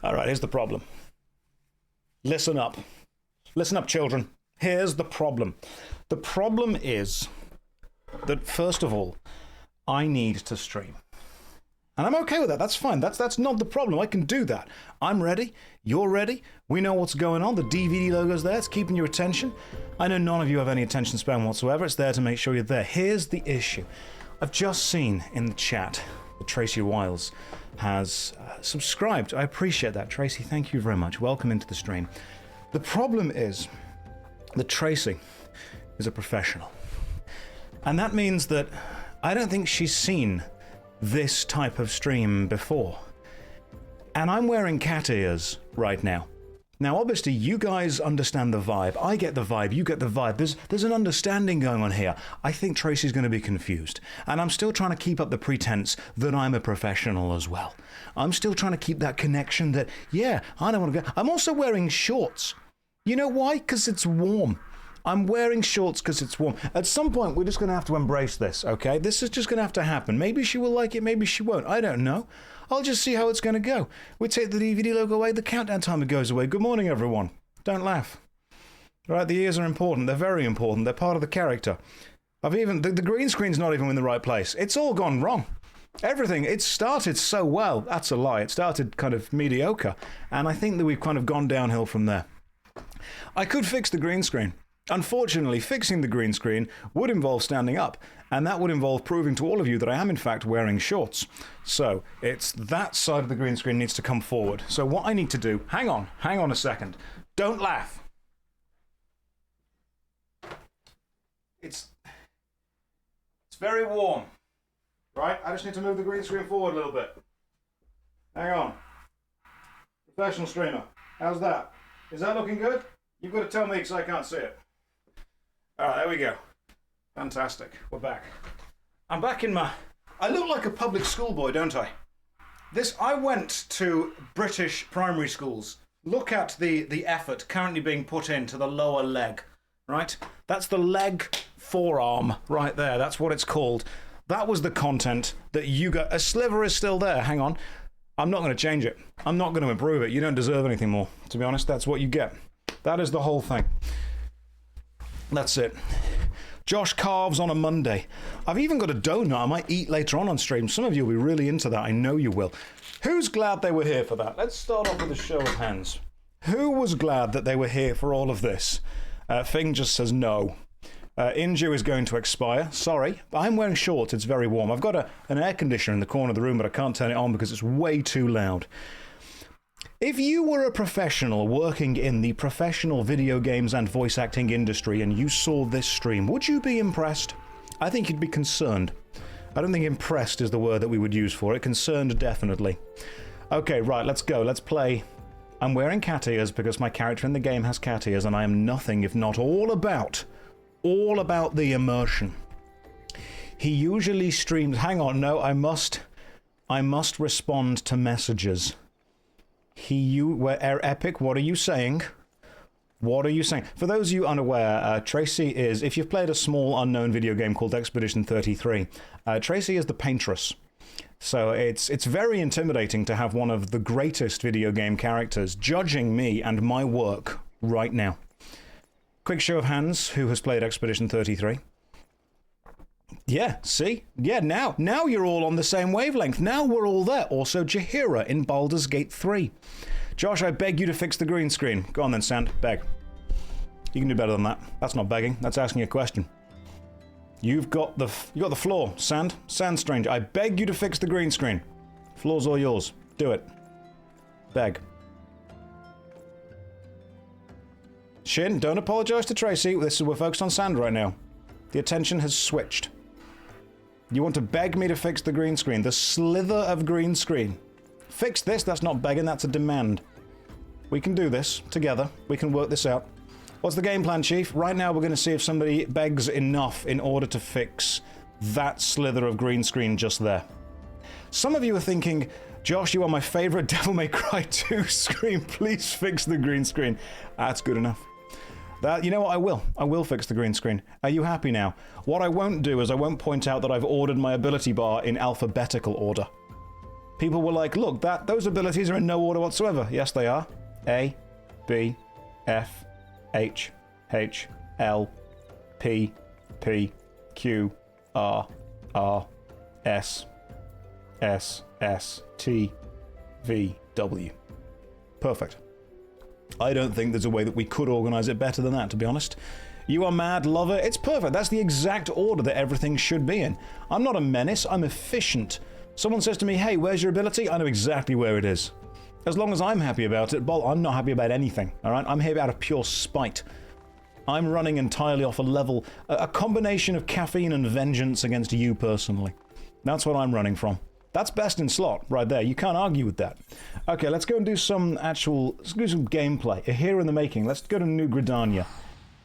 All right, here's the problem. Listen up. Listen up, children. Here's the problem. The problem is that, first of all, I need to stream. And I'm okay with that. That's fine. That's not the problem. I can do that. I'm ready. You're ready. We know what's going on. The DVD logo's there. It's keeping your attention. I know none of you have any attention span whatsoever. It's there to make sure you're there. Here's the issue. I've just seen in the chat that Tracy Wiles has subscribed. I appreciate that, Tracy. Thank you very much. Welcome into the stream. The problem is that Tracy is a professional. And that means that I don't think she's seen this type of stream before. And I'm wearing cat ears right now. Now, obviously, you guys understand the vibe. I get the vibe. You get the vibe. There's an understanding going on here. I think Tracy's going to be confused. And I'm still trying to keep up the pretense that I'm a professional as well. I'm still trying to keep that connection that, yeah, I don't want to go. I'm also wearing shorts. You know why? Because it's warm. I'm wearing shorts because it's warm. At some point, we're just going to have to embrace this, okay? This is just going to have to happen. Maybe she will like it, maybe she won't. I don't know. I'll just see how it's going to go. We take the DVD logo away, the countdown timer goes away. Good morning, everyone. Don't laugh. Right, the ears are important. They're very important. They're part of the character. The green screen's not even in the right place. It's all gone wrong. Everything. It started so well. That's a lie. It started kind of mediocre. And I think that we've kind of gone downhill from there. I could fix the green screen. Unfortunately, fixing the green screen would involve standing up, and that would involve proving to all of you that I am in fact wearing shorts. So, it's that side of the green screen needs to come forward. So what I need to do, hang on a second. Don't laugh. It's very warm, right? I just need to move the green screen forward a little bit. Hang on. Professional streamer, how's that? Is that looking good? You've got to tell me because I can't see it. All right, there we go. Fantastic. We're back. I'm back in my... I look like a public schoolboy, don't I? I went to British primary schools. Look at the effort currently being put into the lower leg, right? That's the leg forearm right there. That's what it's called. That was the content that you got. A sliver is still there. Hang on. I'm not going to change it. I'm not going to improve it. You don't deserve anything more. To be honest, that's what you get. That is the whole thing. That's it. Josh carves on a Monday. I've even got a donut I might eat later on stream. Some of you will be really into that. I know you will. Who's glad they were here for that? Let's start off with a show of hands. Who was glad that they were here for all of this? Fing just says no. Inju is going to expire. Sorry, but I'm wearing shorts. It's very warm. I've got an air conditioner in the corner of the room, but I can't turn it on because it's way too loud. If you were a professional working in the professional video games and voice acting industry and you saw this stream, would you be impressed? I think you'd be concerned. I don't think impressed is the word that we would use for it. Concerned, definitely. Okay, right, let's go. Let's play. I'm wearing cat ears because my character in the game has cat ears and I am nothing if not all about the immersion. He usually streams... Hang on, no, I must respond to messages. Epic, what are you saying? What are you saying? For those of you unaware, Tracy is, if you've played a small unknown video game called Expedition 33, Tracy is the paintress. So it's very intimidating to have one of the greatest video game characters judging me and my work right now. Quick show of hands, who has played Expedition 33? Yeah, see? Yeah, now you're all on the same wavelength. Now we're all there. Also, Jaheira in Baldur's Gate 3. Josh, I beg you to fix the green screen. Go on then, Sand. Beg. You can do better than that. That's not begging. That's asking a question. You got the floor, Sand. Sand Stranger. I beg you to fix the green screen. Floor's all yours. Do it. Beg. Shin, don't apologize to Tracy. We're focused on Sand right now. The attention has switched. You want to beg me to fix the green screen. The slither of green screen. Fix this, that's not begging, that's a demand. We can do this together. We can work this out. What's the game plan, Chief? Right now we're going to see if somebody begs enough in order to fix that slither of green screen just there. Some of you are thinking, Josh, you are my favorite Devil May Cry 2 screen. Please fix the green screen. That's good enough. You know what, I will fix the green screen. Are you happy now? What I won't do is I won't point out that I've ordered my ability bar in alphabetical order. People were like, look, those abilities are in no order whatsoever. Yes, they are. A, B, F, H, H, L, P, P, Q, R, R, S, S, S, T, V, W. Perfect. I don't think there's a way that we could organize it better than that, to be honest. You are mad, lover. It's perfect. That's the exact order that everything should be in. I'm not a menace. I'm efficient. Someone says to me, hey, where's your ability? I know exactly where it is. As long as I'm happy about it, Bol, I'm not happy about anything, all right? I'm here out of pure spite. I'm running entirely off a level, a combination of caffeine and vengeance against you personally. That's what I'm running from. That's best in slot, right there. You can't argue with that. Okay, let's go and do some let's do some gameplay. A here in the making. Let's go to New Gridania.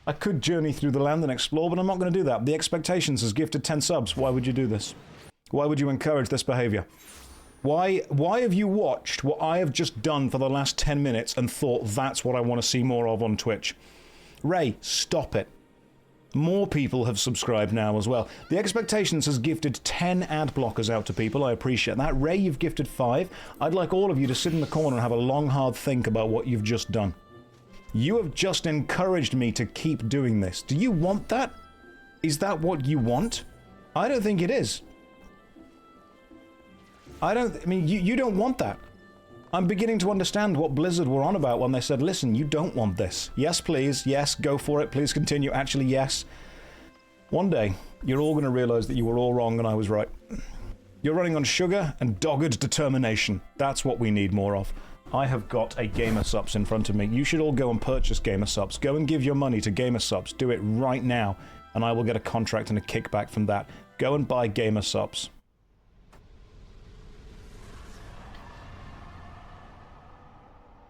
I could journey through the land and explore, but I'm not going to do that. The Expectations has gifted 10 subs. Why would you do this? Why would you encourage this behavior? Why have you watched what I have just done for the last 10 minutes and thought that's what I want to see more of on Twitch? Ray, stop it. More people have subscribed now as well. The Expectations has gifted 10 ad blockers out to people. I appreciate that. Ray, you've gifted 5. I'd like all of you to sit in the corner and have a long, hard think about what you've just done. You have just encouraged me to keep doing this. Do you want that? Is that what you want? I don't think it is. I mean, you don't want that. I'm beginning to understand what Blizzard were on about when they said, listen, you don't want this. Yes, please. Yes, go for it. Please continue. Actually, yes. One day, you're all going to realize that you were all wrong and I was right. You're running on sugar and dogged determination. That's what we need more of. I have got a Gamer Subs in front of me. You should all go and purchase Gamer Subs. Go and give your money to Gamer Subs. Do it right now, and I will get a contract and a kickback from that. Go and buy Gamer Subs.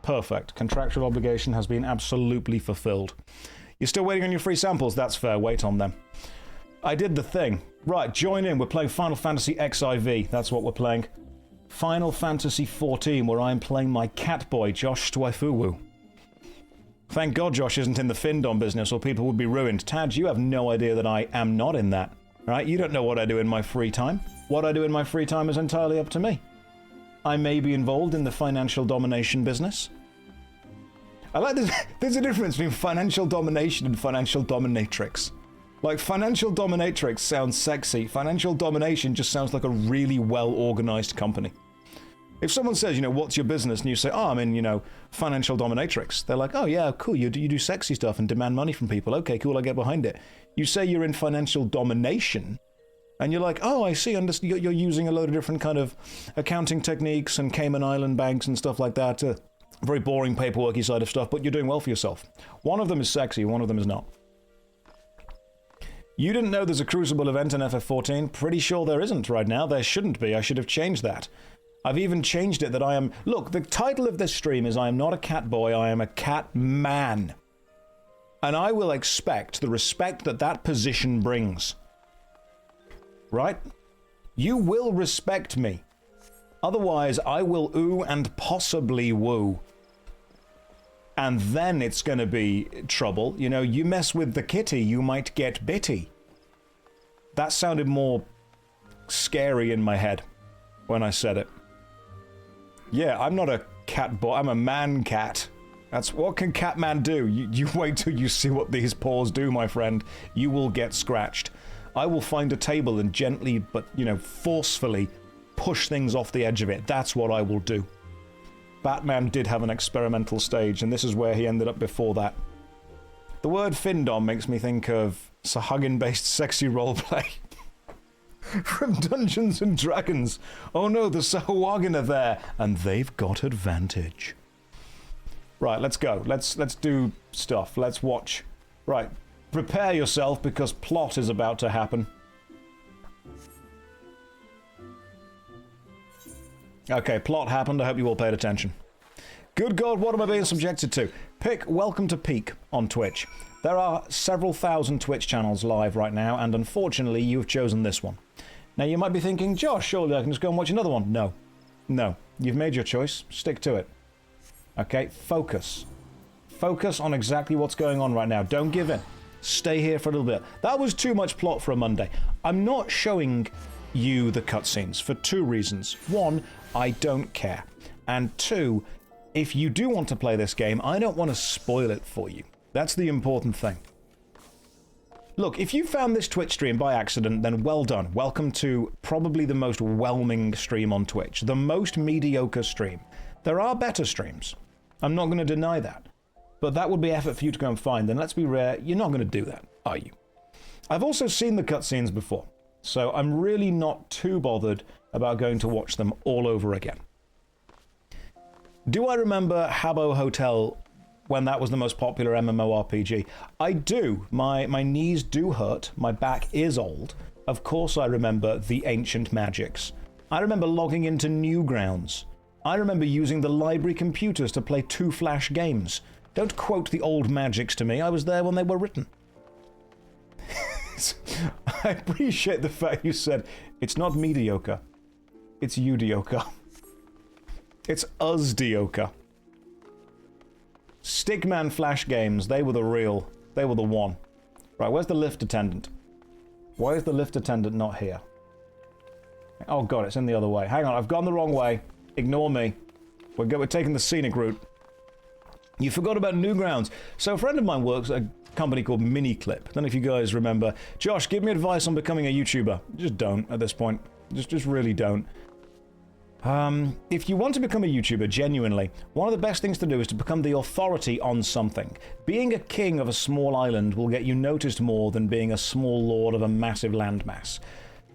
Perfect. Contractual obligation has been absolutely fulfilled. You're still waiting on your free samples? That's fair. Wait on them. I did the thing. Right, join in. We're playing Final Fantasy FFXIV. That's what we're playing. Final Fantasy XIV, where I'm playing my cat boy, JoshStrifeHayes. Thank God Josh isn't in the Findom business, or people would be ruined. Tad, you have no idea that I am not in that. Right? You don't know what I do in my free time. What I do in my free time is entirely up to me. I may be involved in the financial domination business. I like this. There's a difference between financial domination and financial dominatrix. Like, financial dominatrix sounds sexy. Financial domination just sounds like a really well-organized company. If someone says, you know, what's your business? And you say, oh, I'm in, you know, financial dominatrix. They're like, oh, yeah, cool. You do sexy stuff and demand money from people. Okay, cool. I get behind it. You say you're in financial domination, and you're like, oh, I see. You're using a load of different kind of accounting techniques and Cayman Island banks and stuff like that. Very boring paperworky side of stuff, but you're doing well for yourself. One of them is sexy, one of them is not. You didn't know there's a Crucible event in FF14? Pretty sure there isn't right now. There shouldn't be. I should have changed that. I've even changed it that I am... Look, the title of this stream is I am not a cat boy, I am a cat man. And I will expect the respect that that position brings. Right? You will respect me. Otherwise, I will ooh and possibly woo. And then it's going to be trouble. You know, you mess with the kitty, you might get bitty. That sounded more scary in my head when I said it. Yeah, I'm not a cat boy, I'm a man cat. That's what can Catman do? You wait till you see what these paws do, my friend. You will get scratched. I will find a table and gently, but, you know, forcefully push things off the edge of it. That's what I will do. Batman did have an experimental stage, and this is where he ended up before that. The word Findom makes me think of Sahagin-based sexy roleplay. From Dungeons and Dragons. Oh no, the Sahawagin are there, and they've got advantage. Right, let's go. Let's do stuff. Let's watch. Right, prepare yourself, because plot is about to happen. Okay, plot happened. I hope you all paid attention. Good God, what am I being subjected to? Pick Welcome to Peak on Twitch. There are several thousand Twitch channels live right now, and unfortunately, you've chosen this one. Now, you might be thinking, Josh, surely I can just go and watch another one. No. No. You've made your choice. Stick to it. Okay, focus. Focus on exactly what's going on right now. Don't give in. Stay here for a little bit. That was too much plot for a Monday. I'm not showing you the cutscenes for two reasons. One, I don't care. And two, if you do want to play this game, I don't want to spoil it for you. That's the important thing. Look, if you found this Twitch stream by accident, then well done. Welcome to probably the most whelming stream on Twitch. The most mediocre stream. There are better streams. I'm not going to deny that. But that would be effort for you to go and find, and let's be rare, you're not going to do that, are you? I've also seen the cutscenes before, so I'm really not too bothered about going to watch them all over again. Do I remember Habbo Hotel when that was the most popular MMORPG? I do. My knees do hurt. My back is old. Of course I remember the ancient magics. I remember logging into Newgrounds. I remember using the library computers to play 2 Flash games. Don't quote the old magics to me. I was there when they were written. I appreciate the fact you said it's not mediocre. It's you-dioker. It's us-dioker. Stickman Flash games, they were the real. They were the one. Right, where's the lift attendant? Why is the lift attendant not here? Oh god, it's in the other way. Hang on, I've gone the wrong way. Ignore me. We're taking the scenic route. You forgot about Newgrounds. So a friend of mine works at a company called Miniclip. I don't know if you guys remember. Josh, give me advice on becoming a YouTuber. Just don't at this point. Just really don't. If you want to become a YouTuber, genuinely, one of the best things to do is to become the authority on something. Being a king of a small island will get you noticed more than being a small lord of a massive landmass.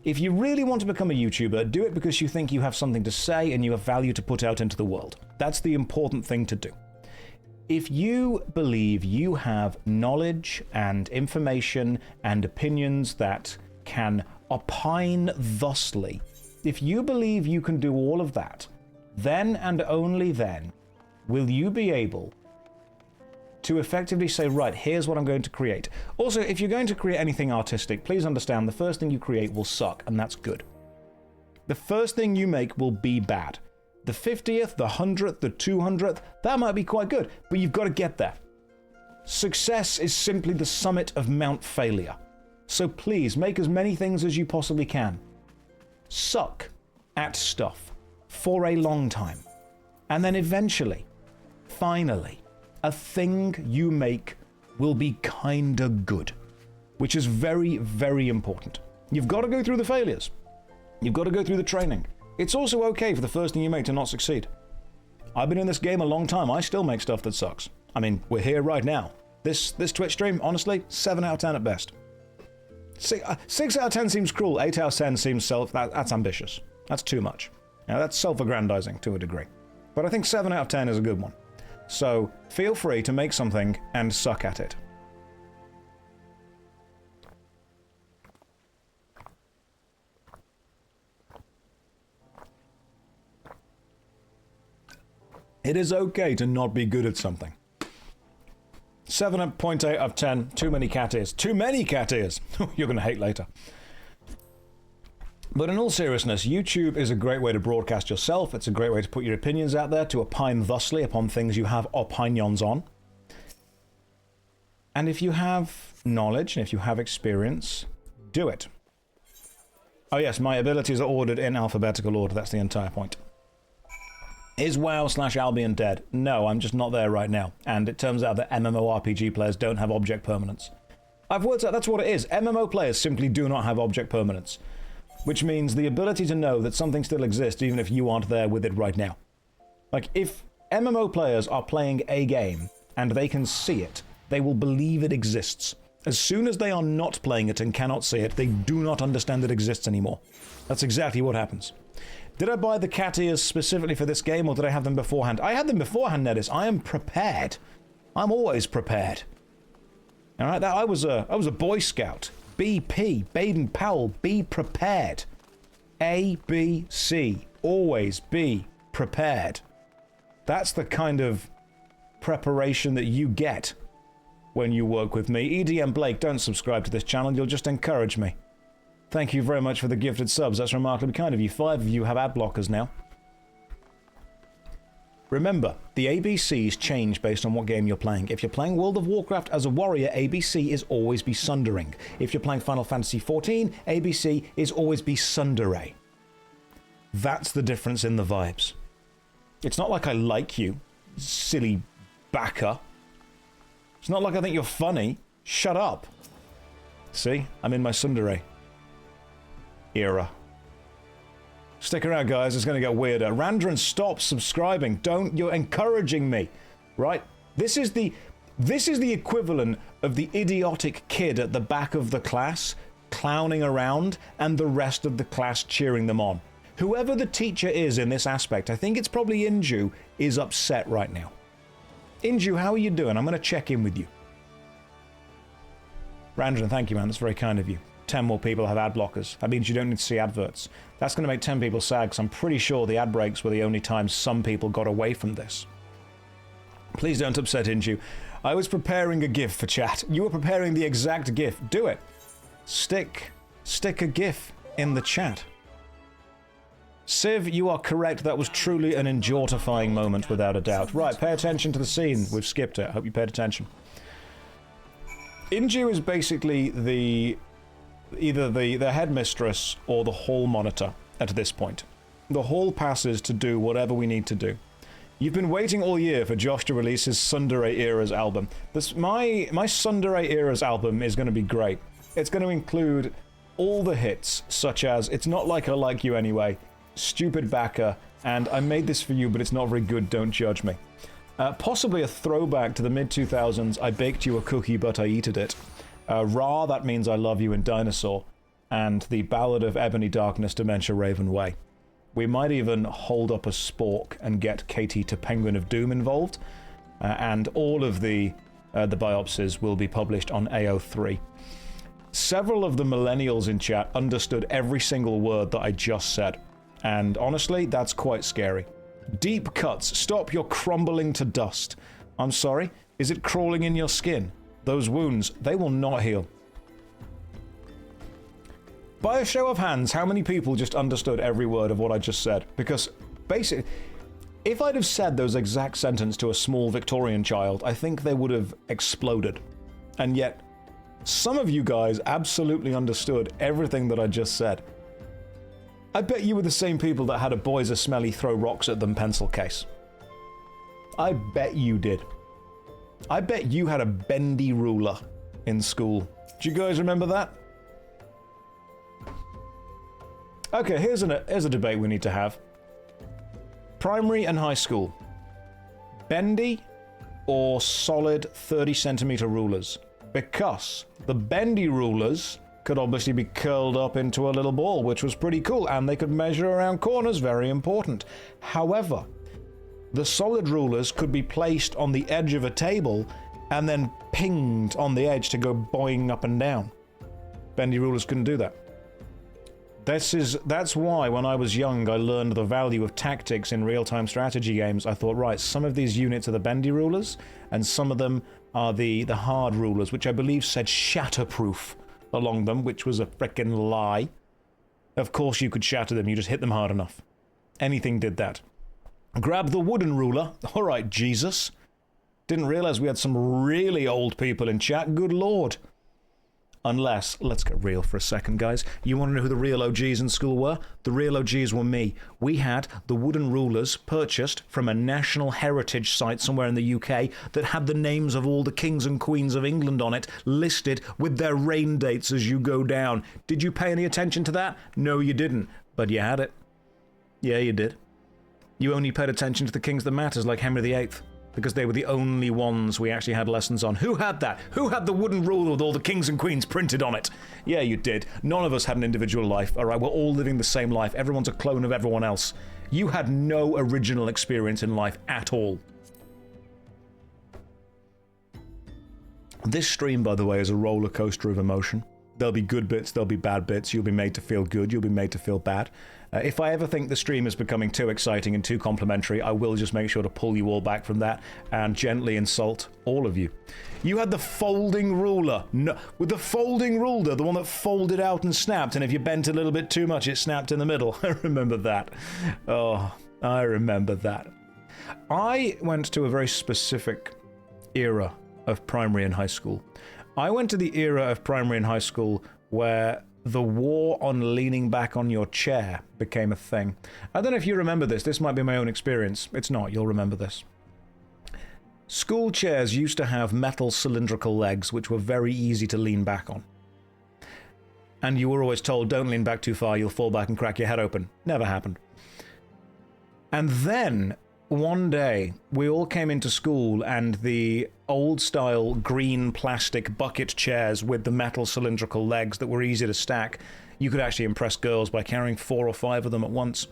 If you really want to become a YouTuber, do it because you think you have something to say and you have value to put out into the world. That's the important thing to do. If you believe you have knowledge and information and opinions that can opine thusly, if you believe you can do all of that, then and only then will you be able to effectively say, right, here's what I'm going to create. Also, if you're going to create anything artistic, please understand the first thing you create will suck, and that's good. The first thing you make will be bad. The 50th, the 100th, the 200th, that might be quite good, but you've got to get there. Success is simply the summit of Mount Failure. So please, make as many things as you possibly can. Suck at stuff for a long time. And then eventually, finally, a thing you make will be kinda good. Which is very, very important. You've got to go through the failures. You've got to go through the training. It's also okay for the first thing you make to not succeed. I've been in this game a long time. I still make stuff that sucks. I mean, we're here right now. This Twitch stream, honestly, 7 out of 10 at best. 6 out of 10 seems cruel. 8 out of 10 seems that's ambitious. That's too much. Now, that's self-aggrandizing to a degree. But I think 7 out of 10 is a good one. So, feel free to make something and suck at it. It is okay to not be good at something. 7.8 out of 10. Too many cat ears. Too many cat ears! You're going to hate later. But in all seriousness, YouTube is a great way to broadcast yourself. It's a great way to put your opinions out there, to opine thusly upon things you have opinions on. And if you have knowledge, and if you have experience, do it. Oh yes, my abilities are ordered in alphabetical order. That's the entire point. Is WoW/Albion dead? No, I'm just not there right now. And it turns out that MMORPG players don't have object permanence. I've worked out that's what it is. MMO players simply do not have object permanence. Which means the ability to know that something still exists even if you aren't there with it right now. Like, if MMO players are playing a game and they can see it, they will believe it exists. As soon as they are not playing it and cannot see it, they do not understand it exists anymore. That's exactly what happens. Did I buy the cat ears specifically for this game, or did I have them beforehand? I had them beforehand, Nedis. I am prepared. I'm always prepared. Alright, I was a Boy Scout. BP, Baden Powell, be prepared. A, B, C, always be prepared. That's the kind of preparation that you get when you work with me. EDM Blake, don't subscribe to this channel, you'll just encourage me. Thank you very much for the gifted subs, that's remarkably kind of you. 5 of you have ad blockers now. Remember, the ABCs change based on what game you're playing. If you're playing World of Warcraft as a warrior, ABC is always be Sundering. If you're playing Final Fantasy XIV, ABC is always be Sundere. That's the difference in the vibes. It's not like I like you, silly backer. It's not like I think you're funny. Shut up. See? I'm in my Sundere era. Stick around, guys. It's going to get weirder. Randran, stop subscribing. Don't. You're encouraging me. Right? This is the equivalent of the idiotic kid at the back of the class clowning around and the rest of the class cheering them on. Whoever the teacher is in this aspect, I think it's probably Inju, is upset right now. Inju, how are you doing? I'm going to check in with you. Randran, thank you, man. That's very kind of you. 10 more people have ad blockers. That means you don't need to see adverts. That's going to make 10 people sad, because I'm pretty sure the ad breaks were the only time some people got away from this. Please don't upset Inju. I was preparing a GIF for chat. You were preparing the exact GIF. Do it. Stick a GIF in the chat. Civ, you are correct. That was truly an enjortifying moment, without a doubt. Right, pay attention to the scene. We've skipped it. I hope you paid attention. Inju is basically either the headmistress or the hall monitor at this point. The hall passes to do whatever we need to do. You've been waiting all year for Josh to release his Tsundere Eras album. My Tsundere Eras album is going to be great. It's going to include all the hits, such as It's Not Like I Like You Anyway, Stupid Backer, and I Made This For You, but it's not very good, don't judge me. Possibly a throwback to the mid-2000s, I Baked You a Cookie But I Eated It. Ra, That Means I Love You in Dinosaur, and the Ballad of Ebony Darkness, Dementia Raven Way. We might even hold up a spork and get Katie to Penguin of Doom involved, and all of the biopsies will be published on AO3. Several of the millennials in chat understood every single word that I just said, and honestly, that's quite scary. Deep cuts, stop, you're crumbling to dust. I'm sorry, is it crawling in your skin? Those wounds, they will not heal. By a show of hands, how many people just understood every word of what I just said? Because, basically, if I'd have said those exact sentences to a small Victorian child, I think they would have exploded. And yet, some of you guys absolutely understood everything that I just said. I bet you were the same people that had a boys are smelly throw rocks at them pencil case. I bet you did. I bet you had a bendy ruler in school. Do you guys remember that? Okay, here's a debate we need to have. Primary and high school. Bendy or solid 30cm rulers? Because the bendy rulers could obviously be curled up into a little ball, which was pretty cool, and they could measure around corners, very important. However, the solid rulers could be placed on the edge of a table and then pinged on the edge to go boing up and down. Bendy rulers couldn't do that. That's why when I was young I learned the value of tactics in real-time strategy games. I thought, right, some of these units are the bendy rulers and some of them are the hard rulers, which I believe said shatterproof along them, which was a frickin' lie. Of course you could shatter them, you just hit them hard enough. Anything did that. Grab the wooden ruler. Alright, Jesus. Didn't realize we had some really old people in chat, good lord. Unless, let's get real for a second, guys. You want to know who the real OGs in school were? The real OGs were me. We had the wooden rulers purchased from a national heritage site somewhere in the UK that had the names of all the kings and queens of England on it, listed with their reign dates as you go down. Did you pay any attention to that? No, you didn't. But you had it. Yeah, you did. You only paid attention to the kings that matters, like Henry VIII. Because they were the only ones we actually had lessons on. Who had that? Who had the wooden rule with all the kings and queens printed on it? Yeah, you did. None of us had an individual life, alright? We're all living the same life. Everyone's a clone of everyone else. You had no original experience in life at all. This stream, by the way, is a roller coaster of emotion. There'll be good bits, there'll be bad bits. You'll be made to feel good, you'll be made to feel bad. If I ever think the stream is becoming too exciting and too complimentary, I will just make sure to pull you all back from that and gently insult all of you. You had the folding ruler. No, with the folding ruler, the one that folded out and snapped, and if you bent a little bit too much, it snapped in the middle. I remember that. Oh, I remember that. I went to a very specific era of primary and high school. I went to the era of primary and high school where the war on leaning back on your chair became a thing. I don't know if you remember this. This might be my own experience. It's not. You'll remember this. School chairs used to have metal cylindrical legs which were very easy to lean back on. And you were always told, don't lean back too far, you'll fall back and crack your head open. Never happened. And then, one day, we all came into school and the old-style green plastic bucket chairs with the metal cylindrical legs that were easy to stack, you could actually impress girls by carrying 4 or 5 of them at once.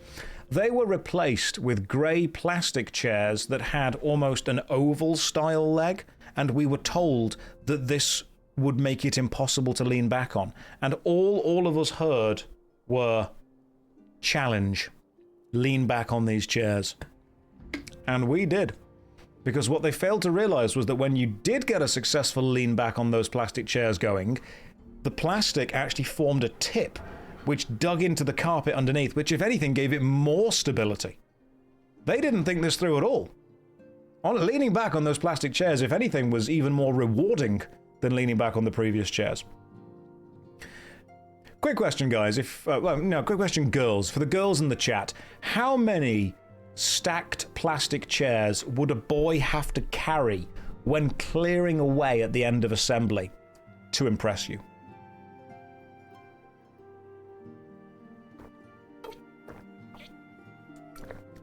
They were replaced with grey plastic chairs that had almost an oval-style leg, and we were told that this would make it impossible to lean back on. And all of us heard were, challenge, lean back on these chairs. And we did. Because what they failed to realize was that when you did get a successful lean back on those plastic chairs going, the plastic actually formed a tip which dug into the carpet underneath, which if anything gave it more stability. They didn't think this through at all. Leaning back on those plastic chairs, if anything, was even more rewarding than leaning back on the previous chairs. Quick question, guys. Quick question, girls. For the girls in the chat, how many stacked plastic chairs would a boy have to carry when clearing away at the end of assembly to impress you?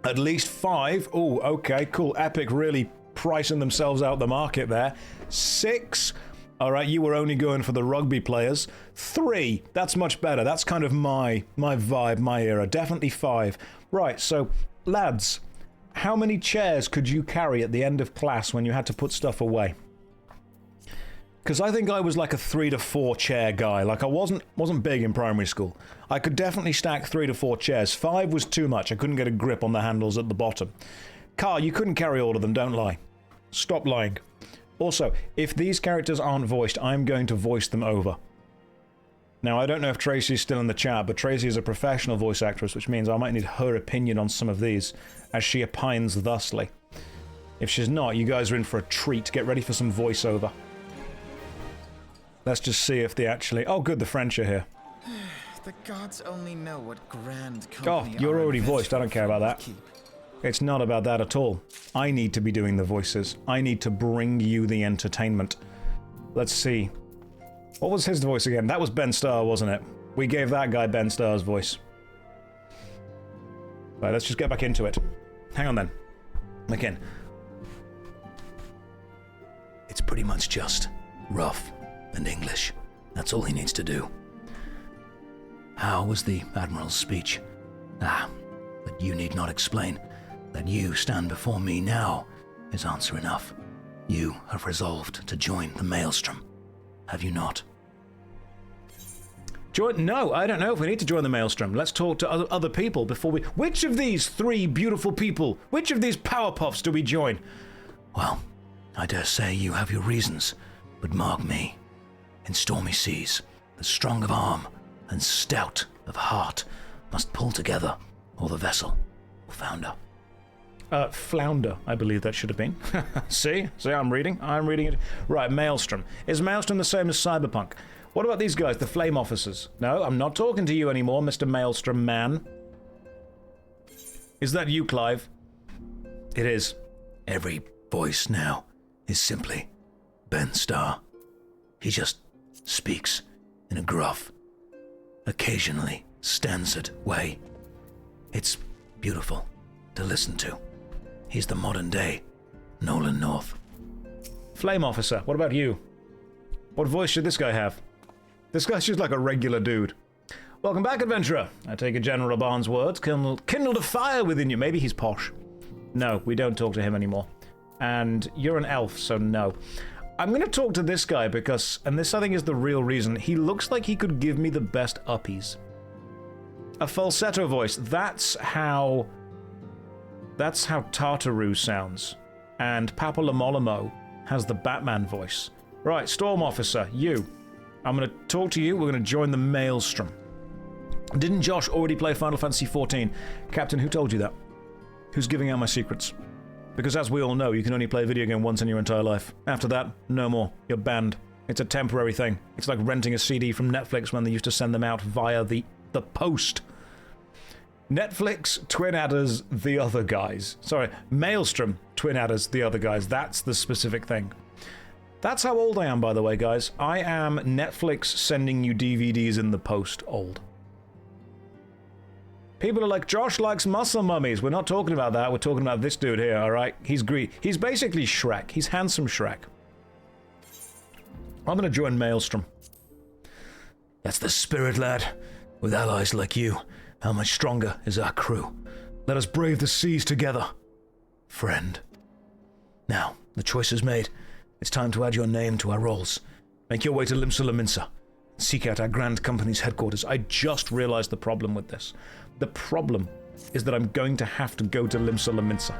At least 5. Oh, okay, cool. Epic really pricing themselves out the market there. 6. All right, you were only going for the rugby players. 3. That's much better. That's kind of my vibe, my era. Definitely 5. Right, so, lads, how many chairs could you carry at the end of class when you had to put stuff away? Because I think I was like a 3 to 4 chair guy. Like, I wasn't big in primary school. I could definitely stack 3 to 4 chairs. 5 was too much. I couldn't get a grip on the handles at the bottom. Carl, you couldn't carry all of them, don't lie. Stop lying. Also, if these characters aren't voiced, I'm going to voice them over. Now, I don't know if Tracy's still in the chat, but Tracy is a professional voice actress, which means I might need her opinion on some of these, as she opines thusly. If she's not, you guys are in for a treat. Get ready for some voiceover. Let's just see if they actually... Oh, good, the French are here. The gods only know what grand company. Oh, you're already voiced. I don't care about that. It's not about that at all. I need to be doing the voices. I need to bring you the entertainment. Let's see. What was his voice again? That was Ben Starr, wasn't it? We gave that guy Ben Starr's voice. Right, let's just get back into it. Hang on then. Again. It's pretty much just rough and English. That's all he needs to do. How was the Admiral's speech? Ah, but you need not explain. That you stand before me now is answer enough. You have resolved to join the Maelstrom, have you not? No, I don't know if we need to join the Maelstrom. Let's talk to other people before we... Which of these 3 beautiful people, which of these Powerpuffs do we join? Well, I dare say you have your reasons, but mark me. In stormy seas, the strong of arm and stout of heart must pull together, or the vessel will founder. Flounder, I believe that should have been. See, I'm reading it. Right, Maelstrom. Is Maelstrom the same as Cyberpunk? What about these guys, the Flame Officers? No, I'm not talking to you anymore, Mr. Maelstrom man. Is that you, Clive? It is. Every voice now is simply Ben Starr. He just speaks in a gruff, occasionally stanzard way. It's beautiful to listen to. He's the modern-day Nolan North. Flame Officer, what about you? What voice should this guy have? This guy's just like a regular dude. Welcome back, adventurer. I take a General Barnes' words, kindled a fire within you. Maybe he's posh. No, we don't talk to him anymore. And you're an elf, so no. I'm going to talk to this guy because, and this I think is the real reason, he looks like he could give me the best uppies. A falsetto voice, that's how Tartaru sounds. And Papa Lamolimo has the Batman voice. Right, Storm Officer, you. I'm going to talk to you, we're going to join the Maelstrom. Didn't Josh already play Final Fantasy XIV? Captain, who told you that? Who's giving out my secrets? Because as we all know, you can only play a video game once in your entire life. After that, no more. You're banned. It's a temporary thing. It's like renting a CD from Netflix when they used to send them out via the post. Netflix, Twin Adders, the other guys. Sorry, Maelstrom, Twin Adders, the other guys. That's the specific thing. That's how old I am, by the way, guys. I am Netflix sending you DVDs in the post old. People are like, Josh likes muscle mummies. We're not talking about that. We're talking about this dude here, alright? He's He's basically Shrek. He's handsome Shrek. I'm gonna join Maelstrom. That's the spirit, lad. With allies like you, how much stronger is our crew? Let us brave the seas together, friend. Now, the choice is made. It's time to add your name to our rolls. Make your way to Limsa. Seek out our Grand Company's headquarters. I just realized the problem with this. The problem is that I'm going to have to go to Limsa.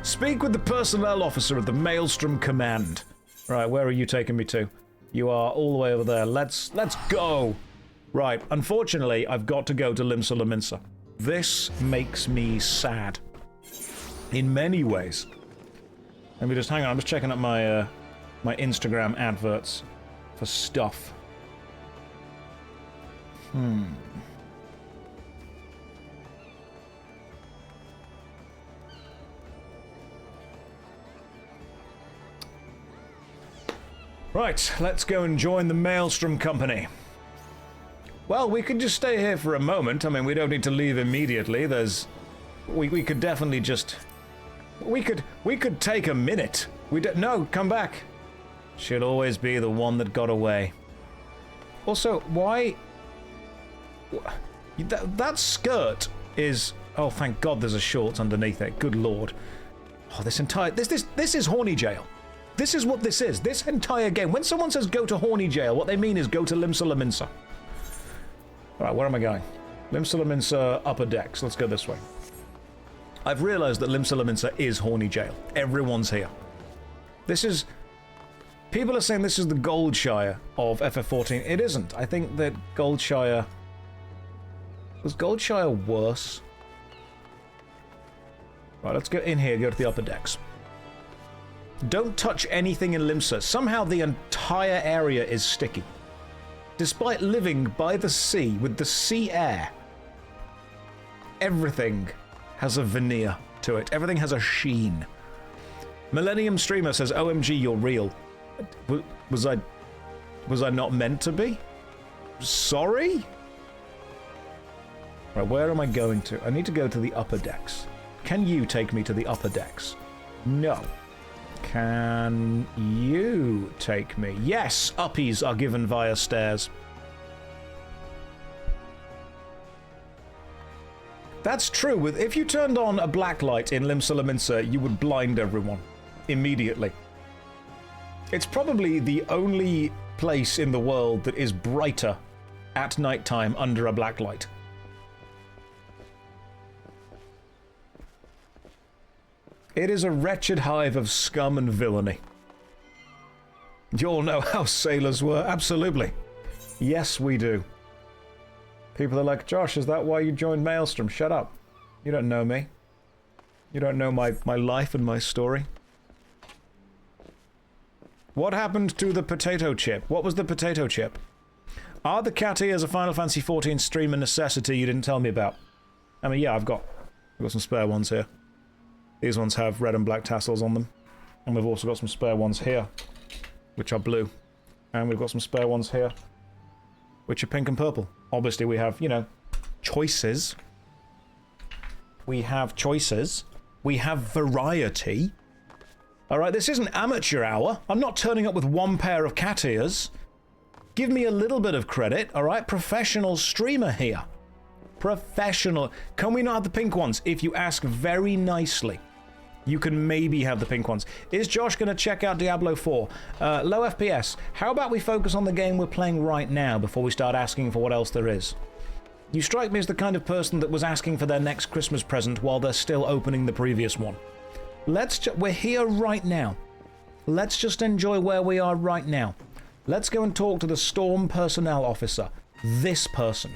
Speak with the personnel officer of the Maelstrom Command. Right, where are you taking me to? You are all the way over there. Let's go! Right, unfortunately, I've got to go to Limsa. This makes me sad. In many ways. Let me just hang on, I'm just checking up my my Instagram adverts for stuff. Right, let's go and join the Maelstrom Company. Well, we could just stay here for a moment. I mean, we don't need to leave immediately. We could definitely just... We could take a minute. No, come back. She'll always be the one that got away. Also, why... That skirt is... Oh, thank God there's a shorts underneath it. Good Lord. Oh, this entire... This is horny jail. This is what this is. This entire game. When someone says go to horny jail, what they mean is go to Limsa. Alright, where am I going? Limsa upper decks. Let's go this way. I've realized that Limsa is horny jail. Everyone's here. This is... People are saying this is the Goldshire of FF14. It isn't. I think that Goldshire... Was Goldshire worse? Right, let's get in here, go to the upper decks. Don't touch anything in Limsa. Somehow the entire area is sticky. Despite living by the sea, with the sea air, everything has a veneer to it. Everything has a sheen. Millennium Streamer says, OMG, you're real. Was I not meant to be? Sorry? Right, where am I going to? I need to go to the upper decks. Can you take me to the upper decks? No. Can you take me? Yes, uppies are given via stairs. That's true. If you turned on a black light in Limsa, you would blind everyone immediately. It's probably the only place in the world that is brighter at nighttime under a black light. It is a wretched hive of scum and villainy. You all know how sailors were. Absolutely. Yes, we do. People are like, Josh, is that why you joined Maelstrom? Shut up. You don't know me. You don't know my life and my story. What happened to the potato chip? What was the potato chip? Are the cat ears a Final Fantasy XIV stream a necessity you didn't tell me about? I mean, yeah, I've got some spare ones here. These ones have red and black tassels on them. And we've also got some spare ones here, which are blue. And we've got some spare ones here, which are pink and purple. Obviously, we have, you know, choices. We have choices. We have variety. Alright, this isn't amateur hour. I'm not turning up with one pair of cat ears. Give me a little bit of credit, alright? Professional streamer here. Professional. Can we not have the pink ones? If you ask very nicely, you can maybe have the pink ones. Is Josh going to check out Diablo 4? Low FPS. How about we focus on the game we're playing right now before we start asking for what else there is? You strike me as the kind of person that was asking for their next Christmas present while they're still opening the previous one. We're here right now. Let's just enjoy where we are right now. Let's go and talk to the Storm Personnel Officer. This person.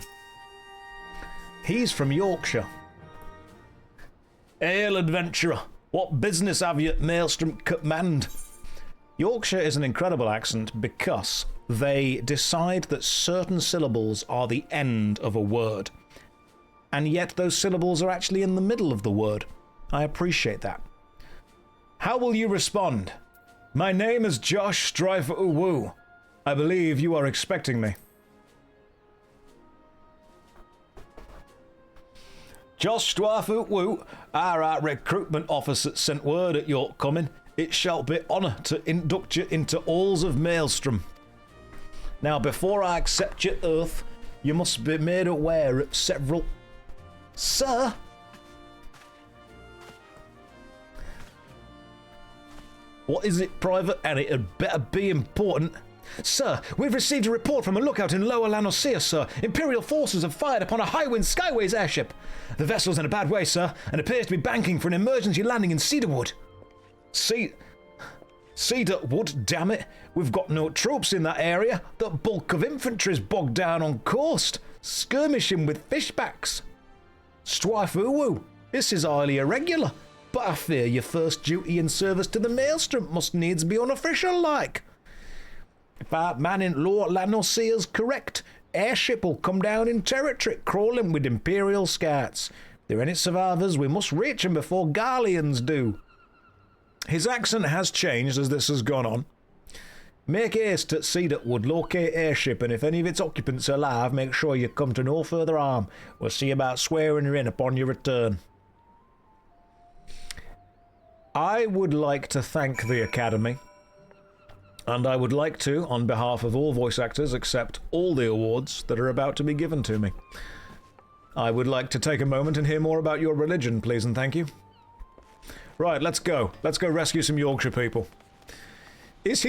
He's from Yorkshire. Hail, adventurer. What business have you at Maelstrom Command? Yorkshire is an incredible accent because they decide that certain syllables are the end of a word. And yet those syllables are actually in the middle of the word. I appreciate that. How will you respond? My name is JoshStrifeHayes. I believe you are expecting me. JoshStrifeHayes, our recruitment officer sent word at your coming. It shall be honour to induct you into halls of Maelstrom. Now, before I accept your oath, you must be made aware of several... Sir? What is it, Private? And it had better be important. Sir, we've received a report from a lookout in Lower Lanosea, sir. Imperial forces have fired upon a Highwind Skyways airship. The vessel's in a bad way, sir, and appears to be banking for an emergency landing in Cedarwood. Cedarwood, damn it. We've got no troops in that area. The bulk of infantry's bogged down on coast, skirmishing with fishbacks. StrifeHayes, this is highly irregular, but I fear your first duty in service to the Maelstrom must needs be unofficial-like. If our man in Lower Lanosea's correct, airship will come down in territory, crawling with Imperial scouts. If there are any survivors, we must reach them before Garleans do. His accent has changed as this has gone on. Make haste at Cedarwood, locate airship, and if any of its occupants are alive, make sure you come to no further harm. We'll see about swearing you in upon your return. I would like to thank the Academy. And I would like to, on behalf of all voice actors, accept all the awards that are about to be given to me. I would like to take a moment and hear more about your religion, please and thank you. Right, let's go. Let's go rescue some Yorkshire people. He's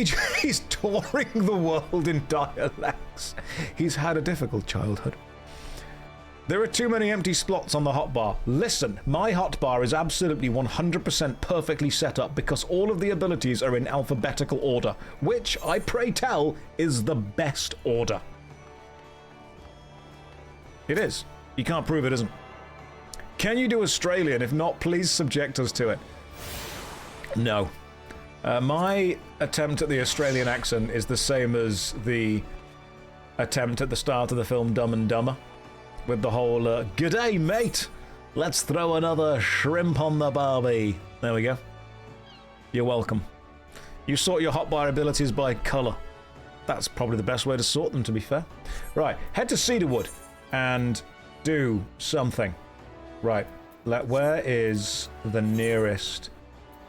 touring the world in dialects. He's had a difficult childhood. There are too many empty slots on the hotbar. Listen, my hotbar is absolutely 100% perfectly set up because all of the abilities are in alphabetical order, which, I pray tell, is the best order. It is. You can't prove it isn't. Can you do Australian? If not, please subject us to it. No. My attempt at the Australian accent is the same as the attempt at the start of the film Dumb and Dumber. With the whole, g'day mate, let's throw another shrimp on the barbie. There we go. You're welcome. You sort your hotbar abilities by colour. That's probably the best way to sort them, to be fair. Right, head to Cedarwood and do something. Right, where is the nearest...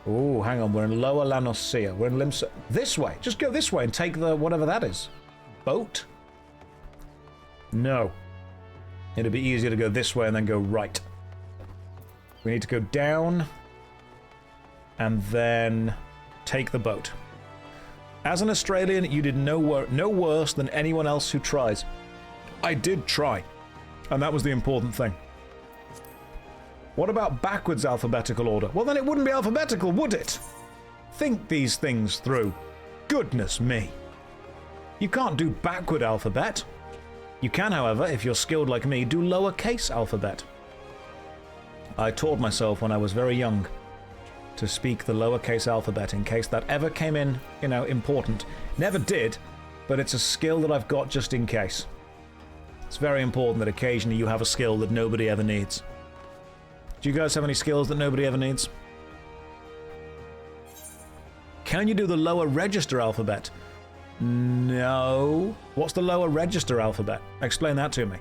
Oh, hang on, we're in Lower Lanosea. We're in Limsa. This way, just go this way and take the, whatever that is. Boat? No. It'd be easier to go this way and then go right. We need to go down and then take the boat. As an Australian, you did no worse than anyone else who tries. I did try, and that was the important thing. What about backwards alphabetical order? Well, then it wouldn't be alphabetical, would it? Think these things through. Goodness me. You can't do backward alphabet. You can, however, if you're skilled like me, do lowercase alphabet. I taught myself when I was very young to speak the lowercase alphabet in case that ever came in, you know, important. Never did, but it's a skill that I've got just in case. It's very important that occasionally you have a skill that nobody ever needs. Do you guys have any skills that nobody ever needs? Can you do the lower register alphabet? No. What's the lower register alphabet? Explain that to me.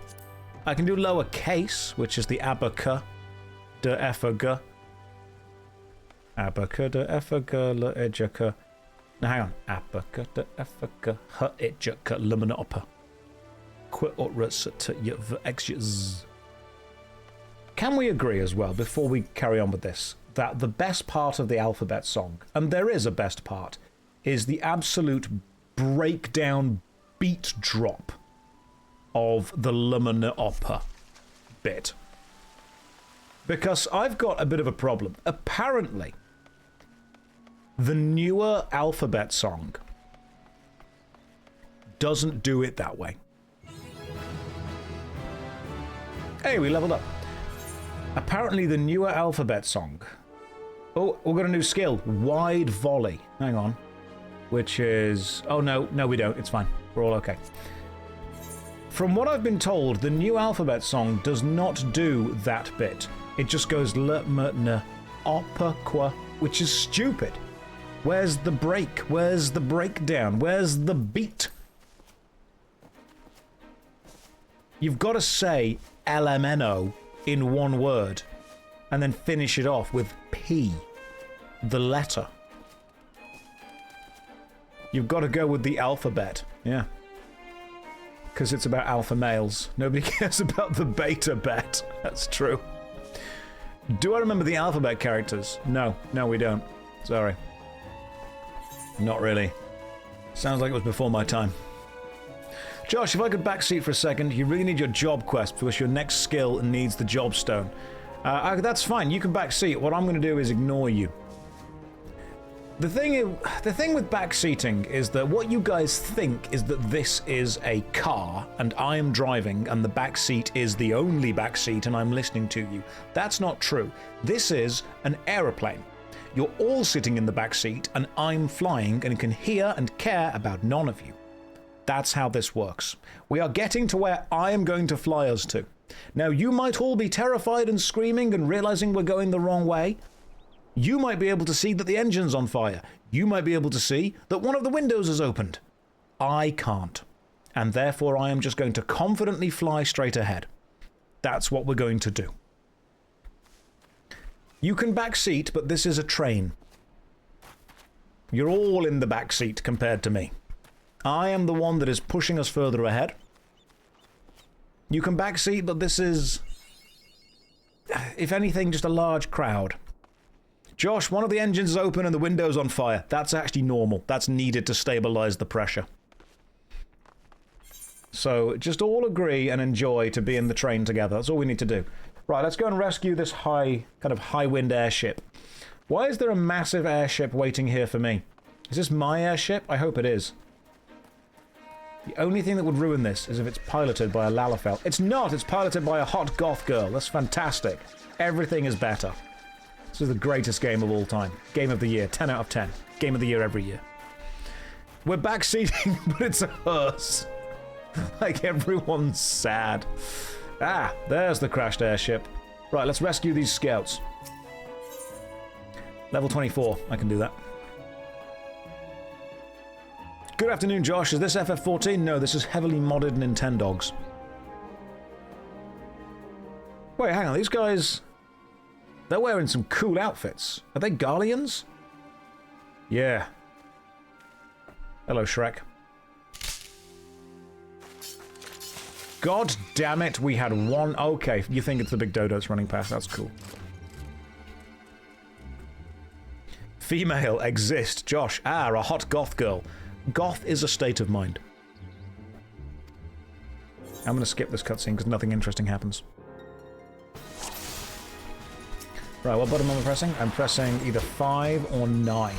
I can do lower case, which is the abaca, de effaga. Abaca, de effaga, la ejaka. Now hang on. Abaca, de effaga, ha ejaka, luminopa. Quit utras to yv. Can we agree as well, before we carry on with this, that the best part of the alphabet song, and there is a best part, is the absolute breakdown beat drop of the Luminopa bit? Because I've got a bit of a problem. Apparently, the newer alphabet song doesn't do it that way. Hey, we leveled up. Apparently the newer alphabet song... Oh, we've got a new skill. Wide volley. Hang on. Which is... Oh, no. No, we don't. It's fine. We're all okay. From what I've been told, the new alphabet song does not do that bit. It just goes l, m, n, op, qua, which is stupid. Where's the break? Where's the breakdown? Where's the beat? You've got to say LMNO in one word and then finish it off with P, the letter. You've got to go with the alphabet, yeah. Because it's about alpha males. Nobody cares about the beta bet. That's true. Do I remember the alphabet characters? No. No, we don't. Sorry. Not really. Sounds like it was before my time. Josh, if I could backseat for a second, you really need your job quest because your next skill needs the job stone. That's fine, you can backseat. What I'm going to do is ignore you. The thing with backseating is that what you guys think is that this is a car and I am driving and the backseat is the only backseat and I'm listening to you. That's not true. This is an aeroplane. You're all sitting in the backseat and I'm flying and can hear and care about none of you. That's how this works. We are getting to where I am going to fly us to. Now, you might all be terrified and screaming and realizing we're going the wrong way. You might be able to see that the engine's on fire. You might be able to see that one of the windows is opened. I can't. And therefore, I am just going to confidently fly straight ahead. That's what we're going to do. You can backseat, but this is a train. You're all in the backseat compared to me. I am the one that is pushing us further ahead. You can backseat, but this is, if anything, just a large crowd. Josh, one of the engines is open and the window's on fire. That's actually normal. That's needed to stabilize the pressure. So just all agree and enjoy to be in the train together. That's all we need to do. Right, let's go and rescue this kind of high-wind airship. Why is there a massive airship waiting here for me? Is this my airship? I hope it is. The only thing that would ruin this is if it's piloted by a Lalafell. It's not! It's piloted by a hot goth girl. That's fantastic. Everything is better. This is the greatest game of all time. Game of the year. 10 out of 10. Game of the year every year. We're backseating, but it's a hearse. Like, everyone's sad. Ah, there's the crashed airship. Right, let's rescue these scouts. Level 24. I can do that. Good afternoon, Josh. Is this FF14? No, this is heavily modded Nintendogs. Wait, hang on. These guys... They're wearing some cool outfits. Are they Garleans? Yeah. Hello, Shrek. God damn it, we had one... Okay, you think it's the big dodos running past. That's cool. Female exist. Josh. Ah, a hot goth girl. Goth is a state of mind. I'm going to skip this cutscene because nothing interesting happens. Right, what button am I pressing? I'm pressing either 5 or 9.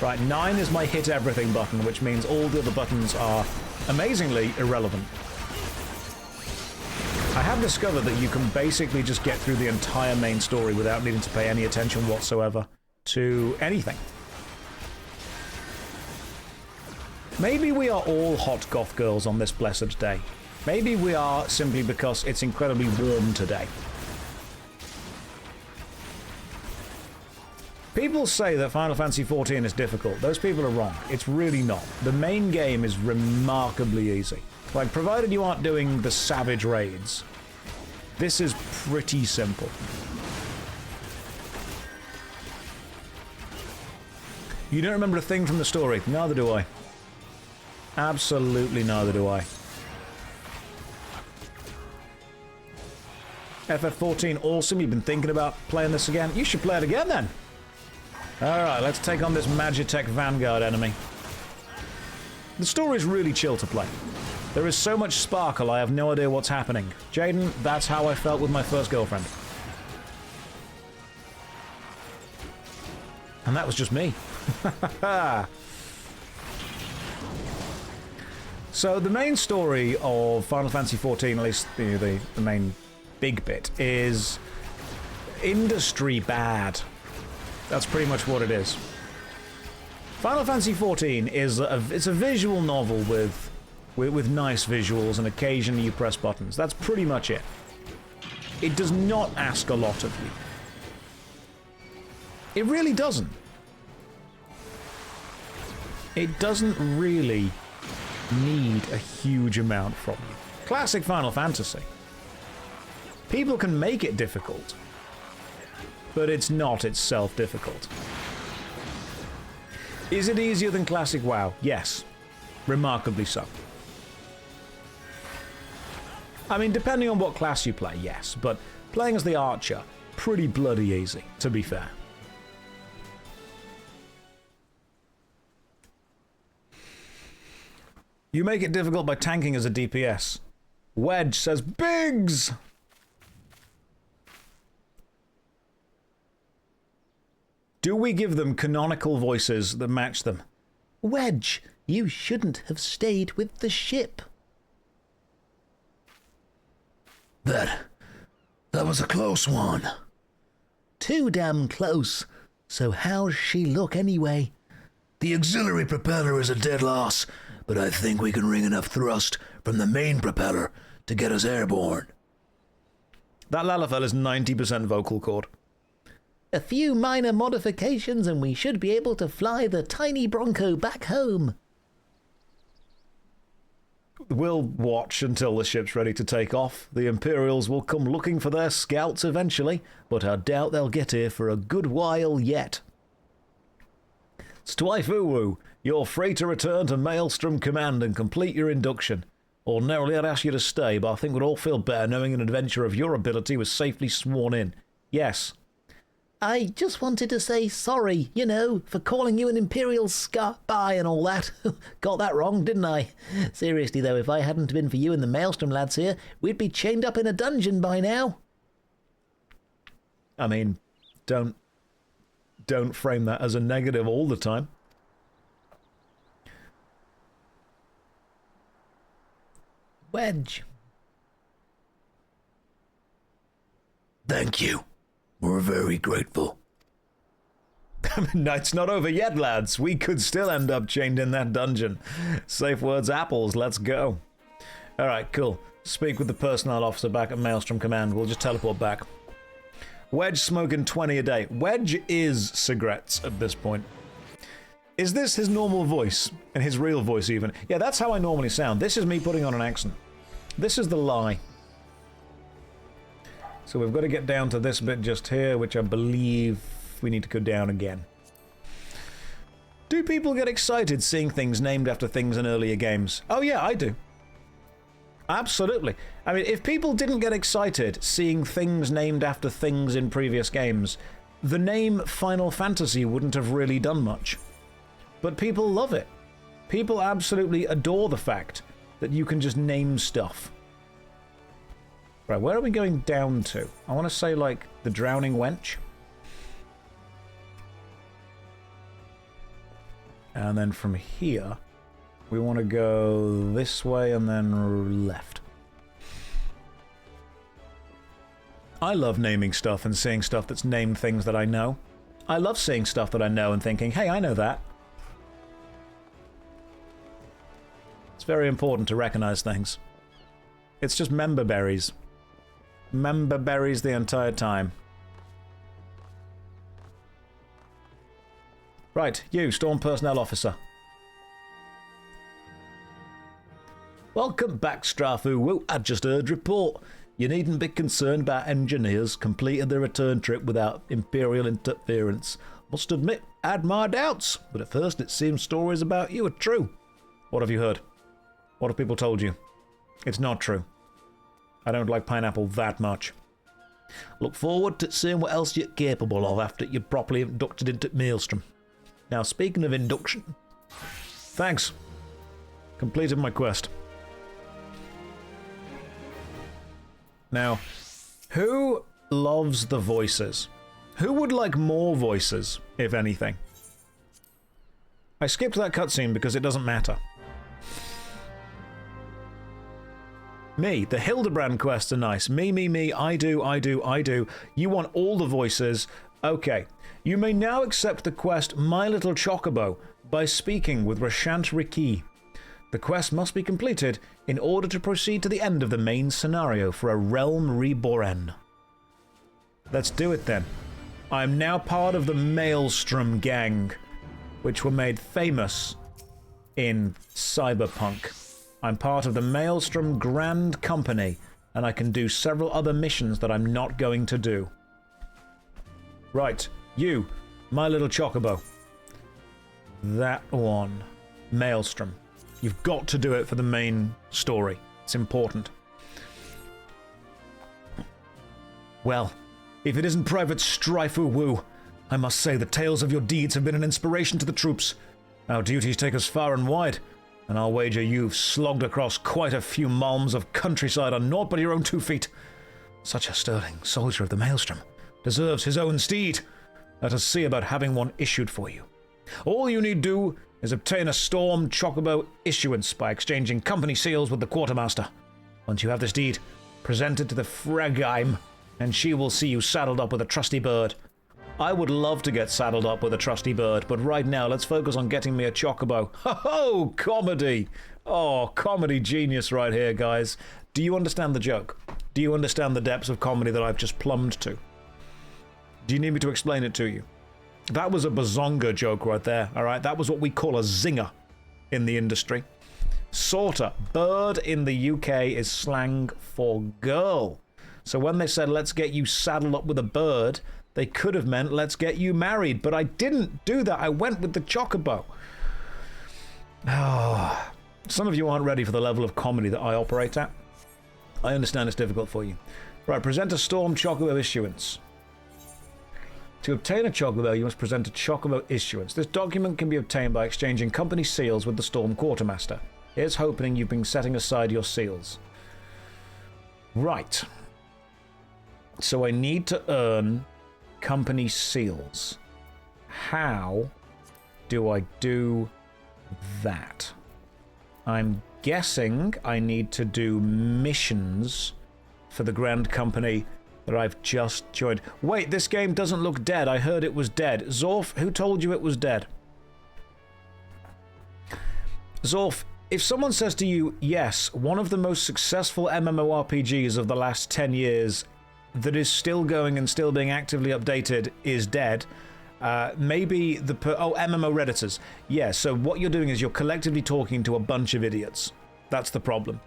Right, 9 is my hit everything button, which means all the other buttons are amazingly irrelevant. I have discovered that you can basically just get through the entire main story without needing to pay any attention whatsoever to anything. Maybe we are all hot goth girls on this blessed day. Maybe we are simply because it's incredibly warm today. People say that Final Fantasy XIV is difficult. Those people are wrong. It's really not. The main game is remarkably easy. Like, provided you aren't doing the savage raids, this is pretty simple. You don't remember a thing from the story? Neither do I. Absolutely neither do I. FF14, awesome. You've been thinking about playing this again? You should play it again, then. Alright, let's take on this Magitech Vanguard enemy. The story's really chill to play. There is so much sparkle, I have no idea what's happening. Jaden, that's how I felt with my first girlfriend. And that was just me. So the main story of Final Fantasy XIV, at least the main big bit, is industry bad. That's pretty much what it is. Final Fantasy XIV is it's a visual novel with nice visuals, and occasionally you press buttons. That's pretty much it. It does not ask a lot of you. It really doesn't. It doesn't really need a huge amount from you. Classic Final Fantasy. People can make it difficult, but it's not itself difficult. Is it easier than classic WoW? Yes. Remarkably so. I mean, depending on what class you play, yes, but playing as the Archer, pretty bloody easy, to be fair. You make it difficult by tanking as a DPS. Wedge says, Biggs! Do we give them canonical voices that match them? Wedge, you shouldn't have stayed with the ship. That was a close one. Too damn close. So how's she look anyway? The auxiliary propeller is a dead loss, but I think we can wring enough thrust from the main propeller to get us airborne. That Lalafell is 90% vocal cord. A few minor modifications and we should be able to fly the tiny Bronco back home. We'll watch until the ship's ready to take off. The Imperials will come looking for their scouts eventually, but I doubt they'll get here for a good while yet. Strife, you're free to return to Maelstrom Command and complete your induction. Ordinarily I'd ask you to stay, but I think we'd all feel better knowing an adventure of your ability was safely sworn in. Yes. I just wanted to say sorry, you know, for calling you an Imperial spy and all that. Got that wrong, didn't I? Seriously, though, if I hadn't been for you and the Maelstrom lads here, we'd be chained up in a dungeon by now. I mean, don't frame that as a negative all the time. Wedge. Thank you. We're very grateful. Night's not over yet, lads. We could still end up chained in that dungeon. Safe words, apples. Let's go. All right, cool. Speak with the personnel officer back at Maelstrom Command. We'll just teleport back. Wedge smoking 20 a day. Wedge is cigarettes at this point. Is this his normal voice? And his real voice, even? Yeah, that's how I normally sound. This is me putting on an accent. This is the lie. So we've got to get down to this bit just here, which I believe we need to go down again. Do people get excited seeing things named after things in earlier games? Oh yeah, I do. Absolutely. I mean, if people didn't get excited seeing things named after things in previous games, the name Final Fantasy wouldn't have really done much. But people love it. People absolutely adore the fact that you can just name stuff. Right, where are we going down to? I want to say, like, the Drowning Wench. And then from here, we want to go this way and then left. I love naming stuff and seeing stuff that's named things that I know. I love seeing stuff that I know and thinking, hey, I know that. It's very important to recognize things. It's just member berries. Member berries the entire time. Right, you, Storm Personnel Officer. Welcome back, Strafu. I just heard report. You needn't be concerned about engineers completing the return trip without Imperial interference. Must admit, I had my doubts, but at first it seemed stories about you are true. What have you heard? What have people told you? It's not true. I don't like pineapple that much. Look forward to seeing what else you're capable of after you're properly inducted into Maelstrom. Now, speaking of induction... Thanks. Completed my quest. Now, who loves the voices? Who would like more voices, if anything? I skipped that cutscene because it doesn't matter. Me, the Hildebrand quests are nice. Me, I do. You want all the voices. Okay. You may now accept the quest My Little Chocobo by speaking with Rashant Riki. The quest must be completed in order to proceed to the end of the main scenario for a Realm Reborn. Let's do it then. I am now part of the Maelstrom gang, which were made famous in Cyberpunk. I'm part of the Maelstrom Grand Company, and I can do several other missions that I'm not going to do. Right, you, My Little Chocobo. That one. Maelstrom. You've got to do it for the main story. It's important. Well, if it isn't Private Strife Woo, I must say the tales of your deeds have been an inspiration to the troops. Our duties take us far and wide, and I'll wager you've slogged across quite a few malms of countryside on naught but your own 2 feet. Such a sterling soldier of the Maelstrom deserves his own steed. Let us see about having one issued for you. All you need do is obtain a Storm Chocobo issuance by exchanging company seals with the Quartermaster. Once you have this deed, present it to the Fragheim, and she will see you saddled up with a trusty bird. I would love to get saddled up with a trusty bird, but right now let's focus on getting me a Chocobo. Ho-ho! Comedy! Oh, comedy genius right here, guys. Do you understand the joke? Do you understand the depths of comedy that I've just plumbed to? Do you need me to explain it to you? That was a bazonga joke right there, alright? That was what we call a zinger in the industry. Sorta. Bird in the UK is slang for girl. So when they said, let's get you saddled up with a bird, they could have meant, let's get you married. But I didn't do that. I went with the Chocobo. Oh, some of you aren't ready for the level of comedy that I operate at. I understand it's difficult for you. Right, present a Storm Chocobo issuance. To obtain a Chocobo, you must present a Chocobo issuance. This document can be obtained by exchanging company seals with the Storm Quartermaster. Here's hoping you've been setting aside your seals. Right. So I need to earn company seals. How do I do that? I'm guessing I need to do missions for the Grand Company that I've just joined. Wait, this game doesn't look dead. I heard it was dead. Zorf, who told you it was dead? Zorf, if someone says to you, yes, one of the most successful MMORPGs of the last 10 years that is still going and still being actively updated is dead, maybe the... MMO Redditors. Yeah, so what you're doing is you're collectively talking to a bunch of idiots. That's the problem.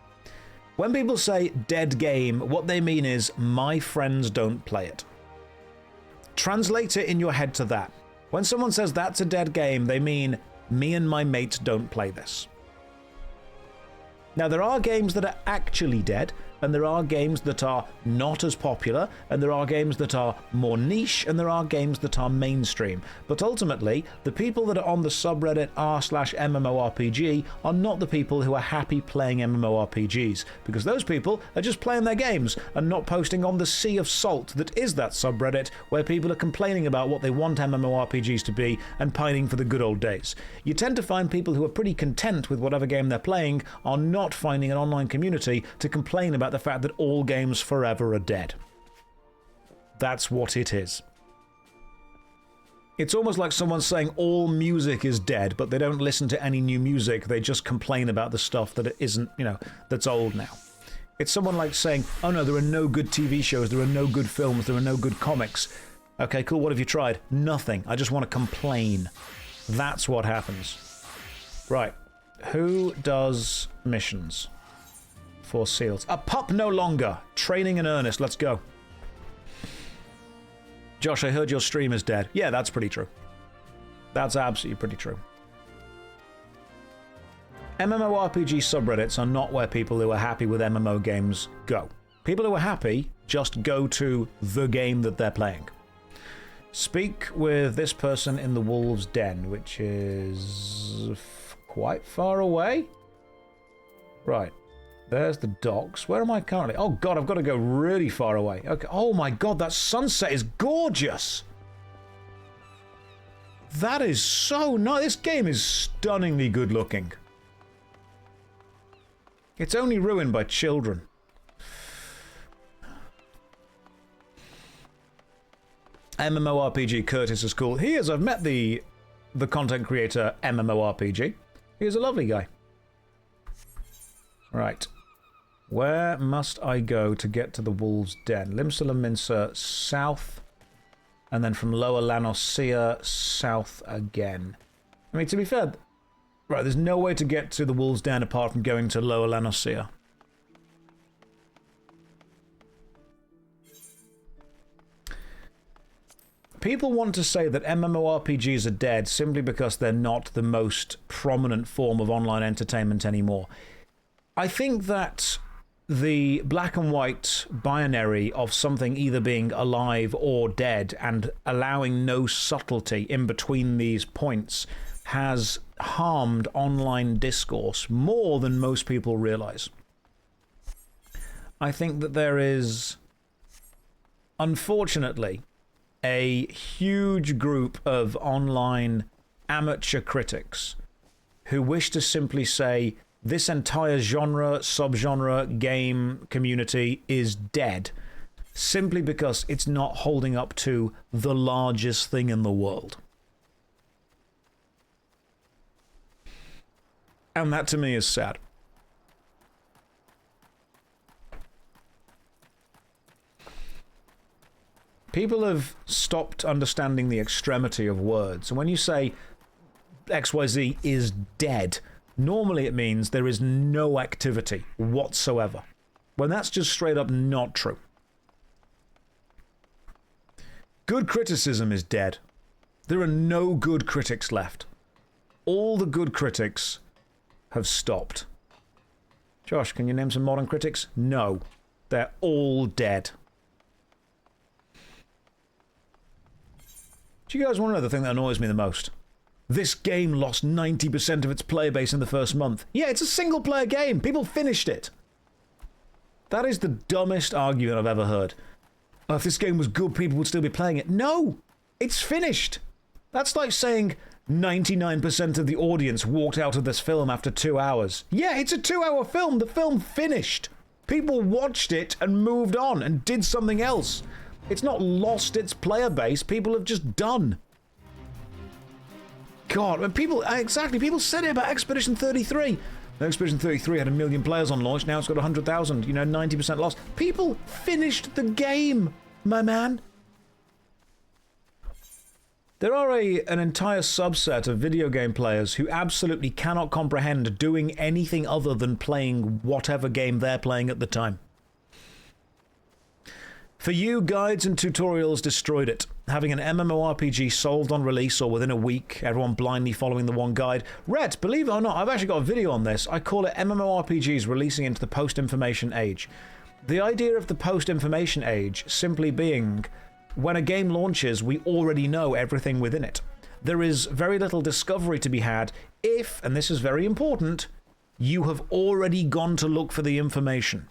When people say dead game, what they mean is my friends don't play it. Translate it in your head to that. When someone says that's a dead game, they mean me and my mates don't play this. Now, there are games that are actually dead, and there are games that are not as popular, and there are games that are more niche, and there are games that are mainstream. But ultimately, the people that are on the subreddit r/MMORPG are not the people who are happy playing MMORPGs, because those people are just playing their games and not posting on the sea of salt that is that subreddit, where people are complaining about what they want MMORPGs to be and pining for the good old days. You tend to find people who are pretty content with whatever game they're playing are not finding an online community to complain about the fact that all games forever are dead. That's what it is. It's almost like someone saying all music is dead, but they don't listen to any new music. They just complain about the stuff that isn't, that's old now. It's someone like saying, oh no, there are no good TV shows, there are no good films, there are no good comics. Okay, cool, what have you tried? Nothing. I just want to complain. That's what happens. Right. Who does missions for seals? A pup no longer. Training in earnest. Let's go. Josh, I heard your stream is dead. Yeah, that's pretty true. That's absolutely pretty true. MMORPG subreddits are not where people who are happy with MMO games go. People who are happy just go to the game that they're playing. Speak with this person in the Wolves' Den, which is quite far away. Right. There's the docks. Where am I currently? Oh god, I've got to go really far away. Okay. Oh my god, that sunset is gorgeous. That is so nice. This game is stunningly good looking. It's only ruined by children. MMORPG Curtis is cool. He is. I've met the content creator MMORPG. He is a lovely guy. Right. Where must I go to get to the Wolves' Den? Limsa, Lominsa, south. And then from Lower Lanosea, south again. I mean, to be fair, right, there's no way to get to the Wolves' Den apart from going to Lower Lanosea. People want to say that MMORPGs are dead simply because they're not the most prominent form of online entertainment anymore. I think that the black and white binary of something either being alive or dead and allowing no subtlety in between these points has harmed online discourse more than most people realize. I think that there is, unfortunately, a huge group of online amateur critics who wish to simply say this entire genre, subgenre, game community is dead simply because it's not holding up to the largest thing in the world. And that to me is sad. People have stopped understanding the extremity of words. And when you say XYZ is dead, normally it means there is no activity whatsoever. When that's just straight up not true. Good criticism is dead. There are no good critics left. All the good critics have stopped. Josh, can you name some modern critics? No. They're all dead. Do you guys want to know the thing that annoys me the most? This game lost 90% of its player base in the first month. Yeah, it's a single-player game. People finished it. That is the dumbest argument I've ever heard. Oh, if this game was good, people would still be playing it. No! It's finished. That's like saying 99% of the audience walked out of this film after 2 hours. Yeah, it's a 2-hour film. The film finished. People watched it and moved on and did something else. It's not lost its player base. People have just done. God, when people... Exactly, people said it about Expedition 33. Expedition 33 had 1 million players on launch. Now it's got 100,000. You know, 90% lost. People finished the game, my man. There are an entire subset of video game players who absolutely cannot comprehend doing anything other than playing whatever game they're playing at the time. For you, guides and tutorials destroyed it. Having an MMORPG solved on release or within a week, everyone blindly following the one guide. Rhett, believe it or not, I've actually got a video on this. I call it MMORPGs releasing into the post-information age. The idea of the post-information age simply being, when a game launches, we already know everything within it. There is very little discovery to be had if, and this is very important, you have already gone to look for the information.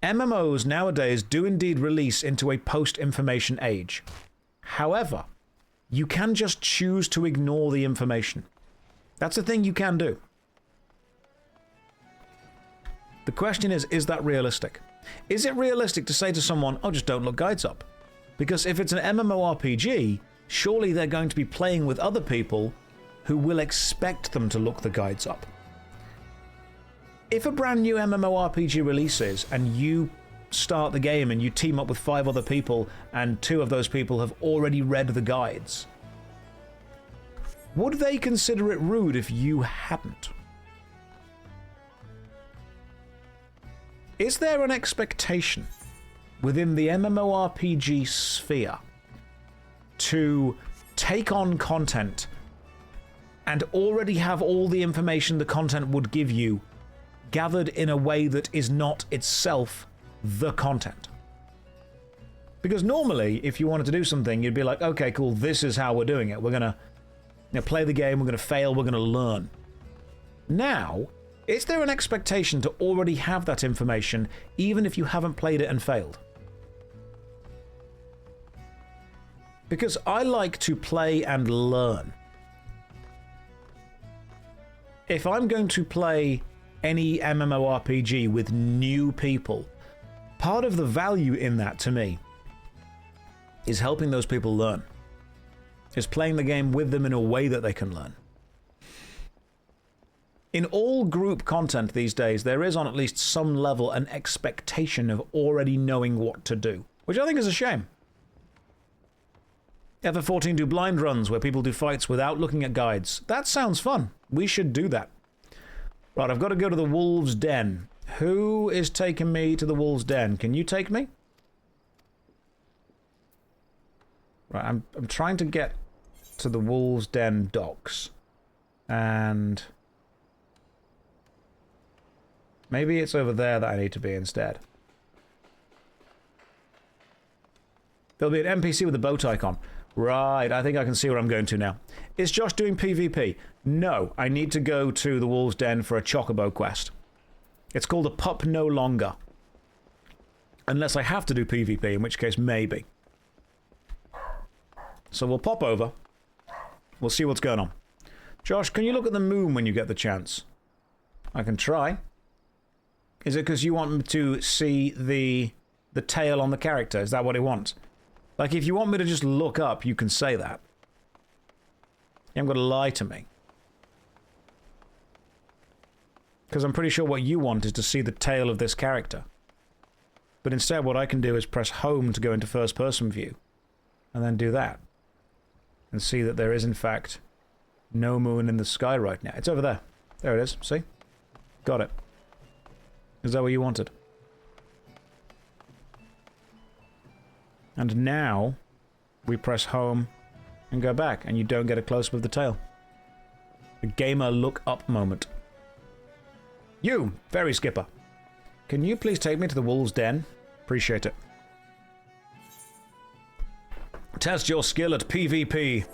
MMOs nowadays do indeed release into a post-information age. However, you can just choose to ignore the information. That's a thing you can do. The question is that realistic? Is it realistic to say to someone, oh, just don't look guides up? Because if it's an MMORPG, surely they're going to be playing with other people who will expect them to look the guides up. If a brand new MMORPG releases and you start the game and you team up with 5 other people and 2 of those people have already read the guides, would they consider it rude if you hadn't? Is there an expectation within the MMORPG sphere to take on content and already have all the information the content would give you gathered in a way that is not itself the content? Because normally, if you wanted to do something, you'd be like, okay, cool, this is how we're doing it. We're going to play the game, we're going to fail, we're going to learn. Now, is there an expectation to already have that information, even if you haven't played it and failed? Because I like to play and learn. If I'm going to play any MMORPG with new people, part of the value in that to me is helping those people learn. Is playing the game with them in a way that they can learn. In all group content these days, there is on at least some level an expectation of already knowing what to do, which I think is a shame. FF14 do blind runs where people do fights without looking at guides. That sounds fun. We should do that. Right, I've got to go to the Wolves' Den. Who is taking me to the Wolves' Den? Can you take me? Right, I'm trying to get to the Wolves' Den docks. And maybe it's over there that I need to be instead. There'll be an NPC with a boat icon. Right, I think I can see where I'm going to now. Is Josh doing PvP? No, I need to go to the Wolves' Den for a Chocobo quest. It's called a Pup No Longer. Unless I have to do PvP, in which case maybe. So we'll pop over. We'll see what's going on. Josh, can you look at the moon when you get the chance? I can try. Is it because you want me to see the tail on the character? Is that what it wants? Like, if you want me to just look up, you can say that. You haven't got to lie to me. Because I'm pretty sure what you want is to see the tail of this character. But instead, what I can do is press home to go into first-person view. And then do that. And see that there is, in fact, no moon in the sky right now. It's over there. There it is. See? Got it. Is that what you wanted? And now, we press home and go back, and you don't get a close-up of the tail. The gamer look-up moment. You, Ferry Skipper. Can you please take me to the Wolves' Den? Appreciate it. Test your skill at PvP.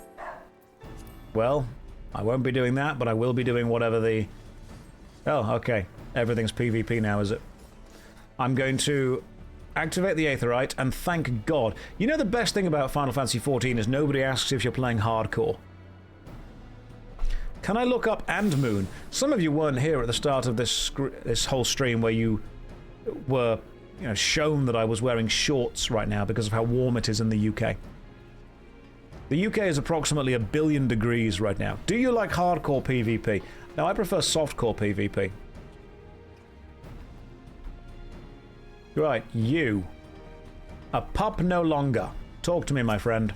Well, I won't be doing that, but I will be doing whatever the... Oh, okay. Everything's PvP now, is it? I'm going to activate the Aetherite, and thank God. You know the best thing about Final Fantasy XIV is nobody asks if you're playing hardcore. Can I look up and moon? Some of you weren't here at the start of this whole stream where you were, shown that I was wearing shorts right now because of how warm it is in the UK. The UK is approximately 1 billion degrees right now. Do you like hardcore PvP? No, I prefer softcore PvP. Right, you. A pup no longer. Talk to me, my friend.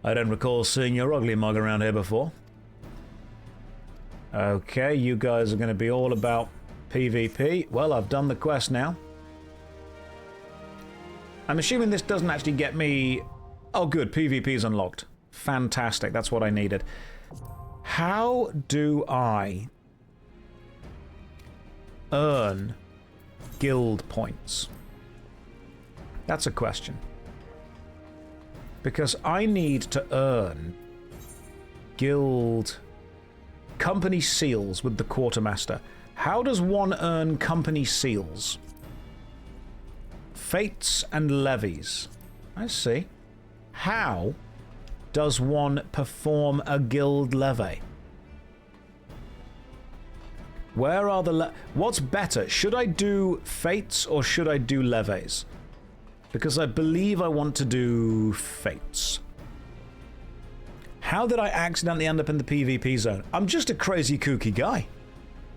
I don't recall seeing your ugly mug around here before. Okay, you guys are going to be all about PvP. Well, I've done the quest now. I'm assuming this doesn't actually get me... Oh, good, PvP is unlocked. Fantastic, that's what I needed. How do I earn guild points? That's a question. Because I need to earn guild company seals with the quartermaster. How does one earn company seals? Fates and levies. I see. How does one perform a guild levy? Where are the what's better? Should I do fates or should I do levies? Because I believe I want to do fates. How did I accidentally end up in the PvP zone? I'm just a crazy kooky guy.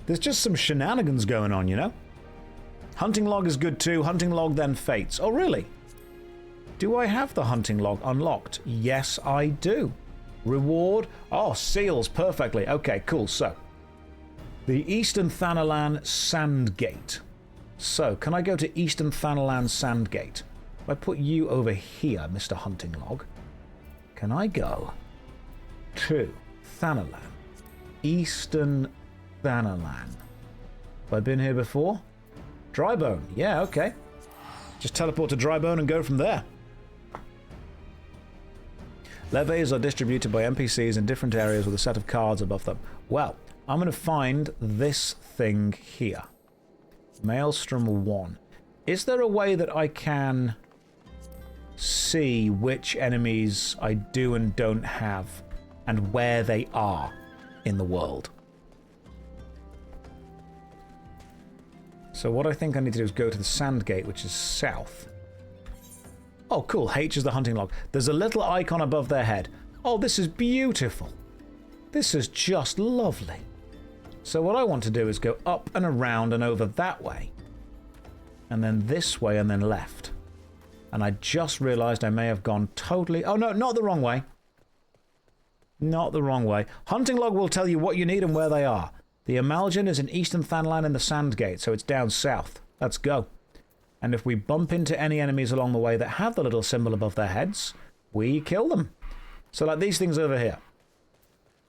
There's just some shenanigans going on, you know? Hunting log is good too. Hunting log, then fates. Oh, really? Do I have the hunting log unlocked? Yes, I do. Reward? Oh, seals, perfectly. Okay, cool. So, the Eastern Thanalan Sandgate. So, can I go to Eastern Thanalan Sandgate? If I put you over here, Mr. Hunting Log, can I go to Thanalan? Eastern Thanalan. Have I been here before? Drybone. Yeah, okay. Just teleport to Drybone and go from there. Levies are distributed by NPCs in different areas with a set of cards above them. Well, I'm going to find this thing here. Maelstrom 1. Is there a way that I can see which enemies I do and don't have and where they are in the world? So what I think I need to do is go to the Sandgate, which is south. Oh, cool. H is the hunting log. There's a little icon above their head. Oh, this is beautiful. This is just lovely. So what I want to do is go up and around and over that way. And then this way and then left. And I just realized I may have gone totally... Oh, no, not the wrong way. Not the wrong way. Hunting log will tell you what you need and where they are. The immersion is in Eastern Thanalan in the Sandgate, so it's down south. Let's go. And if we bump into any enemies along the way that have the little symbol above their heads, we kill them. So like these things over here.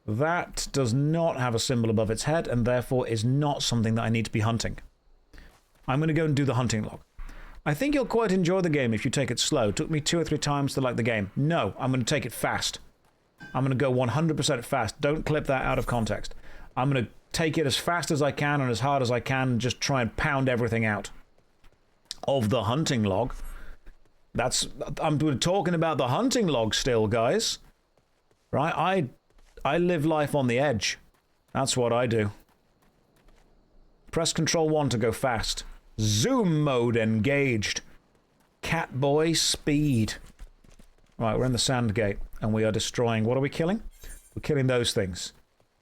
That does not have a symbol above its head and therefore is not something that I need to be hunting. I'm going to go and do the hunting log. I think you'll quite enjoy the game if you take it slow. It took me 2 or 3 times to like the game. No, I'm going to take it fast. I'm going to go 100% fast. Don't clip that out of context. I'm going to take it as fast as I can and as hard as I can and just try and pound everything out of the hunting log. I'm talking about the hunting log still, guys. Right? I live life on the edge. That's what I do. Press Control 1 to go fast. Zoom mode engaged. Catboy speed. Right, we're in the Sandgate, and we are destroying... What are we killing? We're killing those things.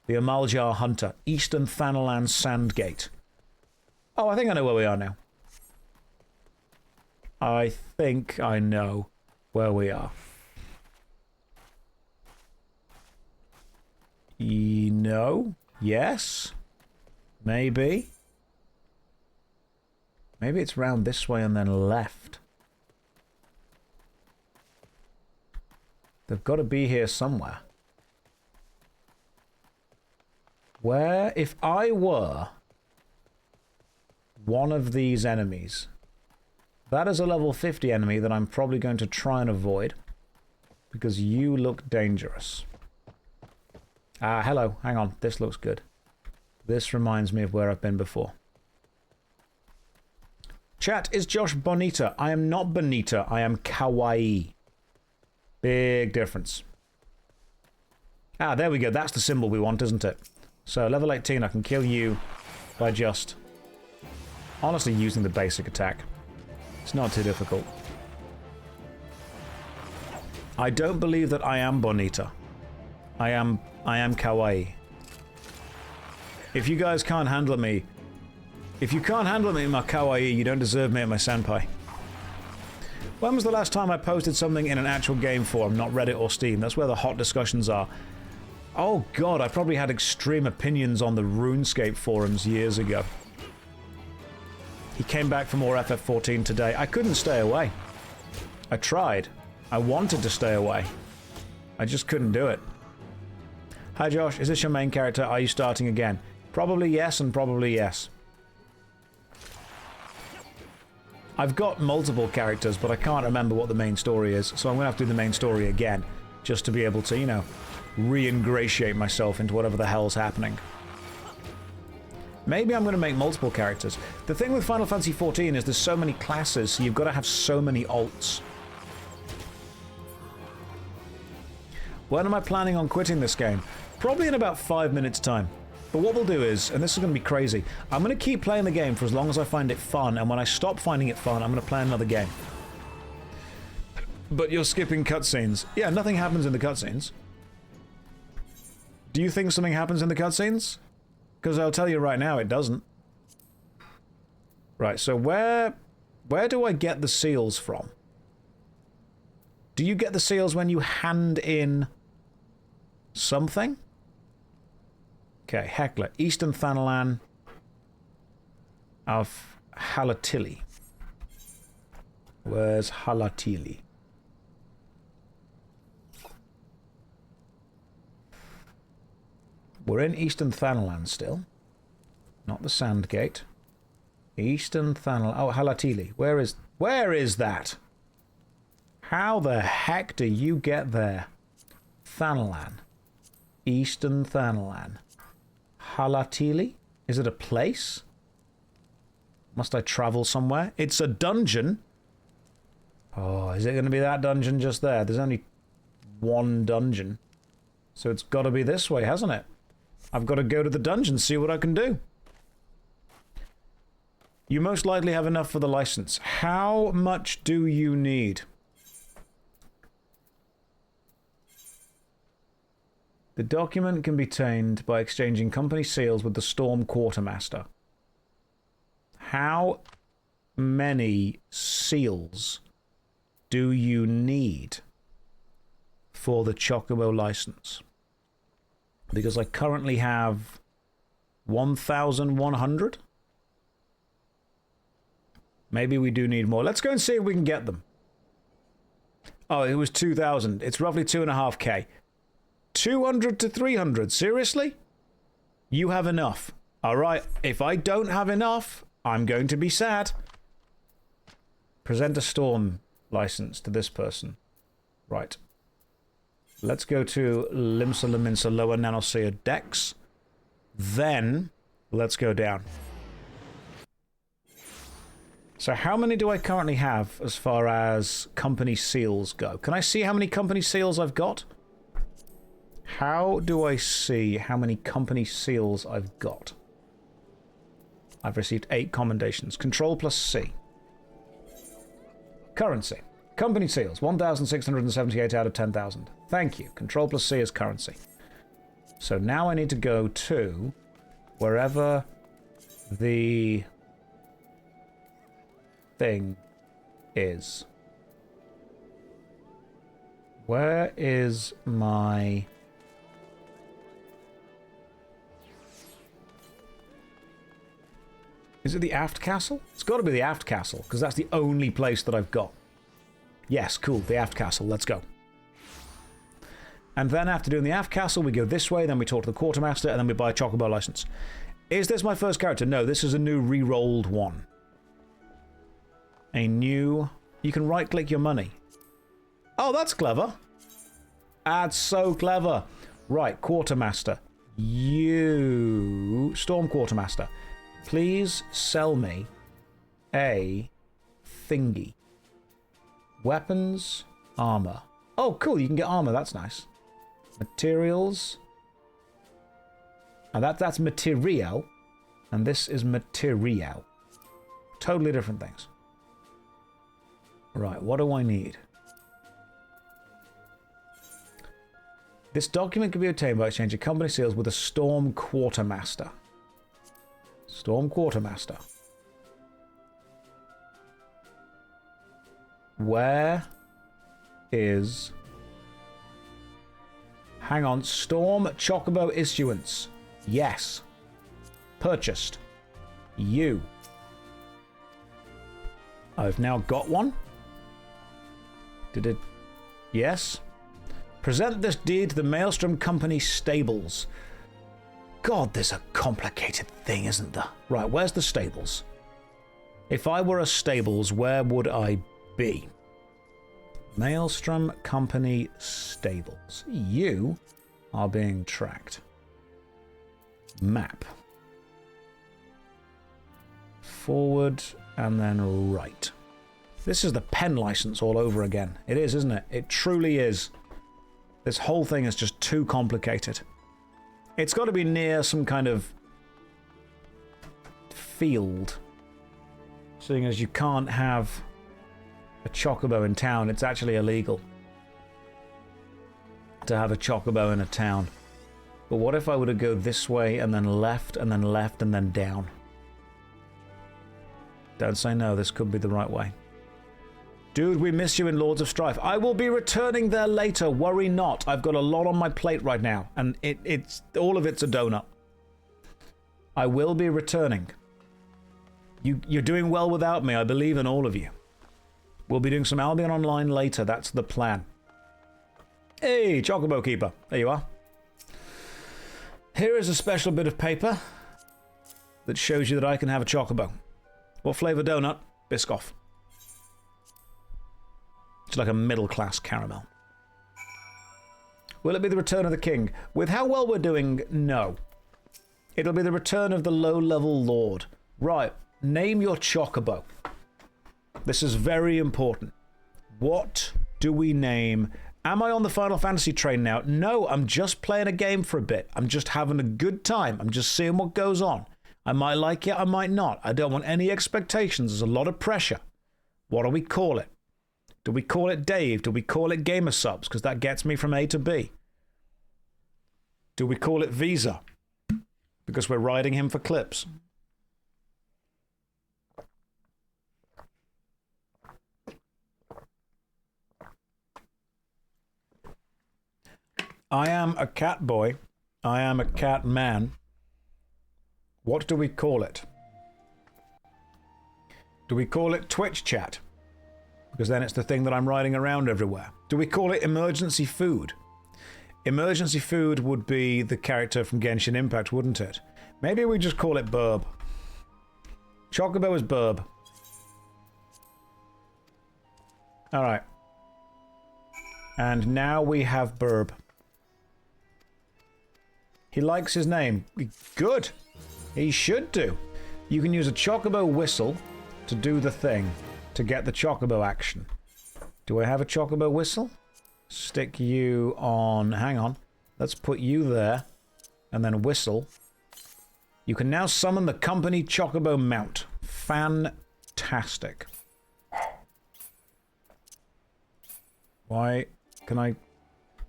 The Amaljar Hunter. Eastern Thanalan Sandgate. Oh, I think I know where we are now. I think I know where we are. No? Yes? Maybe? Maybe it's round this way and then left. They've got to be here somewhere. Where, if I were one of these enemies, that is a level 50 enemy that I'm probably going to try and avoid because you look dangerous. Hello, hang on, this looks good. This reminds me of where I've been before. Chat, is Josh bonita? I am not bonita, I am kawaii. Big difference. There we go, that's the symbol we want, isn't it? So, level 18, I can kill you by just honestly using the basic attack. It's not too difficult. I don't believe that I am bonita. I am kawaii. If you guys can't handle me, if you can't handle me in my kawaii, you don't deserve me at my senpai. When was the last time I posted something in an actual game form, not Reddit or Steam? That's where the hot discussions are. Oh god, I probably had extreme opinions on the RuneScape forums years ago. He came back for more FF14 today. I couldn't stay away. I tried. I wanted to stay away. I just couldn't do it. Hi Josh, is this your main character? Are you starting again? Probably yes and probably yes. I've got multiple characters, but I can't remember what the main story is, so I'm going to have to do the main story again, just to be able to, you know, re-ingratiate myself into whatever the hell's happening. Maybe I'm going to make multiple characters. The thing with Final Fantasy XIV is there's so many classes, so you've got to have so many alts. When am I planning on quitting this game? Probably in about 5 minutes' time. But what we'll do is, and this is going to be crazy, I'm going to keep playing the game for as long as I find it fun, and when I stop finding it fun, I'm going to play another game. But you're skipping cutscenes. Yeah, nothing happens in the cutscenes. Do you think something happens in the cutscenes? Because I'll tell you right now, it doesn't. Right, so where do I get the seals from? Do you get the seals when you hand in something? Okay, Heckler. Eastern Thanalan of Halatili. Where's Halatili? We're in Eastern Thanalan still. Not the Sandgate. Eastern Thanalan. Oh, Halatili. Where is that? How the heck do you get there? Thanalan. Eastern Thanalan. Halatili? Is it a place? Must I travel somewhere? It's a dungeon. Oh, is it going to be that dungeon just there? There's only one dungeon. So it's got to be this way, hasn't it? I've got to go to the dungeon, see what I can do. You most likely have enough for the license. How much do you need? The document can be obtained by exchanging company seals with the Storm Quartermaster. How many seals do you need for the Chocobo license? Because I currently have 1,100. Maybe we do need more. Let's go and see if we can get them. Oh, it was 2,000. It's roughly 2.5K. 200 to 300. Seriously? You have enough. All right. If I don't have enough, I'm going to be sad. Present a storm license to this person. Right. Let's go to Limsa, Lominsa, Lower Nanosea Dex. Then, let's go down. So how many do I currently have as far as company seals go? Can I see how many company seals I've got? How do I see how many company seals I've got? I've received 8 commendations. Control plus C. Currency. Company seals. 1,678 out of 10,000. Thank you. Control plus C is currency. So now I need to go to wherever the thing is. Where is my... Is it the aft castle? It's got to be the aft castle, because that's the only place that I've got. Yes, cool, the aft castle. Let's go. And then after doing the aft castle, we go this way, then we talk to the quartermaster, and then we buy a Chocobo license. Is this my first character? No, this is a new re-rolled one. A new... You can right-click your money. Oh, that's clever. That's so clever. Right, quartermaster. You... Storm quartermaster. Please sell me a thingy. Weapons, armor. Oh, cool, you can get armor, that's nice. Materials. And that's material. And this is material. Totally different things. Right, what do I need? This document can be obtained by exchanging company seals with a Storm Quartermaster. Storm Quartermaster. Where is... Hang on. Storm Chocobo issuance. Yes. Purchased. You. I've now got one. Did it... Yes. Present this deed to the Maelstrom Company stables. God, there's a complicated thing, isn't there? Right, where's the stables? If I were a stables, where would I be? Maelstrom Company stables. You are being tracked. Map. Forward and then right. This is the pen license all over again. It is, isn't it? It truly is. This whole thing is just too complicated. It's got to be near some kind of field. Seeing as you can't have a chocobo in town, it's actually illegal to have a chocobo in a town. But what if I were to go this way and then left and then left and then down? Don't say no, this could be the right way. Dude, we miss you in Lords of Strife. I will be returning there later, worry not. I've got a lot on my plate right now, and it's all of it's a donut. I will be returning. You're doing well without me, I believe in all of you. We'll be doing some Albion Online later, that's the plan. Hey, Chocobo Keeper, there you are. Here is a special bit of paper that shows you that I can have a Chocobo. What flavour donut? Biscoff. It's like a middle-class caramel. Will it be the return of the king? With how well we're doing, no. It'll be the return of the low-level lord. Right, name your Chocobo. This is very important. What do we name? Am I on the Final Fantasy train now? No, I'm just playing a game for a bit. I'm just having a good time. I'm just seeing what goes on. I might like it, I might not. I don't want any expectations. There's a lot of pressure. What do we call it? Do we call it Dave? Do we call it Gamer Subs? Because that gets me from A to B. Do we call it Visa? Because we're riding him for clips. I am a cat boy. I am a cat man. What do we call it? Do we call it Twitch chat? Because then it's the thing that I'm riding around everywhere. Do we call it emergency food? Emergency food would be the character from Genshin Impact, wouldn't it? Maybe we just call it Burb. Chocobo is Burb. Alright. And now we have Burb. He likes his name. Good. He should do. You can use a Chocobo whistle to do the thing, to get the Chocobo action. Do I have a Chocobo whistle? Stick you on... Hang on. Let's put you there. And then whistle. You can now summon the company Chocobo mount. Fantastic. Why can I...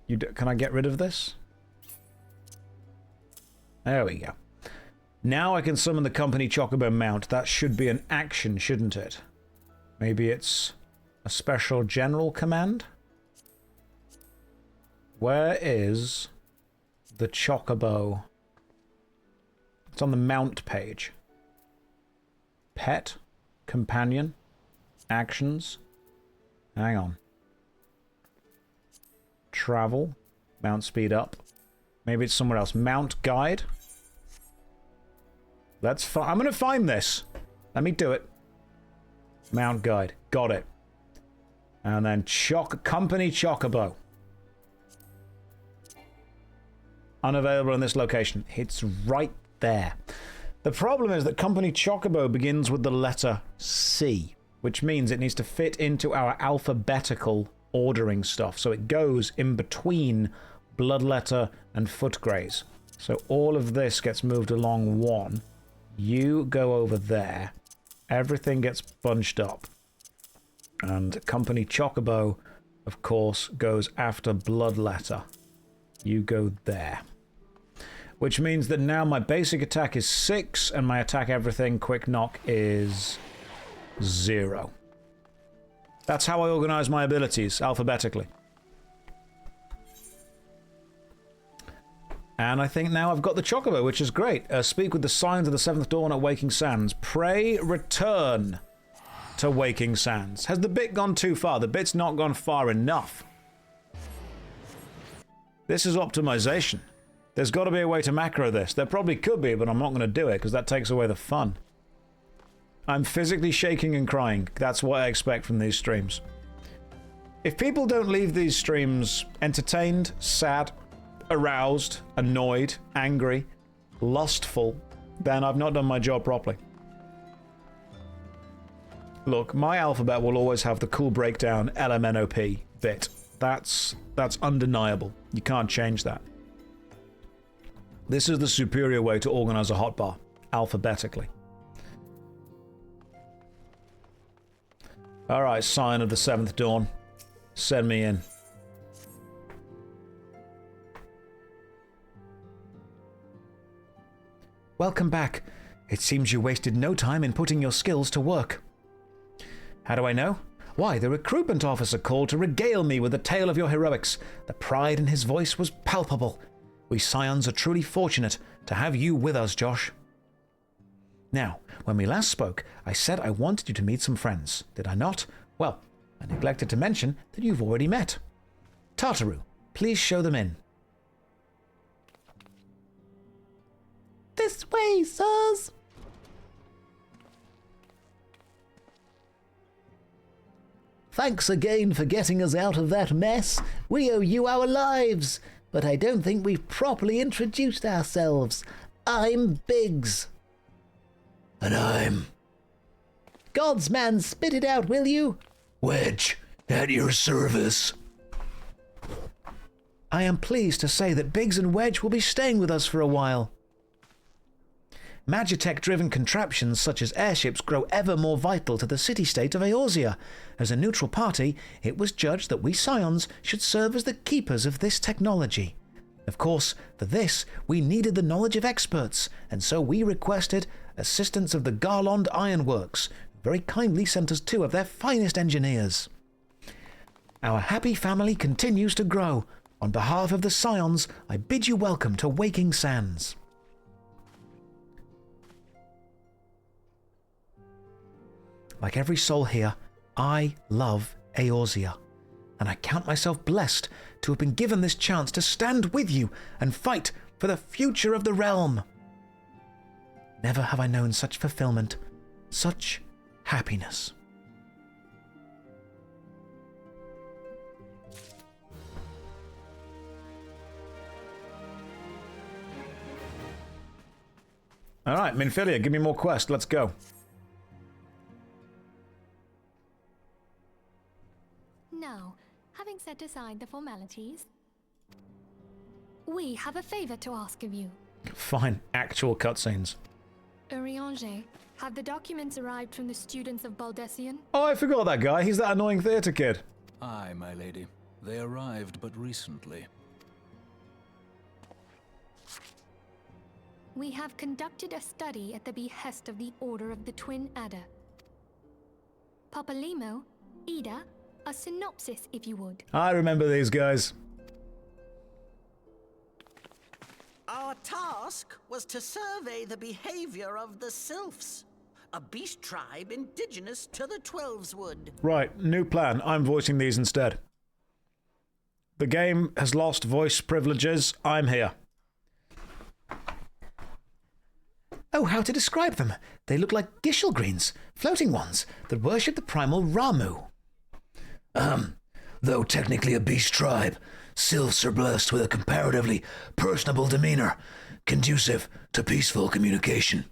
Can I get rid of this? There we go. Now I can summon the company Chocobo mount. That should be an action, shouldn't it? Maybe it's a special general command? Where is the Chocobo? It's on the mount page. Pet, companion, actions. Hang on. Travel, mount speed up. Maybe it's somewhere else. Mount guide. I'm going to find this. Let me do it. Mount guide. Got it. And then company Chocobo. Unavailable in this location. It's right there. The problem is that company Chocobo begins with the letter C, which means it needs to fit into our alphabetical ordering stuff. So it goes in between Bloodletter and Footgraze. So all of this gets moved along one. You go over there. Everything gets bunched up. And company Chocobo, of course, goes after Bloodletter. You go there. Which means that now my basic attack is 6 and my attack everything quick knock is 0. That's how I organize my abilities, alphabetically. And I think now I've got the Chocobo, which is great. Speak with the signs of the 7th dawn at Waking Sands. Pray return to Waking Sands. Has the bit gone too far? The bit's not gone far enough. This is optimization. There's got to be a way to macro this. There probably could be, but I'm not going to do it because that takes away the fun. I'm physically shaking and crying. That's what I expect from these streams. If people don't leave these streams entertained, sad, aroused, annoyed, angry, lustful, then I've not done my job properly. Look, my alphabet will always have the cool breakdown LMNOP bit. That's undeniable. You can't change that. This is the superior way to organize a hotbar, alphabetically. Alright, sign of the 7th dawn. Send me in. Welcome back. It seems you wasted no time in putting your skills to work. How do I know? Why, the recruitment officer called to regale me with the tale of your heroics. The pride in his voice was palpable. We Scions are truly fortunate to have you with us, Josh. Now, when we last spoke, I said I wanted you to meet some friends. Did I not? Well, I neglected to mention that you've already met. Tartaru, please show them in. This way, sirs. Thanks again for getting us out of that mess. We owe you our lives. But I don't think we've properly introduced ourselves. I'm Biggs. And I'm... God's man, spit it out, will you? Wedge, at your service. I am pleased to say that Biggs and Wedge will be staying with us for a while. Magitech-driven contraptions such as airships grow ever more vital to the city-state of Eorzea. As a neutral party, it was judged that we Scions should serve as the keepers of this technology. Of course, for this, we needed the knowledge of experts, and so we requested assistance of the Garland Ironworks, who very kindly sent us 2 of their finest engineers. Our happy family continues to grow. On behalf of the Scions, I bid you welcome to Waking Sands. Like every soul here, I love Eorzea, and I count myself blessed to have been given this chance to stand with you and fight for the future of the realm. Never have I known such fulfillment, such happiness. All right, Minfilia, give me more quest. Let's go. Now, having set aside the formalities, we have a favor to ask of you. Fine, actual cutscenes. Urianger, have the documents arrived from the students of Baldessian? Oh, I forgot that guy. He's that annoying theatre kid. Aye, my lady. They arrived but recently. We have conducted a study at the behest of the Order of the Twin Adder. Papalimo, Ida, a synopsis if you would. I remember these guys. Our task was to survey the behavior of the Sylphs, a beast tribe indigenous to the Twelveswood. Right, new plan. I'm voicing these instead. The game has lost voice privileges. I'm here. Oh, how to describe them? They look like Gishelgreens, floating ones, that worship the primal Ramu. Though technically a beast tribe, Sylphs are blessed with a comparatively personable demeanor, conducive to peaceful communication.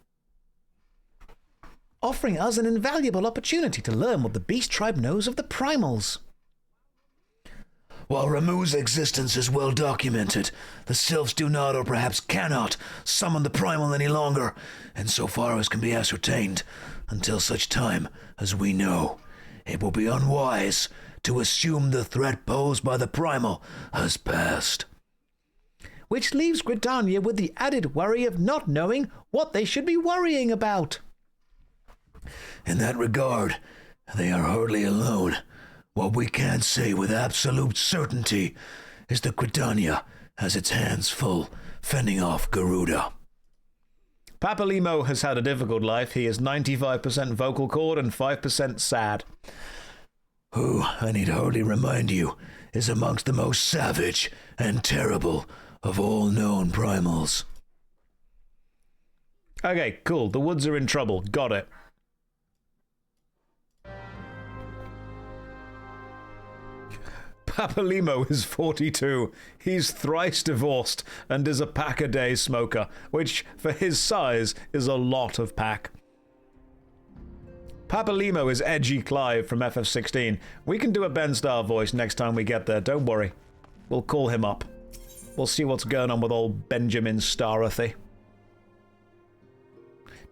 Offering us an invaluable opportunity to learn what the beast tribe knows of the primals. While Ramu's existence is well documented, the Sylphs do not, or perhaps cannot, summon the primal any longer, and so far as can be ascertained, until such time as we know, it will be unwise to assume the threat posed by the primal has passed. Which leaves Gridania with the added worry of not knowing what they should be worrying about. In that regard, they are hardly alone. What we can say with absolute certainty is that Gridania has its hands full fending off Garuda. Papalimo has had a difficult life. He is 95% vocal cord and 5% sad. Who, I need hardly remind you, is amongst the most savage and terrible of all known primals. Okay, cool. The woods are in trouble. Got it. Papalimo is 42. He's thrice divorced and is a pack-a-day smoker, which, for his size, is a lot of pack. Papalimo is Edgy Clive from FF16. We can do a Ben Starr voice next time we get there, don't worry. We'll call him up. We'll see what's going on with old Benjamin Starothy.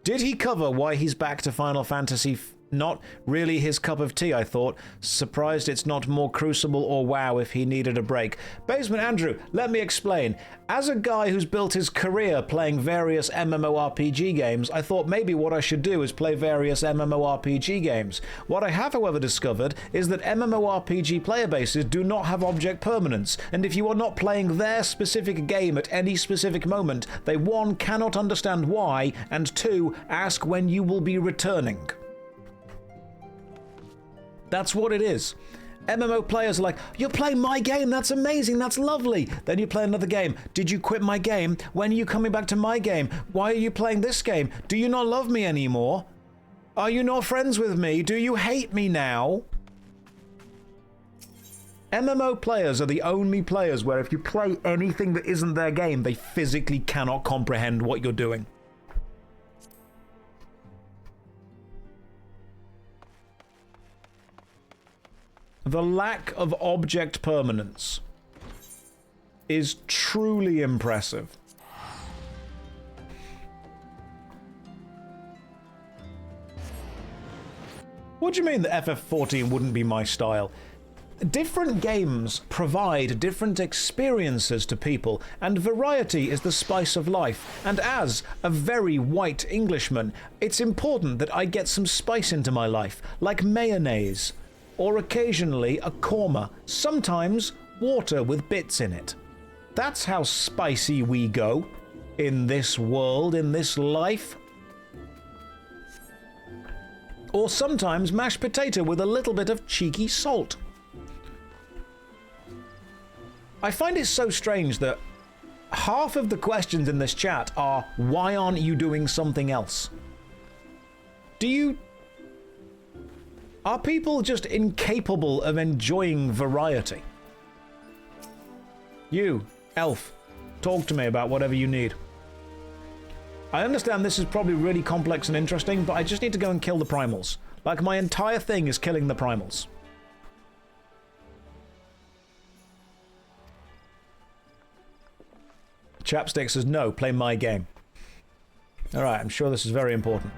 Did he cover why he's back to Final Fantasy Not really his cup of tea, I thought. Surprised it's not more Crucible or WoW if he needed a break. Basement Andrew, let me explain. As a guy who's built his career playing various MMORPG games, I thought maybe what I should do is play various MMORPG games. What I have, however, discovered is that MMORPG player bases do not have object permanence, and if you are not playing their specific game at any specific moment, they 1. Cannot understand why, and 2. Ask when you will be returning. That's what it is. MMO players are like, you're playing my game, that's amazing, that's lovely. Then you play another game. Did you quit my game? When are you coming back to my game? Why are you playing this game? Do you not love me anymore? Are you not friends with me? Do you hate me now? MMO players are the only players where if you play anything that isn't their game, they physically cannot comprehend what you're doing. The lack of object permanence is truly impressive. What do you mean that FF14 wouldn't be my style? different games provide different experiences to people, and variety is the spice of life. And as a very white Englishman, it's important that I get some spice into my life, like mayonnaise, or occasionally a korma, sometimes water with bits in it. That's how spicy we go in this world, in this life. Or sometimes mashed potato with a little bit of cheeky salt. I find it so strange that half of the questions in this chat are, why aren't you doing something else? Are people just incapable of enjoying variety? You, elf, talk to me about whatever you need. I understand this is probably really complex and interesting, but I just need to go and kill the primals. Like, my entire thing is killing the primals. Chapstick says, no, play my game. Alright, I'm sure this is very important.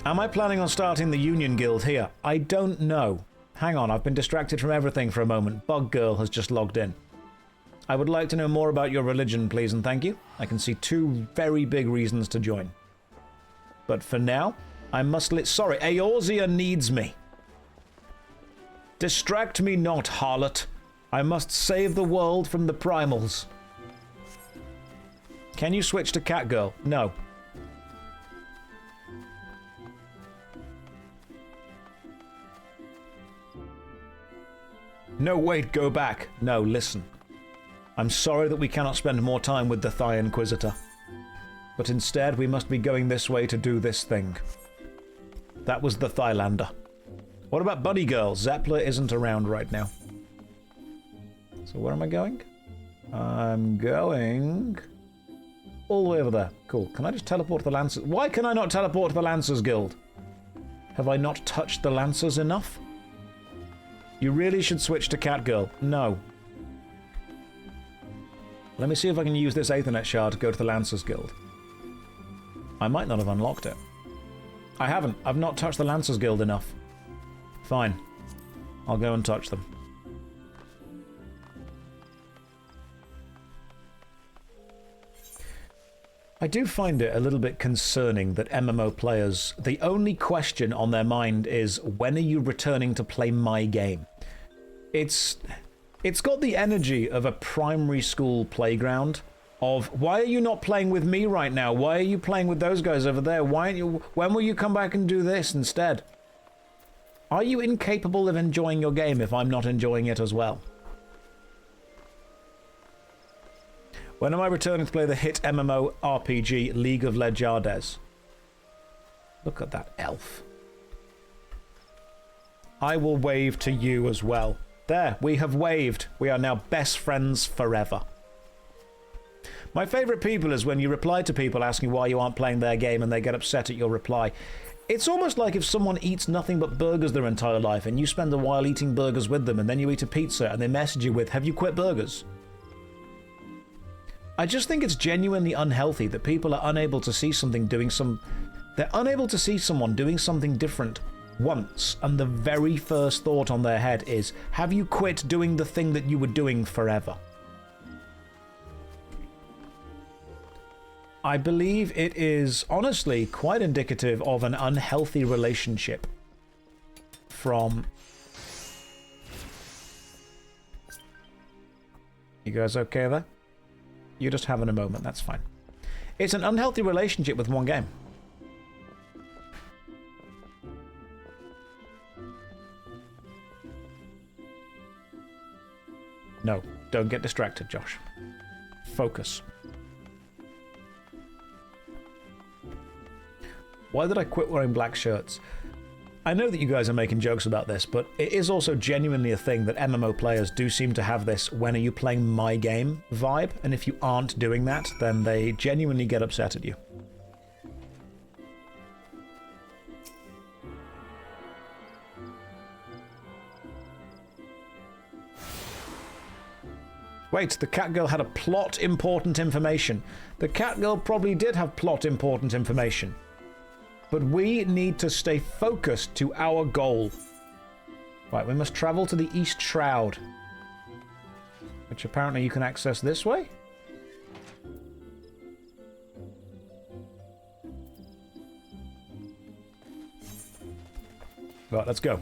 Am I planning on starting the Union Guild here? I don't know. Hang on, I've been distracted from everything for a moment. Bug Girl has just logged in. I would like to know more about your religion, please and thank you. I can see 2 very big reasons to join. But for now, I must sorry, Eorzea needs me. Distract me not, harlot. I must save the world from the primals. Can you switch to Catgirl? No. No, wait, go back. No, listen. I'm sorry that we cannot spend more time with the Thigh Inquisitor. But instead, we must be going this way to do this thing. That was the Thylander. What about Bunny Girl? Zeppler isn't around right now. So where am I going? I'm going all the way over there. Cool. Can I just teleport to the Lancers? Why can I not teleport to the Lancers Guild? Have I not touched the Lancers enough? You really should switch to Catgirl. No. Let me see if I can use this Aethernet shard to go to the Lancers Guild. I might not have unlocked it. I haven't. I've not touched the Lancers Guild enough. Fine. I'll go and touch them. I do find it a little bit concerning that MMO players, the only question on their mind is, when are you returning to play my game? It's got the energy of a primary school playground of, why are you not playing with me right now? Why are you playing with those guys over there? When will you come back and do this instead? Are you incapable of enjoying your game if I'm not enjoying it as well? When am I returning to play the hit MMO RPG League of Legends? Look at that elf. I will wave to you as well. There, we have waved. We are now best friends forever. My favourite people is when you reply to people asking why you aren't playing their game and they get upset at your reply. It's almost like if someone eats nothing but burgers their entire life and you spend a while eating burgers with them and then you eat a pizza and they message you with, have you quit burgers? I just think it's genuinely unhealthy that people are unable to see they're unable to see someone doing something different once, and the very first thought on their head is, have you quit doing the thing that you were doing forever? I believe it is honestly quite indicative of an unhealthy relationship from... You guys okay there? You're just having a moment, that's fine. It's an unhealthy relationship with one game. No, don't get distracted, Josh. Focus. Why did I quit wearing black shirts? I know that you guys are making jokes about this, but it is also genuinely a thing that MMO players do seem to have this when are you playing my game vibe, and if you aren't doing that, then they genuinely get upset at you. Wait, the Catgirl had a plot important information. The Catgirl probably did have plot important information. But we need to stay focused to our goal. Right, we must travel to the East Shroud, which apparently you can access this way. Right, let's go.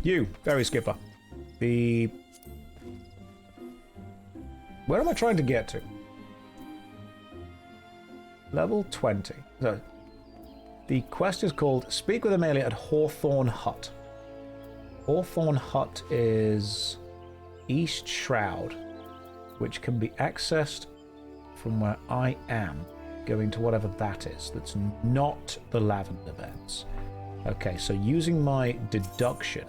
You, ferry skipper. Where am I trying to get to? Level 20. So, the quest is called Speak with Amelia at Hawthorne Hut. Hawthorne Hut is East Shroud, which can be accessed from where I am, going to whatever that is. That's not the Lavender Beds. Okay, so using my deduction,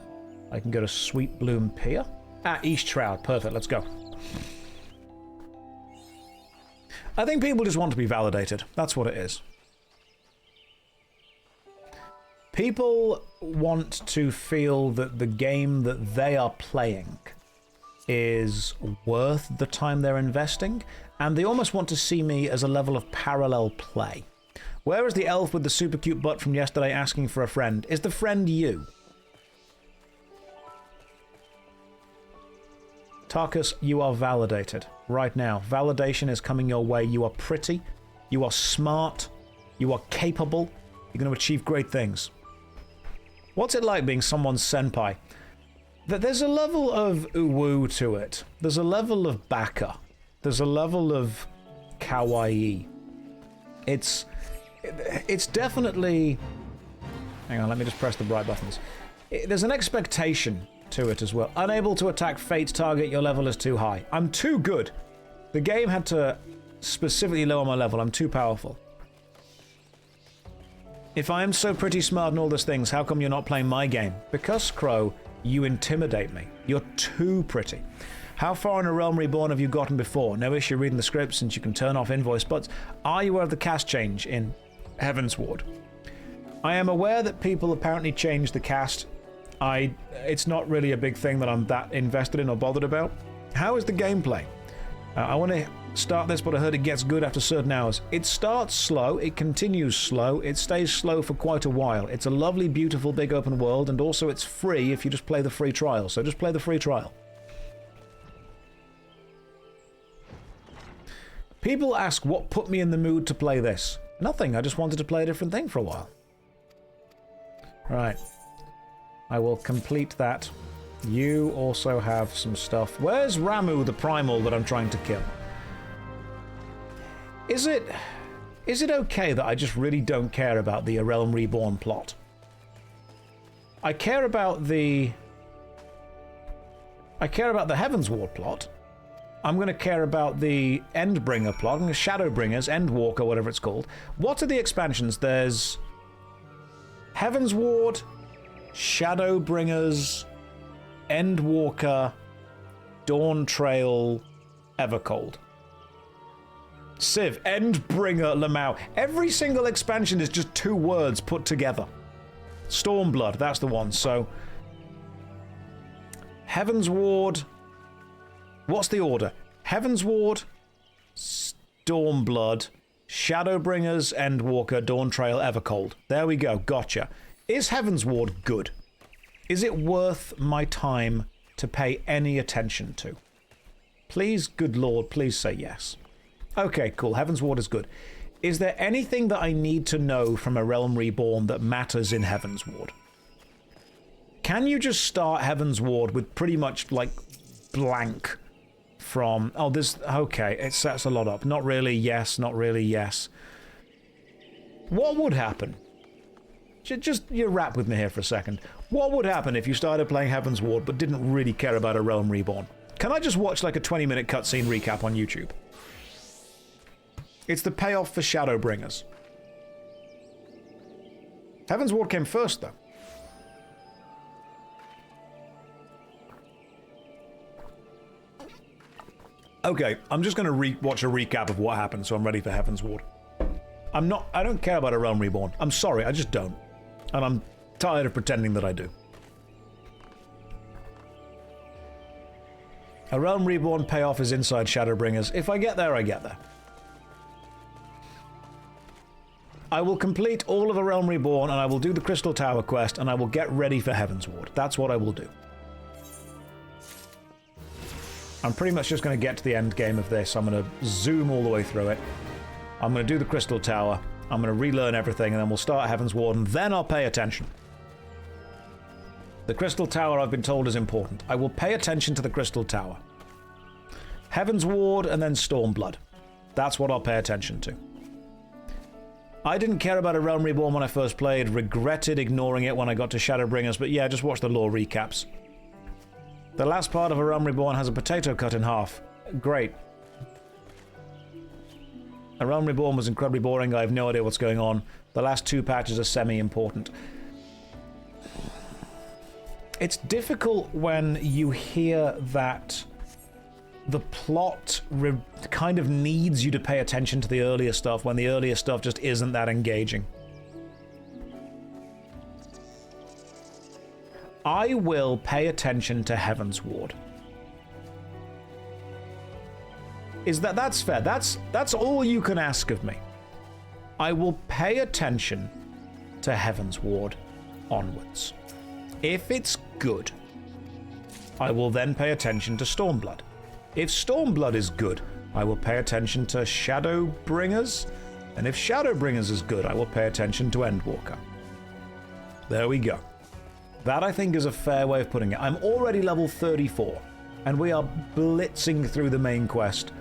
I can go to Sweet Bloom Pier. Ah, East Shroud. Perfect, let's go. I think people just want to be validated. That's what it is. People want to feel that the game that they are playing is worth the time they're investing, and they almost want to see me as a level of parallel play. Where is the elf with the super cute butt from yesterday asking for a friend? Is the friend you? Tarkus, you are validated right now. Validation is coming your way. You are pretty, you are smart, you are capable, you're going to achieve great things. What's it like being someone's senpai? There's a level of uwu to it. There's a level of baka. There's a level of kawaii. It's definitely... Hang on, let me just press the right buttons. There's an expectation to it as well. Unable to attack Fate's target, your level is too high. I'm too good. The game had to specifically lower my level. I'm too powerful. If I am so pretty, smart, and all those things, how come you're not playing my game? Because, Crow, you intimidate me. You're too pretty. How far in A Realm Reborn have you gotten before? No issue reading the script since you can turn off invoice bots. Are you aware of the cast change in Heavensward? I am aware that people apparently changed the cast. It's not really a big thing that I'm that invested in or bothered about. How is the gameplay? I want to start this, but I heard it gets good after certain hours. It starts slow, it continues slow, it stays slow for quite a while. It's a lovely, beautiful, big open world, and also it's free if you just play the free trial. So just play the free trial. People ask what put me in the mood to play this. Nothing, I just wanted to play a different thing for a while. Right. I will complete that. You also have some stuff. Where's Ramu the Primal that I'm trying to kill? Is it okay that I just really don't care about the A Realm Reborn plot? I care about the Heavensward plot. I'm going to care about the Endbringer plot, Shadowbringers, Endwalker, whatever it's called. What are the expansions? There's Heavensward, Shadowbringers, Endwalker, Dawntrail, Evercold. Civ, Endbringer, Lamau. Every single expansion is just 2 words put together. Stormblood, that's the one. So, Heavensward. What's the order? Heavensward, Stormblood, Shadowbringers, Endwalker, Dawntrail, Evercold. There we go, gotcha. Is Heavensward good? Is it worth my time to pay any attention to? Please, good lord, please say yes. Okay, cool, Heavensward is good. Is there anything that I need to know from A Realm Reborn that matters in Heavensward? Can you just start Heavensward with pretty much, like, blank from... Oh, this... Okay, it sets a lot up. Not really, yes, not really, yes. What would happen? Just you rap with me here for a second. What would happen if you started playing Heavensward but didn't really care about A Realm Reborn? Can I just watch like a 20-minute cutscene recap on YouTube? It's the payoff for Shadowbringers. Heavensward came first, though. Okay, I'm just going to watch a recap of what happened, so I'm ready for Heavensward. I don't care about A Realm Reborn. I'm sorry, I just don't. And I'm tired of pretending that I do. A Realm Reborn payoff is inside Shadowbringers. If I get there, I get there. I will complete all of A Realm Reborn, and I will do the Crystal Tower quest, and I will get ready for Heaven's Ward. That's what I will do. I'm pretty much just going to get to the end game of this. I'm going to zoom all the way through it. I'm going to do the Crystal Tower. I'm going to relearn everything, and then we'll start Heaven's Ward, and then I'll pay attention. The Crystal Tower, I've been told, is important. I will pay attention to the Crystal Tower. Heaven's Ward, and then Stormblood. That's what I'll pay attention to. I didn't care about A Realm Reborn when I first played, regretted ignoring it when I got to Shadowbringers, but yeah, just watch the lore recaps. The last part of A Realm Reborn has a potato cut in half. Great. A Realm Reborn was incredibly boring, I have no idea what's going on. The last 2 patches are semi-important. It's difficult when you hear that the plot kind of needs you to pay attention to the earlier stuff when the earlier stuff just isn't that engaging. I will pay attention to Heaven's Ward. That's fair. That's all you can ask of me. I will pay attention to Heaven's Ward onwards. If it's good, I will then pay attention to Stormblood. If Stormblood is good, I will pay attention to Shadowbringers, and if Shadowbringers is good, I will pay attention to Endwalker. There we go. That, I think, is a fair way of putting it. I'm already level 34, and we are blitzing through the main quest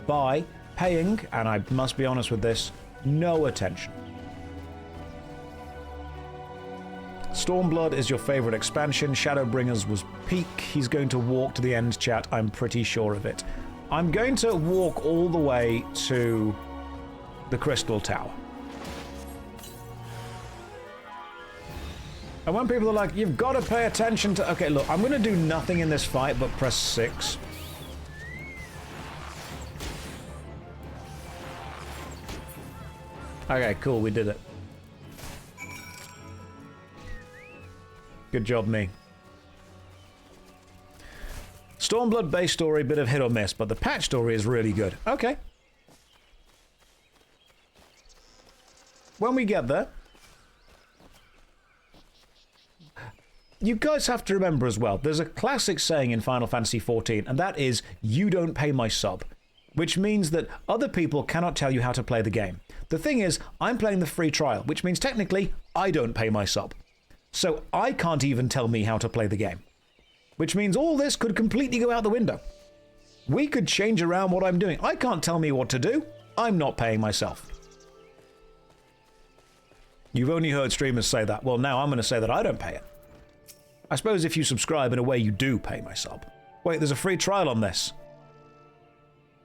by paying, and I must be honest with this, no attention. Stormblood is your favorite expansion. Shadowbringers was peak. He's going to walk to the end, chat. I'm pretty sure of it. I'm going to walk all the way to the Crystal Tower. And when people are like, you've got to pay attention to... Okay, look, I'm going to do nothing in this fight but press 6. Okay, cool, we did it. Good job, me. Stormblood base story, bit of hit or miss, but the patch story is really good. Okay. When we get there, you guys have to remember as well, there's a classic saying in Final Fantasy XIV, and that is, you don't pay my sub. Which means that other people cannot tell you how to play the game. The thing is, I'm playing the free trial, which means technically, I don't pay my sub. So I can't even tell me how to play the game. Which means all this could completely go out the window. We could change around what I'm doing. I can't tell me what to do. I'm not paying myself. You've only heard streamers say that. Well, now I'm going to say that I don't pay it. I suppose if you subscribe in a way, you do pay my sub. Wait, there's a free trial on this.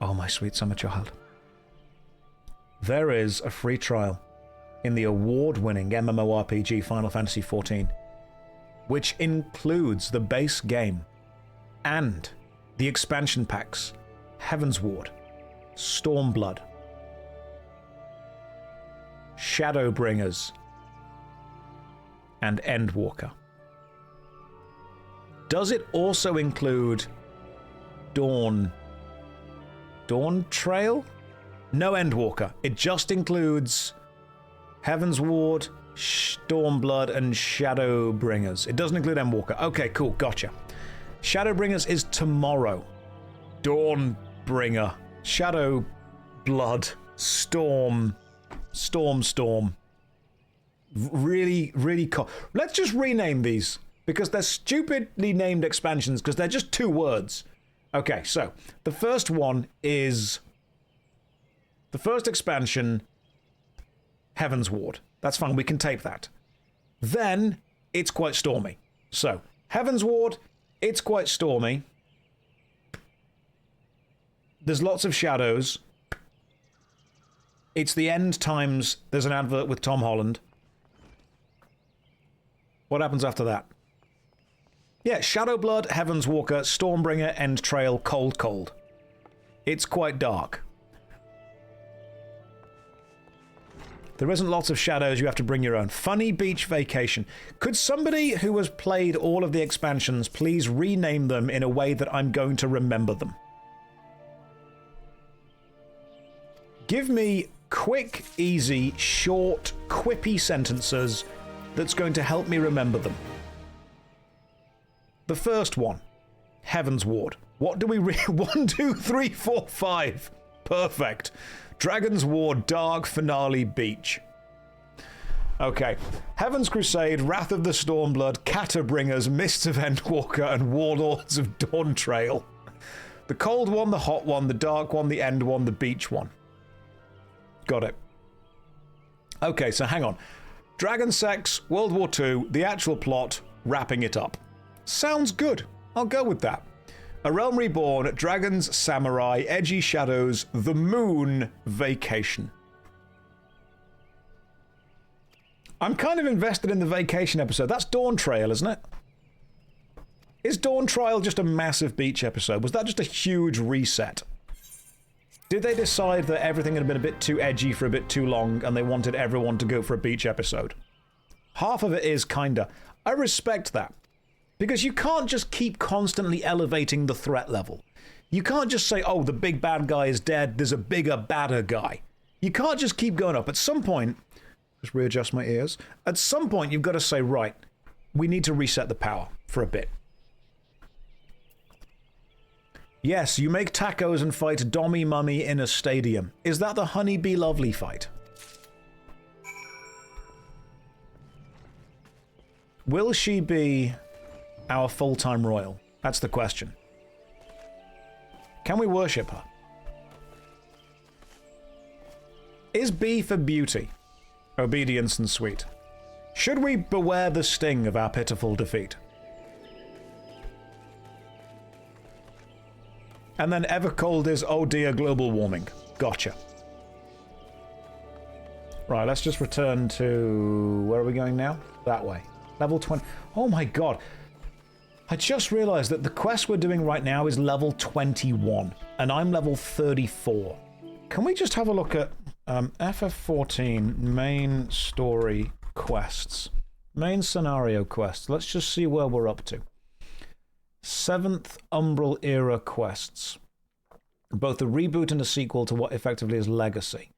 Oh, my sweet summer child. There is a free trial in the award-winning MMORPG Final Fantasy XIV, which includes the base game and the expansion packs, Heaven's Ward, Stormblood, Shadowbringers, and Endwalker. Does it also include Dawn Trail? No Endwalker. It just includes Heaven's Ward, Stormblood, and Shadowbringers. It doesn't include Endwalker. Okay, cool, gotcha. Shadowbringers is tomorrow. Dawnbringer, Shadowblood, Storm. Really, really cool. Let's just rename these, because they're stupidly named expansions, because they're just 2 words. Okay, so the first one is the first expansion, Heaven's Ward. That's fine, we can tape that. Then, it's quite stormy. So, Heaven's Ward, it's quite stormy. There's lots of shadows. It's the end times. There's an advert with Tom Holland. What happens after that? Yeah, Shadowblood, Heaven's Walker, Stormbringer, End Trail, Cold. It's quite dark. There isn't lots of shadows, you have to bring your own. Funny Beach Vacation. Could somebody who has played all of the expansions please rename them in a way that I'm going to remember them? Give me quick, easy, short, quippy sentences that's going to help me remember them. The first one, Heaven's Ward. What do we read? 1, 2, 3, 4, 5. Perfect. Dragon's Ward, Dark Finale Beach. Okay. Heaven's Crusade, Wrath of the Stormblood, Catterbringers, Mists of Endwalker, and Warlords of Dawntrail. The cold one, the hot one, the dark one, the end one, the beach one. Got it. Okay, so hang on. Dragon Sex, World War II, the actual plot, wrapping it up. Sounds good. I'll go with that. A Realm Reborn, Dragons, Samurai, Edgy Shadows, The Moon, Vacation. I'm kind of invested in the Vacation episode. That's Dawntrail, isn't it? Is Dawntrail just a massive beach episode? Was that just a huge reset? Did they decide that everything had been a bit too edgy for a bit too long and they wanted everyone to go for a beach episode? Half of it is kinda. I respect that. Because you can't just keep constantly elevating the threat level. You can't just say, oh, the big bad guy is dead, there's a bigger, badder guy. You can't just keep going up. At some point, just readjust my ears. At some point, you've got to say, right, we need to reset the power for a bit. Yes, you make tacos and fight Dommy Mummy in a stadium. Is that the Honeybee Lovely fight? Will she be our full-time royal? That's the question. Can we worship her? Is B for beauty, obedience and sweet? Should we beware the sting of our pitiful defeat? And then Evercold is, oh dear, global warming. Gotcha. Right, let's just return to... Where are we going now? That way. Level 20. Oh my god. I just realized that the quest we're doing right now is level 21. And I'm level 34. Can we just have a look at FF14 main story quests? Main scenario quests. Let's just see where we're up to. 7th Umbral Era quests. Both the reboot and a sequel to what effectively is Legacy.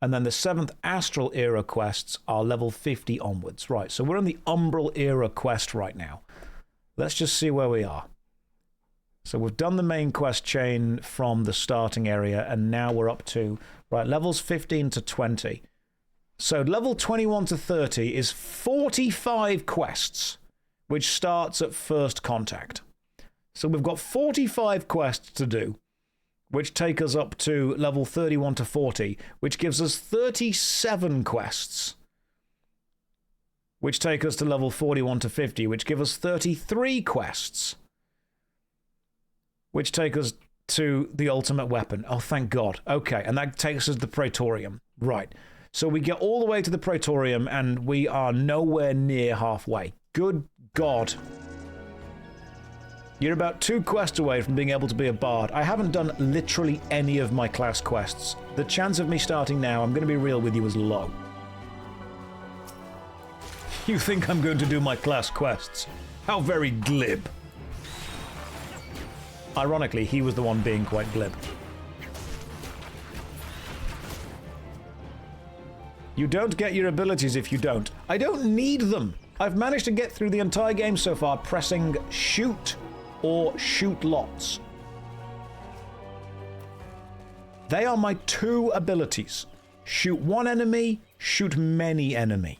And then the 7th Astral Era quests are level 50 onwards. Right, so we're in the Umbral Era quest right now. Let's just see where we are. So we've done the main quest chain from the starting area, and now we're up to, right, levels 15 to 20. So level 21 to 30 is 45 quests, which starts at first contact. So we've got 45 quests to do, which take us up to level 31 to 40, which gives us 37 quests, which take us to level 41 to 50, which give us 33 quests, which take us to the ultimate weapon. Oh, thank God. Okay, and that takes us to the Praetorium. Right. So we get all the way to the Praetorium, and we are nowhere near halfway. Good God. You're about 2 quests away from being able to be a bard. I haven't done literally any of my class quests. The chance of me starting now, I'm going to be real with you, is low. You think I'm going to do my class quests? How very glib. Ironically, he was the one being quite glib. You don't get your abilities if you don't. I don't need them. I've managed to get through the entire game so far pressing shoot or shoot lots. They are my 2 abilities. Shoot one enemy, shoot many enemy.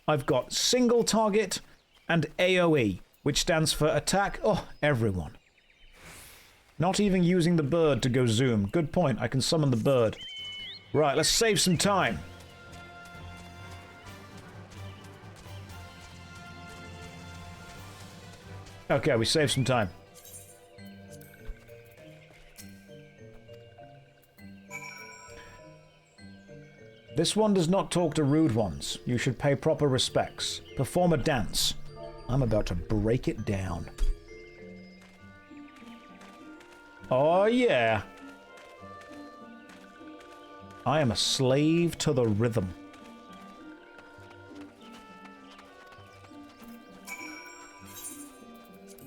I've got single target and AoE, which stands for attack, everyone. Not even using the bird to go zoom. Good point, I can summon the bird. Right, let's save some time. Okay, we saved some time. This one does not talk to rude ones. You should pay proper respects. Perform a dance. I'm about to break it down. Oh yeah. I am a slave to the rhythm.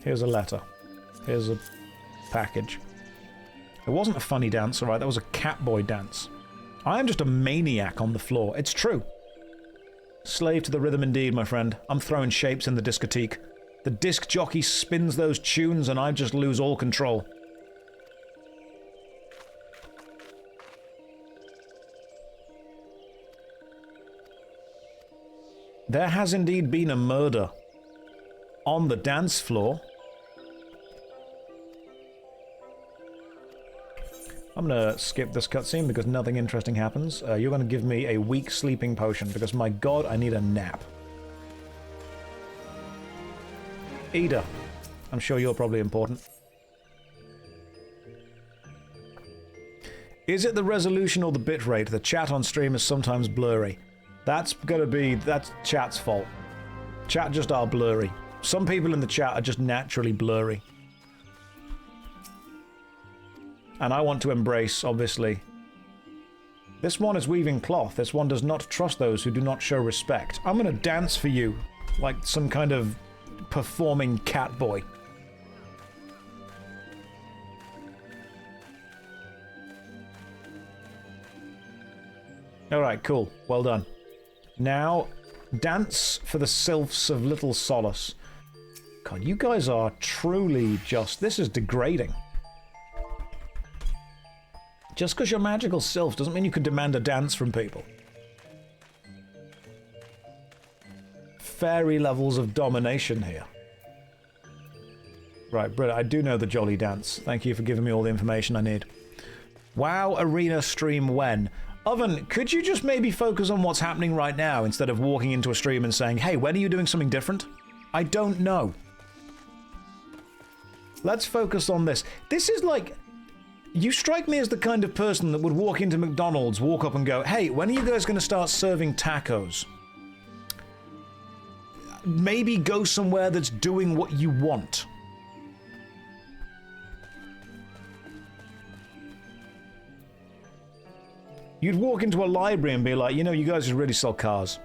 Here's a letter. Here's a package. It wasn't a funny dance, alright, that was a Catboy dance. I am just a maniac on the floor. It's true. Slave to the rhythm indeed, my friend. I'm throwing shapes in the discotheque. The disc jockey spins those tunes and I just lose all control. There has indeed been a murder on the dance floor. I'm gonna skip this cutscene because nothing interesting happens. You're gonna give me a weak sleeping potion because, my god, I need a nap. Ida, I'm sure you're probably important. Is it the resolution or the bitrate? The chat on stream is sometimes blurry. That's chat's fault. Chat just are blurry. Some people in the chat are just naturally blurry. And I want to embrace, obviously. This one is weaving cloth. This one does not trust those who do not show respect. I'm gonna dance for you, like some kind of performing cat boy. Alright, cool. Well done. Now, dance for the sylphs of Little Solace. God, you guys are truly just... This is degrading. Just because you're magical sylphs doesn't mean you can demand a dance from people. Fairy levels of domination here. Right, Britta, I do know the jolly dance. Thank you for giving me all the information I need. WoW Arena stream when? Oven, could you just maybe focus on what's happening right now instead of walking into a stream and saying, hey, when are you doing something different? I don't know. Let's focus on this. This is like... You strike me as the kind of person that would walk into McDonald's, walk up and go, hey, when are you guys going to start serving tacos? Maybe go somewhere that's doing what you want. You'd walk into a library and be like, you know, you guys should really sell cars.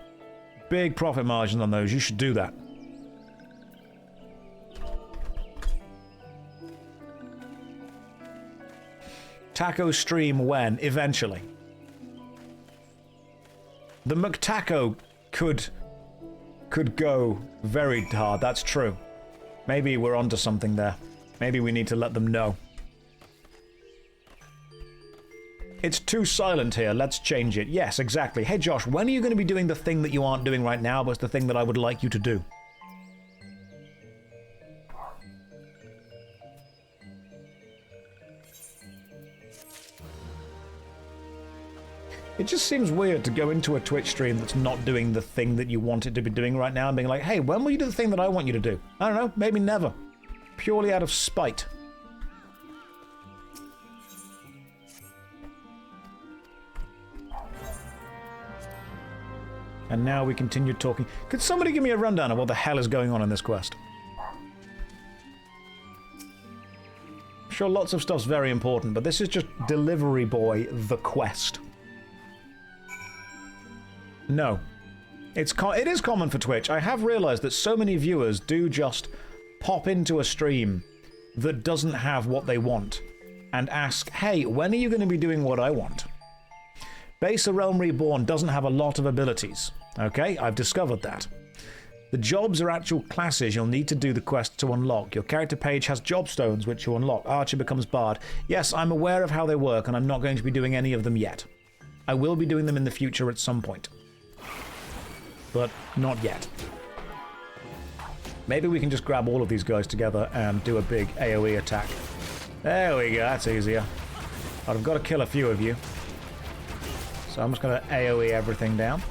Big profit margin on those, you should do that. Taco stream when? Eventually. The McTaco could go very hard, that's true. Maybe we're onto something there. Maybe we need to let them know. It's too silent here, let's change it. Yes, exactly. Hey Josh, when are you going to be doing the thing that you aren't doing right now, but it's the thing that I would like you to do? It just seems weird to go into a Twitch stream that's not doing the thing that you want it to be doing right now and being like, hey, when will you do the thing that I want you to do? I don't know, maybe never. Purely out of spite. And now we continue talking. Could somebody give me a rundown of what the hell is going on in this quest? I'm sure lots of stuff's very important, but this is just Delivery Boy, the quest. No. It is common for Twitch. I have realized that so many viewers do just pop into a stream that doesn't have what they want and ask, hey, when are you going to be doing what I want? Base A Realm Reborn doesn't have a lot of abilities. Okay, I've discovered that. The jobs are actual classes you'll need to do the quest to unlock. Your character page has job stones which you unlock. Archer becomes Bard. Yes, I'm aware of how they work and I'm not going to be doing any of them yet. I will be doing them in the future at some point. But not yet. Maybe we can just grab all of these guys together and do a big AoE attack. There we go, that's easier. But I've got to kill a few of you. So I'm just going to AoE everything down.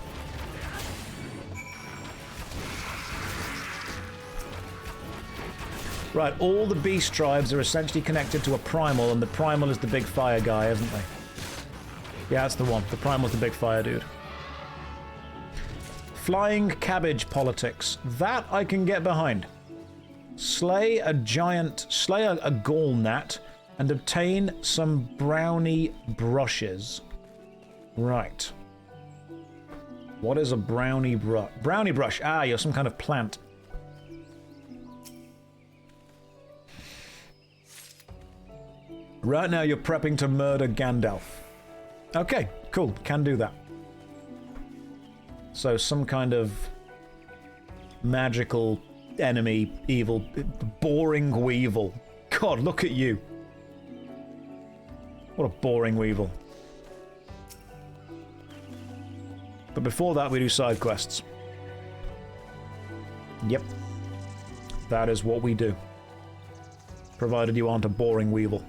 Right, all the beast tribes are essentially connected to a primal, and the primal is the big fire guy, isn't they? Yeah, that's the one. The primal's the big fire dude. Flying cabbage politics. That I can get behind. Slay a gall gnat and obtain some brownie brushes. Right. What is a brownie brush? Brownie brush. Ah, you're some kind of plant. Right now you're prepping to murder Gandalf. Okay, cool. Can do that. So some kind of magical enemy, evil, boring weevil. God, look at you. What a boring weevil. But before that, we do side quests. Yep. That is what we do. Provided you aren't a boring weevil.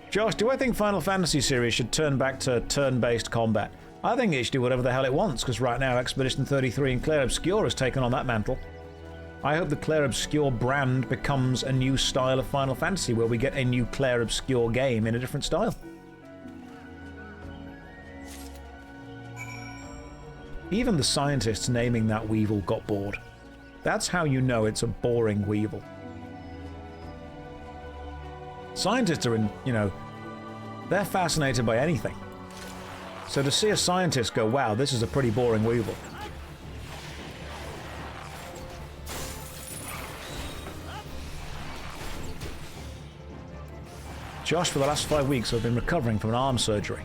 Josh, do I think Final Fantasy series should turn back to turn-based combat? I think it should do whatever the hell it wants, because right now Expedition 33 and Clair Obscur has taken on that mantle. I hope the Clair Obscur brand becomes a new style of Final Fantasy, where we get a new Clair Obscur game in a different style. Even the scientists naming that weevil got bored. That's how you know it's a boring weevil. Scientists are they're fascinated by anything. So to see a scientist go, wow, this is a pretty boring weevil. Josh, for the last 5 weeks, I've been recovering from an arm surgery.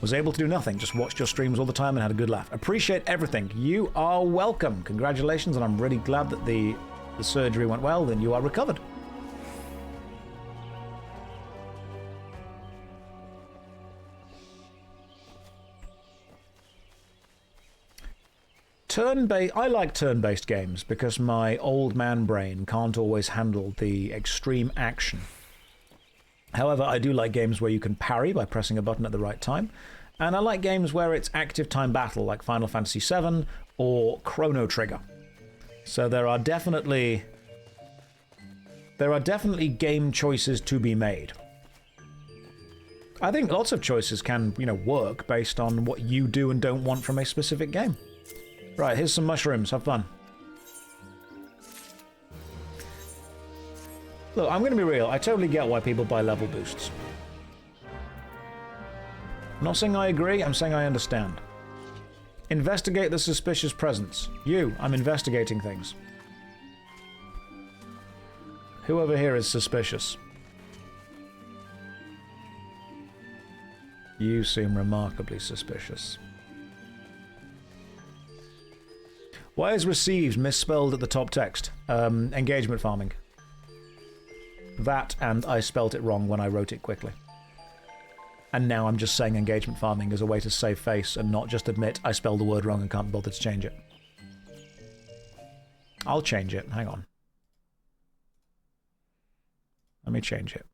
Was able to do nothing, just watched your streams all the time and had a good laugh. Appreciate everything. You are welcome. Congratulations, and I'm really glad that the surgery went well, then you are recovered. I like turn-based games because my old man brain can't always handle the extreme action. However, I do like games where you can parry by pressing a button at the right time, and I like games where it's active time battle like Final Fantasy VII or Chrono Trigger. So there are definitely game choices to be made. I think lots of choices can, work based on what you do and don't want from a specific game. Right, here's some mushrooms. Have fun. Look, I'm going to be real. I totally get why people buy level boosts. I'm not saying I agree, I'm saying I understand. Investigate the suspicious presence. I'm investigating things. Who over here is suspicious? You seem remarkably suspicious. Why is received misspelled at the top text? Engagement farming. That, and I spelt it wrong when I wrote it quickly. And now I'm just saying engagement farming as a way to save face and not just admit I spelled the word wrong and can't be bothered to change it. I'll change it. Hang on. Let me change it.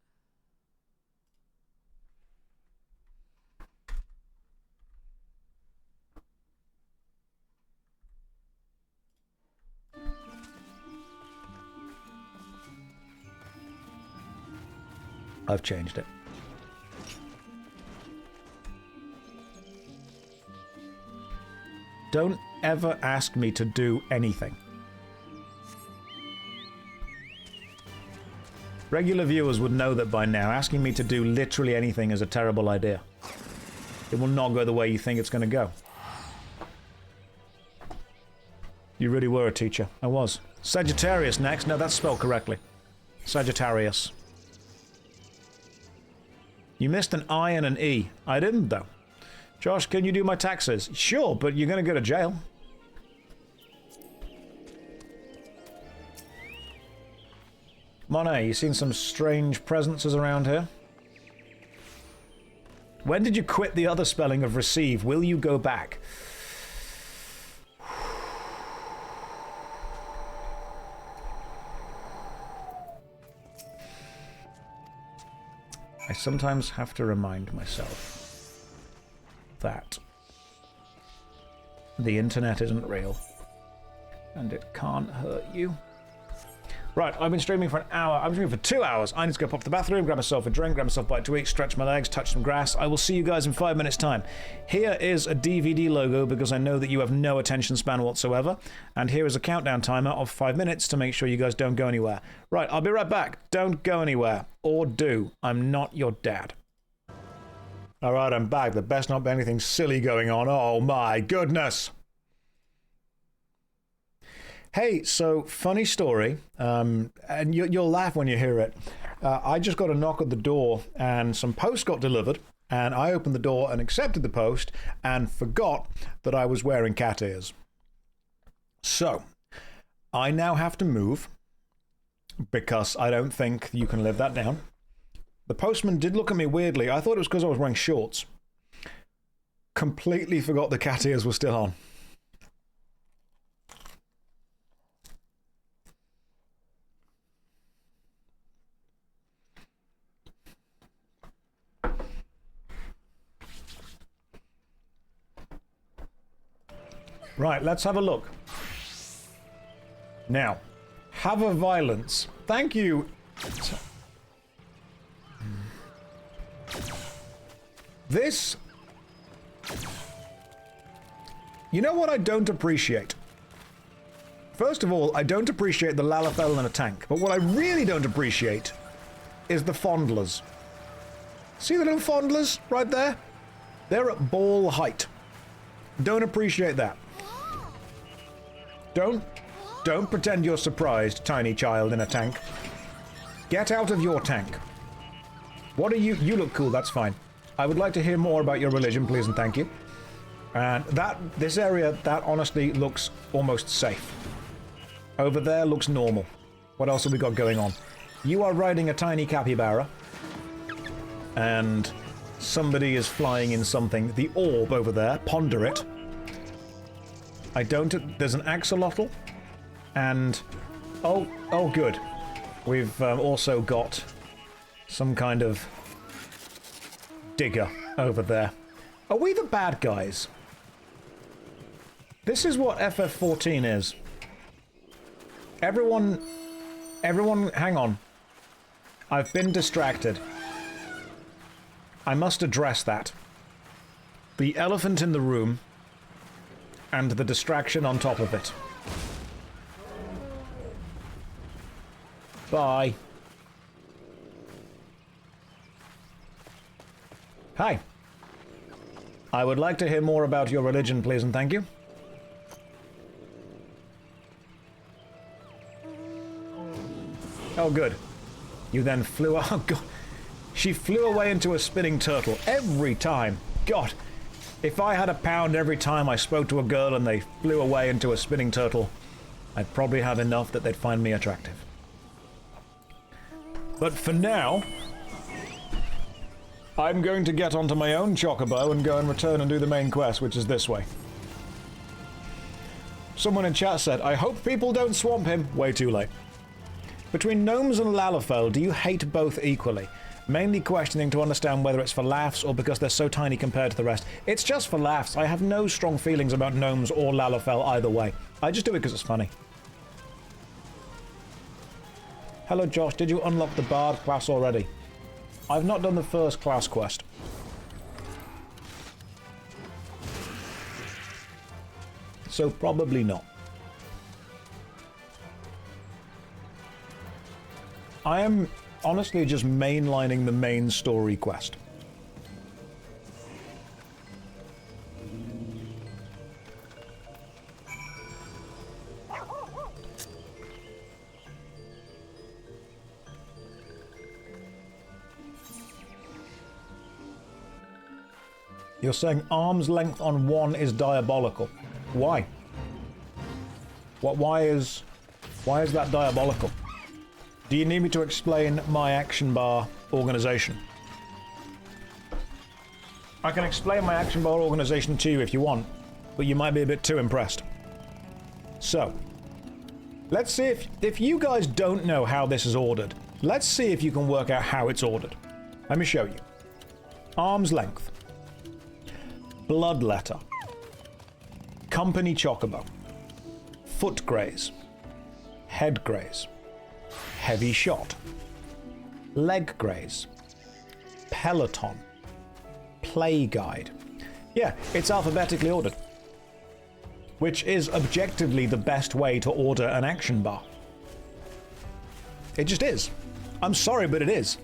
I've changed it. Don't ever ask me to do anything. Regular viewers would know that by now. Asking me to do literally anything is a terrible idea. It will not go the way you think it's going to go. You really were a teacher. I was. Sagittarius next. No, that's spelled correctly. Sagittarius. You missed an I and an E. I didn't, though. Josh, can you do my taxes? Sure, but you're going to go to jail. Monet, you seen some strange presences around here? When did you quit the other spelling of receive? Will you go back? I sometimes have to remind myself that the internet isn't real and it can't hurt you. Right, I've been streaming for an hour. I'm streaming for 2 hours. I need to go pop to the bathroom, grab myself a drink, grab myself a bite to eat, stretch my legs, touch some grass. I will see you guys in 5 minutes' time. Here is a DVD logo because I know that you have no attention span whatsoever. And here is a countdown timer of 5 minutes to make sure you guys don't go anywhere. Right, I'll be right back. Don't go anywhere. Or do. I'm not your dad. All right, I'm back. There best not be anything silly going on. Oh my goodness. Hey, so funny story, and you'll laugh when you hear it. I just got a knock at the door and some post got delivered, And I opened the door and accepted the post and forgot that I was wearing cat ears. So, I now have to move because I don't think you can live that down. The postman did look at me weirdly. I thought it was because I was wearing shorts. Completely forgot the cat ears were still on. Right, let's have a look. Now, have a violence. Thank you. This... You know what I don't appreciate? First of all, I don't appreciate the Lalafell in a tank, but what I really don't appreciate is the fondlers. See the little fondlers right there? They're at ball height. Don't appreciate that. Don't pretend you're surprised, tiny child in a tank. Get out of your tank. What are you? You look cool, that's fine. I would like to hear more about your religion, please and thank you. And this area, that honestly looks almost safe. Over there looks normal. What else have we got going on? You are riding a tiny capybara. And somebody is flying in something. The orb over there, ponder it. There's an axolotl, and oh good. We've also got some kind of digger over there. Are we the bad guys? This is what FF14 is. Everyone, hang on. I've been distracted. I must address that. The elephant in the room and the distraction on top of it. Bye. Hi. I would like to hear more about your religion, please and thank you. Oh, good. You then flew... Oh, God. She flew away into a spinning turtle every time. God. If I had £1 every time I spoke to a girl and they flew away into a spinning turtle, I'd probably have enough that they'd find me attractive. But for now, I'm going to get onto my own chocobo and go and return and do the main quest, which is this way. Someone in chat said, I hope people don't swamp him. Way too late. Between gnomes and Lalafell, do you hate both equally? Mainly questioning to understand whether it's for laughs or because they're so tiny compared to the rest. It's just for laughs. I have no strong feelings about gnomes or Lalafell either way. I just do it because it's funny. Hello Josh, did you unlock the Bard class already? I've not done the first class quest. So probably not. I am honestly just mainlining the main story quest. You're saying arm's length on one is diabolical. Why? Why is that diabolical? Do you need me to explain my action bar organization? I can explain my action bar organization to you if you want, but you might be a bit too impressed. So, let's see if you guys don't know how this is ordered, let's see if you can work out how it's ordered. Let me show you. Arm's length. Blood letter. Company chocobo. Foot graze. Head graze. Heavy shot. Leg graze. Peloton. Play guide. Yeah, it's alphabetically ordered. Which is objectively the best way to order an action bar. It just is. I'm sorry, but it is.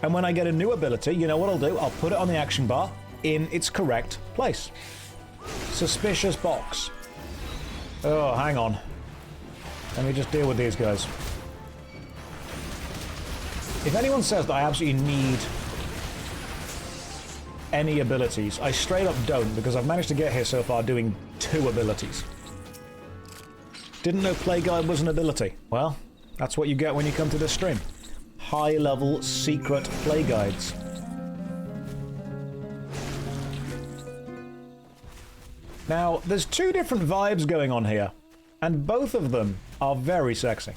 And when I get a new ability, you know what I'll do? I'll put it on the action bar in its correct place. Suspicious box. Oh, hang on. Let me just deal with these guys. If anyone says that I absolutely need any abilities. I straight up don't, because I've managed to get here so far doing 2 abilities. Didn't know Play Guide was an ability. Well, that's what you get when you come to this stream. High-level secret play guides. Now, there's 2 different vibes going on here, and both of them are very sexy.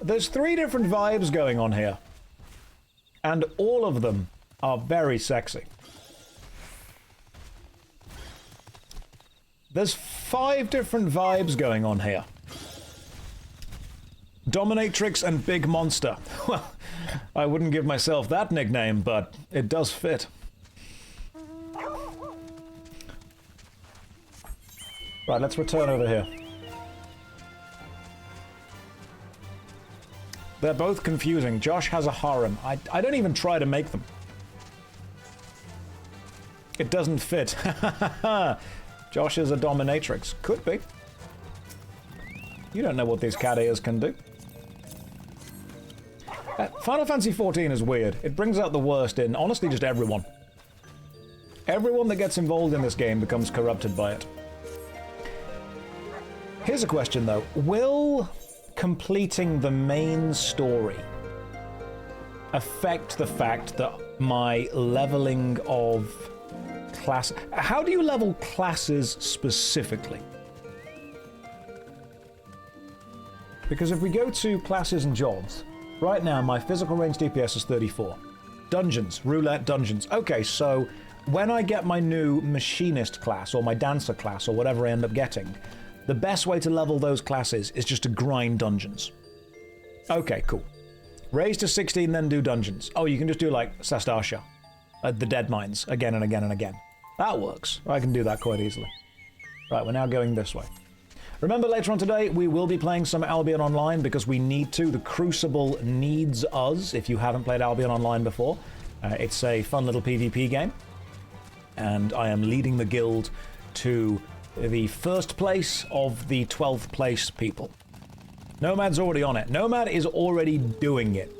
There's 3 different vibes going on here, and all of them are very sexy. There's 5 different vibes going on here. Dominatrix and Big Monster. Well, I wouldn't give myself that nickname, but it does fit. Right, let's return over here. They're both confusing. Josh has a harem. I don't even try to make them. It doesn't fit. Josh is a dominatrix. Could be. You don't know what these cat ears can do. Final Fantasy XIV is weird. It brings out the worst in, honestly, just everyone. Everyone that gets involved in this game becomes corrupted by it. Here's a question, though. Will completing the main story affect the fact that my leveling of class... How do you level classes specifically? Because if we go to classes and jobs, right now my physical range DPS is 34. Dungeons, roulette dungeons. Okay, so when I get my new machinist class or my dancer class or whatever I end up getting, the best way to level those classes is just to grind dungeons. Okay, cool. Raise to 16, then do dungeons. Oh, you can just do like Sastasha, the Dead Mines, again and again and again. That works. I can do that quite easily. Right, we're now going this way. Remember, later on today, we will be playing some Albion Online because we need to. The Crucible needs us, if you haven't played Albion Online before. It's a fun little PvP game. And I am leading the guild to the 1st place of the 12th place people. Nomad's already on it. Nomad is already doing it.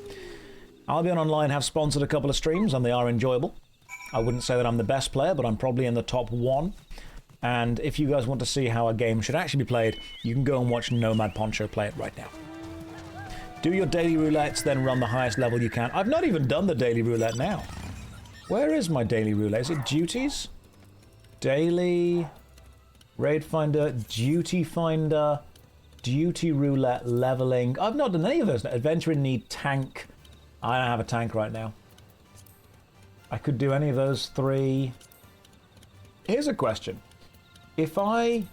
Albion Online have sponsored a couple of streams, and they are enjoyable. I wouldn't say that I'm the best player, but I'm probably in the top 1. And if you guys want to see how a game should actually be played, you can go and watch Nomad Poncho play it right now. Do your daily roulettes, then run the highest level you can. I've not even done the daily roulette now. Where is my daily roulette? Is it duties? Daily... Raid Finder, Duty Finder, Duty Roulette, Leveling. I've not done any of those. Adventure in Need, Tank. I don't have a tank right now. I could do any of those 3. Here's a question. If I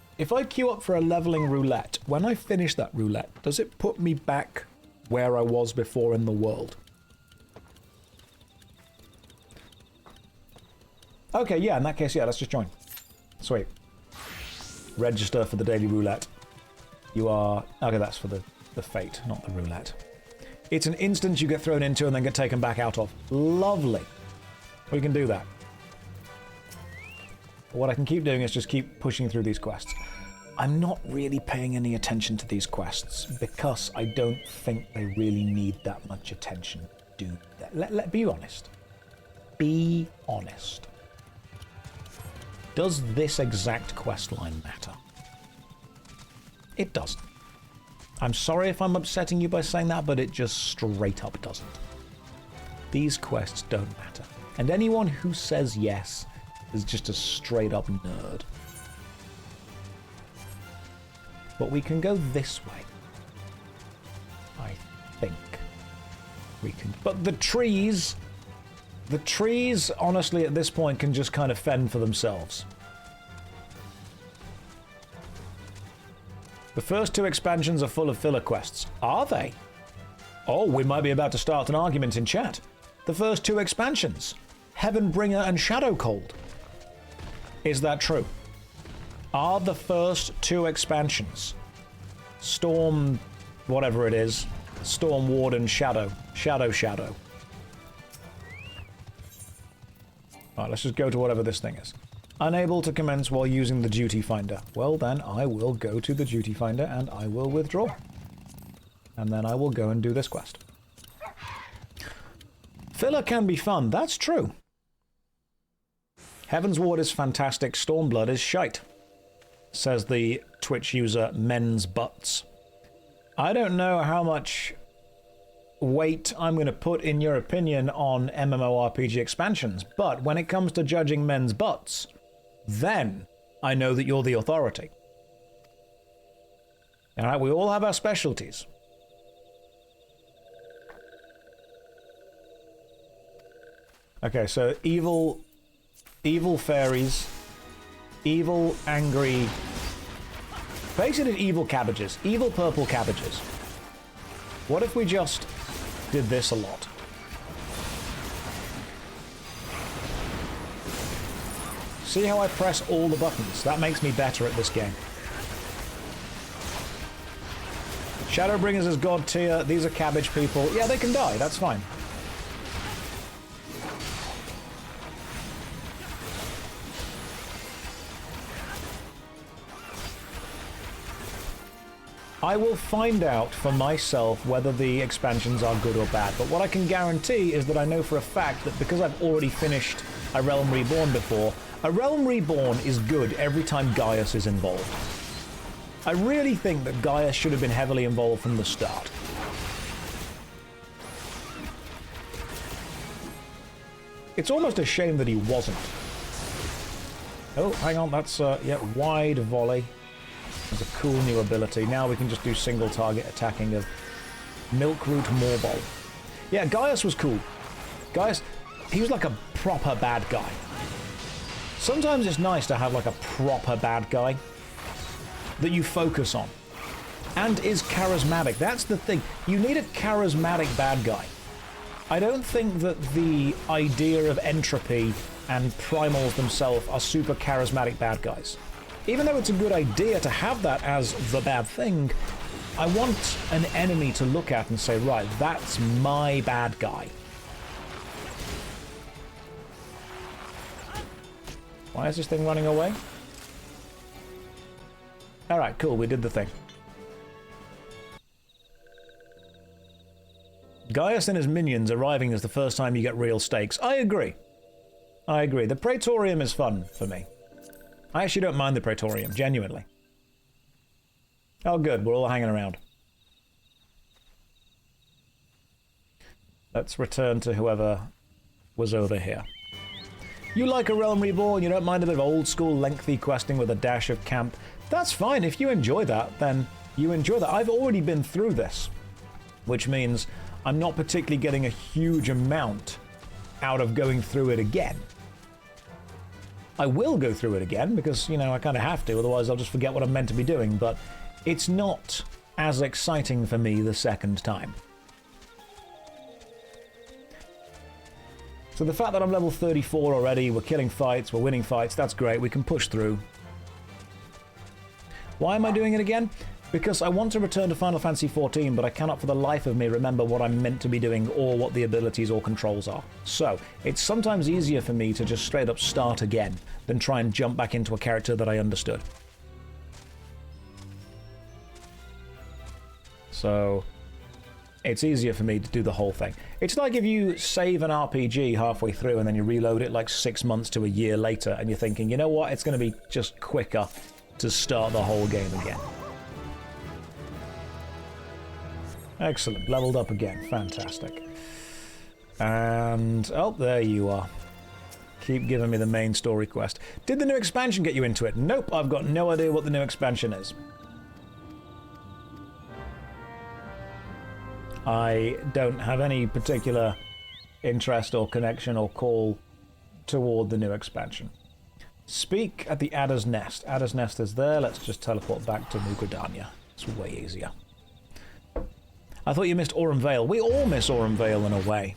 queue up for a leveling roulette, when I finish that roulette, does it put me back where I was before in the world? Okay, yeah, in that case, yeah, let's just join. Sweet. Register for the daily roulette. You are... Okay, that's for the fate, not the roulette. It's an instance you get thrown into and then get taken back out of. Lovely. We can do that. What I can keep doing is just keep pushing through these quests. I'm not really paying any attention to these quests because I don't think they really need that much attention. Do that. Be honest. Be honest. Does this exact quest line matter? It doesn't. I'm sorry if I'm upsetting you by saying that, but it just straight up doesn't. These quests don't matter. And anyone who says yes is just a straight up nerd. But we can go this way. I think we can. But the trees, honestly, at this point, can just kind of fend for themselves. The first 2 expansions are full of filler quests. Are they? Oh, we might be about to start an argument in chat. The first 2 expansions. Heavenbringer and Shadowcold. Is that true? Are the first 2 expansions Storm... whatever it is. Storm Warden Shadow. Shadow. Alright, let's just go to whatever this thing is. Unable to commence while using the Duty Finder. Well then, I will go to the Duty Finder and I will withdraw. And then I will go and do this quest. Filler can be fun, that's true. Heaven's Ward is fantastic, Stormblood is shite, says the Twitch user Men's Butts. I don't know how much weight I'm going to put in your opinion on MMORPG expansions, but when it comes to judging men's butts, then I know that you're the authority. Alright, we all have our specialties. Okay, so evil fairies, evil angry, basically evil cabbages, evil purple cabbages. What if we just did this a lot? See how I press all the buttons? That makes me better at this game. Shadowbringers is god tier. These are cabbage people. Yeah, they can die. That's fine. I will find out for myself whether the expansions are good or bad, but what I can guarantee is that I know for a fact that because I've already finished A Realm Reborn before, A Realm Reborn is good every time Gaius is involved. I really think that Gaius should have been heavily involved from the start. It's almost a shame that he wasn't. Oh, hang on, that's, yeah, wide volley. That's a cool new ability. Now we can just do single target attacking of Milkroot Morbol. Yeah, Gaius was cool. Gaius, he was like a proper bad guy. Sometimes it's nice to have like a proper bad guy that you focus on and is charismatic. That's the thing. You need a charismatic bad guy. I don't think that the idea of entropy and primals themselves are super charismatic bad guys. Even though it's a good idea to have that as the bad thing, I want an enemy to look at and say, right, that's my bad guy. Why is this thing running away? Alright, cool, we did the thing. Gaius and his minions arriving is the first time you get real stakes. I agree. I agree. The Praetorium is fun for me. I actually don't mind the Praetorium, genuinely. Oh good, we're all hanging around. Let's return to whoever was over here. You like A Realm Reborn, you don't mind a bit of old school lengthy questing with a dash of camp. That's fine, if you enjoy that, then you enjoy that. I've already been through this, which means I'm not particularly getting a huge amount out of going through it again. I will go through it again because, you know, I kind of have to, otherwise I'll just forget what I'm meant to be doing, but it's not as exciting for me the second time. So the fact that I'm level 34 already, we're killing fights, we're winning fights, that's great, we can push through. Why am I doing it again? Because I want to return to Final Fantasy XIV, but I cannot for the life of me remember what I'm meant to be doing or what the abilities or controls are. So, it's sometimes easier for me to just straight up start again than try and jump back into a character that I understood. So, it's easier for me to do the whole thing. It's like if you save an RPG halfway through and then you reload it like 6 months to a year later and you're thinking, you know what, it's going to be just quicker to start the whole game again. Excellent, leveled up again, fantastic. And, oh, there you are. Keep giving me the main story quest. Did the new expansion get you into it? Nope, I've got no idea what the new expansion is. I don't have any particular interest or connection or call toward the new expansion. Speak at the Adder's Nest. Adder's Nest is there, let's just teleport back to New Gridania. It's way easier. I thought you missed Aurum Vale. We all miss Aurum Vale in a way.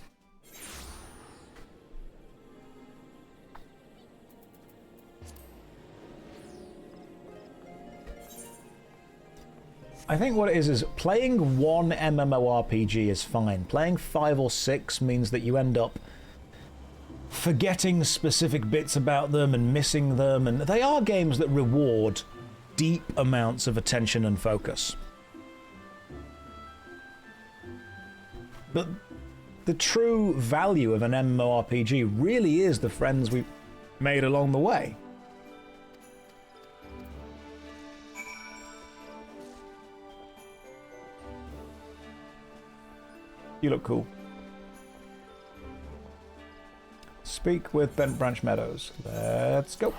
I think what it is playing one MMORPG is fine. Playing 5 or 6 means that you end up forgetting specific bits about them and missing them, and they are games that reward deep amounts of attention and focus. But the true value of an MMORPG really is the friends we made along the way. You look cool. Speak with Bent Branch Meadows. Let's go.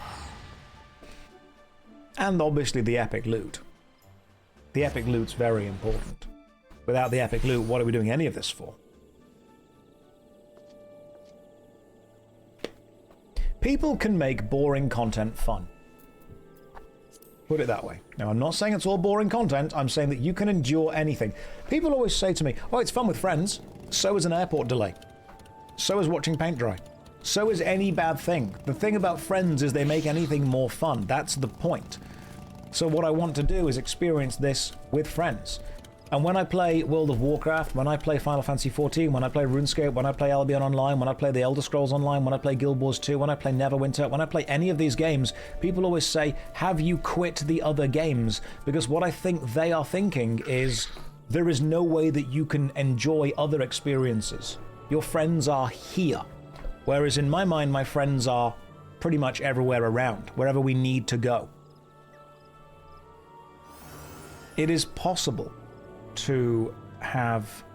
And obviously the epic loot. The epic loot's very important. Without the epic loot, what are we doing any of this for? People can make boring content fun. Put it that way. Now, I'm not saying it's all boring content. I'm saying that you can endure anything. People always say to me, oh, it's fun with friends. So is an airport delay. So is watching paint dry. So is any bad thing. The thing about friends is they make anything more fun. That's the point. So what I want to do is experience this with friends. And when I play World of Warcraft, when I play Final Fantasy XIV, when I play RuneScape, when I play Albion Online, when I play the Elder Scrolls Online, when I play Guild Wars 2, when I play Neverwinter, when I play any of these games, people always say, have you quit the other games? Because what I think they are thinking is, there is no way that you can enjoy other experiences. Your friends are here. Whereas in my mind, my friends are pretty much everywhere around, wherever we need to go. It is possible to have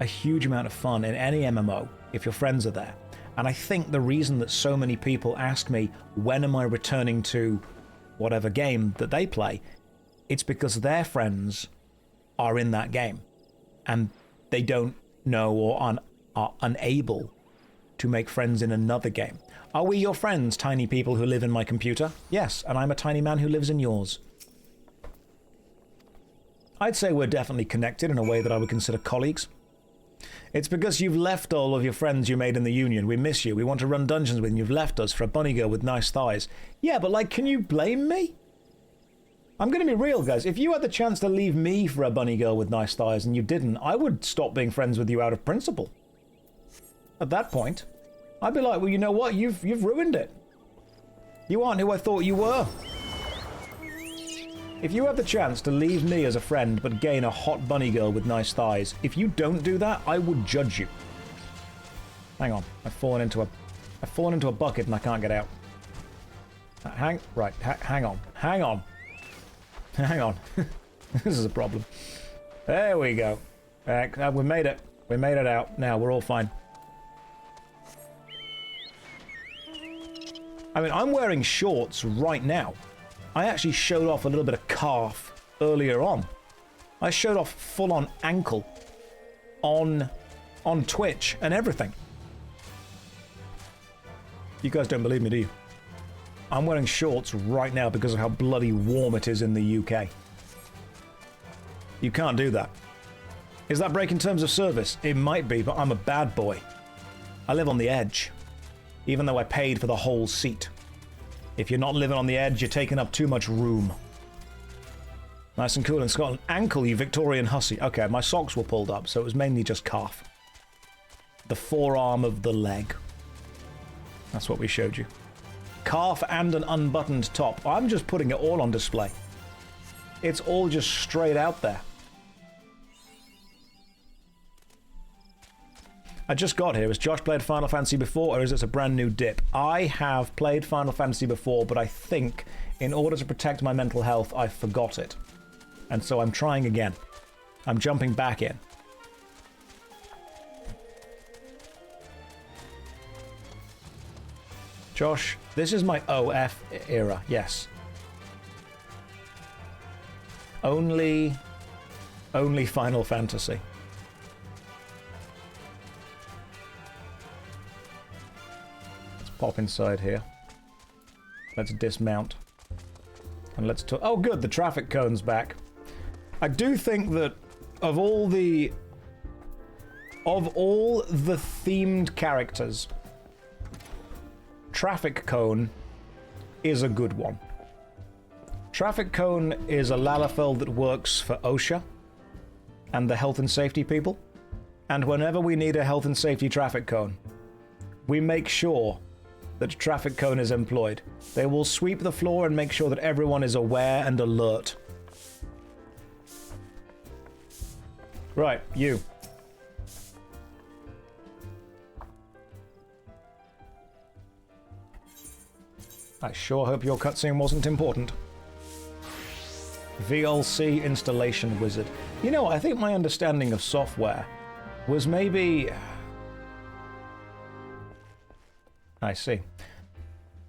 a huge amount of fun in any MMO if your friends are there. And I think the reason that so many people ask me, when am I returning to whatever game that they play, it's because their friends are in that game and they don't know or are unable to make friends in another game. Are we your friends, tiny people who live in my computer? Yes, and I'm a tiny man who lives in yours. I'd say we're definitely connected in a way that I would consider colleagues. It's because you've left all of your friends you made in the Union. We miss you. We want to run dungeons with you. You've left us for a bunny girl with nice thighs. Yeah, but like, can you blame me? I'm going to be real, guys. If you had the chance to leave me for a bunny girl with nice thighs and you didn't, I would stop being friends with you out of principle. At that point, I'd be like, well, you know what? You've ruined it. You aren't who I thought you were. If you have the chance to leave me as a friend but gain a hot bunny girl with nice thighs, if you don't do that, I would judge you. Hang on, I've fallen into a bucket and I can't get out. Hang on. This is a problem. There we go. We made it. We made it out. Now we're all fine. I mean, I'm wearing shorts right now. I actually showed off a little bit of calf earlier on. I showed off full-on ankle on Twitch and everything. You guys don't believe me, do you? I'm wearing shorts right now because of how bloody warm it is in the UK. You can't do that. Is that breaking terms of service? It might be, but I'm a bad boy. I live on the edge, even though I paid for the whole seat. If you're not living on the edge, you're taking up too much room. Nice and cool in Scotland. Ankle, you Victorian hussy. Okay, my socks were pulled up, so it was mainly just calf. The forearm of the leg. That's what we showed you. Calf and an unbuttoned top. I'm just putting it all on display. It's all just straight out there. I just got here. Has Josh played Final Fantasy before, or is this a brand new dip? I have played Final Fantasy before, but I think in order to protect my mental health, I forgot it. And so I'm trying again. I'm jumping back in. Josh, this is my OF era, yes. Only Final Fantasy. Pop inside here. Let's dismount. And let's talk. Oh, good, the traffic cone's back. I do think that of all the themed characters, Traffic Cone is a good one. Traffic Cone is a Lalafell that works for OSHA and the health and safety people. And whenever we need a health and safety traffic cone, we make sure that traffic cone is employed. They will sweep the floor and make sure that everyone is aware and alert. Right, you. I sure hope your cutscene wasn't important. VLC installation wizard. You know, I think my understanding of software was maybe... I see.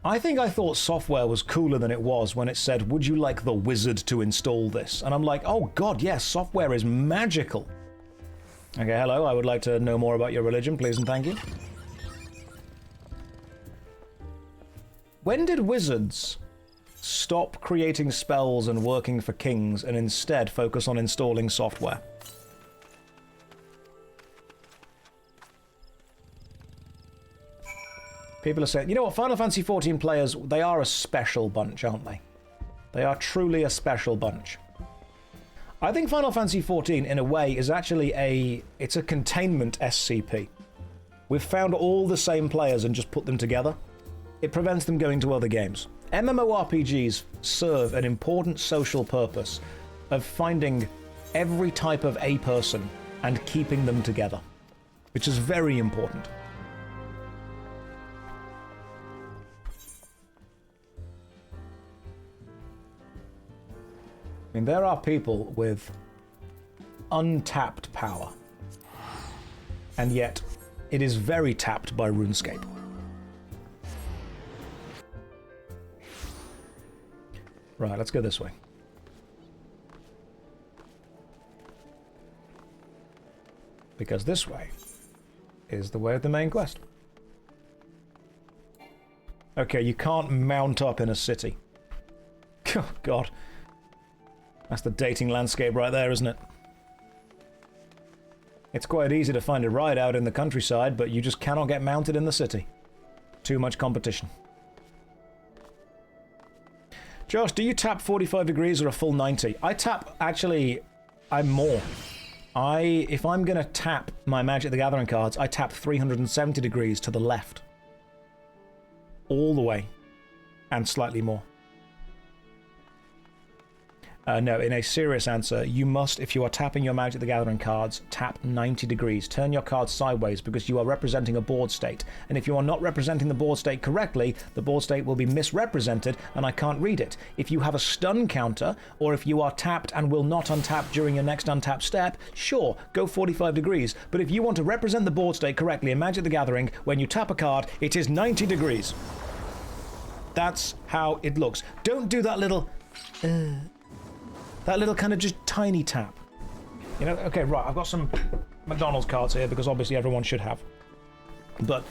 I think I thought software was cooler than it was when it said, would you like the wizard to install this? And I'm like, oh god, yes, software is magical. Okay, hello, I would like to know more about your religion, please and thank you. When did wizards stop creating spells and working for kings and instead focus on installing software? People are saying, you know what, Final Fantasy XIV players, they are a special bunch, aren't they? They are truly a special bunch. I think Final Fantasy XIV, in a way, is actually it's a containment SCP. We've found all the same players and just put them together. It prevents them going to other games. MMORPGs serve an important social purpose of finding every type of a person and keeping them together, which is very important. I mean, there are people with untapped power, and yet it is very tapped by RuneScape. Right, let's go this way. Because this way is the way of the main quest. Okay, you can't mount up in a city. Oh, God. That's the dating landscape right there, isn't it? It's quite easy to find a ride out in the countryside, but you just cannot get mounted in the city. Too much competition. Josh, do you tap 45 degrees or a full 90? I tap, actually, I'm more. If I'm going to tap my Magic the Gathering cards, I tap 370 degrees to the left. All the way. And slightly more. No, in a serious answer, you must, if you are tapping your Magic the Gathering cards, tap 90 degrees. Turn your cards sideways because you are representing a board state. And if you are not representing the board state correctly, the board state will be misrepresented and I can't read it. If you have a stun counter, or if you are tapped and will not untap during your next untap step, sure, go 45 degrees. But if you want to represent the board state correctly in Magic the Gathering, when you tap a card, it is 90 degrees. That's how it looks. Don't do that little... That little kind of just tiny tap. You know, okay, right, I've got some McDonald's cards here because obviously everyone should have. But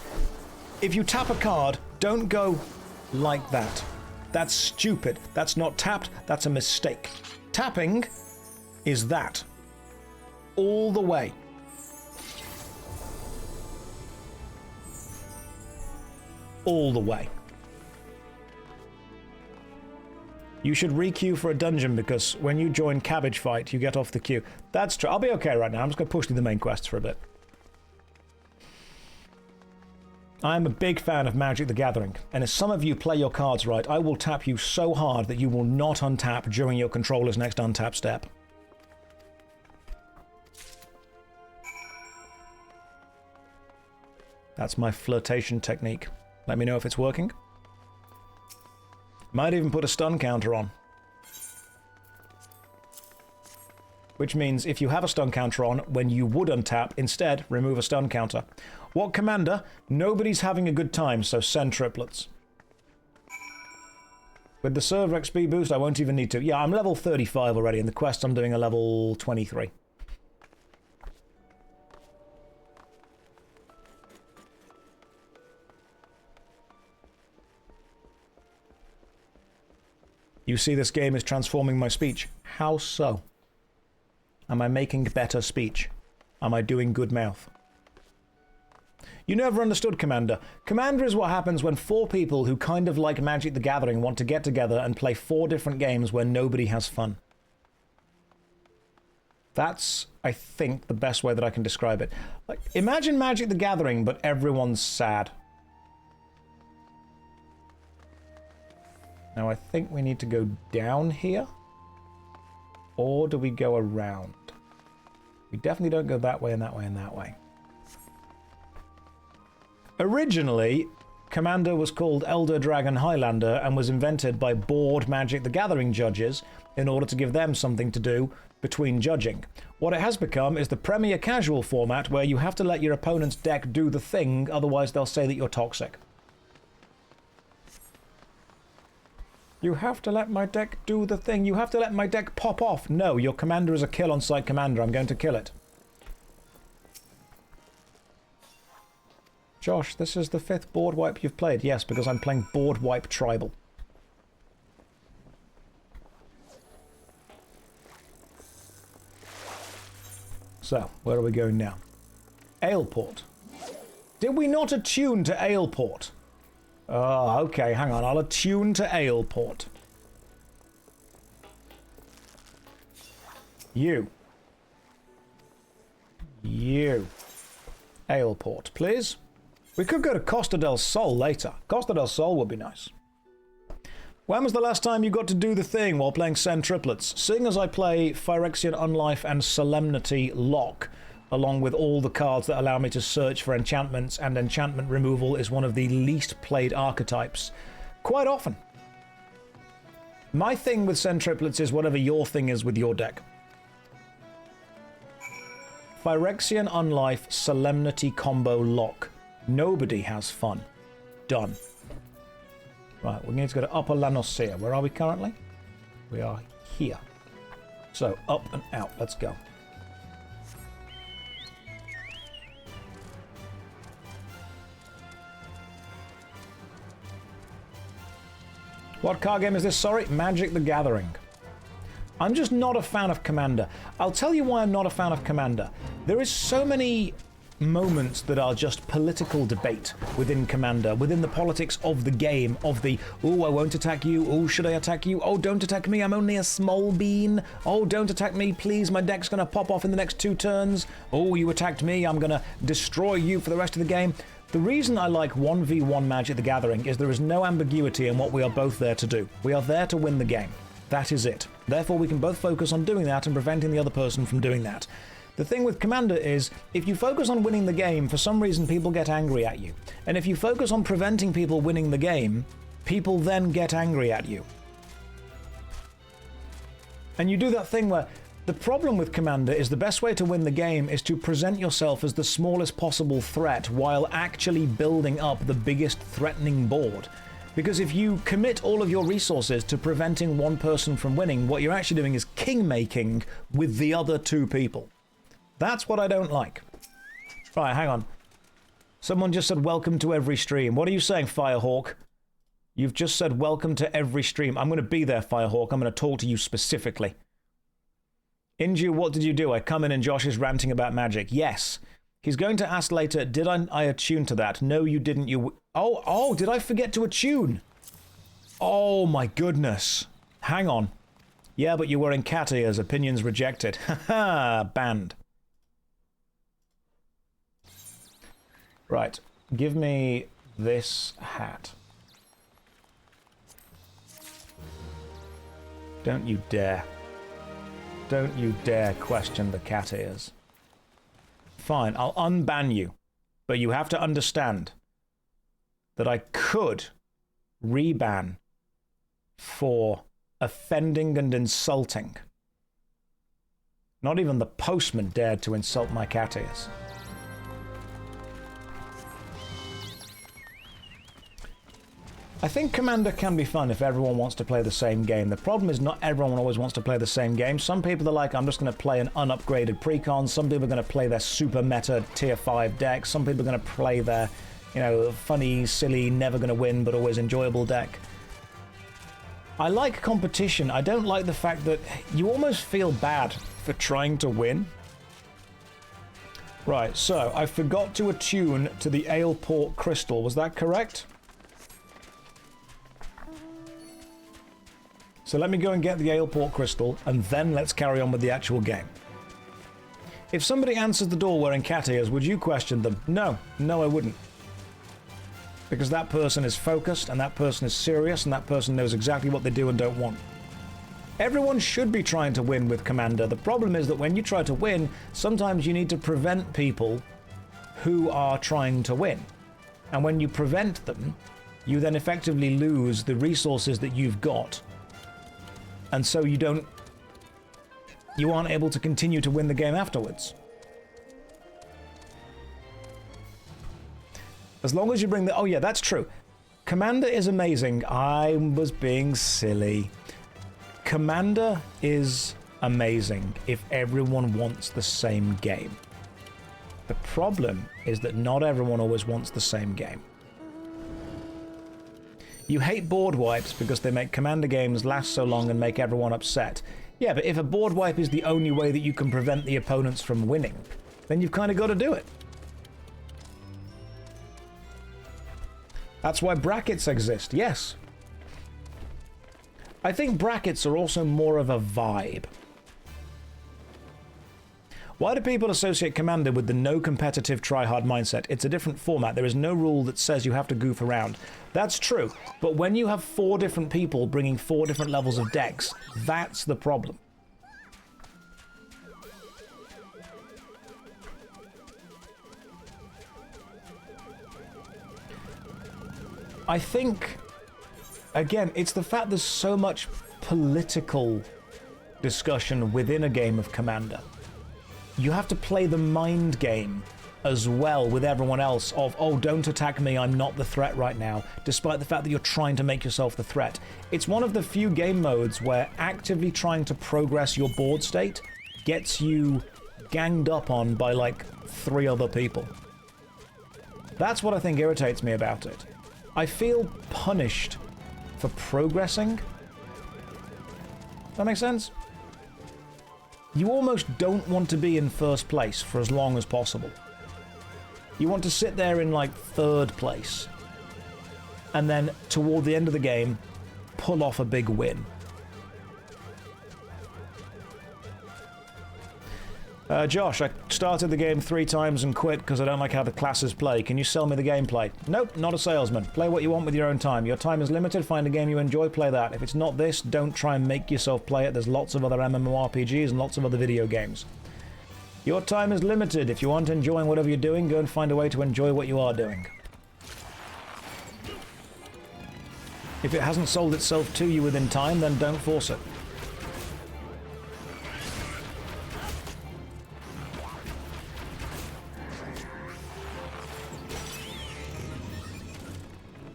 if you tap a card, don't go like that. That's stupid. That's not tapped, that's a mistake. Tapping is that. All the way. All the way. You should re-queue for a dungeon because when you join Cabbage Fight, you get off the queue. That's true. I'll be okay right now. I'm just going to push through the main quests for a bit. I'm a big fan of Magic the Gathering, and if some of you play your cards right, I will tap you so hard that you will not untap during your controller's next untap step. That's my flirtation technique. Let me know if it's working. Might even put a stun counter on. Which means if you have a stun counter on, when you would untap, instead remove a stun counter. What commander? Nobody's having a good time, so send triplets. With the server XP boost, I won't even need to. Yeah, I'm level 35 already. In the quest, I'm doing a level 23. You see, this game is transforming my speech. How so? Am I making better speech? Am I doing good mouth? You never understood Commander. Commander is what happens when 4 people who kind of like Magic the Gathering want to get together and play 4 different games where nobody has fun. That's, I think, the best way that I can describe it. Like, imagine Magic the Gathering, but everyone's sad. Now I think we need to go down here. Or do we go around? We definitely don't go that way and that way and that way. Originally, Commander was called Elder Dragon Highlander and was invented by bored Magic the Gathering judges in order to give them something to do between judging. What it has become is the Premier Casual format where you have to let your opponent's deck do the thing, otherwise they'll say that you're toxic. You have to let my deck do the thing. You have to let my deck pop off. No, your commander is a kill on sight commander. I'm going to kill it. Josh, this is the 5th board wipe you've played. Yes, because I'm playing board wipe tribal. So, where are we going now? Aleport. Did we not attune to Aleport? Oh, okay, hang on. I'll attune to Aleport. You. Aleport, please. We could go to Costa del Sol later. Costa del Sol would be nice. When was the last time you got to do the thing while playing Sen Triplets? Seeing as I play Phyrexian Unlife and Solemnity Lock, along with all the cards that allow me to search for enchantments, and enchantment removal is one of the least played archetypes, quite often. My thing with Sen Triplets is whatever your thing is with your deck. Phyrexian Unlife Solemnity combo Lock. Nobody has fun. Done. Right, we need to go to Upper Lanosea. Where are we currently? We are here. So, up and out. Let's go. What card game is this? Sorry, Magic the Gathering. I'm just not a fan of Commander. I'll tell you why I'm not a fan of Commander. There is so many moments that are just political debate within Commander, within the politics of the game, of the, oh, I won't attack you, oh, should I attack you, oh, don't attack me, I'm only a small bean, oh, don't attack me, please, my deck's gonna pop off in the next 2 turns, oh, you attacked me, I'm gonna destroy you for the rest of the game. The reason I like 1v1 Magic the Gathering is there is no ambiguity in what we are both there to do. We are there to win the game. That is it. Therefore, we can both focus on doing that and preventing the other person from doing that. The thing with Commander is, if you focus on winning the game, for some reason people get angry at you. And if you focus on preventing people winning the game, people then get angry at you. And you do that thing where the problem with Commander is the best way to win the game is to present yourself as the smallest possible threat while actually building up the biggest threatening board. Because if you commit all of your resources to preventing one person from winning, what you're actually doing is king-making with the other 2 people. That's what I don't like. Right, hang on. Someone just said welcome to every stream. What are you saying, Firehawk? You've just said welcome to every stream. I'm going to be there, Firehawk. I'm going to talk to you specifically. Inju, what did you do? I come in and Josh is ranting about magic. Yes. He's going to ask later, did I attune to that? No, you didn't. Oh, did I forget to attune? Oh, my goodness. Hang on. Yeah, but you were in cat ears. Opinions rejected. Haha, banned. Right. Give me this hat. Don't you dare. Don't you dare question the cat ears. Fine, I'll unban you. But you have to understand that I could reban for offending and insulting. Not even the postman dared to insult my cat ears. I think Commander can be fun if everyone wants to play the same game. The problem is not everyone always wants to play the same game. Some people are like, I'm just going to play an unupgraded precon. Some people are going to play their super meta tier 5 deck. Some people are going to play their, you know, funny, silly, never going to win but always enjoyable deck. I like competition. I don't like the fact that you almost feel bad for trying to win. Right, so I forgot to attune to the Aleport Crystal. Was that correct? So let me go and get the Aleport Crystal, and then let's carry on with the actual game. If somebody answers the door wearing cat ears, would you question them? No. No, I wouldn't. Because that person is focused, and that person is serious, and that person knows exactly what they do and don't want. Everyone should be trying to win with Commander. The problem is that when you try to win, sometimes you need to prevent people who are trying to win. And when you prevent them, you then effectively lose the resources that you've got. And so you aren't able to continue to win the game afterwards. As long as you bring the... Oh yeah, that's true. Commander is amazing. I was being silly. Commander is amazing if everyone wants the same game. The problem is that not everyone always wants the same game. You hate board wipes because they make Commander games last so long and make everyone upset. Yeah, but if a board wipe is the only way that you can prevent the opponents from winning, then you've kind of got to do it. That's why brackets exist, yes. I think brackets are also more of a vibe. Why do people associate Commander with the no competitive try-hard mindset? It's a different format. There is no rule that says you have to goof around. That's true, but when you have 4 different people bringing 4 different levels of decks, that's the problem. I think, again, it's the fact there's so much political discussion within a game of Commander. You have to play the mind game as well with everyone else of, oh, don't attack me, I'm not the threat right now, despite the fact that you're trying to make yourself the threat. It's one of the few game modes where actively trying to progress your board state gets you ganged up on by like 3 other people. That's what I think irritates me about it. I feel punished for progressing. Does that make sense? You almost don't want to be in first place for as long as possible. You want to sit there in like 3rd place and then toward the end of the game pull off a big win. Josh, I started the game 3 times and quit because I don't like how the classes play. Can you sell me the gameplay? Nope, not a salesman. Play what you want with your own time. Your time is limited. Find a game you enjoy, play that. If it's not this, don't try and make yourself play it. There's lots of other MMORPGs and lots of other video games. Your time is limited. If you aren't enjoying whatever you're doing, go and find a way to enjoy what you are doing. If it hasn't sold itself to you within time, then don't force it.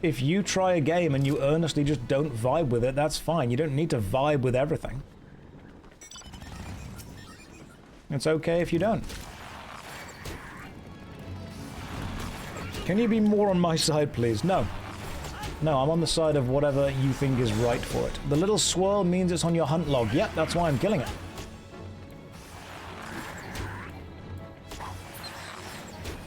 If you try a game and you earnestly just don't vibe with it, that's fine. You don't need to vibe with everything. It's okay if you don't. Can you be more on my side, please? No. No, I'm on the side of whatever you think is right for it. The little swirl means it's on your hunt log. Yep, that's why I'm killing it.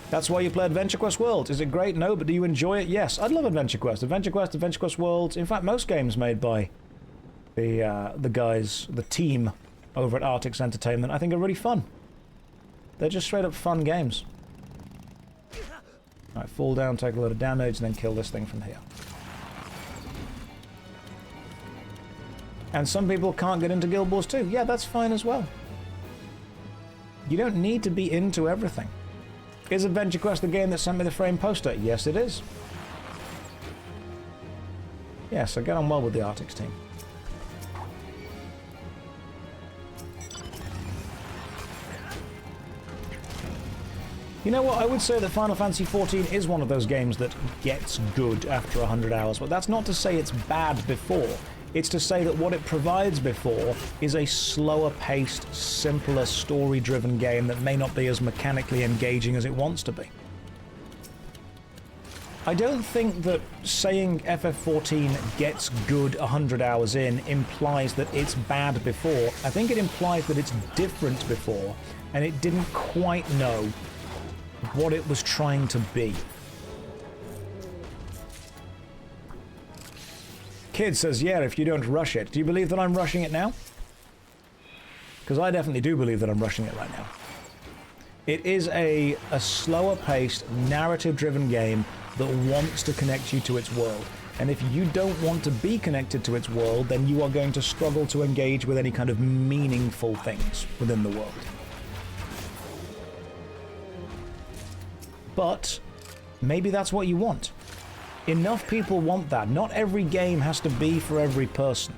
That's why you play Adventure Quest Worlds. Is it great? No, but do you enjoy it? Yes. I'd love Adventure Quest. Adventure Quest Worlds. In fact, most games made by the guys, the team over at Artix Entertainment, I think are really fun. They're just straight up fun games. Alright, fall down, take a lot of damage, and then kill this thing from here. And some people can't get into Guild Wars 2. Yeah, that's fine as well. You don't need to be into everything. Is Adventure Quest the game that sent me the frame poster? Yes, it is. Yes, I get on well with the Artix team. You know what, I would say that Final Fantasy XIV is one of those games that gets good after 100 hours, but that's not to say it's bad before. It's to say that what it provides before is a slower-paced, simpler, story-driven game that may not be as mechanically engaging as it wants to be. I don't think that saying FF14 gets good 100 hours in implies that it's bad before. I think it implies that it's different before, and it didn't quite know what it was trying to be. Kid says, yeah, if you don't rush it. Do you believe that I'm rushing it now? Because I definitely do believe that I'm rushing it right now. It is a slower-paced, narrative-driven game that wants to connect you to its world. And if you don't want to be connected to its world, then you are going to struggle to engage with any kind of meaningful things within the world. But Maybe that's what you want. Enough people want that. Not every game has to be for every person.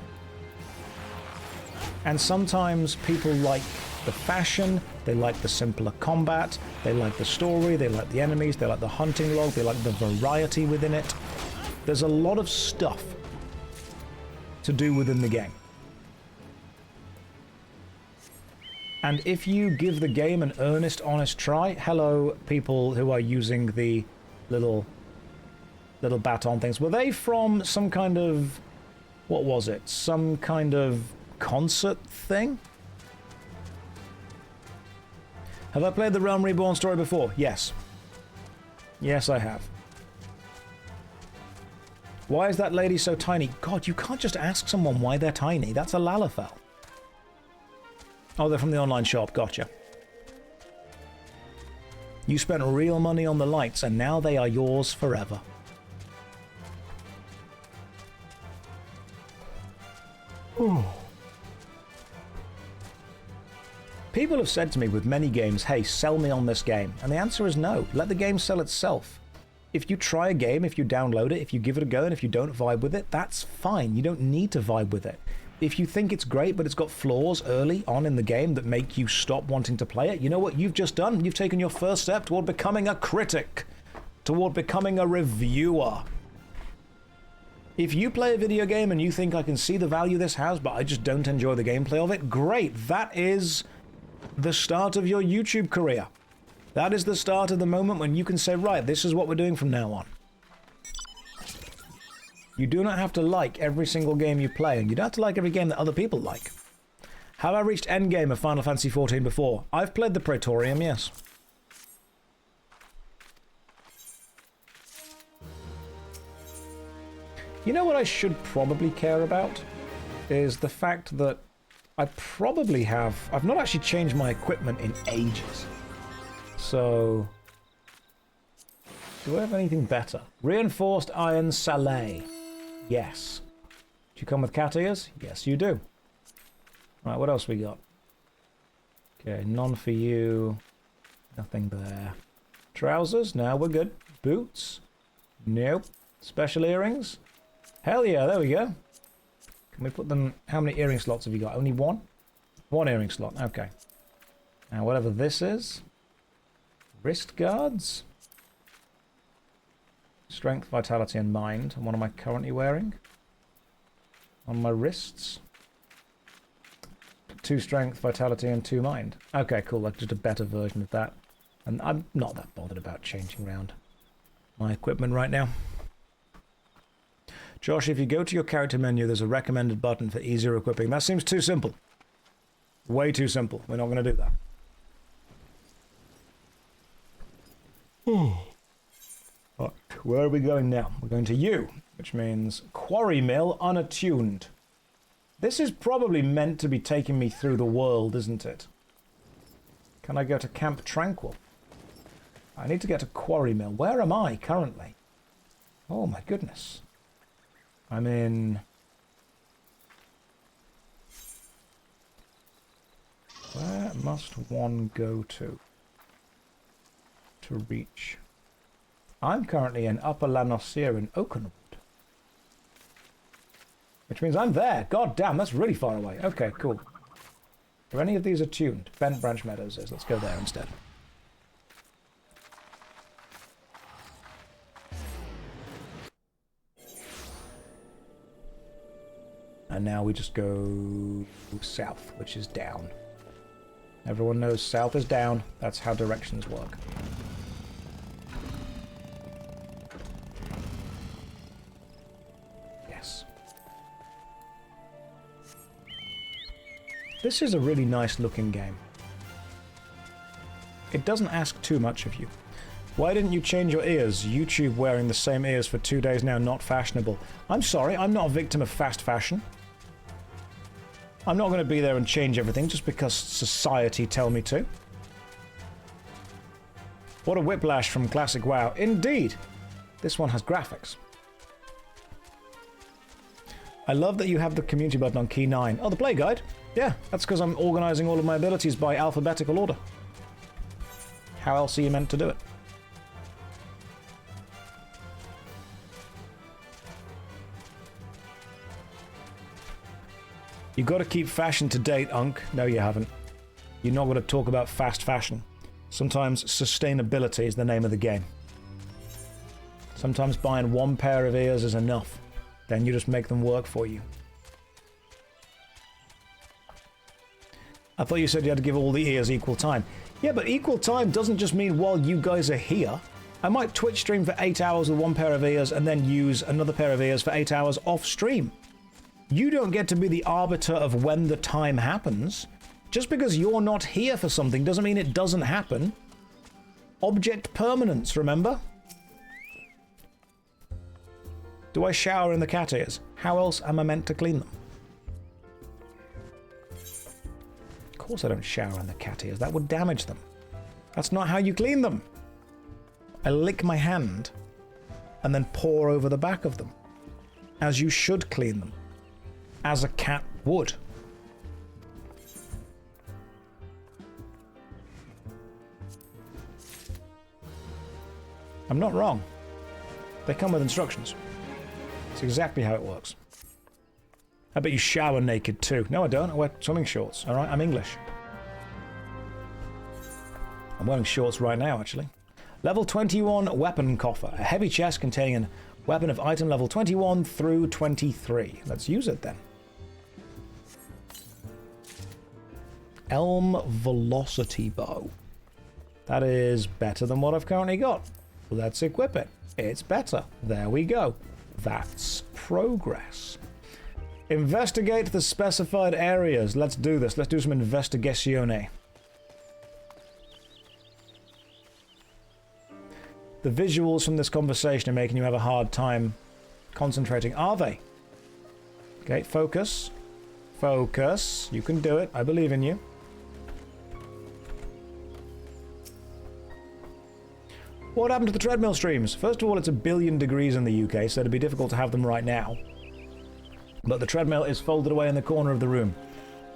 And sometimes people like the fashion, they like the simpler combat, they like the story, they like the enemies, they like the hunting log, they like the variety within it. There's a lot of stuff to do within the game. And if you give the game an earnest, honest try, hello, people who are using the little baton things. Were they from some kind of, what was it? Some kind of concert thing? Have I played the Realm Reborn story before? Yes. Yes, I have. Why is that lady so tiny? God, you can't just ask someone why they're tiny. That's a Lalafell. Oh, they're from the online shop. Gotcha. You spent real money on the lights, and now they are yours forever. Ooh. People have said to me with many games, hey, sell me on this game. And the answer is no. Let the game sell itself. If you try a game, if you download it, if you give it a go, and if you don't vibe with it, that's fine. You don't need to vibe with it. If you think it's great, but it's got flaws early on in the game that make you stop wanting to play it, you know what you've just done? You've taken your first step toward becoming a critic, toward becoming a reviewer. If you play a video game and you think I can see the value this has, but I just don't enjoy the gameplay of it, great. That is the start of your YouTube career. That is the start of the moment when you can say, right, this is what we're doing from now on. You do not have to like every single game you play, and you don't have to like every game that other people like. Have I reached endgame of Final Fantasy XIV before? I've played the Praetorium, yes. You know what I should probably care about? Is the fact that I probably have... I've not actually changed my equipment in ages. So... do I have anything better? Reinforced Iron Sallet. Yes. Do you come with cat ears? Yes, you do. Right, what else we got? Okay, none for you. Nothing there. Trousers? No, we're good. Boots? Nope. Special earrings? Hell yeah, there we go. Can we put them... how many earring slots have you got? Only one? One earring slot, okay. Now, whatever this is. Wrist guards? Strength, vitality, and mind. And what am I currently wearing? On my wrists. 2 strength, vitality, and 2 mind. Okay, cool. Like just a better version of that. And I'm not that bothered about changing around my equipment right now. Josh, if you go to your character menu, there's a recommended button for easier equipping. That seems too simple. Way too simple. We're not going to do that. Right, where are we going now? We're going to U, which means Quarry Mill unattuned. This is probably meant to be taking me through the world, isn't it? Can I go to Camp Tranquil? I need to get to Quarry Mill. Where am I currently? Oh my goodness. I'm in... where must one go to reach? I'm currently in Upper Lanosir in Oakenwood. Which means I'm there. God damn, that's really far away. Okay, cool. Are any of these attuned? Bent Branch Meadows is. Let's go there instead. And now we just go south, which is down. Everyone knows south is down. That's how directions work. This is a really nice looking game. It doesn't ask too much of you. Why didn't you change your ears? YouTube wearing the same ears for 2 days now, not fashionable. I'm sorry, I'm not a victim of fast fashion. I'm not going to be there and change everything just because society tell me to. What a whiplash from classic WoW. Indeed! This one has graphics. I love that you have the community button on key 9. Oh, the play guide? Yeah, that's because I'm organizing all of my abilities by alphabetical order. How else are you meant to do it? You got to keep fashion to date, Unk. No, you haven't. You're not going to talk about fast fashion. Sometimes sustainability is the name of the game. Sometimes buying one pair of ears is enough. Then you just make them work for you. I thought you said you had to give all the ears equal time. Yeah, but equal time doesn't just mean while you guys are here. I might Twitch stream for 8 hours with one pair of ears and then use another pair of ears for 8 hours off stream. You don't get to be the arbiter of when the time happens. Just because you're not here for something doesn't mean it doesn't happen. Object permanence, remember? Do I shower in the cat ears? How else am I meant to clean them? Of course I don't shower in the cat ears. That would damage them. That's not how you clean them. I lick my hand and then pour over the back of them. As you should clean them. As a cat would. I'm not wrong. They come with instructions. It's exactly how it works. I bet you shower naked too. No, I don't. I wear swimming shorts. Alright, I'm English. I'm wearing shorts right now, actually. Level 21 weapon coffer. A heavy chest containing a weapon of item level 21 through 23. Let's use it then. Elm Velocity Bow. That is better than what I've currently got. Let's equip it. It's better. There we go. That's progress. Investigate the specified areas. Let's do this. Let's do some investigatione. The visuals from this conversation are making you have a hard time concentrating. Are they? Okay, focus. Focus. You can do it. I believe in you. What happened to the treadmill streams? First of all, it's 1 billion degrees in the UK, so it'd be difficult to have them right now. But the treadmill is folded away in the corner of the room.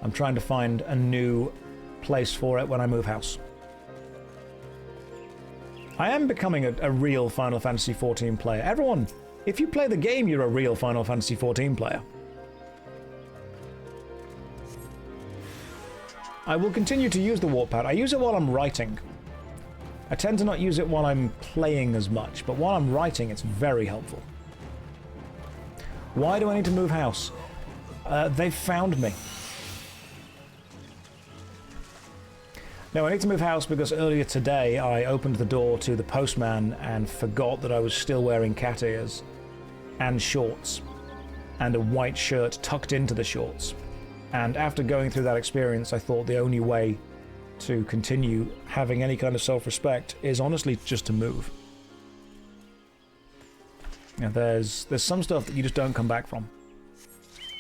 I'm trying to find a new place for it when I move house. I am becoming a real Final Fantasy XIV player. Everyone, if you play the game, you're a real Final Fantasy XIV player. I will continue to use the warp pad. I use it while I'm writing. I tend to not use it while I'm playing as much, but while I'm writing, it's very helpful. Why do I need to move house? They've found me. No, I need to move house because earlier today I opened the door to the postman and forgot that I was still wearing cat ears and shorts and a white shirt tucked into the shorts. And after going through that experience, I thought the only way to continue having any kind of self-respect is honestly just to move. You know, there's some stuff that you just don't come back from.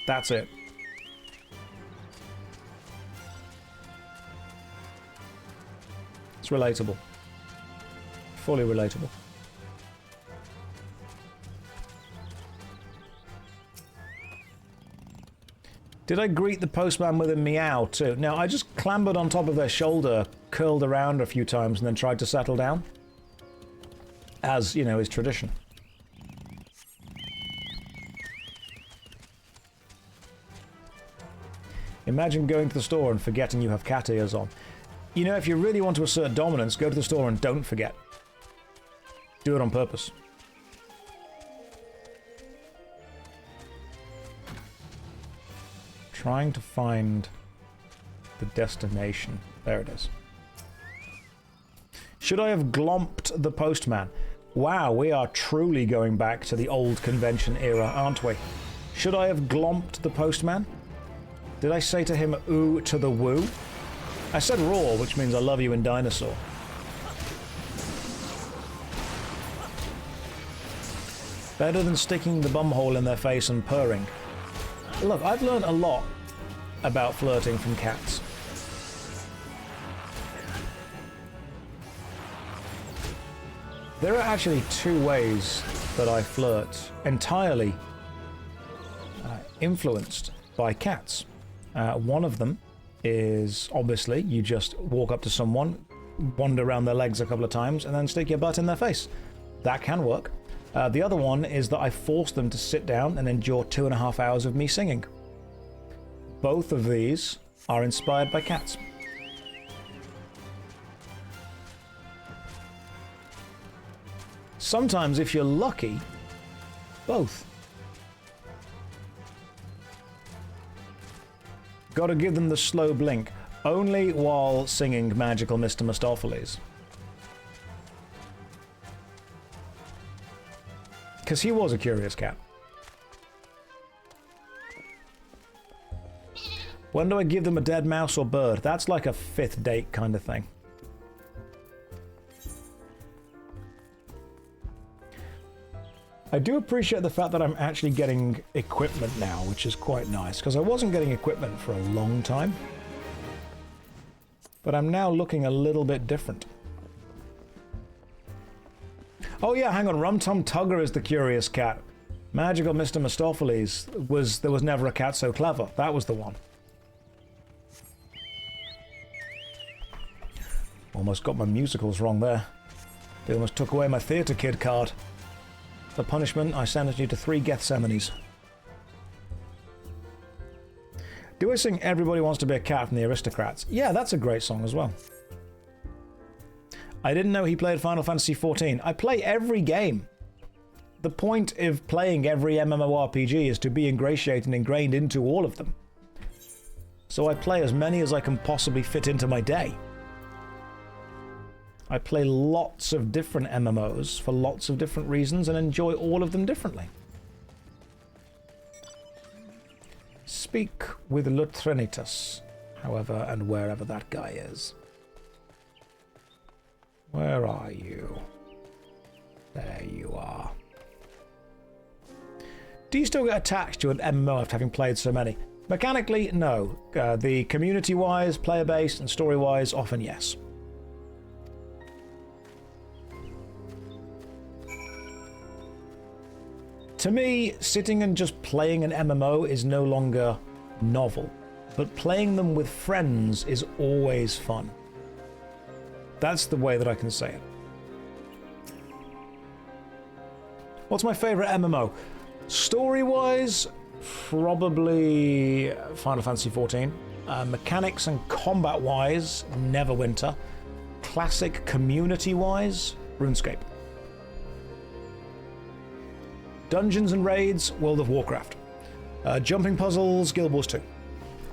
That's it. It's relatable. Fully relatable. Did I greet the postman with a meow too? No, I just clambered on top of their shoulder, curled around a few times, and then tried to settle down. As, you know, is tradition. Imagine going to the store and forgetting you have cat ears on. You know, if you really want to assert dominance, go to the store and don't forget. Do it on purpose. Trying to find the destination. There it is. Should I have glomped the postman? Wow, we are truly going back to the old convention era, aren't we? Should I have glomped the postman? Did I say to him, ooh to the woo? I said roar, which means I love you in dinosaur. Better than sticking the bumhole in their face and purring. Look, I've learned a lot about flirting from cats. There are actually two ways that I flirt, entirely influenced by cats. One of them is, obviously, you just walk up to someone, wander around their legs a couple of times, and then stick your butt in their face. That can work. The other one is that I force them to sit down and endure 2.5 hours of me singing. both of these are inspired by cats. Sometimes, if you're lucky, both. Gotta give them the slow blink, only while singing Magical Mr. Mistopheles. Because he was a curious cat. When do I give them a dead mouse or bird? That's like a 5th date kind of thing. I do appreciate the fact that I'm actually getting equipment now, which is quite nice, because I wasn't getting equipment for a long time. But I'm now looking a little bit different. Oh yeah, hang on, Rum Tum Tugger is the curious cat. Magical Mr. Mistopheles was There Was Never a Cat So Clever. That was the one. Almost got my musicals wrong there. They almost took away my theatre kid card. For punishment, I sentenced you to 3 Gethsemanes. Do I sing Everybody Wants to Be a Cat from the Aristocrats? Yeah, that's a great song as well. I didn't know he played Final Fantasy XIV. I play every game. The point of playing every MMORPG is to be ingratiated and ingrained into all of them. So I play as many as I can possibly fit into my day. I play lots of different MMOs for lots of different reasons and enjoy all of them differently. Speak with Lutrinitas, however and wherever that guy is. Where are you? There you are. Do you still get attached to an MMO after having played so many? Mechanically, no. The community-wise, player-based, and story-wise, often yes. To me, sitting and just playing an MMO is no longer novel, but playing them with friends is always fun. That's the way that I can say it. What's my favourite MMO? Story-wise, probably Final Fantasy XIV. Mechanics and combat-wise, Neverwinter. Classic community-wise, RuneScape. Dungeons and Raids, World of Warcraft. Jumping puzzles, Guild Wars 2.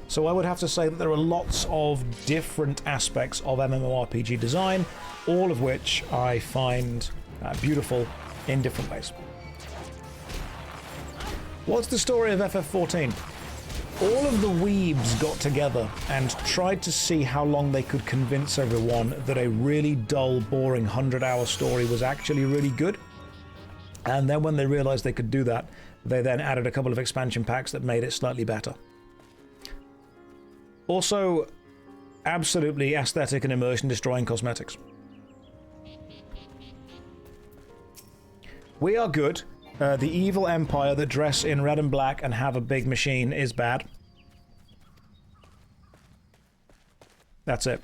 So I would have to say that there are lots of different aspects of MMORPG design, all of which I find beautiful in different ways. What's the story of FF14? All of the weebs got together and tried to see how long they could convince everyone that a really dull, boring 100-hour story was actually really good. And then when they realized they could do that, they then added a couple of expansion packs that made it slightly better. Also, absolutely aesthetic and immersion destroying cosmetics. We are good. The evil empire that dress in red and black and have a big machine is bad. That's it.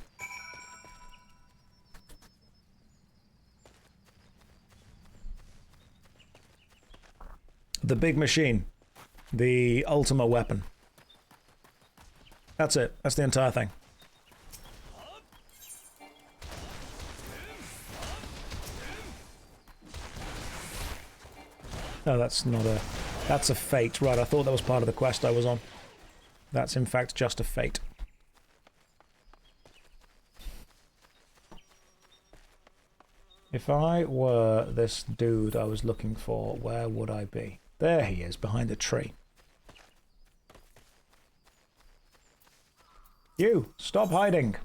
The big machine. The Ultima weapon. That's it. That's the entire thing. No, that's not a... That's a fate. Right, I thought that was part of the quest I was on. That's in fact just a fate. If I were this dude I was looking for, where would I be? There he is, behind a tree. You, stop hiding.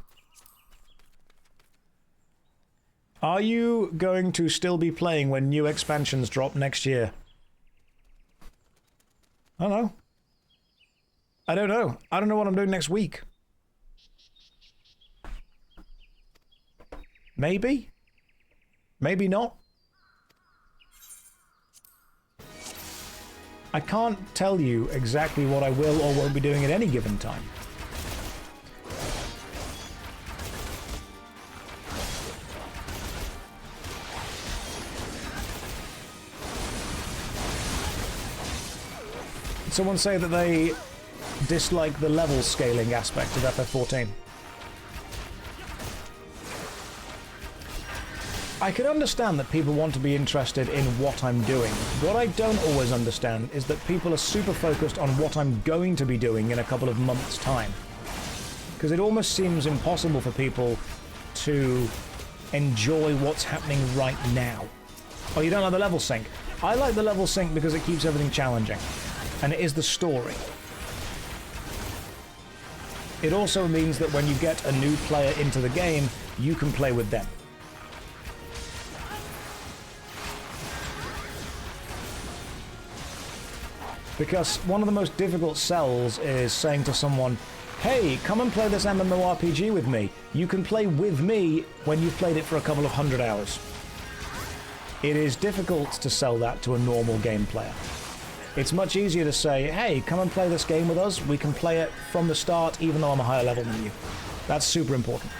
Are you going to still be playing when new expansions drop next year? I don't know. I don't know. I don't know what I'm doing next week. Maybe? Maybe not. I can't tell you exactly what I will or won't be doing at any given time. Someone say that they dislike the level scaling aspect of FF14. I can understand that people want to be interested in what I'm doing. What I don't always understand is that people are super focused on what I'm going to be doing in a couple of months' time. Because it almost seems impossible for people to enjoy what's happening right now. Oh, you don't like the level sync? I like the level sync because it keeps everything challenging. And it is the story. It also means that when you get a new player into the game, you can play with them. Because one of the most difficult sells is saying to someone, hey, come and play this MMORPG with me. You can play with me when you've played it for a couple of 100 hours. It is difficult to sell that to a normal game player. It's much easier to say, hey, come and play this game with us. We can play it from the start, even though I'm a higher level than you. That's super important.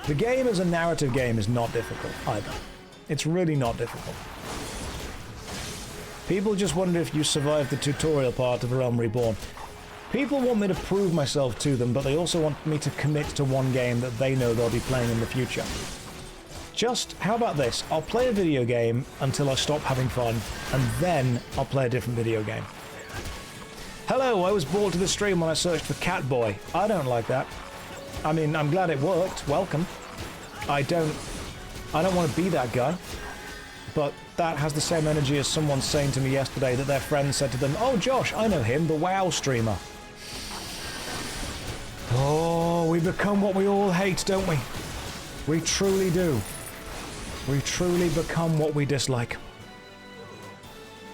The game as a narrative game is not difficult either. It's really not difficult. People just wonder if you survived the tutorial part of A Realm Reborn. People want me to prove myself to them, but they also want me to commit to one game that they know they'll be playing in the future. Just, how about this? I'll play a video game until I stop having fun, and then I'll play a different video game. Hello, I was brought to the stream when I searched for Catboy. I don't like that. I mean, I'm glad it worked. Welcome. I don't want to be that guy. But that has the same energy as someone saying to me yesterday that their friend said to them, oh, Josh, I know him, the WoW streamer. Oh, we become what we all hate, don't we? We truly do. We truly become what we dislike.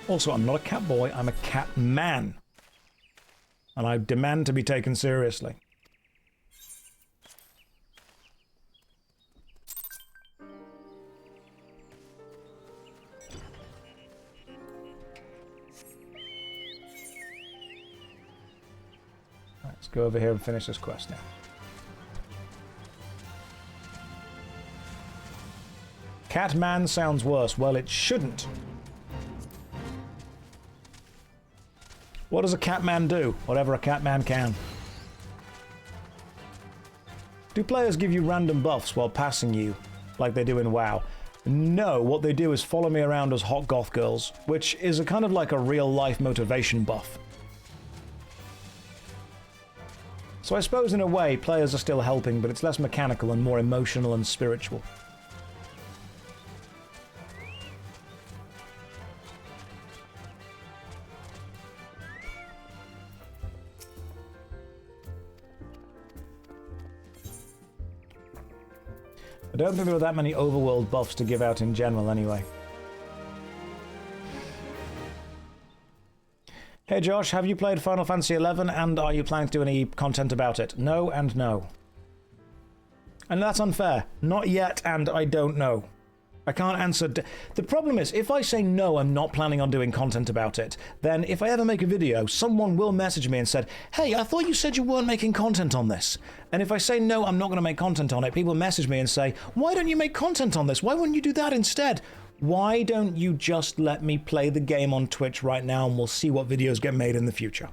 Also, I'm not a cat boy, I'm a cat man. And I demand to be taken seriously. Let's go over here and finish this quest now. Catman sounds worse. Well, it shouldn't. What does a catman do? Whatever a catman can. Do players give you random buffs while passing you, like they do in WoW? No, what they do is follow me around as hot goth girls, which is a kind of like a real-life motivation buff. So I suppose in a way, players are still helping, but it's less mechanical and more emotional and spiritual. I don't think there are that many overworld buffs to give out in general anyway. Hey Josh, have you played Final Fantasy XI and are you planning to do any content about it? No and no. And that's unfair. Not yet and I don't know. I can't answer. The problem is, if I say no, I'm not planning on doing content about it, then if I ever make a video, someone will message me and said, hey, I thought you said you weren't making content on this. And if I say no, I'm not going to make content on it, people message me and say, why don't you make content on this? Why wouldn't you do that instead? Why don't you just let me play the game on Twitch right now and we'll see what videos get made in the future?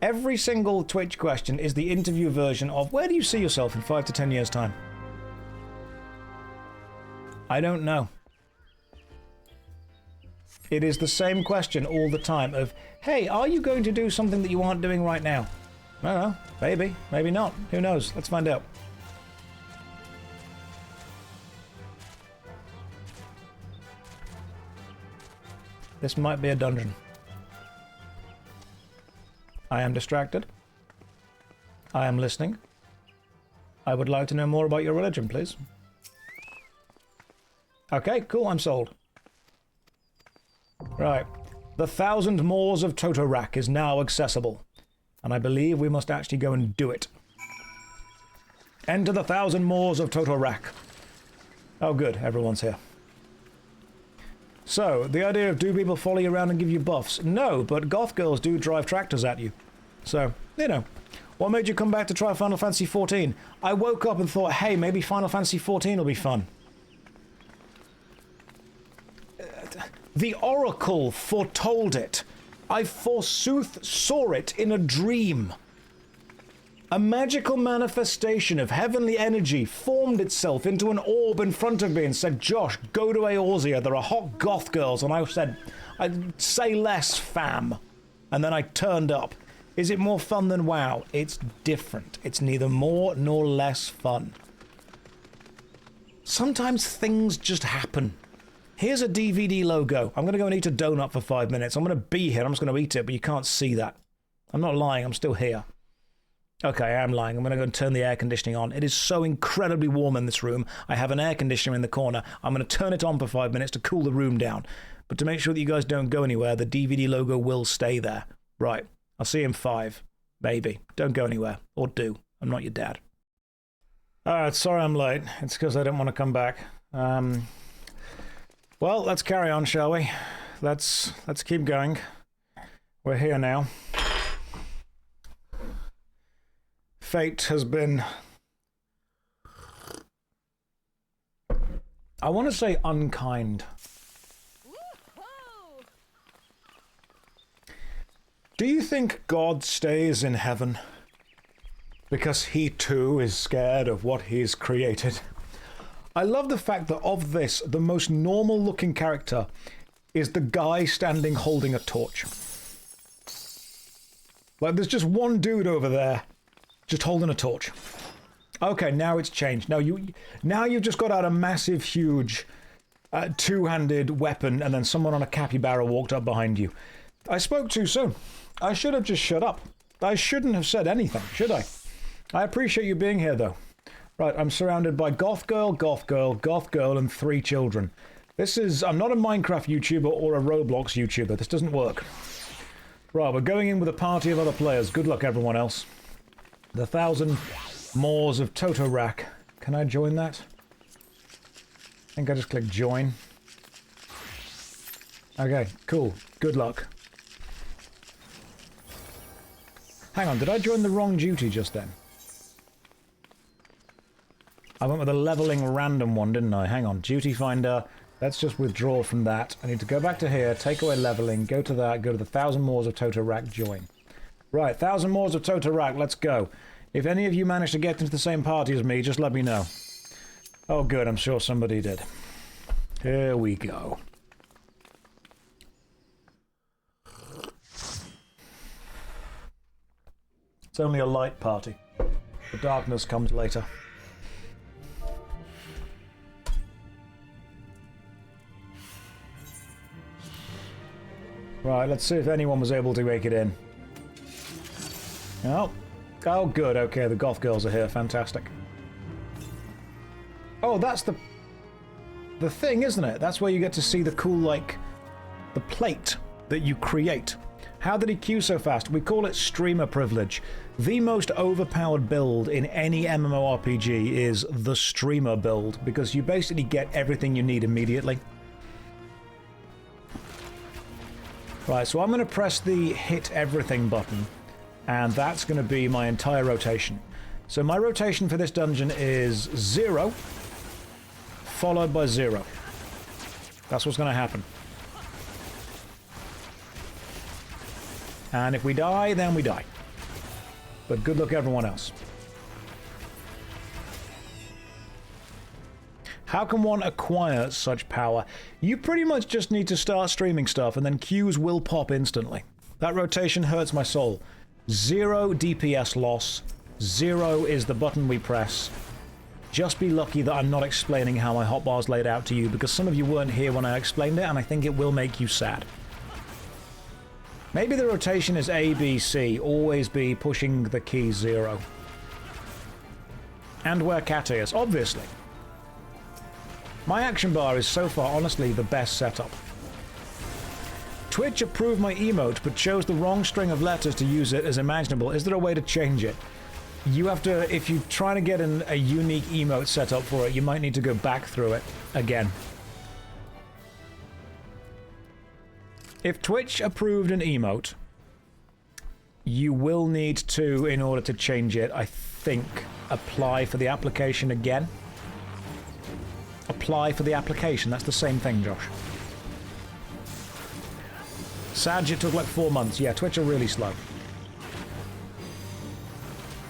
Every single Twitch question is the interview version of, where do you see yourself in 5 to 10 years' time? I don't know. It is the same question all the time of, hey, are you going to do something that you aren't doing right now? I don't know. Maybe. Maybe not. Who knows? Let's find out. This might be a dungeon. I am distracted. I am listening. I would like to know more about your religion, please. Okay, cool, I'm sold. Right. The 1,000 Moors of Totorak is now accessible. And I believe we must actually go and do it. Enter the 1,000 Moors of Totorak. Oh good, everyone's here. So, the idea of do people follow you around and give you buffs? No, but goth girls do drive tractors at you. So, you know. What made you come back to try Final Fantasy XIV? I woke up and thought, hey, maybe Final Fantasy XIV will be fun. The Oracle foretold it. I forsooth saw it in a dream. A magical manifestation of heavenly energy formed itself into an orb in front of me and said, Josh, go to Eorzea. There are hot goth girls. And I said, I'd say less, fam. And then I turned up. Is it more fun than WoW? It's different. It's neither more nor less fun. Sometimes things just happen. Here's a DVD logo. I'm going to go and eat a donut for 5 minutes. I'm going to be here. I'm just going to eat it, but you can't see that. I'm not lying. I'm still here. Okay, I am lying. I'm going to go and turn the air conditioning on. It is so incredibly warm in this room. I have an air conditioner in the corner. I'm going to turn it on for 5 minutes to cool the room down. But to make sure that you guys don't go anywhere, the DVD logo will stay there. Right. I'll see you in 5. Maybe. Don't go anywhere. Or do. I'm not your dad. Alright, sorry I'm late. It's because I didn't want to come back. Well, let's carry on, shall we? Let's keep going. We're here now. Fate has been, I want to say, unkind. Do you think God stays in heaven because he too is scared of what he's created? I love the fact that of this, the most normal looking character is the guy standing holding a torch. Like, there's just one dude over there just holding a torch. Okay, now it's changed. Now you've just got out a massive, huge, two-handed weapon, and then someone on a capybara walked up behind you. I spoke too soon. I should have just shut up. I shouldn't have said anything, should I? I appreciate you being here, though. Right, I'm surrounded by goth girl, and 3 children. I'm not a Minecraft YouTuber or a Roblox YouTuber. This doesn't work. Right, we're going in with a party of other players. Good luck, everyone else. The 1,000 Moors of Totorak. Can I join that? I think I just click join. Okay, cool. Good luck. Hang on, did I join the wrong duty just then? I went with a leveling random one, didn't I? Hang on, duty finder. Let's just withdraw from that. I need to go back to here, take away leveling, go to that, go to the 1,000 Moors of Totorak, join. Right, 1,000 Moors of Totorak, let's go. If any of you manage to get into the same party as me, just let me know. Oh good, I'm sure somebody did. Here we go. It's only a light party. The darkness comes later. Right, let's see if anyone was able to make it in. Oh. Oh, good. Okay, the goth girls are here. Fantastic. Oh, that's the thing, isn't it? That's where you get to see the cool, like, the plate that you create. How did he queue so fast? We call it streamer privilege. The most overpowered build in any MMORPG is the streamer build, because you basically get everything you need immediately. Right, so I'm going to press the hit everything button, and that's going to be my entire rotation. So my rotation for this dungeon is 0, followed by 0. That's what's going to happen. And if we die, then we die. But good luck everyone else. How can one acquire such power? You pretty much just need to start streaming stuff and then queues will pop instantly. That rotation hurts my soul. 0 DPS loss. 0 is the button we press. Just be lucky that I'm not explaining how my hotbar's laid out to you, because some of you weren't here when I explained it and I think it will make you sad. Maybe the rotation is A, B, C. Always be pushing the key 0. And where cat is, obviously. My action bar is so far, honestly, the best setup. Twitch approved my emote, but chose the wrong string of letters to use it as imaginable. Is there a way to change it? You have to, if you're trying to get a unique emote set up for it, you might need to go back through it again. If Twitch approved an emote, you will need to, in order to change it, I think, apply for the application again. Apply for the application, that's the same thing, Josh. Sag, it took like 4 months. Yeah, Twitch are really slow.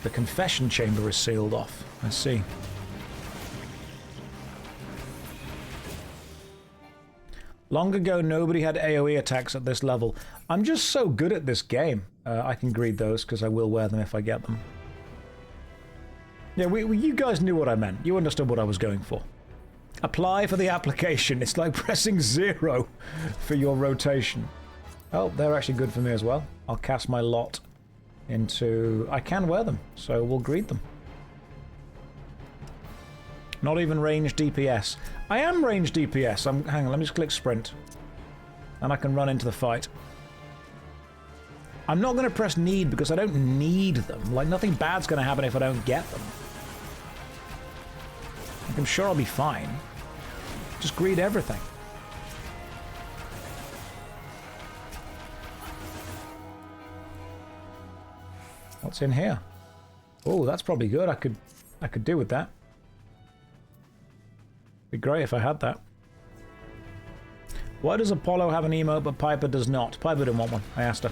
The confession chamber is sealed off. I see. Long ago, nobody had AoE attacks at this level. I'm just so good at this game. I can greed those because I will wear them if I get them. Yeah, you guys knew what I meant. You understood what I was going for. Apply for the application. It's like pressing 0 for your rotation. Oh, they're actually good for me as well. I'll cast my lot into... I can wear them, so we'll greed them. Not even range DPS. I am range DPS. Hang on, let me just click sprint. And I can run into the fight. I'm not going to press need because I don't need them. Like, nothing bad's going to happen if I don't get them. Like, I'm sure I'll be fine. Just greed everything. What's in here? Oh, that's probably good. I could do with that. Be great if I had that. Why does Apollo have an emote but Piper does not? Piper didn't want one. I asked her.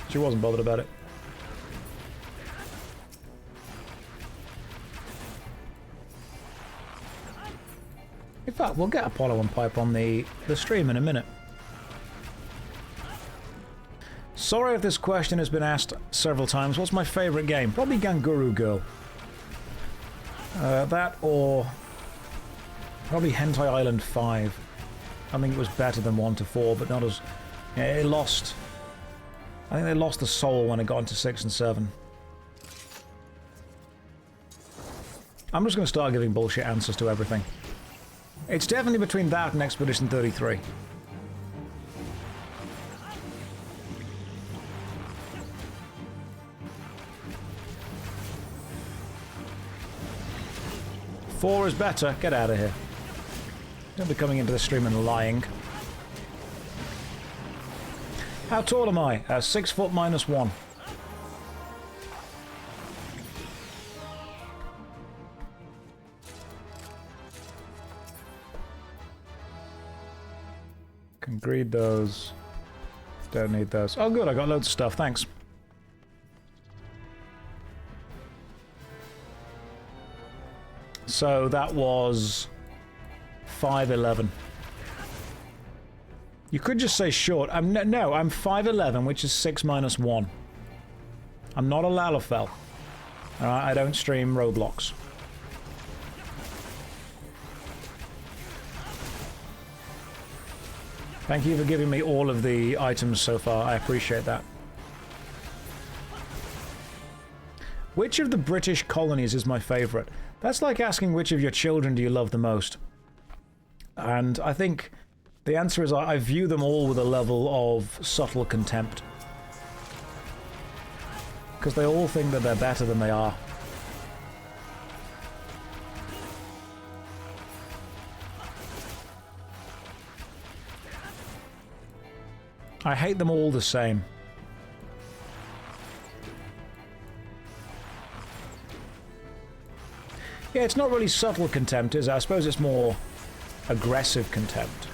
She wasn't bothered about it. In fact, we'll get Apollo and Piper on the stream in a minute. Sorry if this question has been asked several times. What's my favourite game? Probably Ganguru Girl. That or probably Hentai Island 5. I think it was better than 1 to 4, but not as... Yeah, it lost... I think they lost the soul when it got into 6 and 7. I'm just going to start giving bullshit answers to everything. It's definitely between that and Expedition 33. Four is better. Get out of here. Don't be coming into the stream and lying. How tall am I? 6 foot minus 1. Can greed those. Don't need those. Oh good, I got loads of stuff, thanks. So that was 5'11". You could just say short. No, I'm 5'11", which is 6 minus 1. I'm not a Lalafell. I don't stream Roblox. Thank you for giving me all of the items so far. I appreciate that. Which of the British colonies is my favourite? That's like asking which of your children do you love the most. And I think the answer is I view them all with a level of subtle contempt. Because they all think that they're better than they are. I hate them all the same. Yeah, it's not really subtle contempt, is it? I suppose it's more aggressive contempt.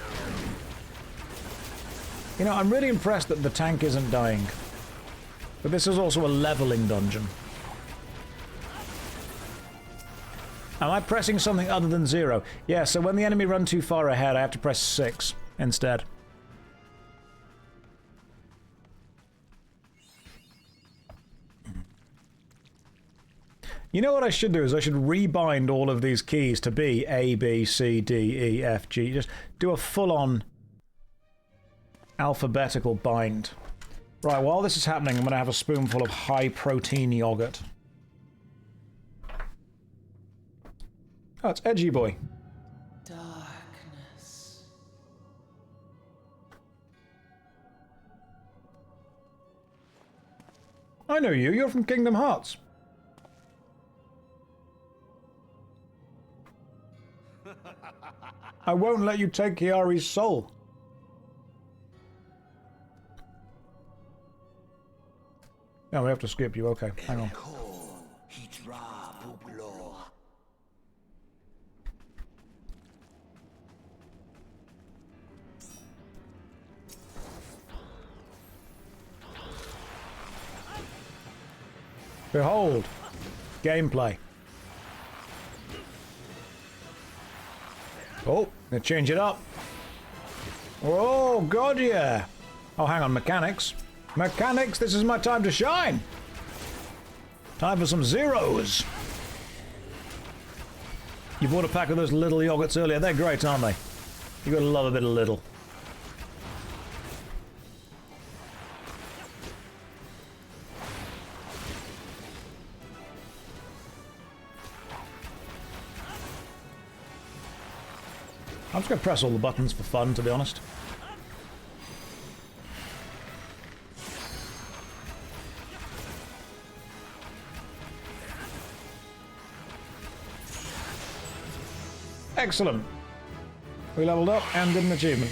You know, I'm really impressed that the tank isn't dying. But this is also a leveling dungeon. Am I pressing something other than 0? Yeah, so when the enemy run too far ahead, I have to press 6 instead. You know what I should do is I should rebind all of these keys to be A, B, C, D, E, F, G. Just do a full-on alphabetical bind. Right, while this is happening, I'm going to have a spoonful of high-protein yogurt. Oh, it's Edgy Boy. Darkness. I know you. You're from Kingdom Hearts. I won't let you take Kiari's soul. No, we have to skip you. Okay, hang on. Behold, gameplay. Oh, gonna change it up. Oh, God, yeah. Oh, hang on, mechanics. Mechanics, this is my time to shine. Time for some zeros. You bought a pack of those little yogurts earlier. They're great, aren't they? You gotta love a bit of little. I'm just gonna press all the buttons for fun, to be honest. Excellent. We leveled up and did an achievement.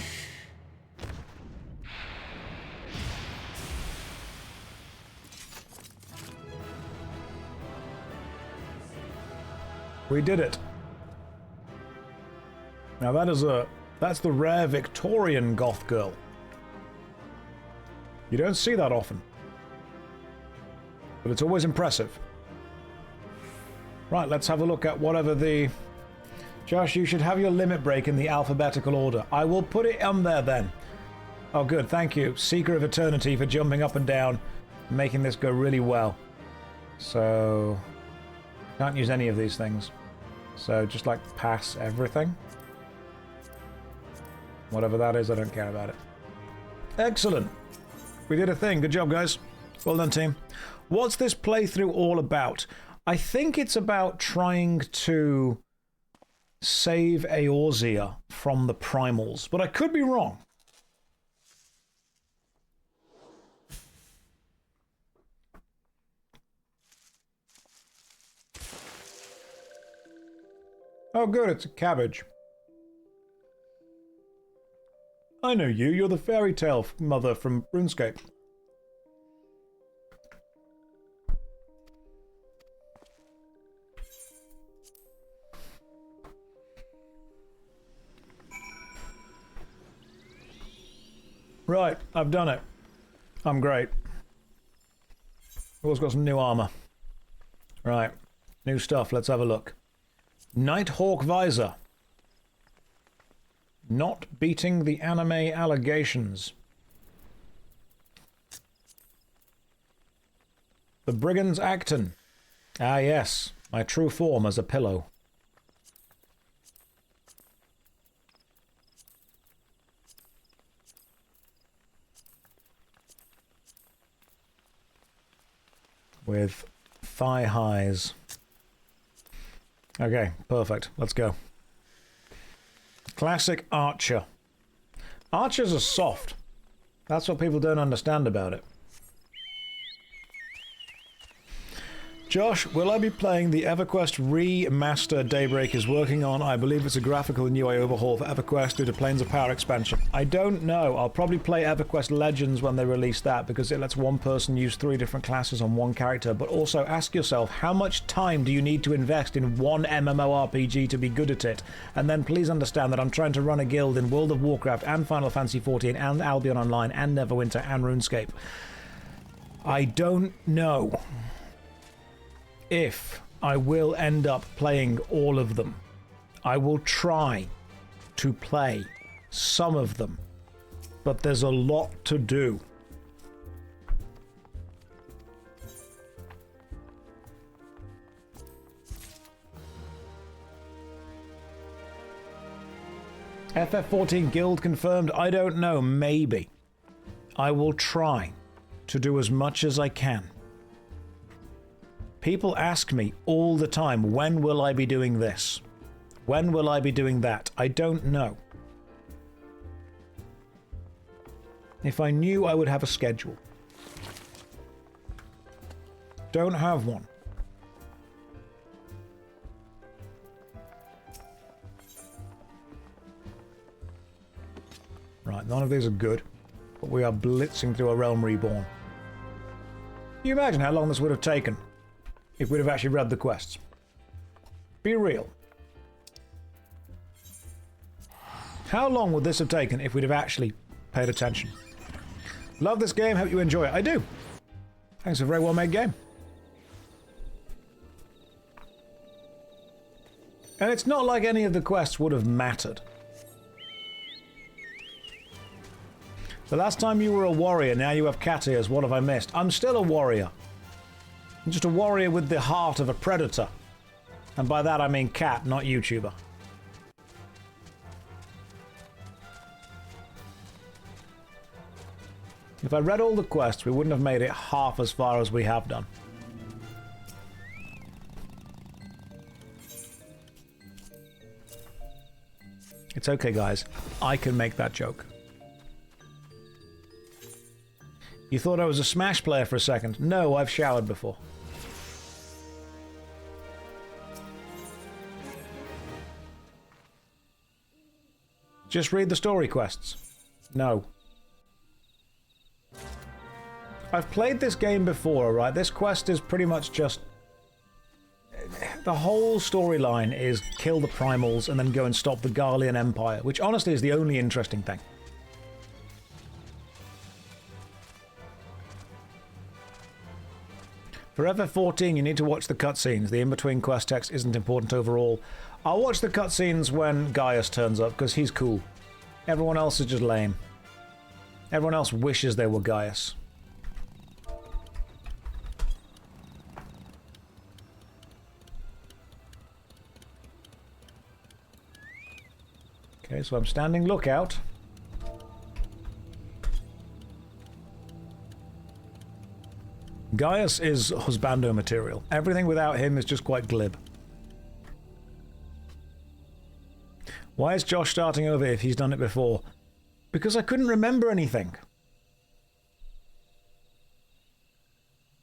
We did it. Now that's the rare Victorian goth girl. You don't see that often. But it's always impressive. Right, let's have a look at whatever the... Josh, you should have your limit break in the alphabetical order. I will put it on there then. Oh good, thank you. Seeker of Eternity for jumping up and down, making this go really well. So... can't use any of these things. So just like pass everything. Whatever that is, I don't care about it. Excellent. We did a thing. Good job, guys. Well done, team. What's this playthrough all about? I think it's about trying to save Eorzea from the primals, but I could be wrong. Oh good, it's a cabbage. I know you, you're the fairy tale mother from RuneScape. Right, I've done it. I'm great. I've also got some new armor. Right, new stuff, let's have a look. Nighthawk Visor. Not beating the anime allegations. The Brigand's Acton. Ah yes, my true form as a pillow. With thigh highs. Okay, perfect. Let's go. Classic Archer. Archers are soft. That's what people don't understand about it. Josh, will I be playing the EverQuest remaster Daybreak is working on? I believe it's a graphical and UI overhaul for EverQuest due to Planes of Power expansion. I don't know. I'll probably play EverQuest Legends when they release that because it lets one person use 3 different classes on one character. But also ask yourself, how much time do you need to invest in one MMORPG to be good at it? And then please understand that I'm trying to run a guild in World of Warcraft and Final Fantasy XIV and Albion Online and Neverwinter and RuneScape. I don't know if I will end up playing all of them. I will try to play some of them, but there's a lot to do. FF14 guild confirmed? I don't know, maybe. I will try to do as much as I can. People ask me all the time, when will I be doing this? When will I be doing that? I don't know. If I knew, I would have a schedule. Don't have one. Right, none of these are good, but we are blitzing through a Realm Reborn. Can you imagine how long this would have taken if we'd have actually read the quests? Be real. How long would this have taken if we'd have actually paid attention? Love this game, hope you enjoy it. I do. I think it's a very well made game. And it's not like any of the quests would have mattered. The last time you were a warrior, now you have cat ears. What have I missed? I'm still a warrior. I'm just a warrior with the heart of a predator. And by that I mean cat, not YouTuber. If I read all the quests, we wouldn't have made it half as far as we have done. It's okay, guys. I can make that joke. You thought I was a Smash player for a second? No, I've showered before. Just read the story quests. No. I've played this game before, right? This quest is pretty much just... The whole storyline is kill the primals and then go and stop the Garlean Empire, which honestly is the only interesting thing. For FF14, you need to watch the cutscenes. The in-between quest text isn't important overall. I'll watch the cutscenes when Gaius turns up, because he's cool. Everyone else is just lame. Everyone else wishes they were Gaius. Okay, so I'm standing lookout. Gaius is husbando material. Everything without him is just quite glib. Why is Josh starting over if he's done it before? Because I couldn't remember anything.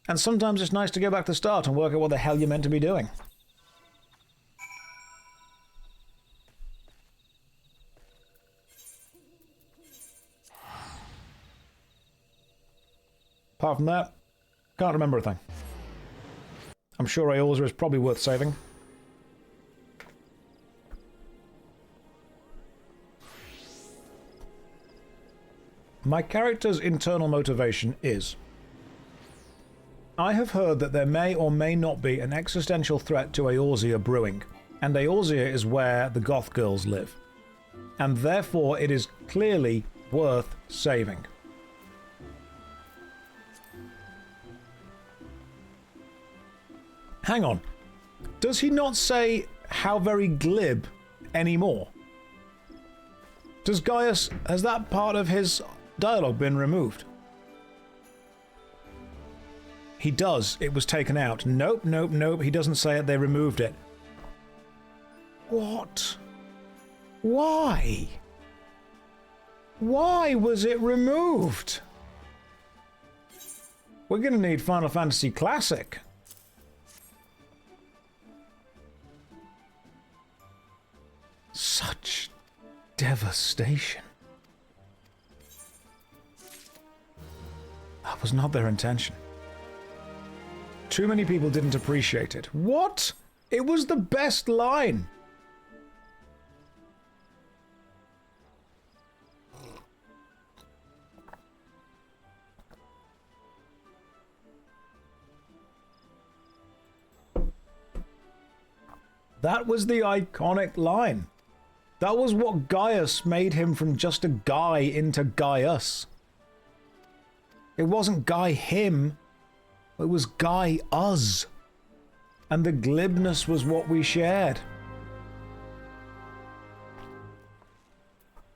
And sometimes it's nice to go back to the start and work out what the hell you're meant to be doing. Apart from that, can't remember a thing. I'm sure Eorzea is probably worth saving. My character's internal motivation is... I have heard that there may or may not be an existential threat to Eorzea brewing, and Eorzea is where the goth girls live. And therefore it is clearly worth saving. Hang on. Does he not say how very glib anymore? Does Gaius... Has that part of his dialogue been removed? He does. It was taken out. Nope, nope, nope. He doesn't say it. They removed it. What? Why? Why was it removed? We're going to need Final Fantasy Classic. Such devastation. That was not their intention. Too many people didn't appreciate it. What? It was the best line. That was the iconic line. That was what Gaius made him from just a guy into Gaius. It wasn't Guy him, it was Guy us. And the glibness was what we shared.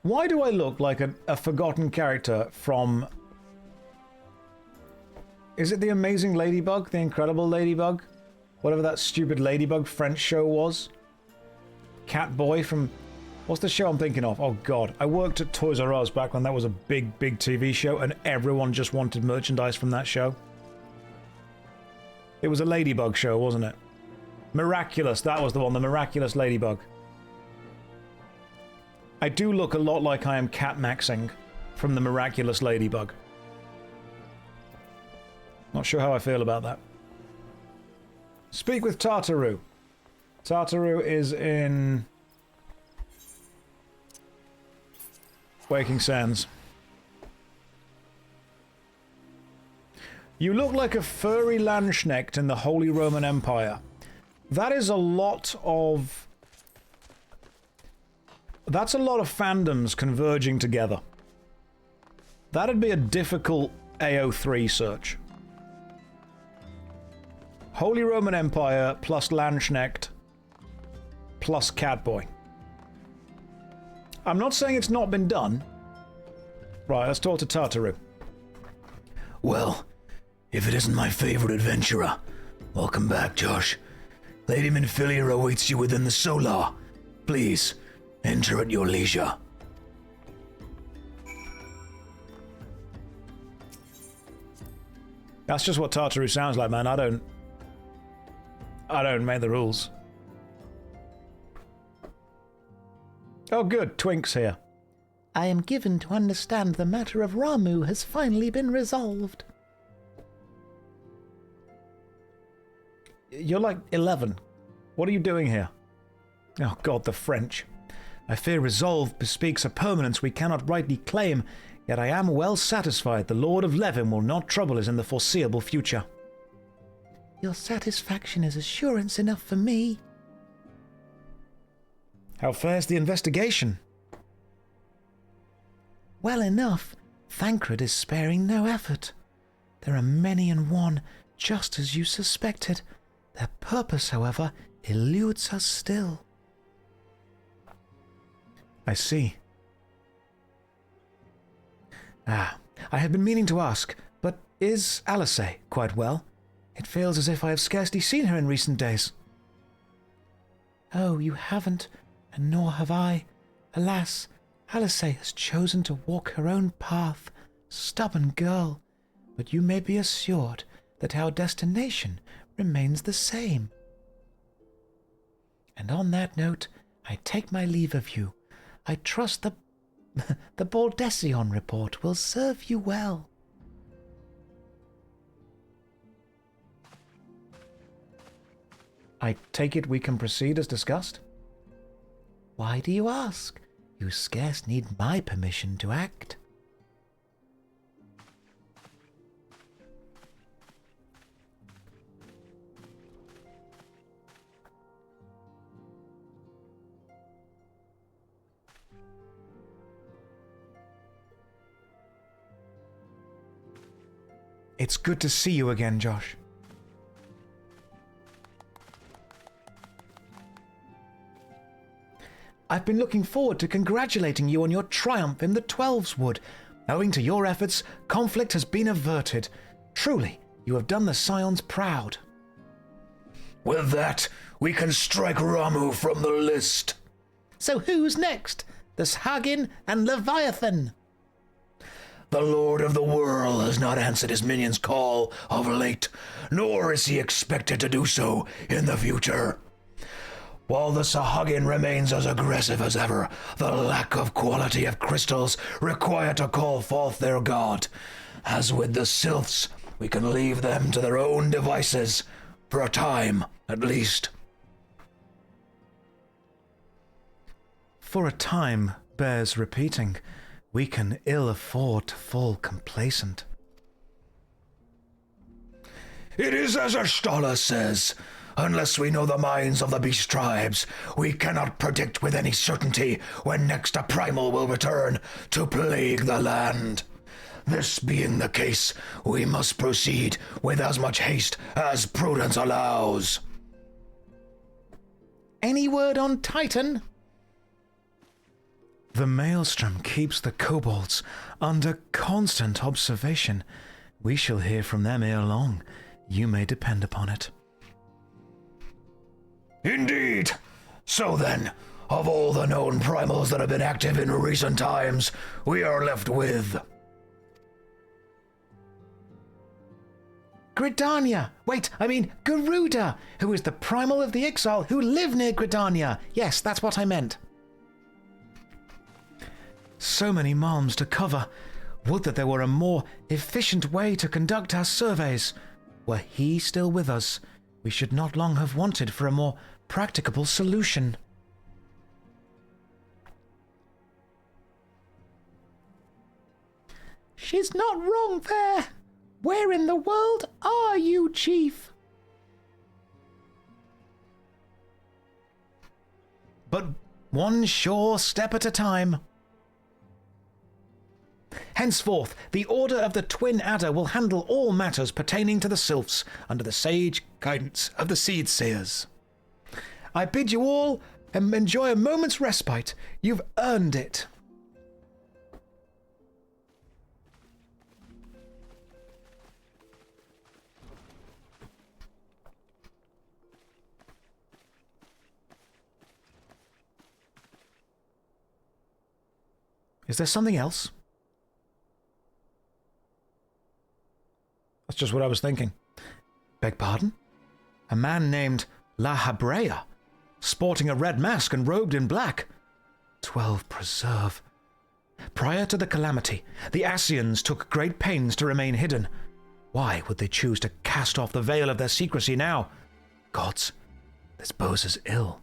Why do I look like a forgotten character from... Is it The Amazing Ladybug? The Incredible Ladybug? Whatever that stupid Ladybug French show was? Catboy from... What's the show I'm thinking of? Oh god, I worked at Toys R Us back when that was a big, big TV show and everyone just wanted merchandise from that show. It was a Ladybug show, wasn't it? Miraculous, that was the one, the Miraculous Ladybug. I do look a lot like I am cat-maxing from the Miraculous Ladybug. Not sure how I feel about that. Speak with Tartaru. Tartaru is in... Waking Sands. You look like a furry Landsknecht in the Holy Roman Empire. That is a lot of That's a lot of fandoms converging together. That'd be a difficult AO3 search. Holy Roman Empire plus Landsknecht plus Catboy. I'm not saying it's not been done. Right, let's talk to Tartaru. Well, if it isn't my favorite adventurer, welcome back, Josh. Lady Minfilia awaits you within the Solar. Please, enter at your leisure. That's just what Tartaru sounds like, man. I don't make the rules. Oh, good. Twink's here. I am given to understand the matter of Ramu has finally been resolved. You're like 11. What are you doing here? Oh, God, the French. I fear resolve bespeaks a permanence we cannot rightly claim, yet I am well satisfied the Lord of Levin will not trouble us in the foreseeable future. Your satisfaction is assurance enough for me. How fares the investigation? Well enough. Thancred is sparing no effort. There are many and one, just as you suspected. Their purpose, however, eludes us still. I see. I have been meaning to ask, but is Alice quite well? It feels as if I have scarcely seen her in recent days. Oh, you haven't, and nor have I. Alas, Alice has chosen to walk her own path. Stubborn girl. But you may be assured that our destination remains the same. And on that note, I take my leave of you. I trust the Baldesion report will serve you well. I take it we can proceed as discussed? Why do you ask? You scarce need my permission to act. It's good to see you again, Josh. I've been looking forward to congratulating you on your triumph in the Twelveswood. Owing to your efforts, conflict has been averted. Truly, you have done the Scions proud. With that, we can strike Ramu from the list. So who's next? There's Hagin and Leviathan. The Lord of the World has not answered his minion's call of late, nor is he expected to do so in the future. While the Sahagin remains as aggressive as ever, the lack of quality of crystals required to call forth their god. As with the Sylphs, we can leave them to their own devices, for a time at least. For a time bears repeating. We can ill afford to fall complacent. It is as Ashtala says. Unless we know the minds of the beast tribes, we cannot predict with any certainty when next a primal will return to plague the land. This being the case, we must proceed with as much haste as prudence allows. Any word on Titan? The Maelstrom keeps the kobolds under constant observation. We shall hear from them ere long. You may depend upon it. Indeed. So then, of all the known primals that have been active in recent times, we are left with... Gridania! Wait, I mean Garuda, who is the primal of the Ixal who live near Gridania. Yes, that's what I meant. So many malms to cover. Would that there were a more efficient way to conduct our surveys. Were he still with us, we should not long have wanted for a more practicable solution. She's not wrong there. Where in the world are you, Chief? But one sure step at a time. Henceforth, the Order of the Twin Adder will handle all matters pertaining to the Sylphs under the sage guidance of the Seedsayers. I bid you all enjoy a moment's respite. You've earned it. Is there something else? That's just what I was thinking. Beg pardon? A man named La Habrea, sporting a red mask and robed in black. 12 preserve. Prior to the calamity, the Ascians took great pains to remain hidden. Why would they choose to cast off the veil of their secrecy now? Gods, this bodes ill.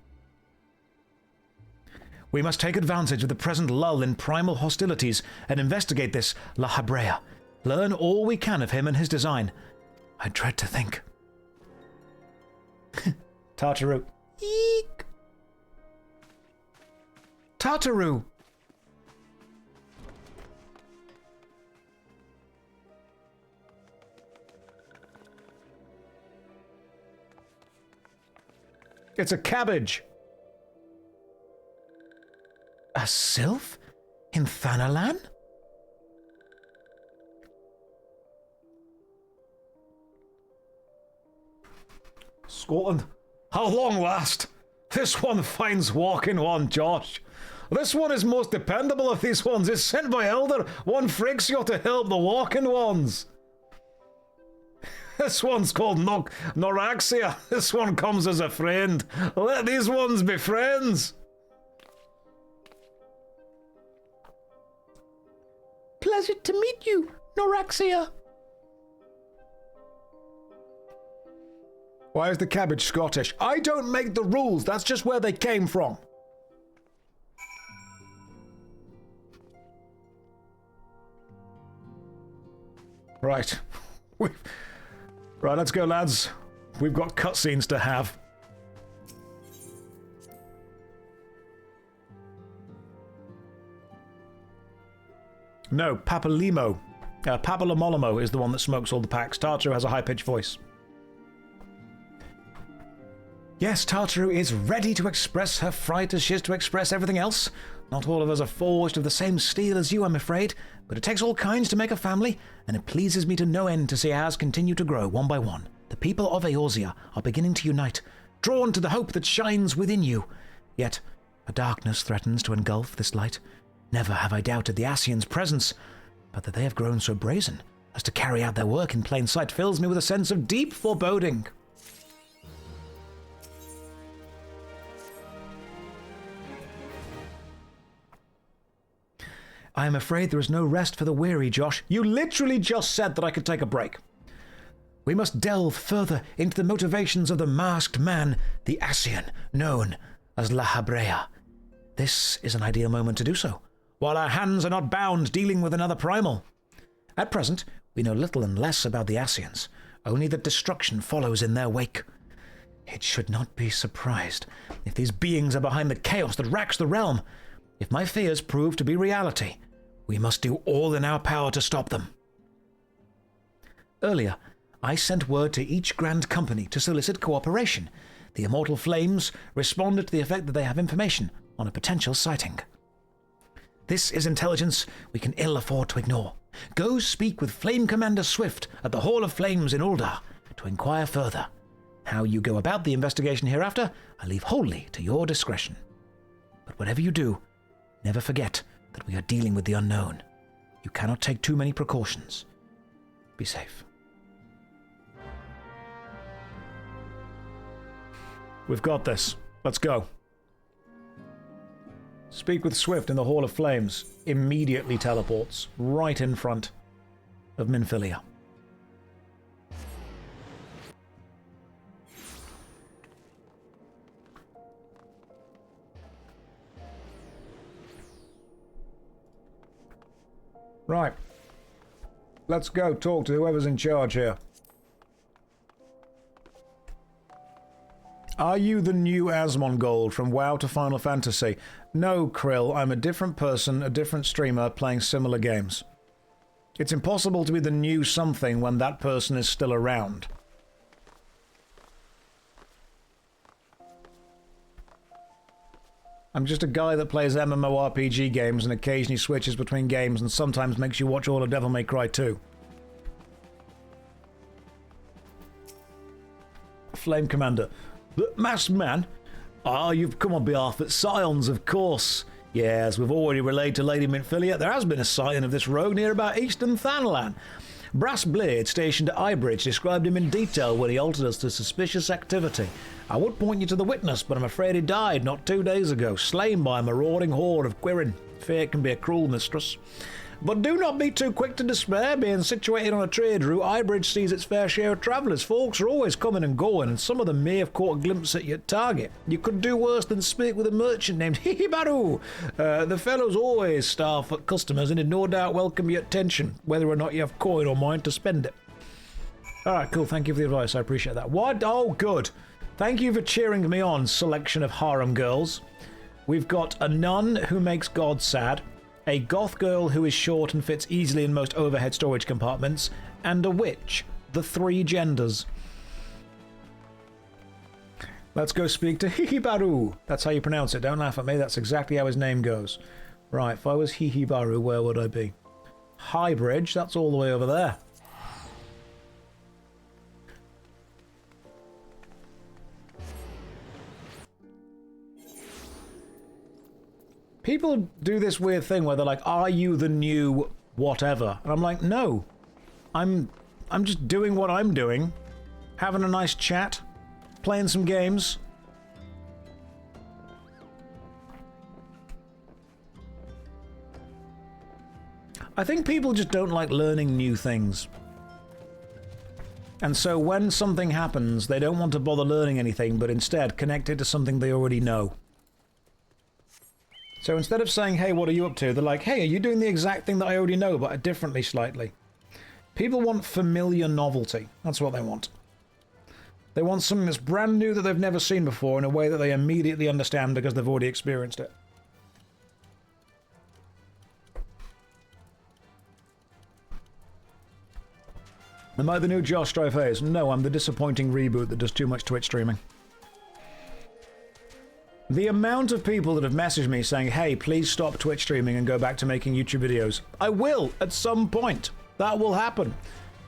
We must take advantage of the present lull in primal hostilities and investigate this La Habrea. Learn all we can of him and his design. I dread to think. Tartaru. Eek! Tartaru! It's a cabbage. A sylph? In Thanalan? Scotland. How long last? This one finds walking one, Josh. This one is most dependable of these ones. It's sent by Elder. One Frixio to help the walking ones. This one's called Noraxia. This one comes as a friend. Let these ones be friends. Pleasure to meet you, Noraxia. Why is the cabbage Scottish? I don't make the rules. That's just where they came from. Right. Right, let's go, lads. We've got cutscenes to have. No, Papalimo. Papalamolimo is the one that smokes all the packs. Tartaru has a high-pitched voice. Yes, Tartaru is ready to express her fright as she is to express everything else. Not all of us are forged of the same steel as you, I'm afraid, but it takes all kinds to make a family, and it pleases me to no end to see ours continue to grow one by one. The people of Eorzea are beginning to unite, drawn to the hope that shines within you. Yet, a darkness threatens to engulf this light. Never have I doubted the Ascians' presence, but that they have grown so brazen as to carry out their work in plain sight fills me with a sense of deep foreboding. I am afraid there is no rest for the weary, Josh. You literally just said that I could take a break. We must delve further into the motivations of the masked man, the Ascian, known as La Habrea. This is an ideal moment to do so, while our hands are not bound dealing with another primal. At present, we know little and less about the Ascians, only that destruction follows in their wake. It should not be surprised if these beings are behind the chaos that racks the realm. If my fears prove to be reality, we must do all in our power to stop them. Earlier, I sent word to each Grand Company to solicit cooperation. The Immortal Flames responded to the effect that they have information on a potential sighting. This is intelligence we can ill afford to ignore. Go speak with Flame Commander Swift at the Hall of Flames in Uldar to inquire further. How you go about the investigation hereafter, I leave wholly to your discretion. But whatever you do, never forget that we are dealing with the unknown. You cannot take too many precautions. Be safe. We've got this. Let's go. Speak with Swift in the Hall of Flames. Immediately teleports right in front of Minfilia. Right. Let's go talk to whoever's in charge here. Are you the new Asmongold from WoW to Final Fantasy? No, Krill, I'm a different person, a different streamer playing similar games. It's impossible to be the new something when that person is still around. I'm just a guy that plays MMORPG games and occasionally switches between games and sometimes makes you watch all of Devil May Cry 2. Flame Commander. The masked man? Ah, you've come on behalf of Scions, of course. Yes, we've already relayed to Lady Mintfilia there has been a scion of this rogue near about Eastern Thanalan. Brass Blade, stationed at Eyebridge, described him in detail when he altered us to suspicious activity. I would point you to the witness, but I'm afraid he died not 2 days ago, slain by a marauding horde of Quirin. Fear can be a cruel mistress. But do not be too quick to despair. Being situated on a trade route, Eyebridge sees its fair share of travellers. Folks are always coming and going, and some of them may have caught a glimpse at your target. You could do worse than speak with a merchant named Hihibaru. The fellow's always starved for customers, and he'd no doubt welcome your attention, whether or not you have coin or mind to spend it. Alright, cool. Thank you for the advice. I appreciate that. What? Oh, good. Thank you for cheering me on, selection of harem girls. We've got a nun who makes God sad, a goth girl who is short and fits easily in most overhead storage compartments, and a witch. The 3 genders. Let's go speak to Hihibaru. That's how you pronounce it. Don't laugh at me. That's exactly how his name goes. Right, if I was Hihibaru, where would I be? Highbridge. That's all the way over there. People do this weird thing where they're like, are you the new whatever? And I'm like, no. I'm just doing what I'm doing. Having a nice chat. Playing some games. I think people just don't like learning new things. And so when something happens, they don't want to bother learning anything, but instead connect it to something they already know. So instead of saying, hey, what are you up to? They're like, hey, are you doing the exact thing that I already know, but differently slightly? People want familiar novelty. That's what they want. They want something that's brand new that they've never seen before in a way that they immediately understand because they've already experienced it. Am I the new JoshStrifeHayes? No, I'm the disappointing reboot that does too much Twitch streaming. The amount of people that have messaged me saying, hey, please stop Twitch streaming and go back to making YouTube videos. I will, at some point. That will happen.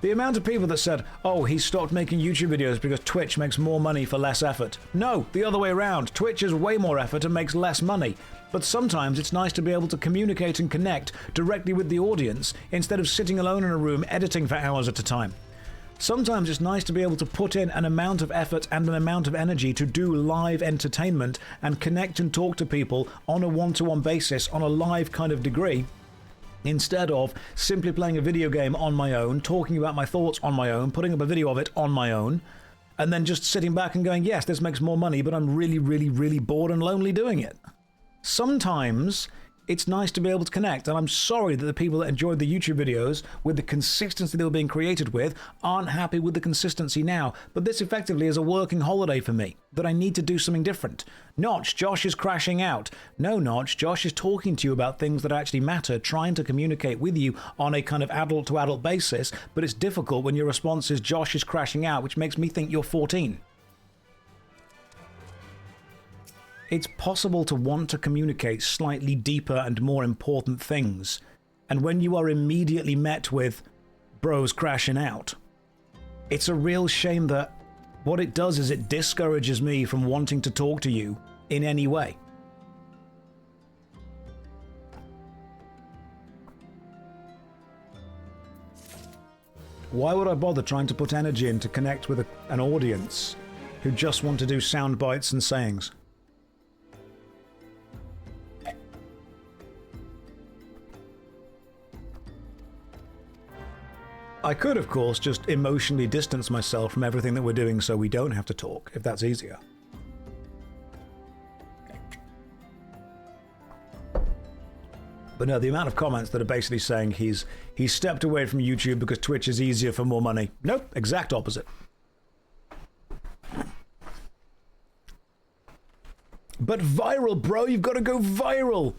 The amount of people that said, oh, he stopped making YouTube videos because Twitch makes more money for less effort. No, the other way around. Twitch is way more effort and makes less money. But sometimes it's nice to be able to communicate and connect directly with the audience instead of sitting alone in a room editing for hours at a time. Sometimes it's nice to be able to put in an amount of effort and an amount of energy to do live entertainment and connect and talk to people on a one-to-one basis on a live kind of degree, instead of simply playing a video game on my own, talking about my thoughts on my own, putting up a video of it on my own, and then just sitting back and going, yes, this makes more money, but I'm really, really, really bored and lonely doing it. Sometimes it's nice to be able to connect, and I'm sorry that the people that enjoyed the YouTube videos with the consistency they were being created with aren't happy with the consistency now, but this effectively is a working holiday for me, that I need to do something different. Notch, Josh is crashing out. No, Notch, Josh is talking to you about things that actually matter, trying to communicate with you on a kind of adult-to-adult basis, but it's difficult when your response is Josh is crashing out, which makes me think you're 14. It's possible to want to communicate slightly deeper and more important things. And when you are immediately met with bros crashing out, it's a real shame that what it does is it discourages me from wanting to talk to you in any way. Why would I bother trying to put energy in to connect with an audience who just want to do sound bites and sayings? I could, of course, just emotionally distance myself from everything that we're doing so we don't have to talk, if that's easier. But no, the amount of comments that are basically saying he's stepped away from YouTube because Twitch is easier for more money. Nope, exact opposite. But viral, bro, you've got to go viral.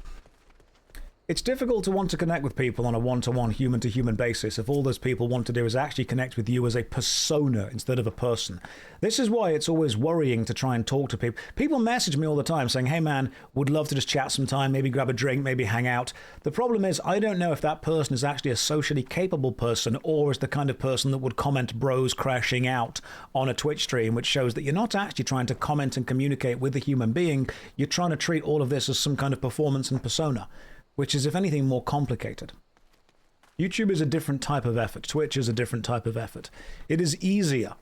It's difficult to want to connect with people on a one-to-one, human-to-human basis if all those people want to do is actually connect with you as a persona instead of a person. This is why it's always worrying to try and talk to people. People message me all the time saying, hey man, would love to just chat sometime, maybe grab a drink, maybe hang out. The problem is I don't know if that person is actually a socially capable person or is the kind of person that would comment bros crashing out on a Twitch stream, which shows that you're not actually trying to comment and communicate with a human being. You're trying to treat all of this as some kind of performance and persona, which is, if anything, more complicated. YouTube is a different type of effort. Twitch is a different type of effort. It is easier.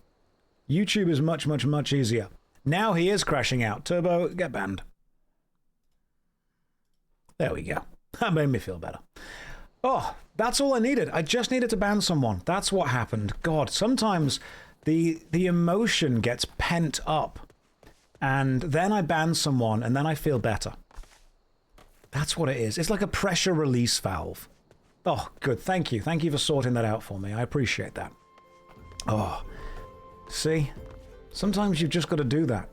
YouTube is much, much, much easier. Now he is crashing out. Turbo, get banned. There we go. That made me feel better. Oh, that's all I needed. I just needed to ban someone. That's what happened. God, sometimes the emotion gets pent up. And then I ban someone, and then I feel better. That's what it is. It's like a pressure release valve. Oh, good. Thank you. Thank you for sorting that out for me. I appreciate that. Oh, see? Sometimes you've just got to do that.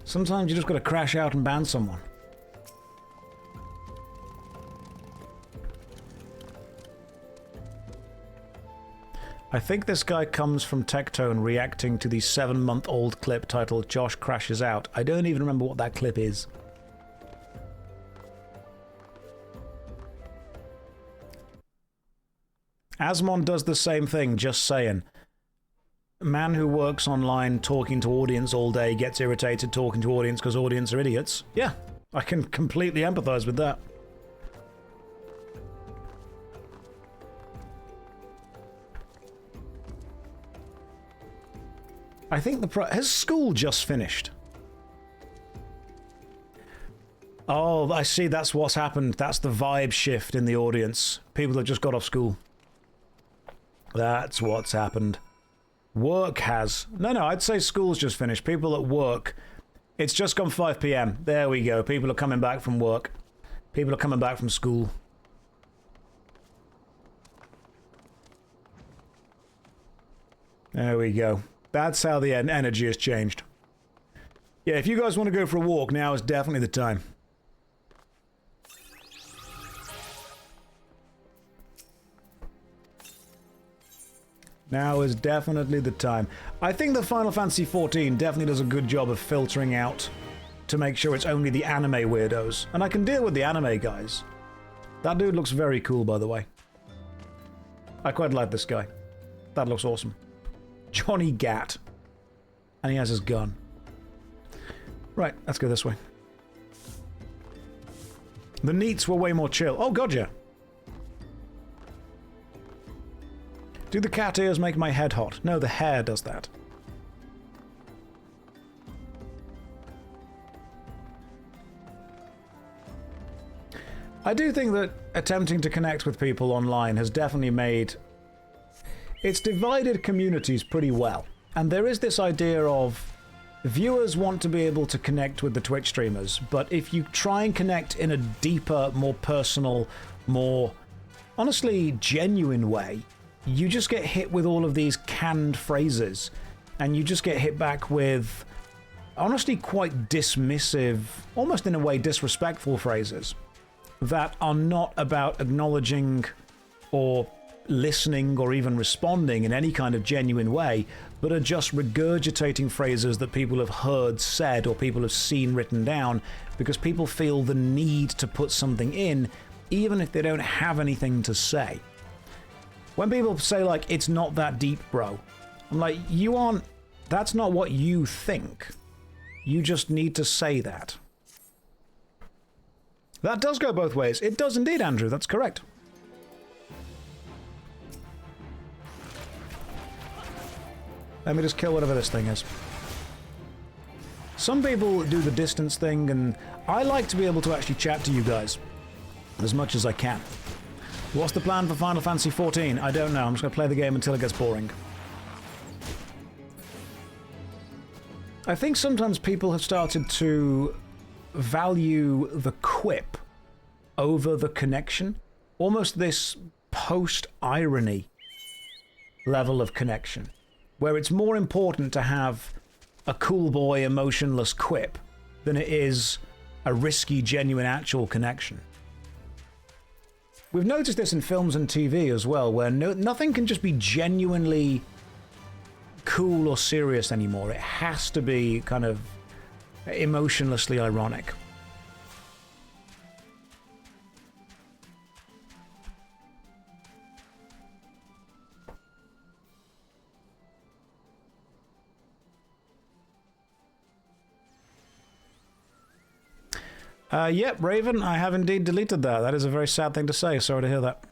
Sometimes you just got to crash out and ban someone. I think this guy comes from Tectone reacting to the 7-month-old clip titled Josh Crashes Out. I don't even remember what that clip is. Asmon does the same thing, just saying. A man who works online talking to audience all day gets irritated talking to audience because audience are idiots. Yeah, I can completely empathize with that. I think has school just finished? Oh, I see, that's what's happened. That's the vibe shift in the audience. People have just got off school. That's what's happened. Work has. No, I'd say school's just finished. People at work. It's just gone 5 p.m. There we go. People are coming back from work. People are coming back from school. There we go. That's how the energy has changed. Yeah, if you guys want to go for a walk, now is definitely the time. Now is definitely the time. I think the Final Fantasy XIV definitely does a good job of filtering out to make sure it's only the anime weirdos. And I can deal with the anime guys. That dude looks very cool, by the way. I quite like this guy. That looks awesome. Johnny Gat. And he has his gun. Right, let's go this way. The neats were way more chill. Oh, God, yeah. Do the cat ears make my head hot? No, the hair does that. I do think that attempting to connect with people online has definitely made... It's divided communities pretty well. And there is this idea of viewers want to be able to connect with the Twitch streamers, but if you try and connect in a deeper, more personal, more, honestly, genuine way, you just get hit with all of these canned phrases, and you just get hit back with, honestly, quite dismissive, almost in a way disrespectful phrases that are not about acknowledging or listening or even responding in any kind of genuine way, but are just regurgitating phrases that people have heard said or people have seen written down because people feel the need to put something in, even if they don't have anything to say. When people say, like, it's not that deep, bro, I'm like, you aren't... That's not what you think. You just need to say that. That does go both ways. It does indeed, Andrew. That's correct. Let me just kill whatever this thing is. Some people do the distance thing, and I like to be able to actually chat to you guys as much as I can. What's the plan for Final Fantasy XIV? I don't know. I'm just going to play the game until it gets boring. I think sometimes people have started to value the quip over the connection. Almost this post-irony level of connection, where it's more important to have a cool boy, emotionless quip than it is a risky, genuine, actual connection. We've noticed this in films and TV as well, where nothing can just be genuinely cool or serious anymore. It has to be kind of emotionlessly ironic. Yep, Raven, I have indeed deleted that. That is a very sad thing to say. Sorry to hear that.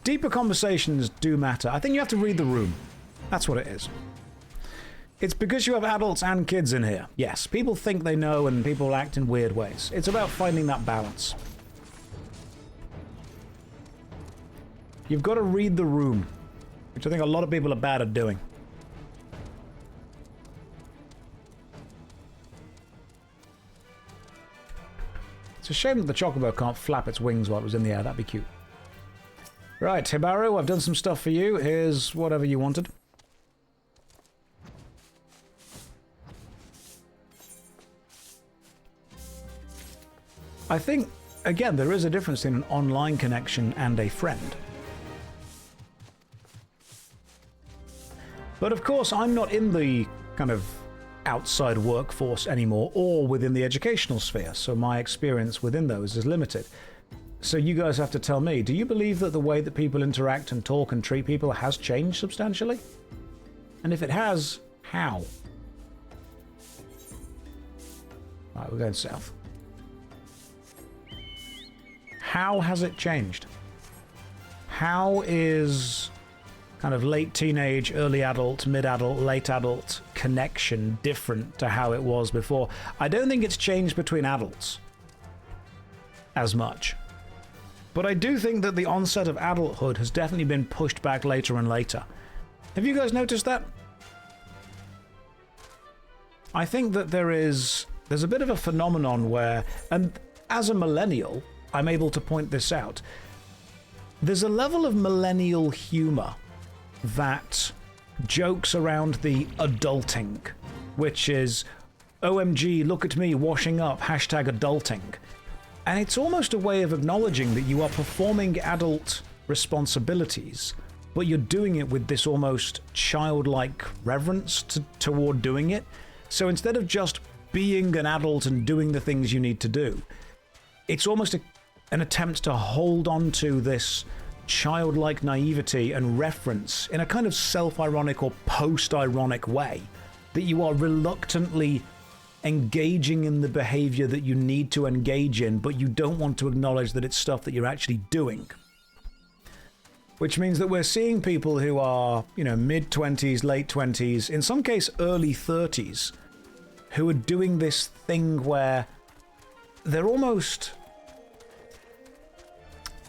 Deeper conversations do matter. I think you have to read the room. That's what it is. It's because you have adults and kids in here. Yes, people think they know and people act in weird ways. It's about finding that balance. You've got to read the room, which I think a lot of people are bad at doing. It's a shame that the Chocobo can't flap its wings while it was in the air. That'd be cute. Right, Hibaru, I've done some stuff for you. Here's whatever you wanted. I think, again, there is a difference in an online connection and a friend. But of course, I'm not in the kind of outside workforce anymore or within the educational sphere, so my experience within those is limited. So you guys have to tell me, do you believe that the way that people interact and talk and treat people has changed substantially? And if it has, how? Right, we're going south. How has it changed? How is kind of late teenage, early adult, mid-adult, late adult connection different to how it was before? I don't think it's changed between adults as much. But I do think that the onset of adulthood has definitely been pushed back later and later. Have you guys noticed that? I think that there's a bit of a phenomenon where, and as a millennial, I'm able to point this out, there's a level of millennial humor that jokes around the adulting, which is, OMG, look at me washing up, hashtag adulting. And it's almost a way of acknowledging that you are performing adult responsibilities, but you're doing it with this almost childlike reverence toward doing it. So instead of just being an adult and doing the things you need to do, it's almost an attempt to hold on to this childlike naivety and reference in a kind of self-ironic or post-ironic way, that you are reluctantly engaging in the behavior that you need to engage in, but you don't want to acknowledge that it's stuff that you're actually doing. Which means that we're seeing people who are, you know, mid-20s, late 20s, in some case early 30s, who are doing this thing where they're almost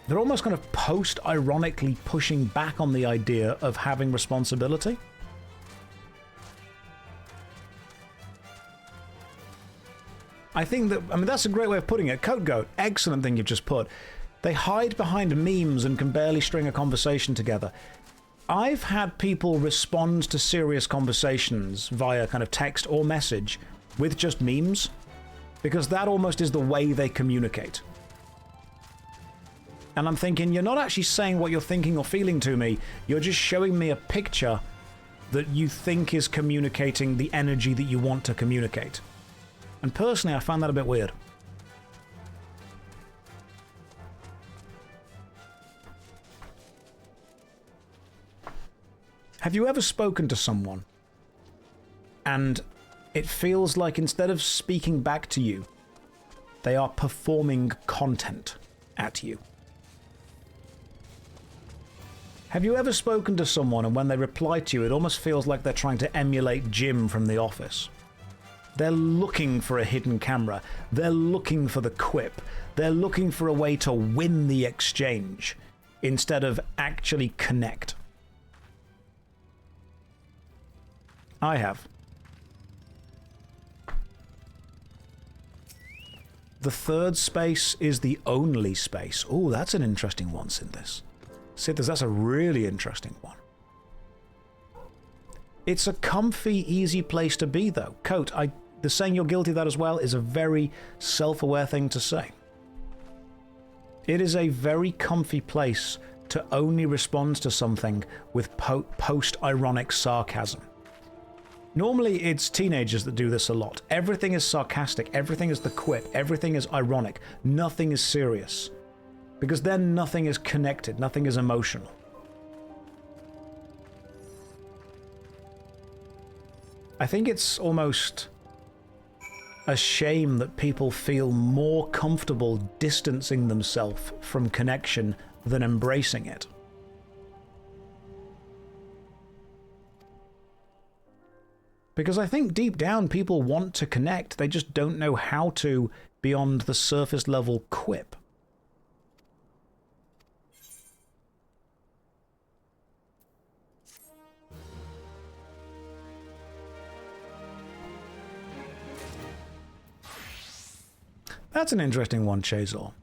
kind of post-ironically pushing back on the idea of having responsibility. I think that, I mean, that's a great way of putting it. Coat Goat, excellent thing you've just put. They hide behind memes and can barely string a conversation together. I've had people respond to serious conversations via kind of text or message with just memes, because that almost is the way they communicate. And I'm thinking, you're not actually saying what you're thinking or feeling to me, you're just showing me a picture that you think is communicating the energy that you want to communicate. And personally, I find that a bit weird. Have you ever spoken to someone and it feels like instead of speaking back to you, they are performing content at you? Have you ever spoken to someone and when they reply to you, it almost feels like they're trying to emulate Jim from The Office? They're looking for a hidden camera. They're looking for the quip. They're looking for a way to win the exchange instead of actually connect. I have. The third space is the only space. Oh, that's an interesting one, Synthis. Synthis, that's a really interesting one. It's a comfy, easy place to be, though. Coat, the saying you're guilty of that as well is a very self-aware thing to say. It is a very comfy place to only respond to something with post-ironic sarcasm. Normally, it's teenagers that do this a lot. Everything is sarcastic, everything is the quip, everything is ironic, nothing is serious. Because then nothing is connected, nothing is emotional. I think it's almost a shame that people feel more comfortable distancing themselves from connection than embracing it. Because I think deep down people want to connect, they just don't know how to beyond the surface level quip. That's an interesting one, Chazor.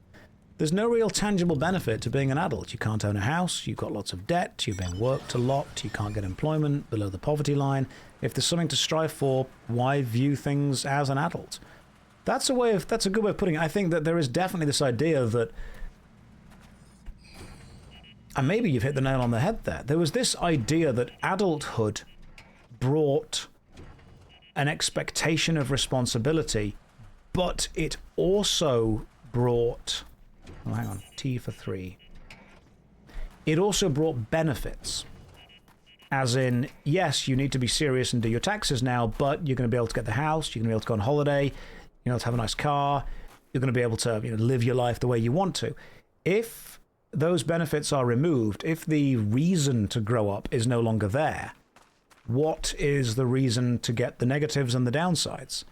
There's no real tangible benefit to being an adult. You can't own a house, you've got lots of debt, you've been worked a lot, you can't get employment below the poverty line. If there's something to strive for, why view things as an adult? That's a good way of putting it. I think that there is definitely this idea that, and maybe you've hit the nail on the head there, there was this idea that adulthood brought an expectation of responsibility, but it also brought, oh, hang on, T for 3. It also brought benefits. As in, yes, you need to be serious and do your taxes now, but you're going to be able to get the house, you're going to be able to go on holiday, you're going to have a nice car, you're going to be able to live your life the way you want to. If those benefits are removed, if the reason to grow up is no longer there, what is the reason to get the negatives and the downsides?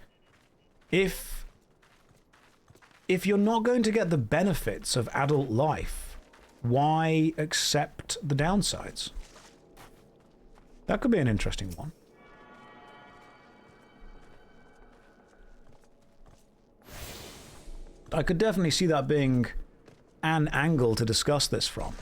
If you're not going to get the benefits of adult life, why accept the downsides? That could be an interesting one. I could definitely see that being an angle to discuss this from.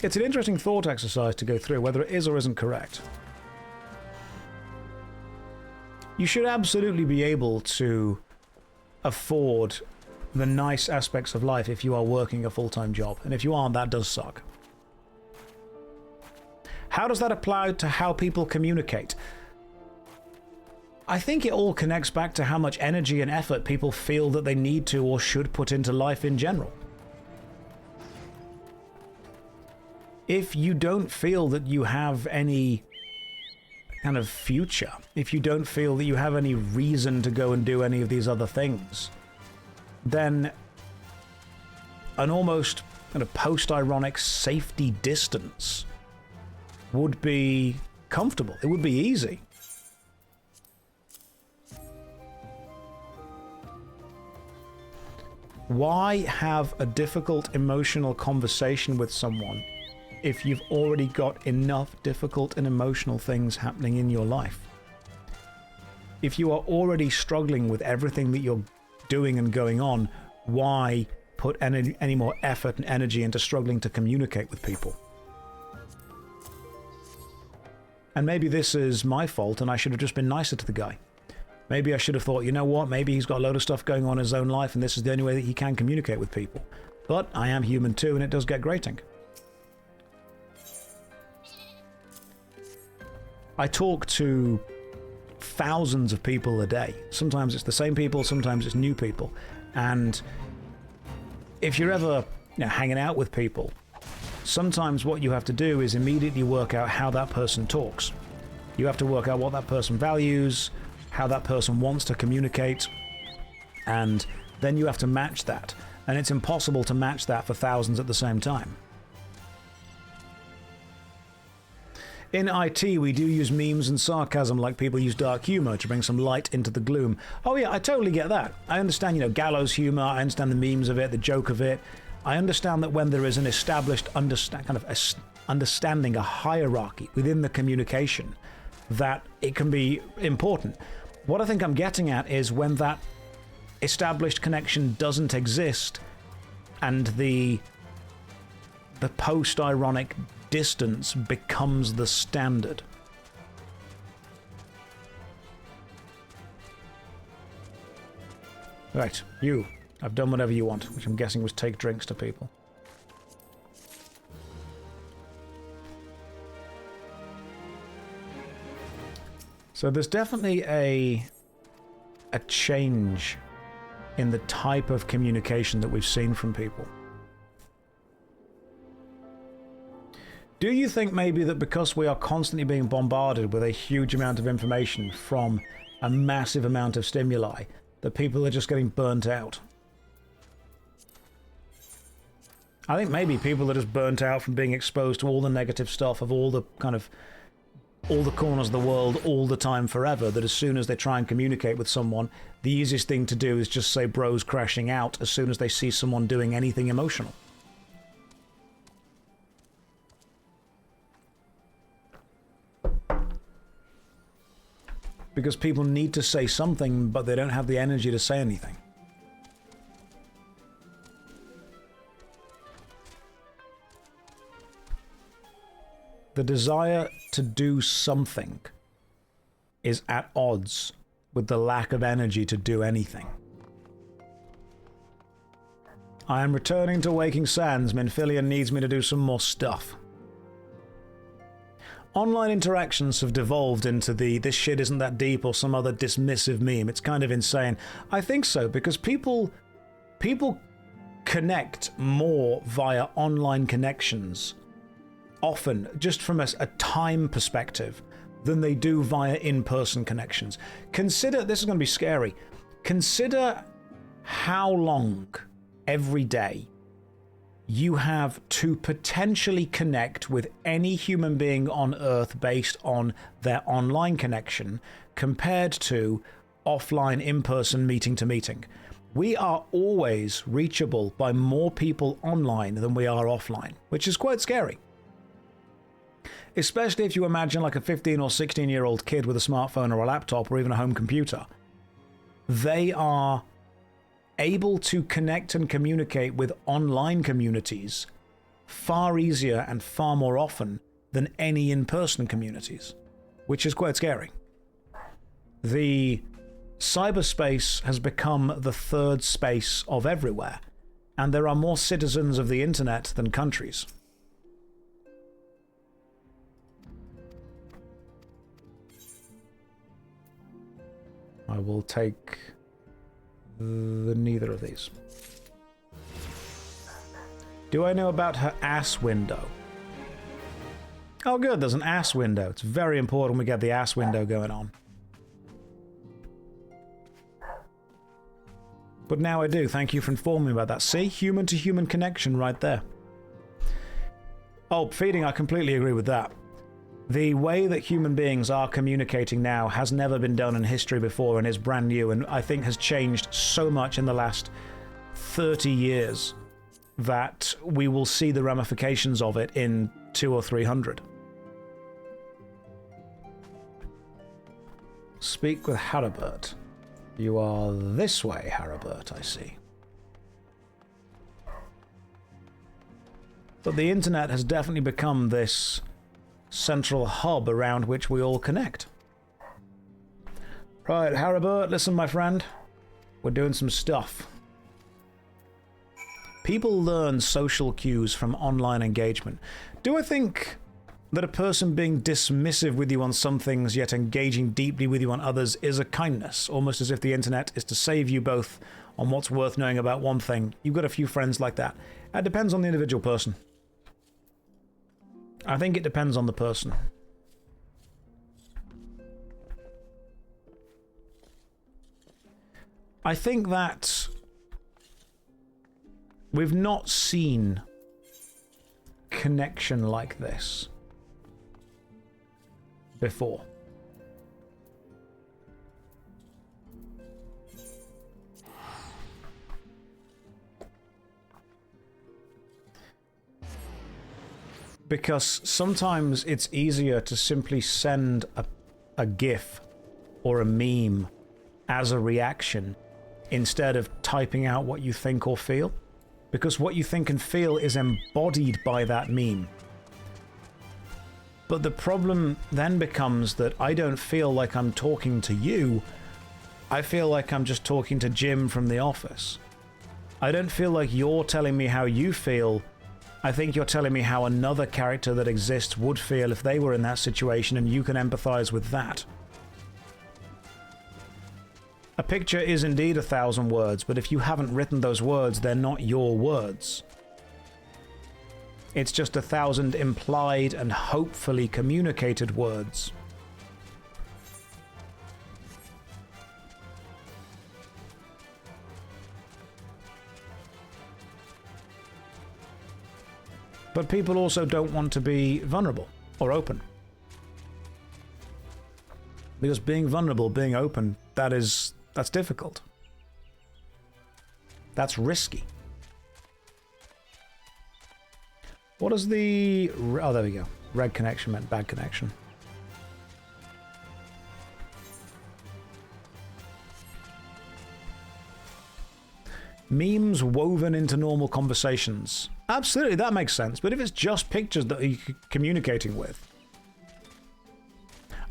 It's an interesting thought exercise to go through, whether it is or isn't correct. You should absolutely be able to afford the nice aspects of life if you are working a full-time job. And if you aren't, that does suck. How does that apply to how people communicate? I think it all connects back to how much energy and effort people feel that they need to or should put into life in general. If you don't feel that you have any kind of future, if you don't feel that you have any reason to go and do any of these other things, then an almost kind of post-ironic safety distance would be comfortable. It would be easy. Why have a difficult emotional conversation with someone if you've already got enough difficult and emotional things happening in your life? If you are already struggling with everything that you're doing and going on, why put any more effort and energy into struggling to communicate with people? And maybe this is my fault and I should have just been nicer to the guy. Maybe I should have thought, you know what, maybe he's got a load of stuff going on in his own life and this is the only way that he can communicate with people. But I am human too, and it does get grating. I talk to thousands of people a day. Sometimes it's the same people, sometimes it's new people. And if you're ever hanging out with people, sometimes what you have to do is immediately work out how that person talks. You have to work out what that person values, how that person wants to communicate, and then you have to match that. And it's impossible to match that for thousands at the same time. In IT, we do use memes and sarcasm like people use dark humor to bring some light into the gloom. Oh yeah, I totally get that. I understand, gallows humor, I understand the memes of it, the joke of it. I understand that when there is an established understanding, a hierarchy within the communication, that it can be important. What I think I'm getting at is when that established connection doesn't exist and the post-ironic distance becomes the standard. Right, you. I've done whatever you want, which I'm guessing was take drinks to people. So there's definitely a change in the type of communication that we've seen from people. Do you think maybe that because we are constantly being bombarded with a huge amount of information from a massive amount of stimuli, that people are just getting burnt out? I think maybe people are just burnt out from being exposed to all the negative stuff of all the corners of the world all the time forever, that as soon as they try and communicate with someone, the easiest thing to do is just say bros crashing out as soon as they see someone doing anything emotional. Because people need to say something, but they don't have the energy to say anything. The desire to do something is at odds with the lack of energy to do anything. I am returning to Waking Sands. Minfilian needs me to do some more stuff. Online interactions have devolved into the "this shit isn't that deep" or some other dismissive meme. It's kind of insane. I think so, because people connect more via online connections, often just from a time perspective, than they do via in-person connections. Consider, this is going to be scary, consider how long every day you have to potentially connect with any human being on Earth based on their online connection compared to offline, in-person, meeting to meeting. We are always reachable by more people online than we are offline, which is quite scary. Especially if you imagine like a 15 or 16-year-old kid with a smartphone or a laptop or even a home computer. They are able to connect and communicate with online communities far easier and far more often than any in-person communities, which is quite scary. The cyberspace has become the third space of everywhere, and there are more citizens of the internet than countries. I will take neither of these. Do I know about her ass window? Oh good, there's an ass window. It's very important we get the ass window going on. But now I do. Thank you for informing me about that. See? Human-to-human connection right there. Oh, feeding, I completely agree with that. The way that human beings are communicating now has never been done in history before and is brand new, and I think has changed so much in the last 30 years that we will see the ramifications of it in 200 or 300. Speak with Haribert. You are this way, Haribert, I see. But the internet has definitely become this central hub around which we all connect. Right, Haribert, listen, my friend. We're doing some stuff. People learn social cues from online engagement. Do I think that a person being dismissive with you on some things yet engaging deeply with you on others is a kindness? Almost as if the internet is to save you both on what's worth knowing about one thing. You've got a few friends like that. It depends on the individual person. I think it depends on the person. I think that we've not seen connection like this before. Because sometimes it's easier to simply send a GIF or a meme as a reaction instead of typing out what you think or feel, because what you think and feel is embodied by that meme. But the problem then becomes that I don't feel like I'm talking to you. I feel like I'm just talking to Jim from The Office. I don't feel like you're telling me how you feel. I think you're telling me how another character that exists would feel if they were in that situation, and you can empathize with that. A picture is indeed 1,000 words, but if you haven't written those words, they're not your words. It's just 1,000 implied and hopefully communicated words. But people also don't want to be vulnerable or open. Because being vulnerable, being open, that's difficult. That's risky. What is the... Oh, there we go. Red connection meant bad connection. Memes woven into normal conversations. Absolutely, that makes sense. But if it's just pictures that you're communicating with.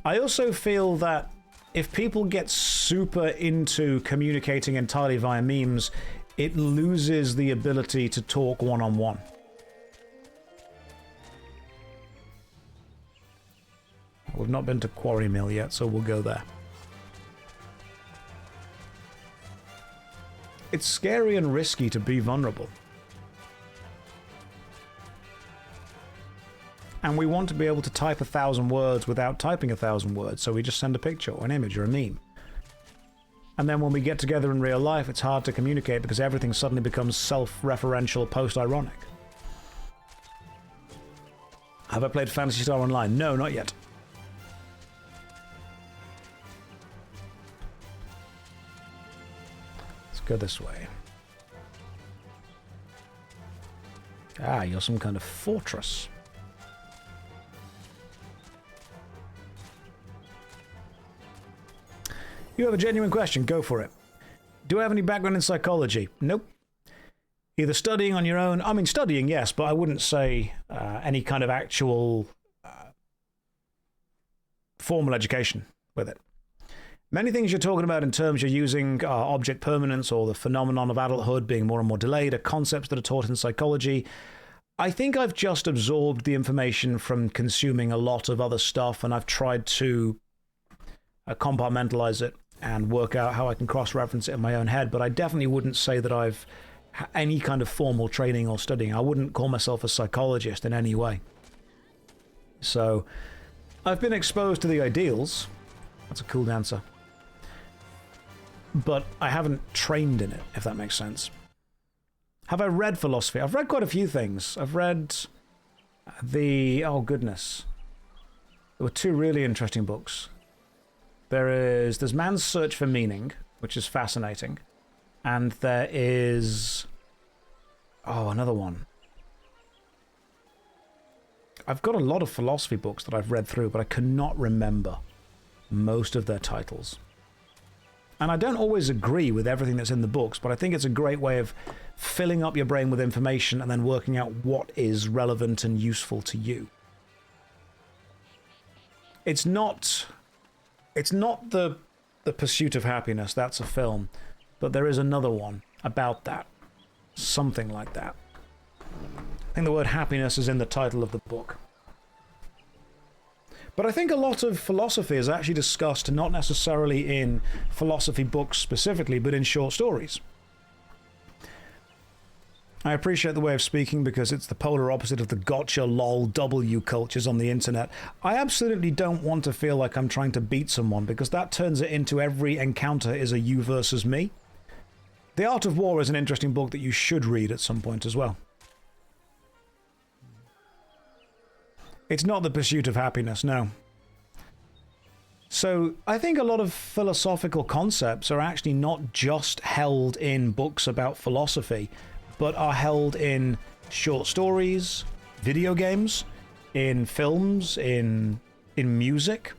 I also feel that if people get super into communicating entirely via memes, it loses the ability to talk one-on-one. We've not been to Quarry Mill yet, so we'll go there. It's scary and risky to be vulnerable. And we want to be able to type 1,000 words without typing 1,000 words, so we just send a picture or an image or a meme. And then when we get together in real life, it's hard to communicate because everything suddenly becomes self-referential, post-ironic. Have I played Phantasy Star Online? No, not yet. Go this way. Ah, you're some kind of fortress. You have a genuine question, go for it. Do I have any background in psychology? Nope. Either studying on your own, I mean studying, yes, but I wouldn't say any kind of actual formal education with it. Many things you're talking about in terms you're using are object permanence or the phenomenon of adulthood being more and more delayed are concepts that are taught in psychology. I think I've just absorbed the information from consuming a lot of other stuff, and I've tried to compartmentalize it and work out how I can cross-reference it in my own head, but I definitely wouldn't say that I've any kind of formal training or studying. I wouldn't call myself a psychologist in any way. So I've been exposed to the ideals. That's a cool dancer. But I haven't trained in it, if that makes sense. Have I read philosophy? I've read quite a few things. I've read oh goodness. There were two really interesting books. There's Man's Search for Meaning, which is fascinating. And there is... Oh, another one. I've got a lot of philosophy books that I've read through, but I cannot remember most of their titles. And I don't always agree with everything that's in the books, but I think it's a great way of filling up your brain with information and then working out what is relevant and useful to you. It's not the Pursuit of Happiness, that's a film, but there is another one about that. Something like that. I think the word happiness is in the title of the book. But I think a lot of philosophy is actually discussed not necessarily in philosophy books specifically, but in short stories. I appreciate the way of speaking because it's the polar opposite of the gotcha, lol, W cultures on the internet. I absolutely don't want to feel like I'm trying to beat someone because that turns it into every encounter is a you versus me. The Art of War is an interesting book that you should read at some point as well. It's not the Pursuit of Happiness, no. So I think a lot of philosophical concepts are actually not just held in books about philosophy, but are held in short stories, video games, in films, in music.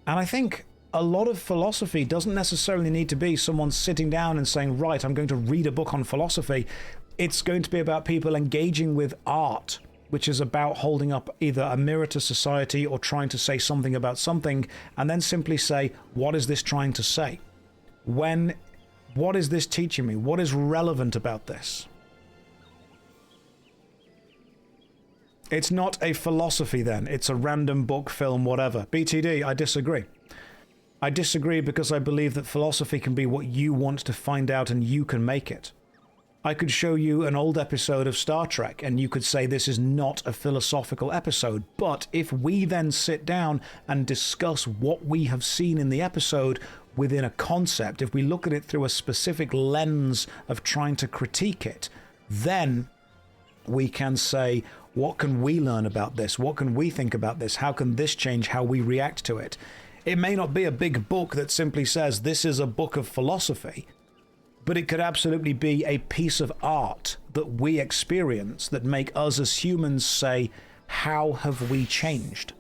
And I think a lot of philosophy doesn't necessarily need to be someone sitting down and saying, right, I'm going to read a book on philosophy. It's going to be about people engaging with art, which is about holding up either a mirror to society or trying to say something about something, and then simply say, what is this trying to say? What is this teaching me? What is relevant about this? It's not a philosophy then. It's a random book, film, whatever. BTD, I disagree. I disagree because I believe that philosophy can be what you want to find out and you can make it. I could show you an old episode of Star Trek and you could say this is not a philosophical episode. But if we then sit down and discuss what we have seen in the episode within a concept, if we look at it through a specific lens of trying to critique it, then we can say, what can we learn about this? What can we think about this? How can this change how we react to it? It may not be a big book that simply says this is a book of philosophy, but it could absolutely be a piece of art that we experience that make us as humans say, how have we changed?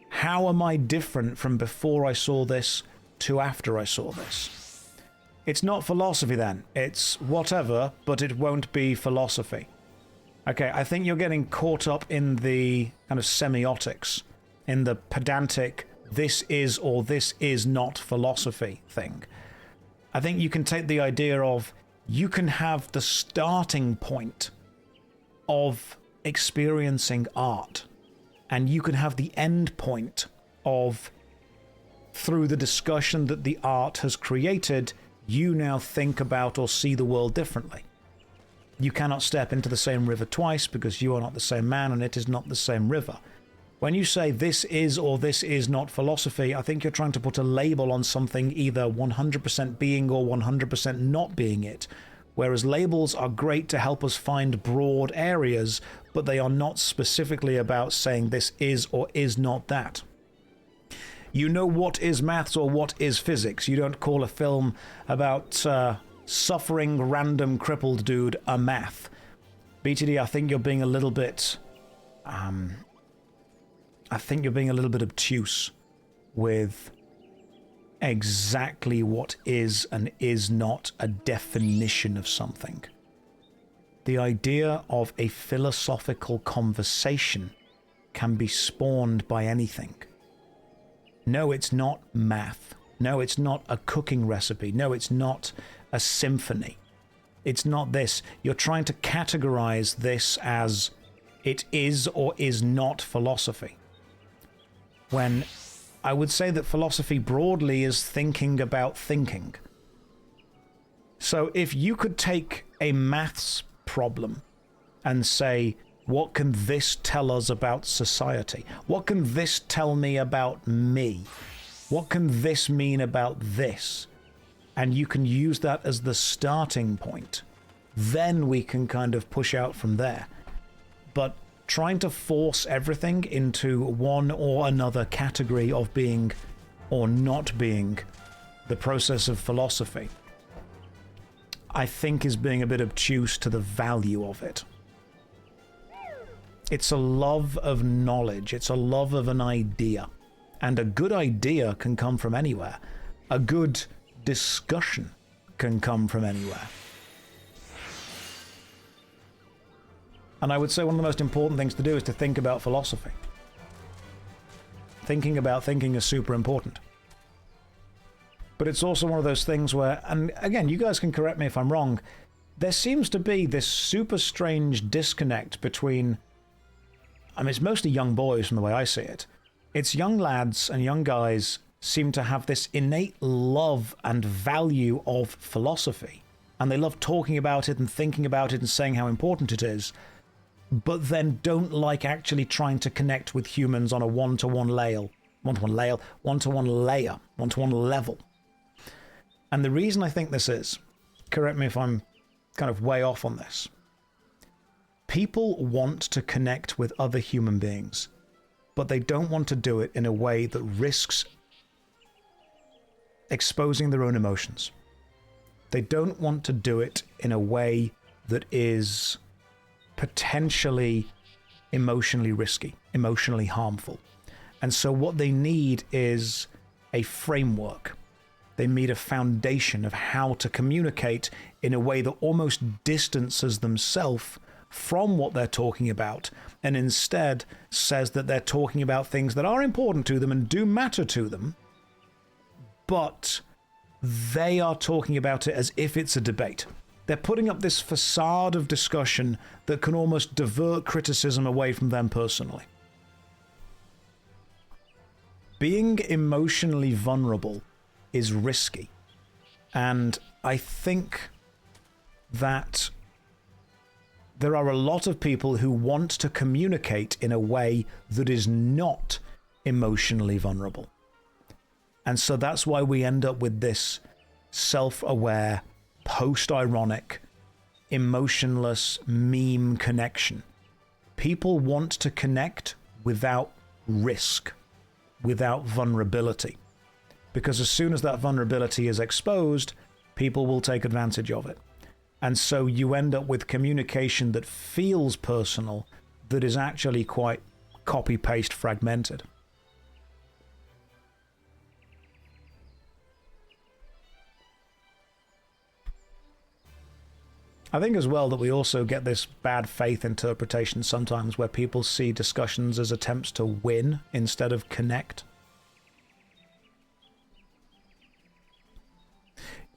How am I different from before I saw this to after I saw this? It's not philosophy then. It's whatever, but it won't be philosophy. Okay, I think you're getting caught up in the kind of semiotics, in the pedantic, this is or this is not philosophy thing. I think you can take the idea of, you can have the starting point of experiencing art, and you can have the end point of, through the discussion that the art has created, you now think about or see the world differently. You cannot step into the same river twice because you are not the same man and it is not the same river. When you say this is or this is not philosophy, I think you're trying to put a label on something either 100% being or 100% not being it. Whereas labels are great to help us find broad areas, but they are not specifically about saying this is or is not that. You know what is maths or what is physics. You don't call a film about suffering random crippled dude a math. BTD, I think you're being a little bit obtuse with exactly what is and is not a definition of something. The idea of a philosophical conversation can be spawned by anything. No, it's not math. No, it's not a cooking recipe. No, it's not a symphony. It's not this. You're trying to categorize this as it is or is not philosophy. When I would say that philosophy broadly is thinking about thinking. So if you could take a maths problem and say, what can this tell us about society? What can this tell me about me? What can this mean about this? And you can use that as the starting point. Then we can kind of push out from there. But trying to force everything into one or another category of being or not being the process of philosophy, I think is being a bit obtuse to the value of it. It's a love of knowledge. It's a love of an idea. And a good idea can come from anywhere. A good discussion can come from anywhere. And I would say one of the most important things to do is to think about philosophy. Thinking about thinking is super important. But it's also one of those things where, and again, you guys can correct me if I'm wrong, there seems to be this super strange disconnect between, I mean, it's mostly young boys from the way I see it. It's young lads and young guys seem to have this innate love and value of philosophy. And they love talking about it and thinking about it and saying how important it is, but then don't like actually trying to connect with humans on a one-to-one level. And the reason I think this is, correct me if I'm kind of way off on this, people want to connect with other human beings, but they don't want to do it in a way that risks exposing their own emotions. They don't want to do it in a way that is potentially emotionally risky, emotionally harmful. And so what they need is a framework. They meet a foundation of how to communicate in a way that almost distances themselves from what they're talking about, and instead says that they're talking about things that are important to them and do matter to them, but they are talking about it as if it's a debate. They're putting up this facade of discussion that can almost divert criticism away from them personally. Being emotionally vulnerable is risky, and I think that there are a lot of people who want to communicate in a way that is not emotionally vulnerable. And so that's why we end up with this self-aware, post-ironic, emotionless meme connection. People want to connect without risk, without vulnerability. Because as soon as that vulnerability is exposed, people will take advantage of it. And so you end up with communication that feels personal, that is actually quite copy-paste fragmented. I think as well that we also get this bad faith interpretation sometimes where people see discussions as attempts to win instead of connect.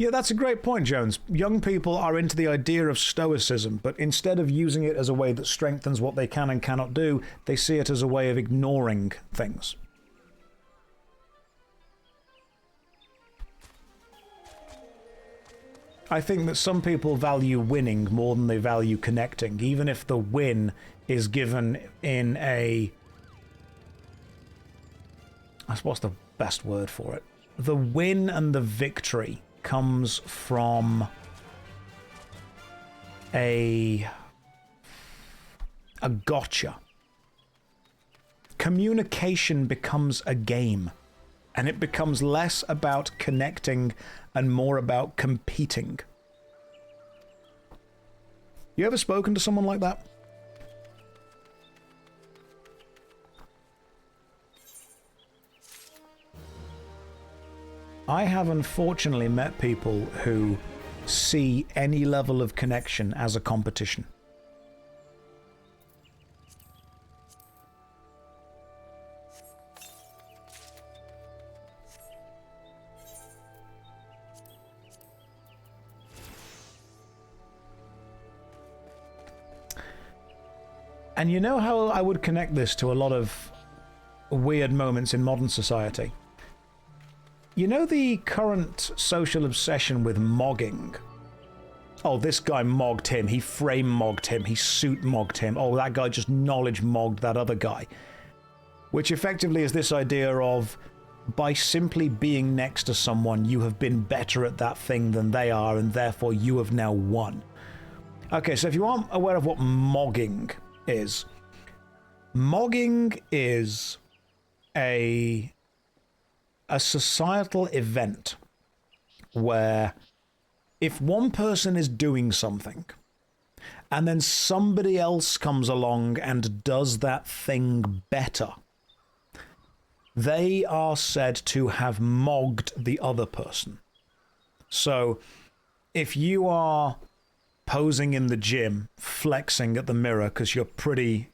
Yeah, that's a great point, Jones. Young people are into the idea of stoicism, but instead of using it as a way that strengthens what they can and cannot do, they see it as a way of ignoring things. I think that some people value winning more than they value connecting, even if the win is given in a... What's the best word for it? The win and the victory comes from a gotcha. Communication becomes a game, and it becomes less about connecting and more about competing. You ever spoken to someone like that? I have unfortunately met people who see any level of connection as a competition. And you know how I would connect this to a lot of weird moments in modern society? You know the current social obsession with mogging? Oh, this guy mogged him, he frame mogged him, he suit mogged him, oh, that guy just knowledge mogged that other guy. Which effectively is this idea of, by simply being next to someone, you have been better at that thing than they are, and therefore you have now won. Okay, so if you aren't aware of what mogging is a societal event where if one person is doing something and then somebody else comes along and does that thing better, they are said to have mogged the other person. So if you are posing in the gym, flexing at the mirror because you're pretty,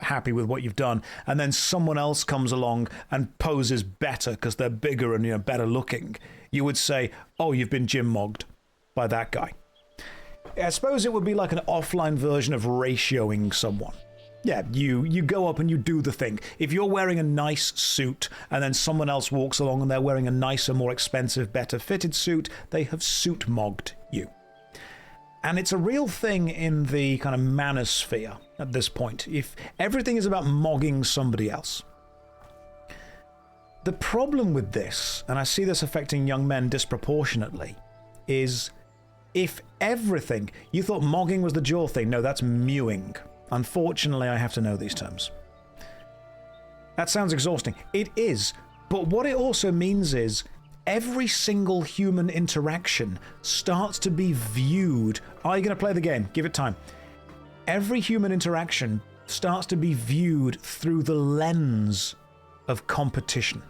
happy with what you've done, and then someone else comes along and poses better because they're bigger and better looking, you would say, oh, you've been gym mogged by that guy. I suppose it would be like an offline version of ratioing someone. Yeah, you go up and you do the thing. If you're wearing a nice suit and then someone else walks along and they're wearing a nicer, more expensive, better fitted suit, they have suit mogged you. And it's a real thing in the kind of manosphere at this point. If everything is about mogging somebody else. The problem with this, and I see this affecting young men disproportionately, is if everything... You thought mogging was the jaw thing. No, that's mewing. Unfortunately, I have to know these terms. That sounds exhausting. It is. But what it also means is every single human interaction starts to be viewed... Are you going to play the game? Give it time. Every human interaction starts to be viewed through the lens of competition.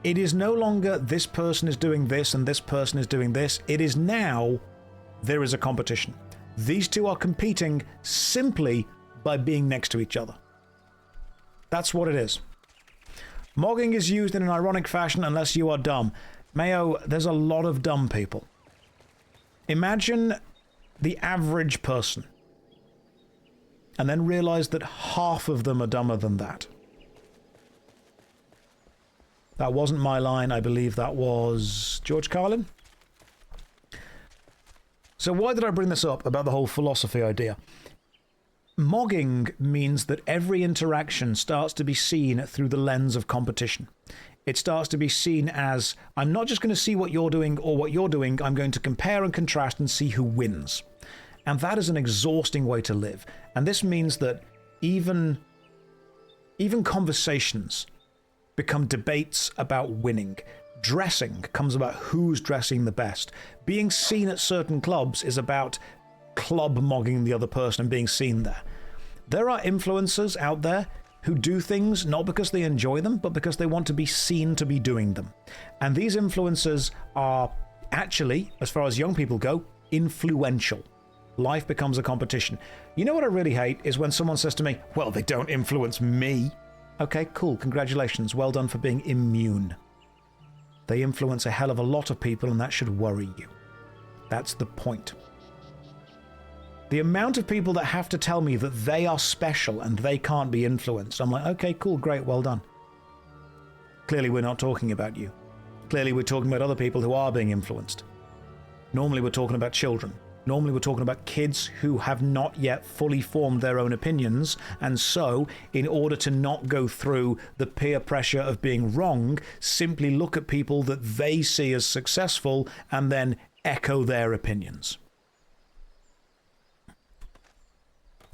It is no longer this person is doing this and this person is doing this. It is now there is a competition. These two are competing simply by being next to each other. That's what it is. Mogging is used in an ironic fashion unless you are dumb. Mayo, there's a lot of dumb people. Imagine the average person and then realize that half of them are dumber than that. That wasn't my line. I believe that was George Carlin. So why did I bring this up about the whole philosophy idea? Mogging means that every interaction starts to be seen through the lens of competition. It starts to be seen as, I'm not just going to see what you're doing or what you're doing, I'm going to compare and contrast and see who wins. And that is an exhausting way to live. And this means that even conversations become debates about winning. Dressing comes about who's dressing the best. Being seen at certain clubs is about club mogging the other person and being seen there. There are influencers out there who do things not because they enjoy them, but because they want to be seen to be doing them. And these influencers are actually, as far as young people go, influential. Life becomes a competition. You know what I really hate is when someone says to me, well, they don't influence me. Okay, cool, congratulations, well done for being immune. They influence a hell of a lot of people, and that should worry you. That's the point. The amount of people that have to tell me that they are special and they can't be influenced, I'm like, okay, cool, great, well done. Clearly we're not talking about you. Clearly we're talking about other people who are being influenced. Normally we're talking about children. Normally we're talking about kids who have not yet fully formed their own opinions, and so, in order to not go through the peer pressure of being wrong, simply look at people that they see as successful and then echo their opinions.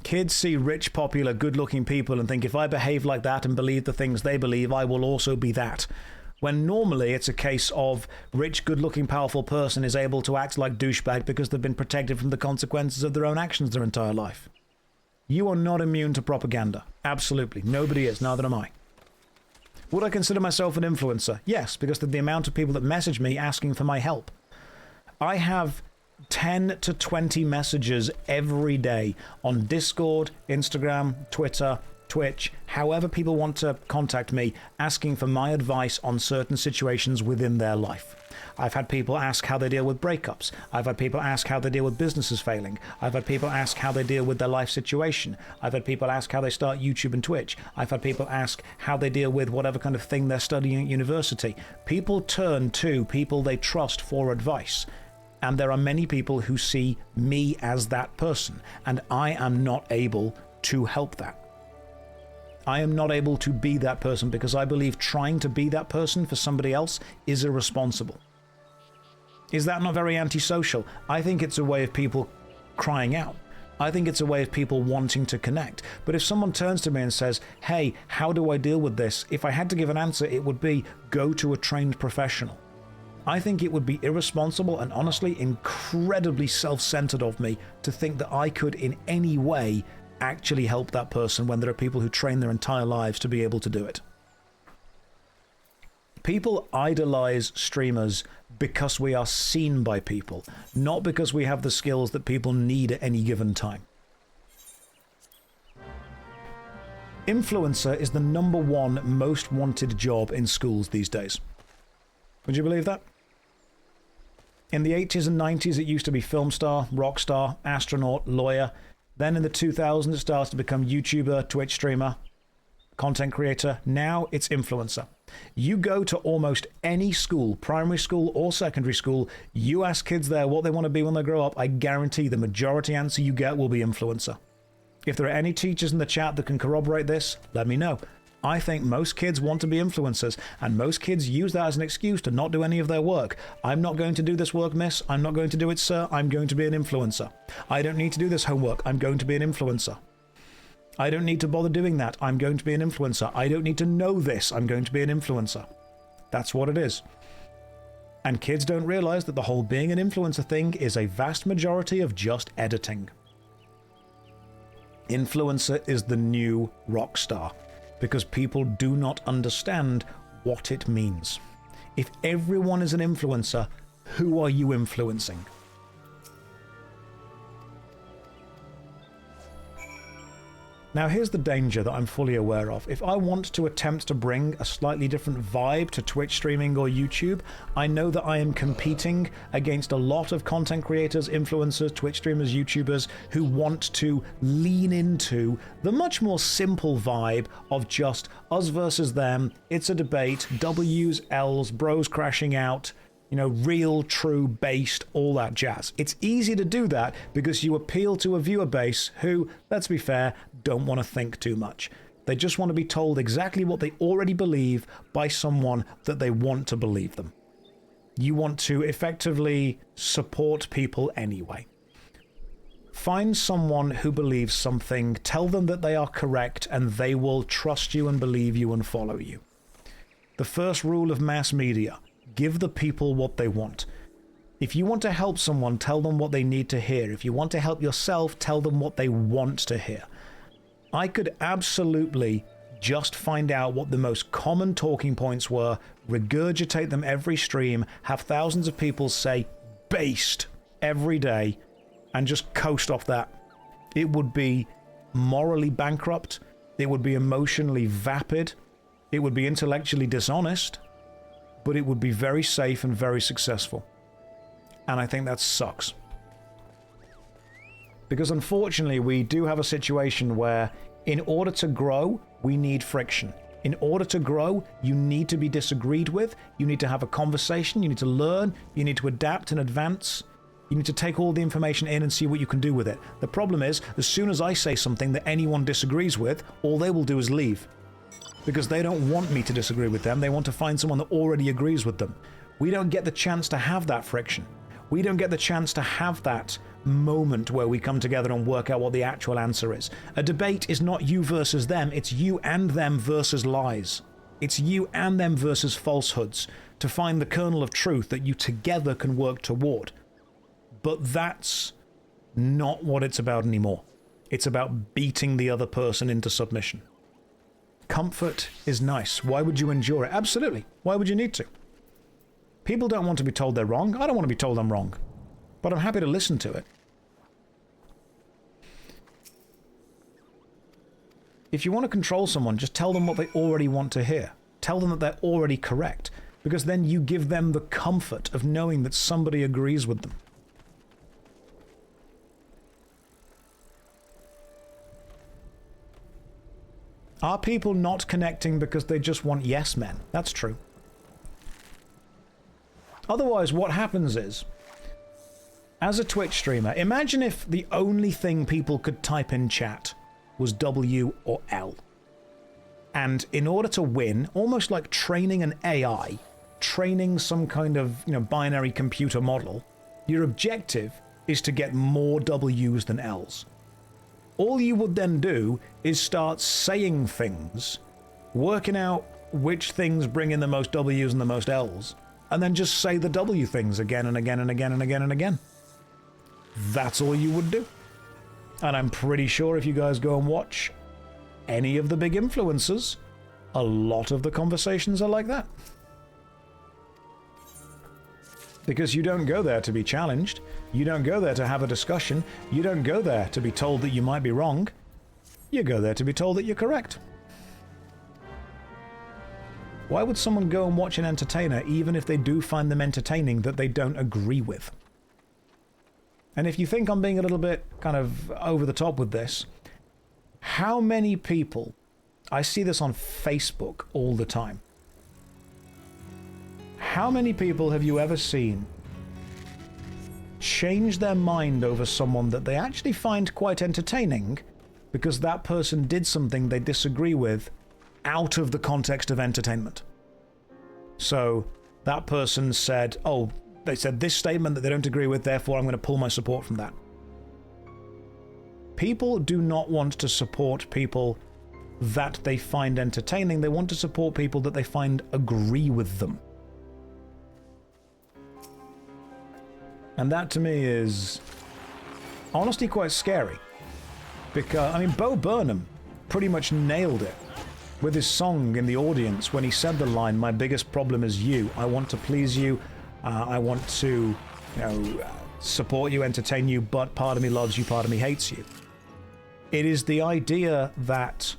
Kids see rich, popular, good-looking people and think if I behave like that and believe the things they believe, I will also be that. When normally it's a case of rich, good-looking, powerful person is able to act like douchebag because they've been protected from the consequences of their own actions their entire life. You are not immune to propaganda. Absolutely. Nobody is. Neither am I. Would I consider myself an influencer? Yes, because of the amount of people that message me asking for my help. I have 10 to 20 messages every day on Discord, Instagram, Twitter, Twitch, however people want to contact me, asking for my advice on certain situations within their life. I've had people ask how they deal with breakups. I've had people ask how they deal with businesses failing. I've had people ask how they deal with their life situation. I've had people ask how they start YouTube and Twitch. I've had people ask how they deal with whatever kind of thing they're studying at university. People turn to people they trust for advice. And there are many people who see me as that person, and I am not able to help that. I am not able to be that person because I believe trying to be that person for somebody else is irresponsible. Is that not very antisocial? I think it's a way of people crying out. I think it's a way of people wanting to connect. But if someone turns to me and says, hey, how do I deal with this? If I had to give an answer, it would be go to a trained professional. I think it would be irresponsible and honestly incredibly self-centered of me to think that I could in any way actually help that person when there are people who train their entire lives to be able to do it. People idolize streamers because we are seen by people, not because we have the skills that people need at any given time. Influencer is the #1 most wanted job in schools these days. Would you believe that? In the 80s and 90s, it used to be film star, rock star, astronaut, lawyer. Then in the 2000s, it starts to become YouTuber, Twitch streamer, content creator. Now it's influencer. You go to almost any school, primary school or secondary school, you ask kids there what they want to be when they grow up, I guarantee the majority answer you get will be influencer. If there are any teachers in the chat that can corroborate this, let me know. I think most kids want to be influencers, and most kids use that as an excuse to not do any of their work. I'm not going to do this work, miss. I'm not going to do it, sir. I'm going to be an influencer. I don't need to do this homework. I'm going to be an influencer. I don't need to bother doing that. I'm going to be an influencer. I don't need to know this. I'm going to be an influencer. That's what it is. And kids don't realize that the whole being an influencer thing is a vast majority of just editing. Influencer is the new rock star, because people do not understand what it means. If everyone is an influencer, who are you influencing? Now, here's the danger that I'm fully aware of. If I want to attempt to bring a slightly different vibe to Twitch streaming or YouTube, I know that I am competing against a lot of content creators, influencers, Twitch streamers, YouTubers who want to lean into the much more simple vibe of just us versus them. It's a debate, W's, L's, bros crashing out, you know, real, true, based, all that jazz. It's easy to do that because you appeal to a viewer base who, let's be fair, don't want to think too much. They just want to be told exactly what they already believe by someone that they want to believe them. You want to effectively support people anyway. Find someone who believes something, tell them that they are correct, and they will trust you and believe you and follow you. The first rule of mass media: give the people what they want. If you want to help someone, tell them what they need to hear. If you want to help yourself, tell them what they want to hear. I could absolutely just find out what the most common talking points were, regurgitate them every stream, have thousands of people say based every day, and just coast off that. It would be morally bankrupt. It would be emotionally vapid. It would be intellectually dishonest. But it would be very safe and very successful. And I think that sucks. Because unfortunately, we do have a situation where in order to grow, we need friction. In order to grow, you need to be disagreed with, you need to have a conversation, you need to learn, you need to adapt and advance. You need to take all the information in and see what you can do with it. The problem is, as soon as I say something that anyone disagrees with, all they will do is leave. Because they don't want me to disagree with them, they want to find someone that already agrees with them. We don't get the chance to have that friction. We don't get the chance to have that moment where we come together and work out what the actual answer is. A debate is not you versus them, it's you and them versus lies. It's you and them versus falsehoods to find the kernel of truth that you together can work toward. But that's not what it's about anymore. It's about beating the other person into submission. Comfort is nice. Why would you endure it? Absolutely. Why would you need to? People don't want to be told they're wrong. I don't want to be told I'm wrong. But I'm happy to listen to it. If you want to control someone, just tell them what they already want to hear. Tell them that they're already correct. Because then you give them the comfort of knowing that somebody agrees with them. Are people not connecting because they just want yes men? That's true. Otherwise, what happens is, as a Twitch streamer, imagine if the only thing people could type in chat was W or L. And in order to win, almost like training an AI, training some kind of, binary computer model, your objective is to get more W's than L's. All you would then do is start saying things, working out which things bring in the most W's and the most L's, and then just say the W things again and again and again and again and again. That's all you would do. And I'm pretty sure if you guys go and watch any of the big influencers, a lot of the conversations are like that. Because you don't go there to be challenged. You don't go there to have a discussion. You don't go there to be told that you might be wrong. You go there to be told that you're correct. Why would someone go and watch an entertainer even if they do find them entertaining that they don't agree with? And if you think I'm being a little bit kind of over the top with this, how many people, I see this on Facebook all the time, how many people have you ever seen change their mind over someone that they actually find quite entertaining because that person did something they disagree with out of the context of entertainment? So that person said, oh, they said this statement that they don't agree with, therefore I'm going to pull my support from that. People do not want to support people that they find entertaining. They want to support people that they find agree with them. And that to me is honestly quite scary. Because, Bo Burnham pretty much nailed it with his song in the audience when he said the line, "My biggest problem is you. I want to please you. I want to, support you, entertain you, but part of me loves you, part of me hates you." It is the idea that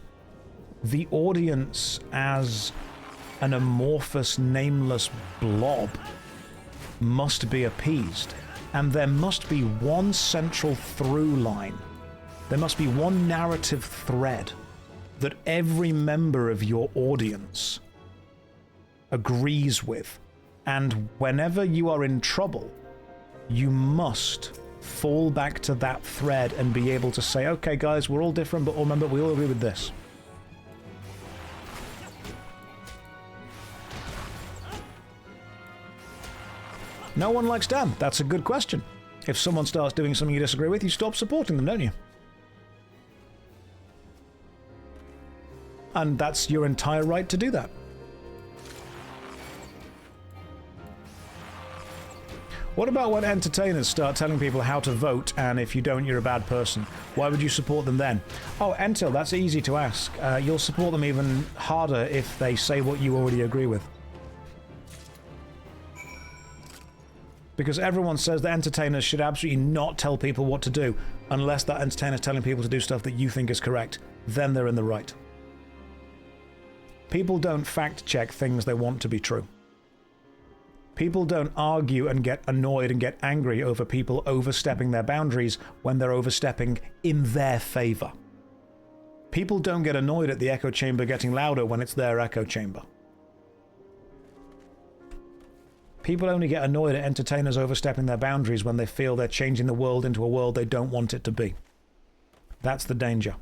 the audience as an amorphous, nameless blob must be appeased, and there must be one central through line. There must be one narrative thread that every member of your audience agrees with, and whenever you are in trouble, you must fall back to that thread and be able to say, okay guys, we're all different, but remember, we all agree with this. No one likes Dan. That's a good question. If someone starts doing something you disagree with, you stop supporting them, don't you? And that's your entire right to do that. What about when entertainers start telling people how to vote, and if you don't, you're a bad person? Why would you support them then? Oh, Entil, that's easy to ask. You'll support them even harder if they say what you already agree with. Because everyone says that entertainers should absolutely not tell people what to do, unless that entertainer's telling people to do stuff that you think is correct. Then they're in the right. People don't fact-check things they want to be true. People don't argue and get annoyed and get angry over people overstepping their boundaries when they're overstepping in their favor. People don't get annoyed at the echo chamber getting louder when it's their echo chamber. People only get annoyed at entertainers overstepping their boundaries when they feel they're changing the world into a world they don't want it to be. That's the danger.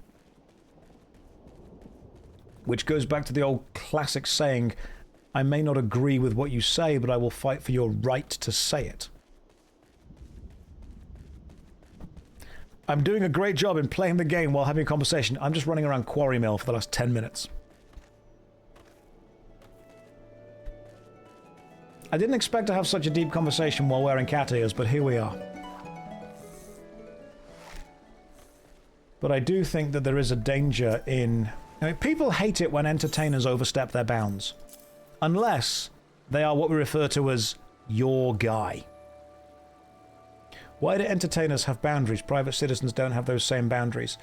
Which goes back to the old classic saying, I may not agree with what you say, but I will fight for your right to say it. I'm doing a great job in playing the game while having a conversation. I'm just running around Quarry Mill for the last 10 minutes. I didn't expect to have such a deep conversation while wearing cat ears, but here we are. But I do think that there is a danger in... I mean, people hate it when entertainers overstep their bounds. Unless they are what we refer to as your guy. Why do entertainers have boundaries? Private citizens don't have those same boundaries.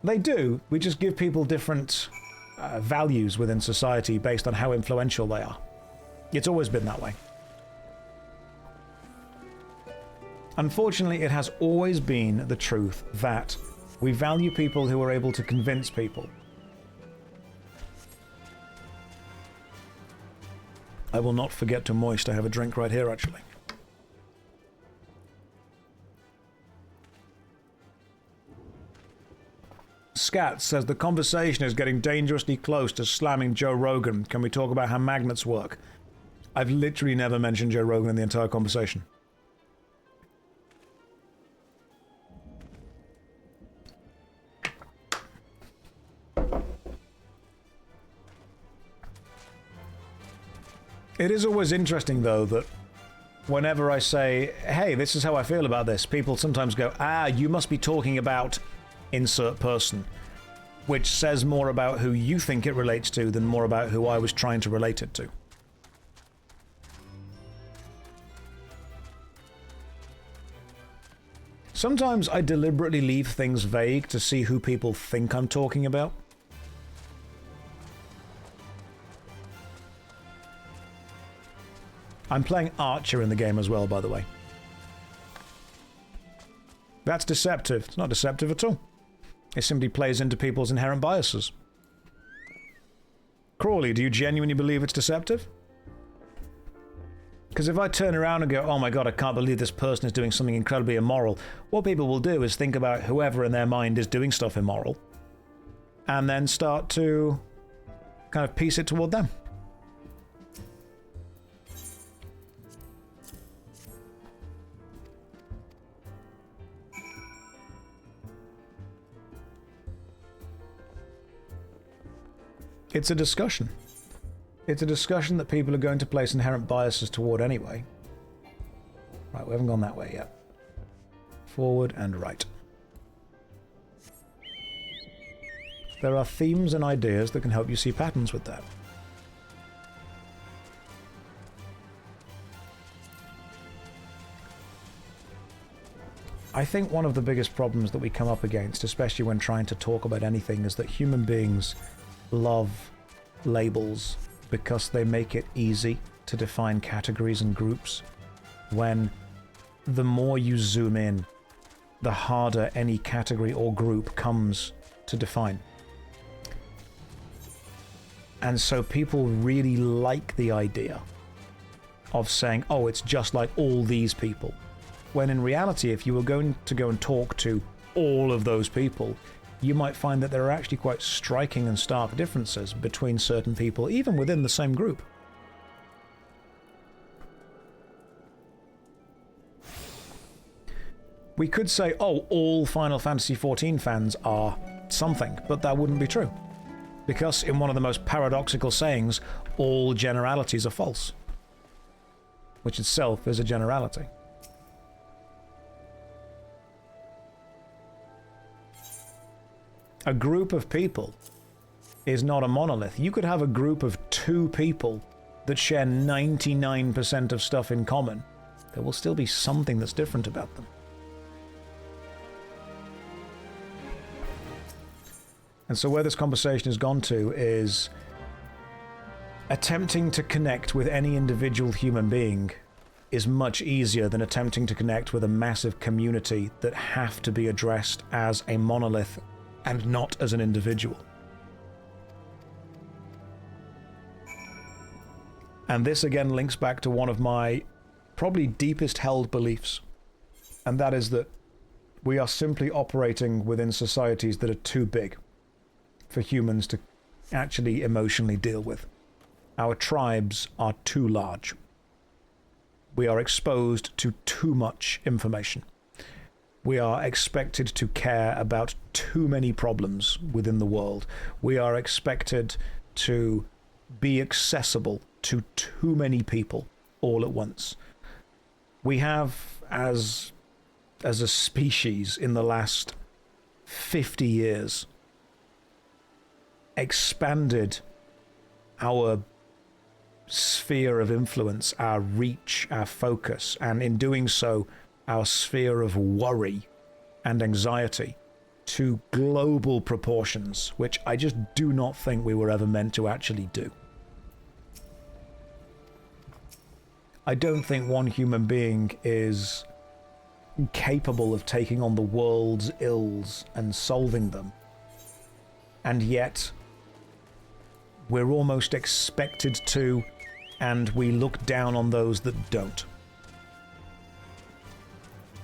They do. We just give people different values within society based on how influential they are. It's always been that way. Unfortunately, it has always been the truth that we value people who are able to convince people. I will not forget to moist. I have a drink right here, actually. Scat says the conversation is getting dangerously close to slamming Joe Rogan. Can we talk about how magnets work? I've literally never mentioned Joe Rogan in the entire conversation. It is always interesting, though, that whenever I say, hey, this is how I feel about this, people sometimes go, ah, you must be talking about insert person, which says more about who you think it relates to than more about who I was trying to relate it to. Sometimes I deliberately leave things vague to see who people think I'm talking about. I'm playing Archer in the game as well, by the way. That's deceptive. It's not deceptive at all. It simply plays into people's inherent biases. Crawley, do you genuinely believe it's deceptive? Because if I turn around and go, oh my god, I can't believe this person is doing something incredibly immoral, what people will do is think about whoever in their mind is doing stuff immoral, and then start to kind of piece it toward them. It's a discussion. It's a discussion that people are going to place inherent biases toward anyway. Right, we haven't gone that way yet. Forward and right. There are themes and ideas that can help you see patterns with that. I think one of the biggest problems that we come up against, especially when trying to talk about anything, is that human beings love labels because they make it easy to define categories and groups, when the more you zoom in, the harder any category or group comes to define. And so people really like the idea of saying, oh, it's just like all these people. When in reality, if you were going to go and talk to all of those people, you might find that there are actually quite striking and stark differences between certain people, even within the same group. We could say, oh, all Final Fantasy XIV fans are something, but that wouldn't be true. Because in one of the most paradoxical sayings, all generalities are false. Which itself is a generality. A group of people is not a monolith. You could have a group of 2 people that share 99% of stuff in common. There will still be something that's different about them. And so where this conversation has gone to is attempting to connect with any individual human being is much easier than attempting to connect with a massive community that have to be addressed as a monolith and not as an individual. And this again links back to one of my probably deepest held beliefs, and that is that we are simply operating within societies that are too big for humans to actually emotionally deal with. Our tribes are too large. We are exposed to too much information. We are expected to care about too many problems within the world. We are expected to be accessible to too many people all at once. We have, as a species in the last 50 years, expanded our sphere of influence, our reach, our focus, and in doing so, our sphere of worry and anxiety to global proportions, which I just do not think we were ever meant to actually do. I don't think one human being is capable of taking on the world's ills and solving them. And yet, we're almost expected to, and we look down on those that don't.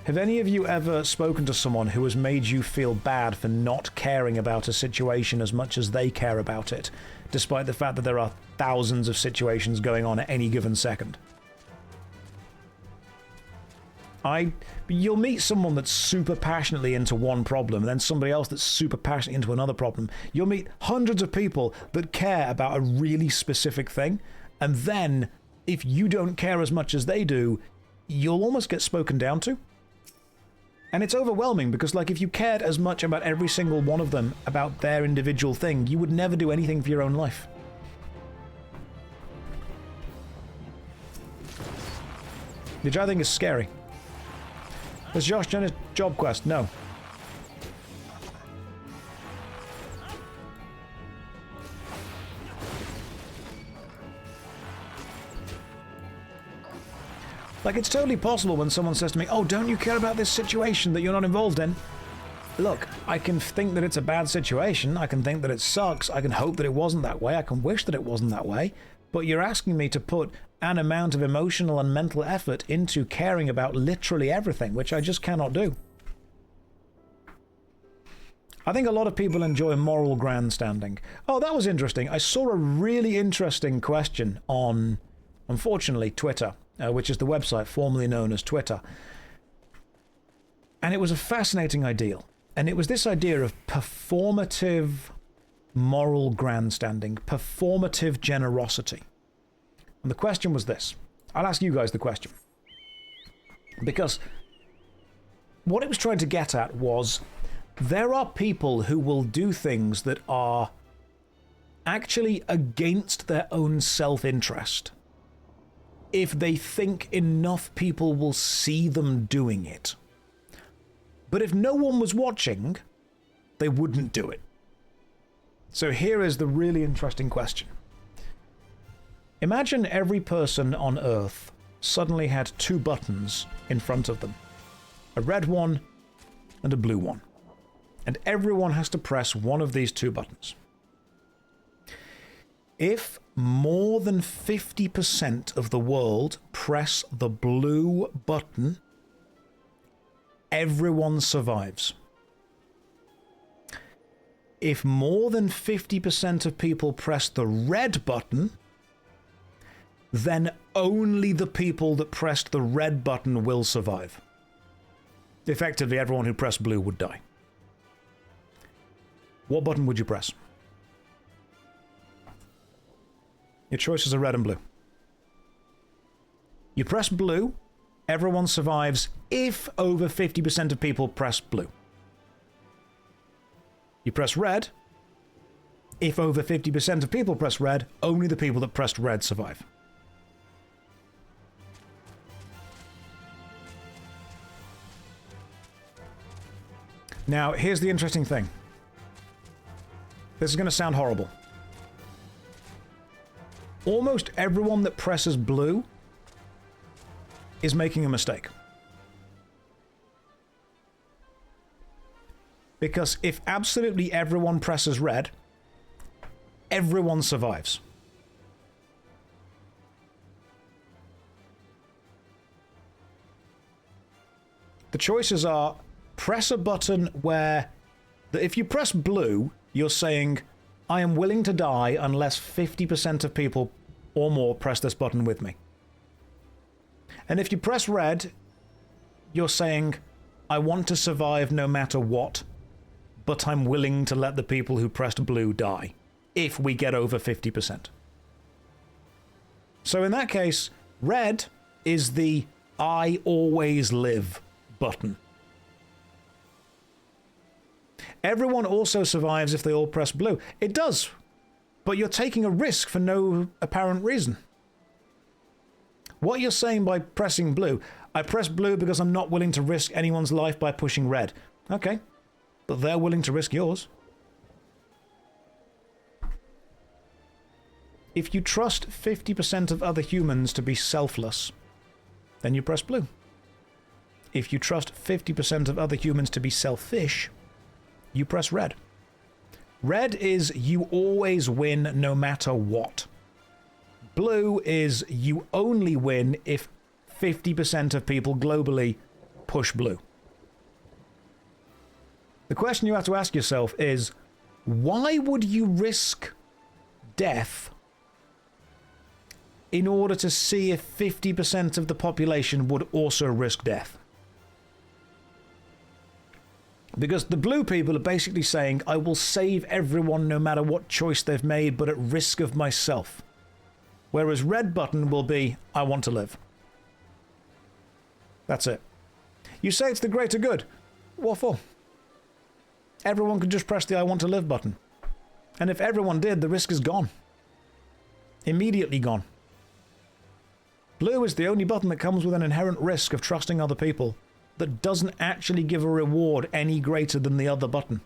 Have any of you ever spoken to someone who has made you feel bad for not caring about a situation as much as they care about it, despite the fact that there are thousands of situations going on at any given second? You'll meet someone that's super passionately into one problem, and then somebody else that's super passionate into another problem. You'll meet hundreds of people that care about a really specific thing, and then, if you don't care as much as they do, you'll almost get spoken down to. And it's overwhelming, because like if you cared as much about every single one of them, about their individual thing, you would never do anything for your own life. Which I think is scary. Has Josh done his job quest? No. Like, it's totally possible when someone says to me, oh, don't you care about this situation that you're not involved in? Look, I can think that it's a bad situation, I can think that it sucks, I can hope that it wasn't that way, I can wish that it wasn't that way, but you're asking me to put an amount of emotional and mental effort into caring about literally everything, which I just cannot do. I think a lot of people enjoy moral grandstanding. Oh, that was interesting. I saw a really interesting question on, unfortunately, Twitter, which is the website formerly known as Twitter. And it was a fascinating ideal. And it was this idea of performative moral grandstanding, performative generosity. And the question was this. I'll ask you guys the question. Because what it was trying to get at was, There are people who will do things that are actually against their own self-interest if they think enough people will see them doing it. But if no one was watching, they wouldn't do it. So here is the really interesting question. Imagine every person on Earth suddenly had two buttons in front of them. A red one and a blue one. And everyone has to press one of these two buttons. If more than 50% of the world press the blue button, everyone survives. If more than 50% of people press the red button, then only the people that pressed the red button will survive. Effectively, everyone who pressed blue would die. What button would you press? Your choices are red and blue. You press blue, everyone survives if over 50% of people press blue. You press red, if over 50% of people press red, only the people that pressed red survive. Now, here's the interesting thing. This is going to sound horrible. Almost everyone that presses blue is making a mistake. Because if absolutely everyone presses red, everyone survives. The choices are press a button where if you press blue, you're saying, I am willing to die unless 50% of people or more press this button with me. And if you press red, you're saying, I want to survive no matter what, but I'm willing to let the people who pressed blue die, if we get over 50%. So in that case, red is the I always live button. Everyone also survives if they all press blue. It does, but you're taking a risk for no apparent reason. What you're saying by pressing blue, I press blue because I'm not willing to risk anyone's life by pushing red. Okay, but they're willing to risk yours. If you trust 50% of other humans to be selfless, then you press blue. If you trust 50% of other humans to be selfish, you press red. Red is you always win no matter what. Blue is you only win if 50% of people globally push blue. The question you have to ask yourself is, why would you risk death in order to see if 50% of the population would also risk death? Because the blue people are basically saying, I will save everyone no matter what choice they've made, but at risk of myself. Whereas red button will be, I want to live. That's it. You say it's the greater good. What for? Everyone could just press the I want to live button. And if everyone did, the risk is gone. Immediately gone. Blue is the only button that comes with an inherent risk of trusting other people that doesn't actually give a reward any greater than the other button.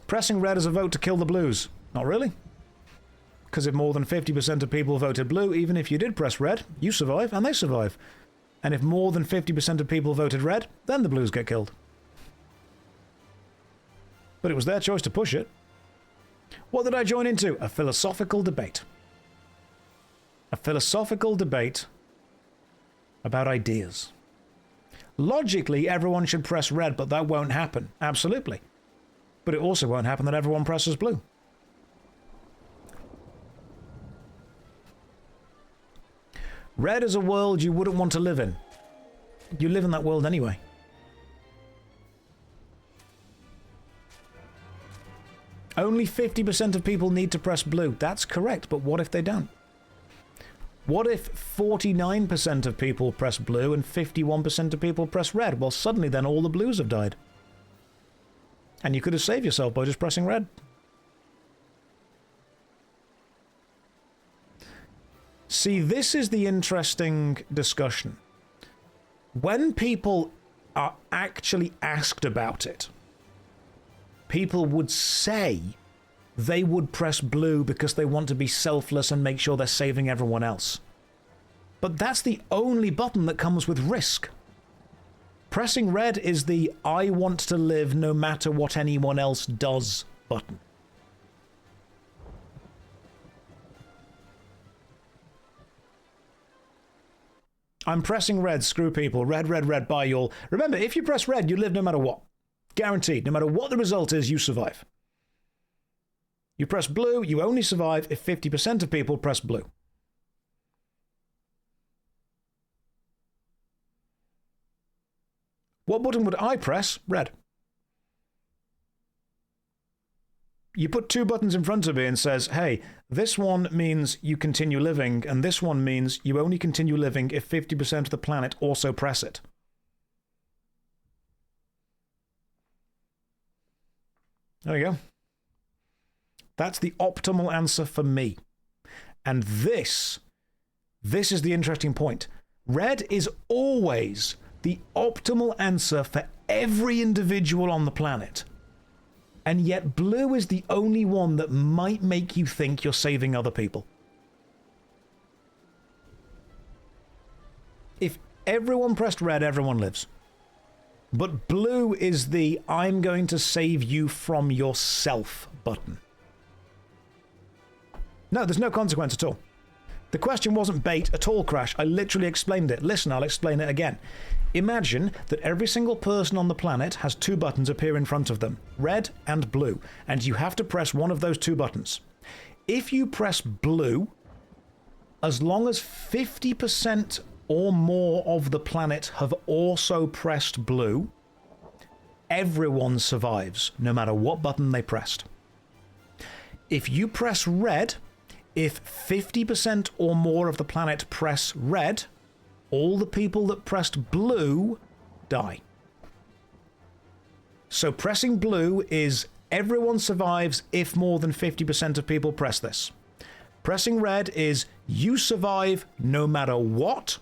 Pressing red is a vote to kill the blues. Not really. Because if more than 50% of people voted blue, even if you did press red, you survive and they survive. And if more than 50% of people voted red, then the blues get killed. But it was their choice to push it. What did I join into? A philosophical debate. A philosophical debate about ideas. Logically, everyone should press red, but that won't happen. Absolutely. But it also won't happen that everyone presses blue. Red is a world you wouldn't want to live in. You live in that world anyway. Only only 50% of people need to press blue. That's correct, but what if they don't? What if 49% of people press blue and 51% of people press red? Well, suddenly then all the blues have died. And you could have saved yourself by just pressing red. See, this is the interesting discussion. When people are actually asked about it, people would say they would press blue because they want to be selfless and make sure they're saving everyone else. But that's the only button that comes with risk. Pressing red is the I want to live no matter what anyone else does button. I'm pressing red, screw people. Red, red, red, bye y'all. Remember, if you press red, you live no matter what. Guaranteed. No matter what the result is, you survive. You press blue, you only survive if 50% of people press blue. What button would I press? Red. You put two buttons in front of me and says, hey, this one means you continue living, and this one means you only continue living if 50% of the planet also press it. There we go. That's the optimal answer for me. And this is the interesting point. Red is always the optimal answer for every individual on the planet. And yet blue is the only one that might make you think you're saving other people. If everyone pressed red, everyone lives. But blue is the I'm going to save you from yourself button. No, there's no consequence at all. The question wasn't bait at all, Crash. I literally explained it. Listen, I'll explain it again. Imagine that every single person on the planet has two buttons appear in front of them, red and blue, and you have to press one of those two buttons. If you press blue, as long as 50% or more of the planet have also pressed blue, everyone survives, no matter what button they pressed. If you press red, if 50% or more of the planet press red, all the people that pressed blue die. So pressing blue is everyone survives if more than 50% of people press this. Pressing red is you survive no matter what,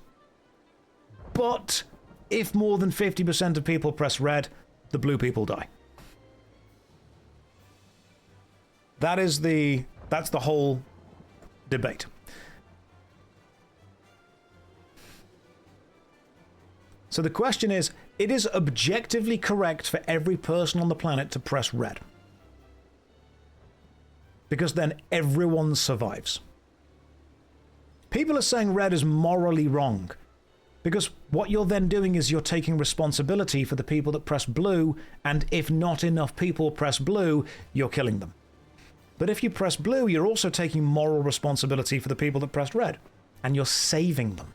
but if more than 50% of people press red, the blue people die. That's the whole debate. So the question is, it is objectively correct for every person on the planet to press red. Because then everyone survives. People are saying red is morally wrong. Because what you're then doing is you're taking responsibility for the people that press blue, and if not enough people press blue, you're killing them. But if you press blue, you're also taking moral responsibility for the people that pressed red, and you're saving them.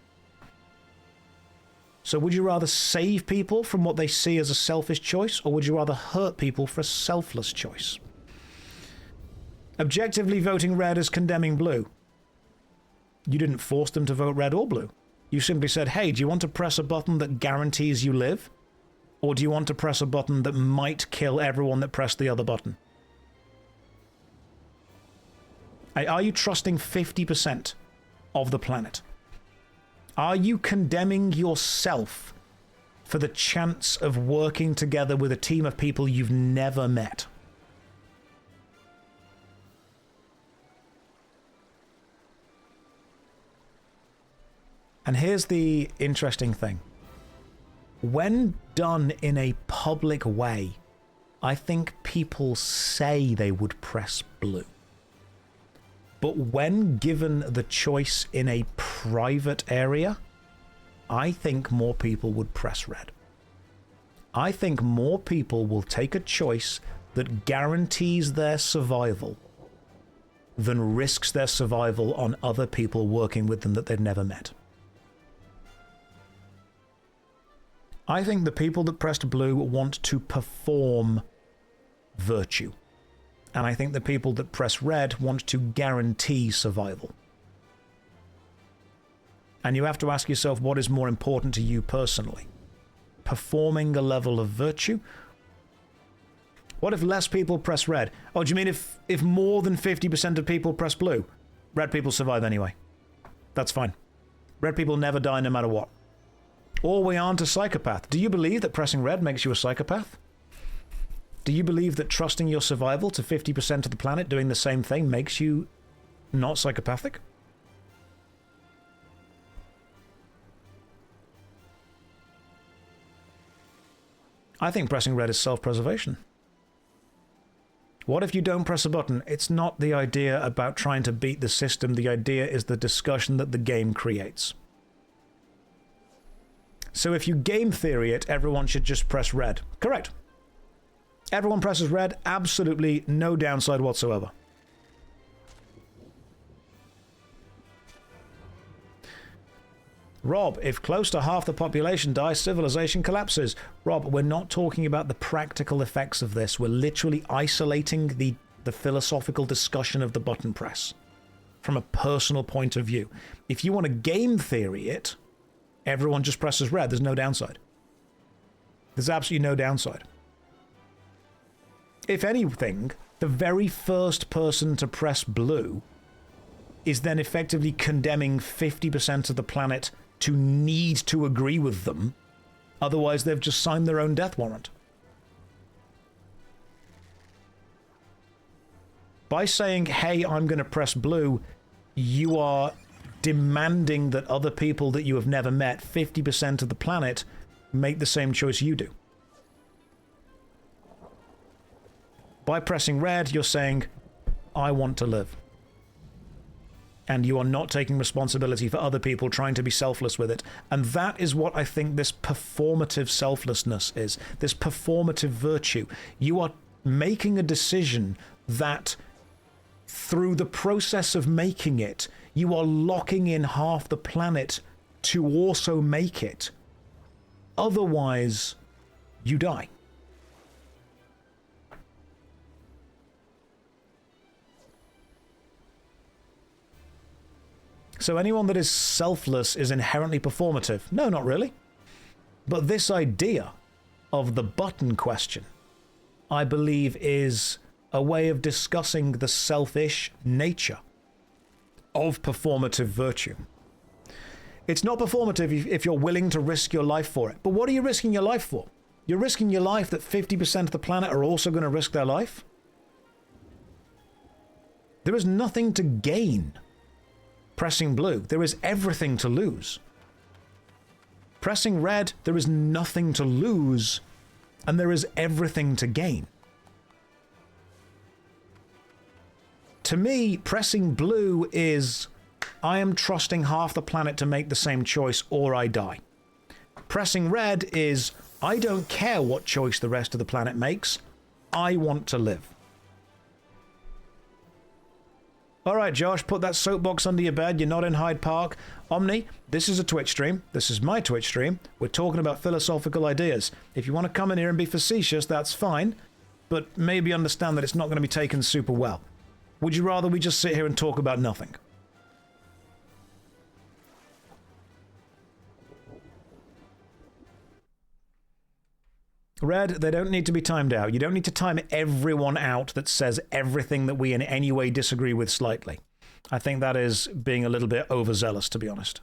So would you rather save people from what they see as a selfish choice, or would you rather hurt people for a selfless choice? Objectively, voting red is condemning blue. You didn't force them to vote red or blue. You simply said, hey, do you want to press a button that guarantees you live? Or do you want to press a button that might kill everyone that pressed the other button? Are you trusting 50% of the planet? Are you condemning yourself for the chance of working together with a team of people you've never met? And here's the interesting thing. When done in a public way, I think people say they would press blue. But when given the choice in a private area, I think more people would press red. I think more people will take a choice that guarantees their survival than risks their survival on other people working with them that they've never met. I think the people that pressed blue want to perform virtue. And I think the people that press red want to guarantee survival. And you have to ask yourself, what is more important to you personally? Performing a level of virtue? What if less people press red? Oh, do you mean if more than 50% of people press blue? Red people survive anyway. That's fine. Red people never die no matter what. Or we aren't a psychopath. Do you believe that pressing red makes you a psychopath? Do you believe that trusting your survival to 50% of the planet doing the same thing makes you not psychopathic? I think pressing red is self-preservation. What if you don't press a button? It's not the idea about trying to beat the system. The idea is the discussion that the game creates. So if you game theory it, everyone should just press red. Correct. Everyone presses red, absolutely no downside whatsoever. Rob, if close to half the population dies, civilization collapses. Rob, we're not talking about the practical effects of this. We're literally isolating the philosophical discussion of the button press from a personal point of view. If you want to game theory it, everyone just presses red. There's no downside. There's absolutely no downside. If anything, the very first person to press blue is then effectively condemning 50% of the planet to need to agree with them. Otherwise, they've just signed their own death warrant. By saying, hey, I'm going to press blue, you are demanding that other people that you have never met, 50% of the planet, make the same choice you do. By pressing red, you're saying, I want to live. And you are not taking responsibility for other people trying to be selfless with it. And that is what I think this performative selflessness is, this performative virtue. You are making a decision that through the process of making it, you are locking in half the planet to also make it. Otherwise, you die. So anyone that is selfless is inherently performative. No, not really. But this idea of the button question, I believe, is a way of discussing the selfish nature of performative virtue. It's not performative if you're willing to risk your life for it. But what are you risking your life for? You're risking your life that 50% of the planet are also going to risk their life? There is nothing to gain pressing blue. There is everything to lose. Pressing red, there is nothing to lose, and there is everything to gain. To me, pressing blue is, I am trusting half the planet to make the same choice or I die. Pressing red is, I don't care what choice the rest of the planet makes, I want to live. All right, Josh, put that soapbox under your bed. You're not in Hyde Park. Omni, this is a Twitch stream. This is my Twitch stream. We're talking about philosophical ideas. If you want to come in here and be facetious, that's fine. But maybe understand that it's not going to be taken super well. Would you rather we just sit here and talk about nothing? Red, they don't need to be timed out. You don't need to time everyone out that says everything that we in any way disagree with slightly. I think that is being a little bit overzealous, to be honest.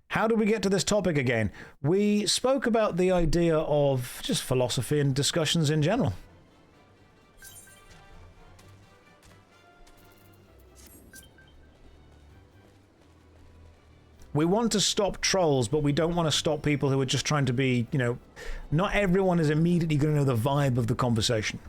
How did we get to this topic again? We spoke about the idea of just philosophy and discussions in general. We want to stop trolls, but we don't want to stop people who are just trying to be, you know, not everyone is immediately going to know the vibe of the conversation.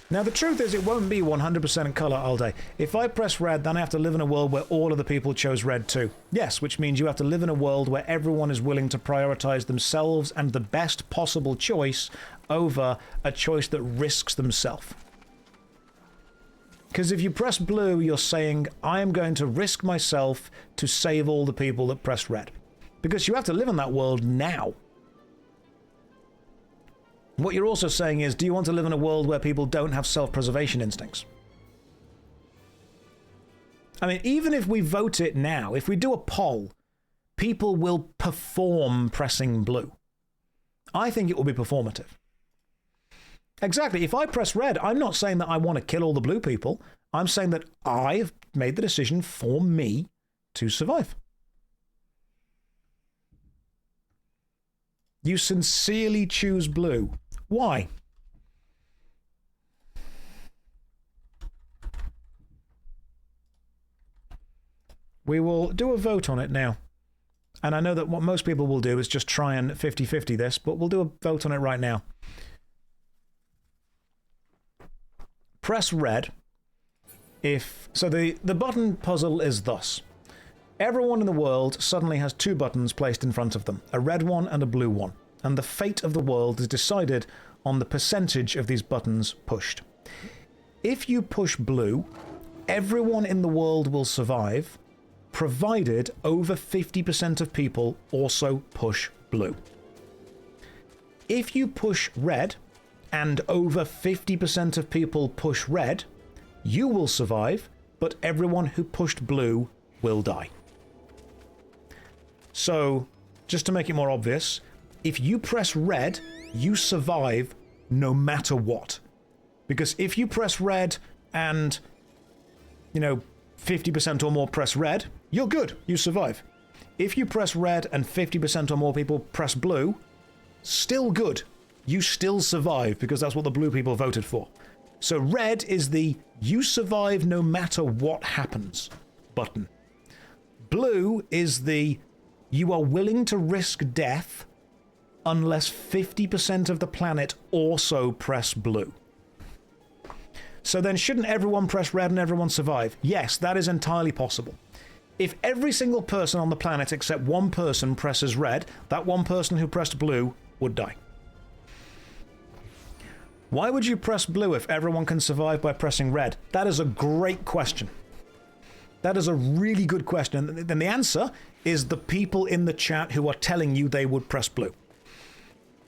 Now, the truth is, it won't be 100% in color all day. If I press red, then I have to live in a world where all of the people chose red too. Yes, which means you have to live in a world where everyone is willing to prioritize themselves and the best possible choice over a choice that risks themselves. Because if you press blue, you're saying, I am going to risk myself to save all the people that press red. Because you have to live in that world now. What you're also saying is, do you want to live in a world where people don't have self-preservation instincts? I mean, even if we vote it now, if we do a poll, people will perform pressing blue. I think it will be performative. Exactly. If I press red, I'm not saying that I want to kill all the blue people. I'm saying that I've made the decision for me to survive. You sincerely choose blue. Why? We will do a vote on it now. And I know that what most people will do is just try and 50-50 this, but we'll do a vote on it right now. Press red if... So the button puzzle is thus. Everyone in the world suddenly has two buttons placed in front of them, a red one and a blue one. And the fate of the world is decided on the percentage of these buttons pushed. If you push blue, everyone in the world will survive, provided over 50% of people also push blue. If you push red, and over 50% of people push red, you will survive, but everyone who pushed blue will die. So, just to make it more obvious, if you press red, you survive no matter what. Because if you press red and, 50% or more press red, you're good, you survive. If you press red and 50% or more people press blue, still good, you still survive because that's what the blue people voted for. So red is the you survive no matter what happens button. Blue is the you are willing to risk death unless 50% of the planet also press blue. So then shouldn't everyone press red and everyone survive? Yes, that is entirely possible. If every single person on the planet except one person presses red, that one person who pressed blue would die. Why would you press blue if everyone can survive by pressing red? That is a great question. That is a really good question. And the answer is the people in the chat who are telling you they would press blue.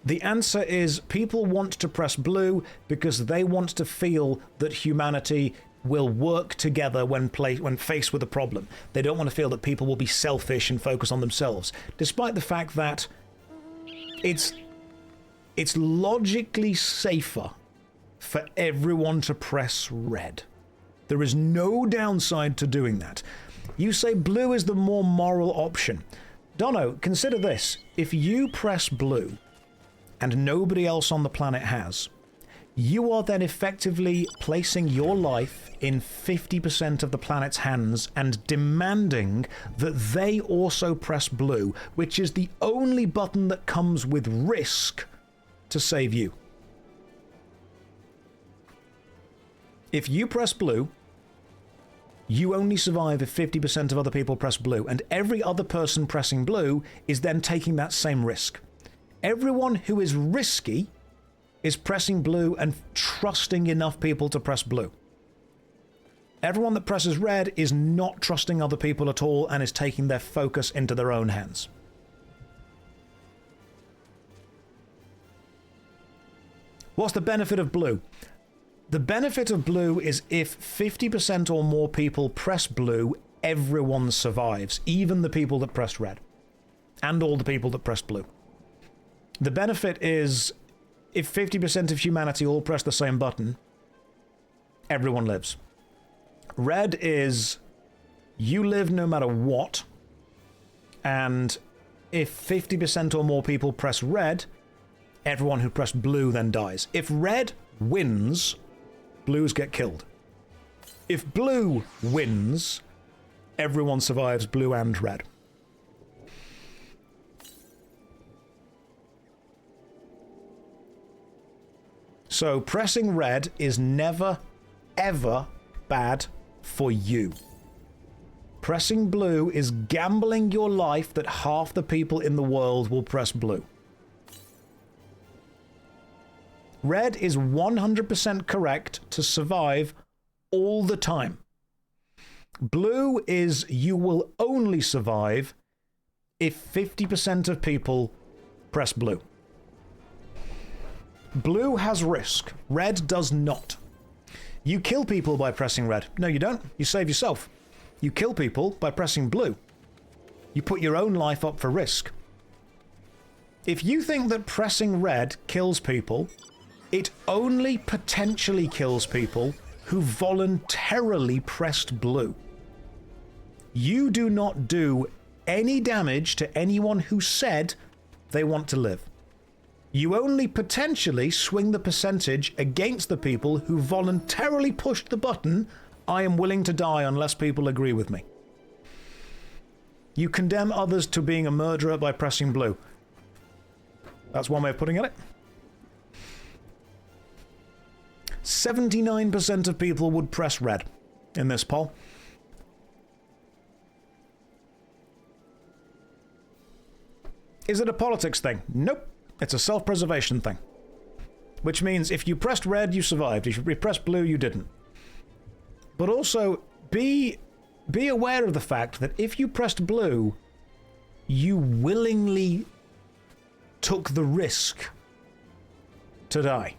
The answer is people want to press blue because they want to feel that humanity will work together when faced with a problem. They don't want to feel that people will be selfish and focus on themselves, despite the fact that it's logically safer for everyone to press red. There is no downside to doing that. You say blue is the more moral option. Dono, consider this. If you press blue and nobody else on the planet has, you are then effectively placing your life in 50% of the planet's hands and demanding that they also press blue, which is the only button that comes with risk to save you. If you press blue, you only survive if 50% of other people press blue, and every other person pressing blue is then taking that same risk. Everyone who is risky is pressing blue and trusting enough people to press blue. Everyone that presses red is not trusting other people at all and is taking their focus into their own hands. What's the benefit of blue? The benefit of blue is if 50% or more people press blue, everyone survives, even the people that pressed red, and all the people that pressed blue. The benefit is if 50% of humanity all press the same button, everyone lives. Red is you live no matter what, and if 50% or more people press red, everyone who pressed blue then dies. If red wins, blues get killed. If blue wins, everyone survives, blue and red. So pressing red is never, ever bad for you. Pressing blue is gambling your life that half the people in the world will press blue. Red is 100% correct to survive all the time. Blue is you will only survive if 50% of people press blue. Blue has risk. Red does not. You kill people by pressing red. No, you don't. You save yourself. You kill people by pressing blue. You put your own life up for risk. If you think that pressing red kills people, it only potentially kills people who voluntarily pressed blue. You do not do any damage to anyone who said they want to live. You only potentially swing the percentage against the people who voluntarily pushed the button, I am willing to die unless people agree with me. You condemn others to being a murderer by pressing blue. That's one way of putting it. 79% of people would press red in this poll. Is it a politics thing? Nope. It's a self-preservation thing. Which means if you pressed red, you survived. If you pressed blue, you didn't. But also, be aware of the fact that if you pressed blue, you willingly took the risk to die.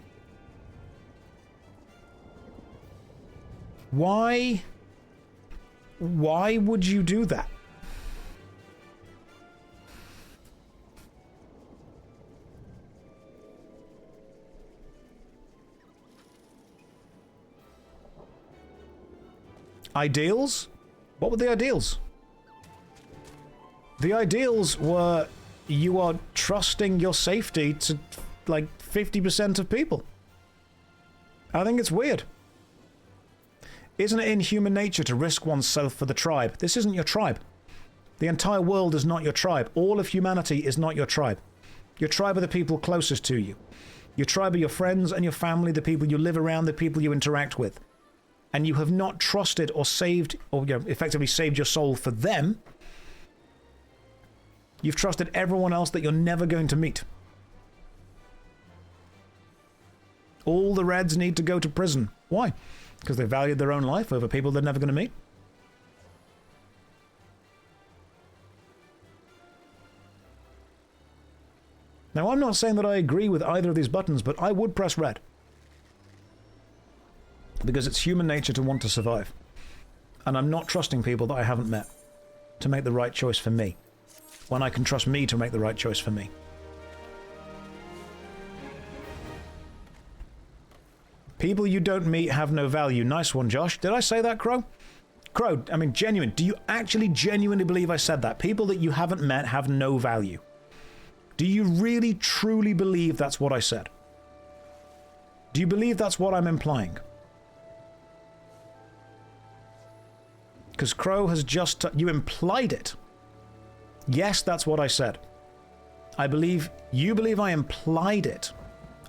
Why would you do that? Ideals? What were the ideals? The ideals were you are trusting your safety to like 50% of people. I think it's weird. Isn't it in human nature to risk oneself for the tribe? This isn't your tribe. The entire world is not your tribe. All of humanity is not your tribe. Your tribe are the people closest to you. Your tribe are your friends and your family, the people you live around, the people you interact with. And you have not trusted or saved, or effectively saved your soul for them. You've trusted everyone else that you're never going to meet. All the Reds need to go to prison. Why? Because they valued their own life over people they're never going to meet. Now, I'm not saying that I agree with either of these buttons, but I would press red. Because it's human nature to want to survive. And I'm not trusting people that I haven't met to make the right choice for me, when I can trust me to make the right choice for me. People you don't meet have no value. Nice one, Josh. Did I say that, Crow? Crow, I mean, genuine. Do you actually genuinely believe I said that? People that you haven't met have no value. Do you really, truly believe that's what I said? Do you believe that's what I'm implying? Because Crow has just... you implied it. Yes, that's what I said. I believe... you believe I implied it.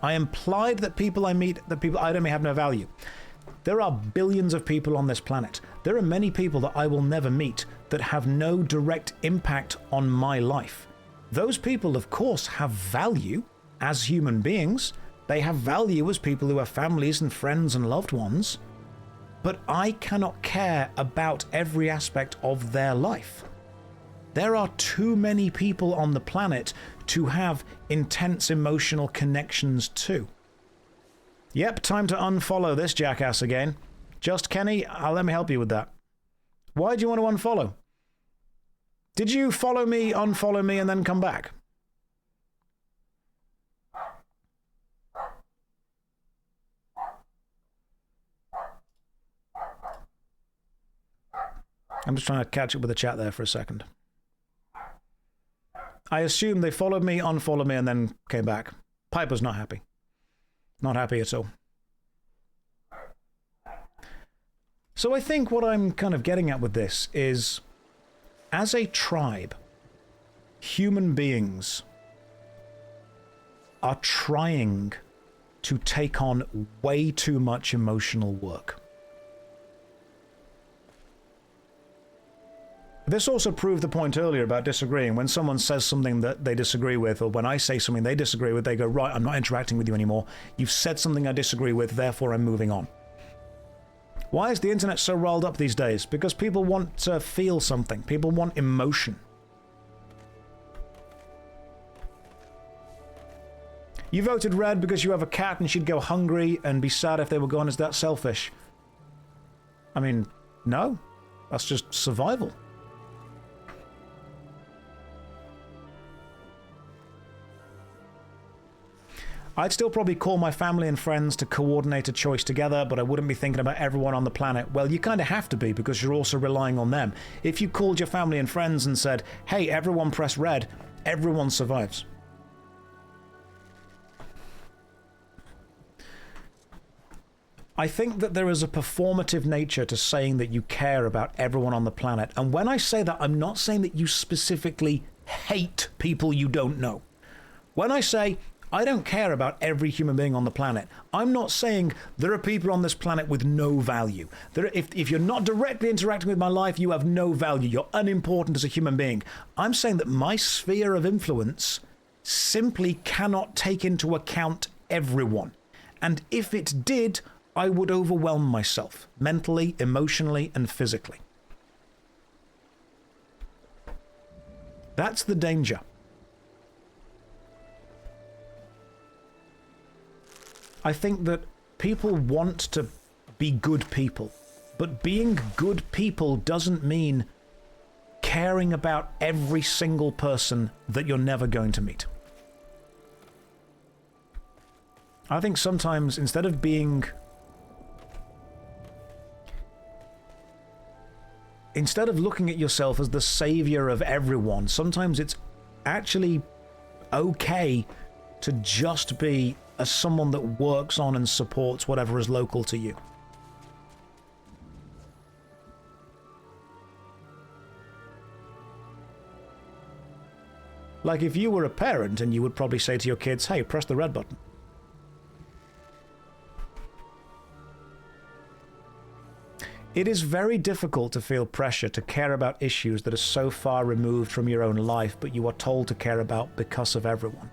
I implied that people I meet, that people I don't may have no value. There are billions of people on this planet. There are many people that I will never meet that have no direct impact on my life. Those people, of course, have value as human beings. They have value as people who have families and friends and loved ones. But I cannot care about every aspect of their life. There are too many people on the planet to have intense emotional connections to. Yep, time to unfollow this jackass again. Just Kenny, let me help you with that. Why do you want to unfollow? Did you follow me, unfollow me, and then come back? I'm just trying to catch up with the chat there for a second. I assume they followed me, unfollowed me, and then came back. Piper's not happy. Not happy at all. So I think what I'm kind of getting at with this is, as a tribe, human beings are trying to take on way too much emotional work. This also proved the point earlier about disagreeing. When someone says something that they disagree with, or when I say something they disagree with, they go, right, I'm not interacting with you anymore. You've said something I disagree with, therefore I'm moving on. Why is the internet so riled up these days? Because people want to feel something. People want emotion. You voted red because you have a cat and she'd go hungry and be sad if they were gone. Is that selfish? I mean, no. That's just survival. I'd still probably call my family and friends to coordinate a choice together, but I wouldn't be thinking about everyone on the planet. Well, you kind of have to be, because you're also relying on them. If you called your family and friends and said, hey, everyone press red, everyone survives. I think that there is a performative nature to saying that you care about everyone on the planet. And when I say that, I'm not saying that you specifically hate people you don't know. When I say, I don't care about every human being on the planet, I'm not saying there are people on this planet with no value. If you're not directly interacting with my life, you have no value. You're unimportant as a human being. I'm saying that my sphere of influence simply cannot take into account everyone. And if it did, I would overwhelm myself, mentally, emotionally, and physically. That's the danger. I think that people want to be good people, but being good people doesn't mean caring about every single person that you're never going to meet. I think sometimes instead of looking at yourself as the savior of everyone, sometimes it's actually okay to just be as someone that works on and supports whatever is local to you. Like if you were a parent and you would probably say to your kids, hey, press the red button. It is very difficult to feel pressure to care about issues that are so far removed from your own life, but you are told to care about because of everyone.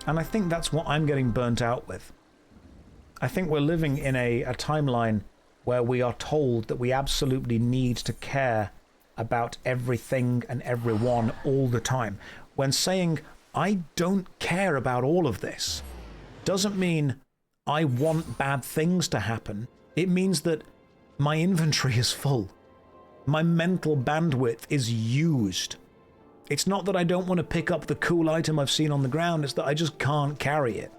And I think that's what I'm getting burnt out with. I think we're living in a timeline where we are told that we absolutely need to care about everything and everyone all the time. When saying, I don't care about all of this, doesn't mean I want bad things to happen. It means that my inventory is full. My mental bandwidth is used. It's not that I don't want to pick up the cool item I've seen on the ground, it's that I just can't carry it.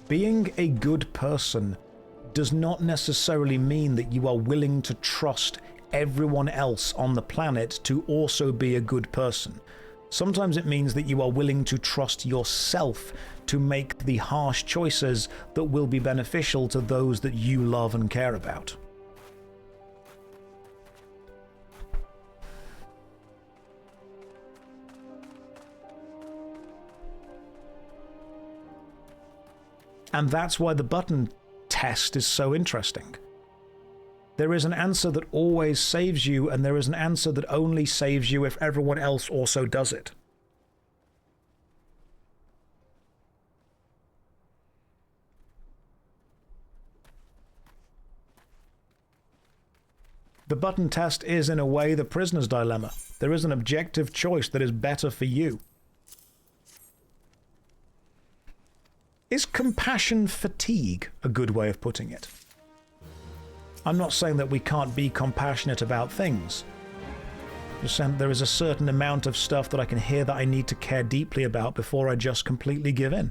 Being a good person does not necessarily mean that you are willing to trust everyone else on the planet to also be a good person. Sometimes it means that you are willing to trust yourself to make the harsh choices that will be beneficial to those that you love and care about. And that's why the button test is so interesting. There is an answer that always saves you, and there is an answer that only saves you if everyone else also does it. The button test is, in a way, the prisoner's dilemma. There is an objective choice that is better for you. Is compassion fatigue a good way of putting it? I'm not saying that we can't be compassionate about things. I'm just saying there is a certain amount of stuff that I can hear that I need to care deeply about before I just completely give in.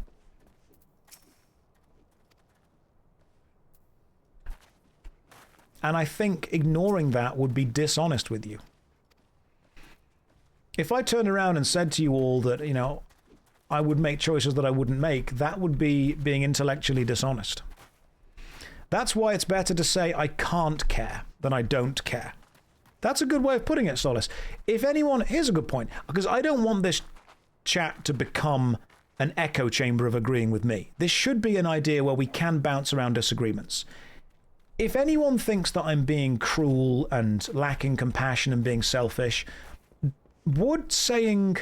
And I think ignoring that would be dishonest with you. If I turned around and said to you all that, you know, I would make choices that I wouldn't make, that would be being intellectually dishonest. That's why it's better to say I can't care than I don't care. That's a good way of putting it, Solace. If anyone, here's a good point, because I don't want this chat to become an echo chamber of agreeing with me. This should be an idea where we can bounce around disagreements. If anyone thinks that I'm being cruel and lacking compassion and being selfish, would saying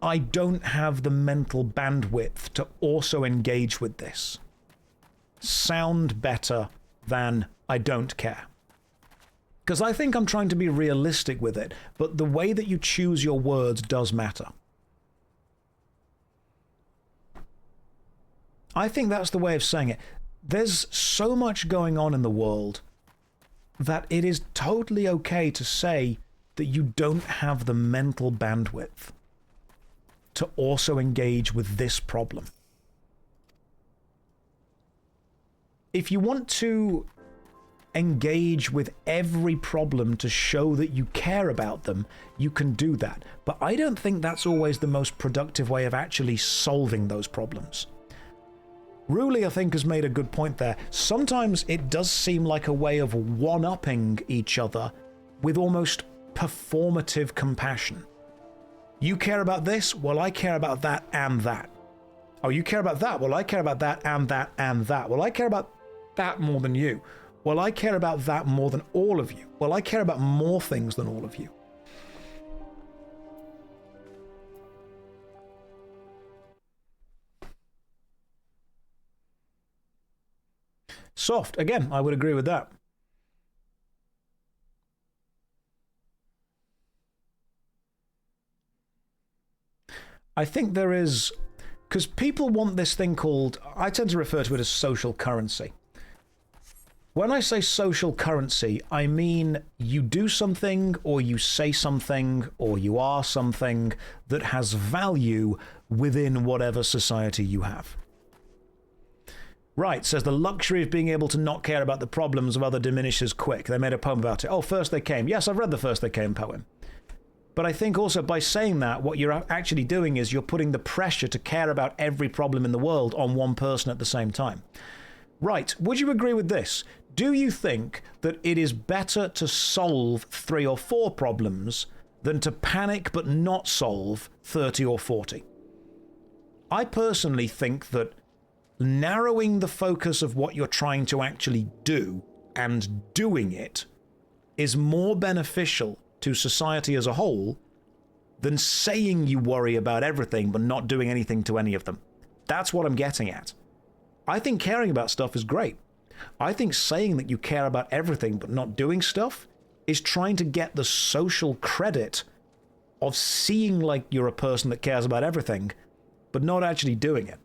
I don't have the mental bandwidth to also engage with this sound better than I don't care? Because I think I'm trying to be realistic with it, but the way that you choose your words does matter. I think that's the way of saying it. There's so much going on in the world that it is totally okay to say that you don't have the mental bandwidth to also engage with this problem. If you want to engage with every problem to show that you care about them, you can do that. But I don't think that's always the most productive way of actually solving those problems. Ruli, I think, has made a good point there. Sometimes it does seem like a way of one-upping each other with almost performative compassion. You care about this? Well, I care about that and that. Oh, you care about that? Well, I care about that and that and that. Well, I care about that more than you. Well, I care about that more than all of you. Well, I care about more things than all of you. Soft. Again, I would agree with that. I think there is, because people want this thing called, I tend to refer to it as social currency. When I say social currency, I mean you do something, or you say something, or you are something that has value within whatever society you have. Right, says the luxury of being able to not care about the problems of other diminishes quick. They made a poem about it. Oh, First They Came. Yes, I've read the First They Came poem. But I think also by saying that, what you're actually doing is you're putting the pressure to care about every problem in the world on one person at the same time. Right, would you agree with this? Do you think that it is better to solve 3 or 4 problems than to panic but not solve 30 or 40? I personally think that narrowing the focus of what you're trying to actually do and doing it is more beneficial to society as a whole than saying you worry about everything but not doing anything to any of them. That's what I'm getting at. I think caring about stuff is great. I think saying that you care about everything but not doing stuff is trying to get the social credit of seeing like you're a person that cares about everything but not actually doing it.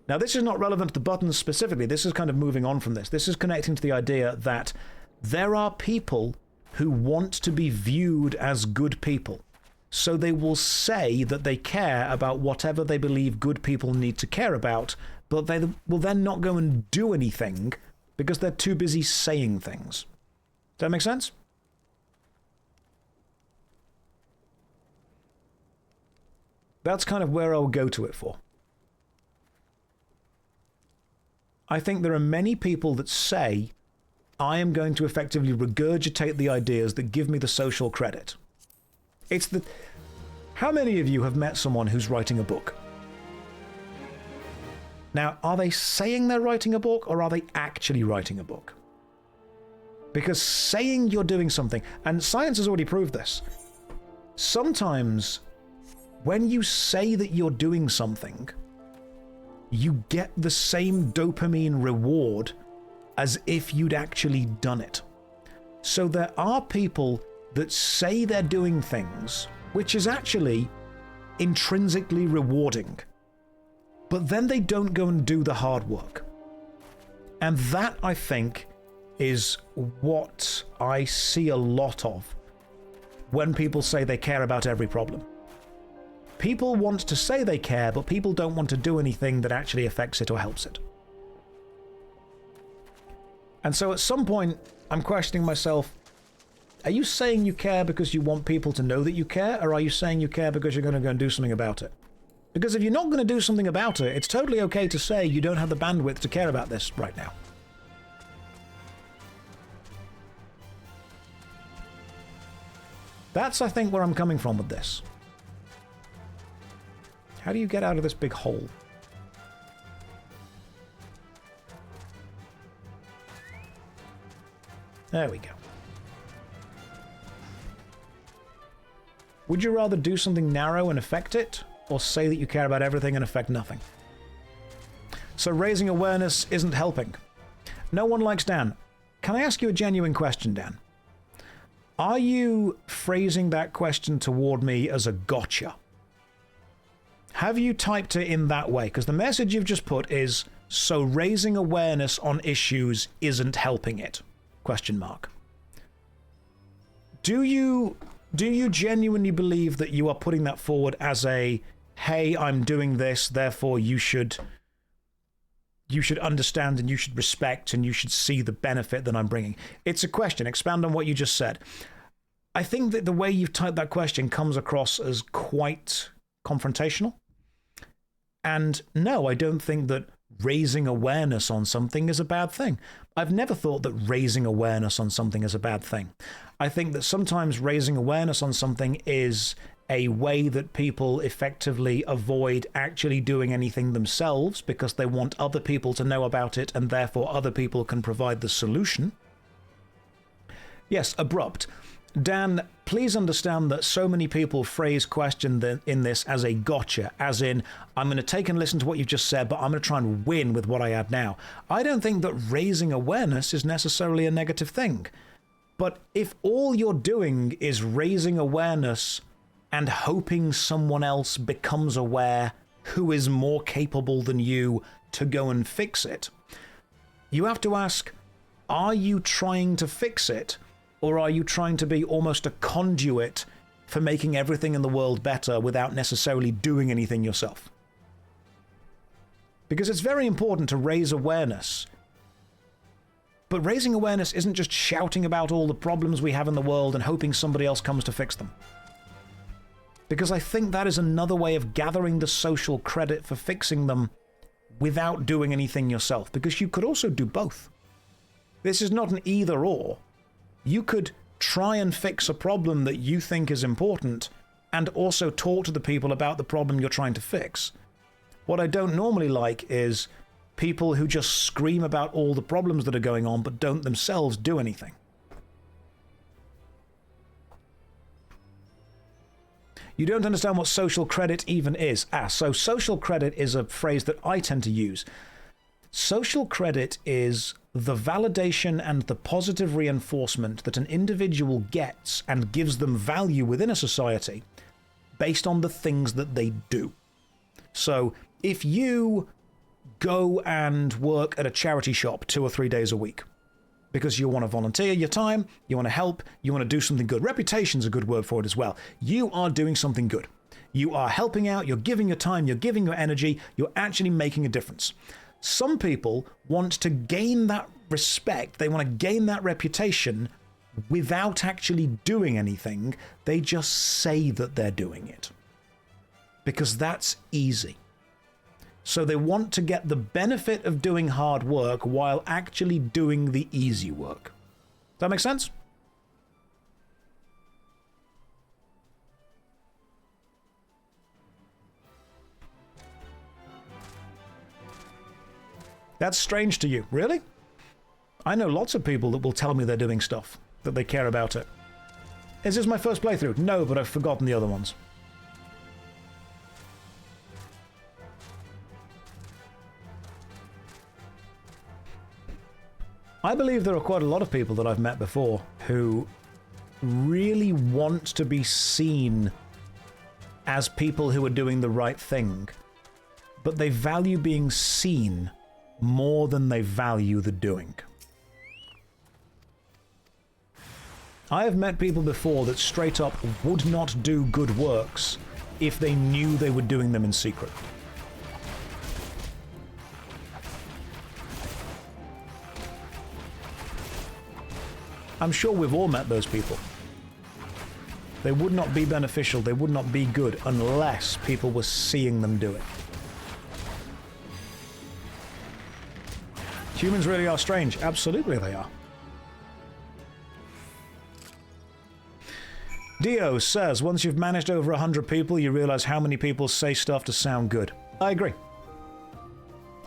Now, this is not relevant to the buttons specifically. This is kind of moving on from this. This is connecting to the idea that there are people who want to be viewed as good people. So they will say that they care about whatever they believe good people need to care about, but they will then not go and do anything because they're too busy saying things. Does that make sense? That's kind of where I'll go to it for. I think there are many people that say, I am going to effectively regurgitate the ideas that give me the social credit. It's the... How many of you have met someone who's writing a book? Now, are they saying they're writing a book, or are they actually writing a book? Because saying you're doing something, and science has already proved this, sometimes when you say that you're doing something, you get the same dopamine reward as if you'd actually done it. So there are people that say they're doing things, which is actually intrinsically rewarding, but then they don't go and do the hard work. And that, I think, is what I see a lot of when people say they care about every problem. People want to say they care, but people don't want to do anything that actually affects it or helps it. And so at some point, I'm questioning myself, are you saying you care because you want people to know that you care, or are you saying you care because you're going to go and do something about it? Because if you're not going to do something about it, it's totally okay to say you don't have the bandwidth to care about this right now. That's, I think, where I'm coming from with this. How do you get out of this big hole? There we go. Would you rather do something narrow and affect it, or say that you care about everything and affect nothing? So raising awareness isn't helping. No one likes Dan. Can I ask you a genuine question, Dan? Are you phrasing that question toward me as a gotcha? Have you typed it in that way? Because the message you've just put is, so raising awareness on issues isn't helping it? Question mark. Do you genuinely believe that you are putting that forward as a, hey, I'm doing this, therefore you should understand and you should respect and you should see the benefit that I'm bringing? It's a question. Expand on what you just said. I think that the way you've typed that question comes across as quite confrontational. And no, I don't think that raising awareness on something is a bad thing. I've never thought that raising awareness on something is a bad thing. I think that sometimes raising awareness on something is a way that people effectively avoid actually doing anything themselves because they want other people to know about it and therefore other people can provide the solution. Yes, abrupt. Dan, please understand that so many people phrase question in this as a gotcha, as in, I'm going to take and listen to what you've just said, but I'm going to try and win with what I add now. I don't think that raising awareness is necessarily a negative thing. But if all you're doing is raising awareness and hoping someone else becomes aware who is more capable than you to go and fix it, you have to ask, are you trying to fix it? Or are you trying to be almost a conduit for making everything in the world better without necessarily doing anything yourself? Because it's very important to raise awareness. But raising awareness isn't just shouting about all the problems we have in the world and hoping somebody else comes to fix them. Because I think that is another way of gathering the social credit for fixing them without doing anything yourself. Because you could also do both. This is not an either or. You could try and fix a problem that you think is important and also talk to the people about the problem you're trying to fix. What I don't normally like is people who just scream about all the problems that are going on but don't themselves do anything. You don't understand what social credit even is. So social credit is a phrase that I tend to use. Social credit is the validation and the positive reinforcement that an individual gets and gives them value within a society based on the things that they do. So if you go and work at a charity shop 2 or 3 days a week because you want to volunteer your time, you want to help, you want to do something good. Reputation's a good word for it as well. You are doing something good. You are helping out, you're giving your time, you're giving your energy, you're actually making a difference. Some people want to gain that respect, they want to gain that reputation without actually doing anything. They just say that they're doing it because that's easy. So they want to get the benefit of doing hard work while actually doing the easy work. Does that make sense? That's strange to you, really? I know lots of people that will tell me they're doing stuff, that they care about it. Is this my first playthrough? No, but I've forgotten the other ones. I believe there are quite a lot of people that I've met before who really want to be seen as people who are doing the right thing, but they value being seen more than they value the doing. I have met people before that straight up would not do good works if they knew they were doing them in secret. I'm sure we've all met those people. They would not be beneficial, they would not be good unless people were seeing them do it. Humans really are strange. Absolutely they are. Dio says, once you've managed over 100 people, you realize how many people say stuff to sound good. I agree.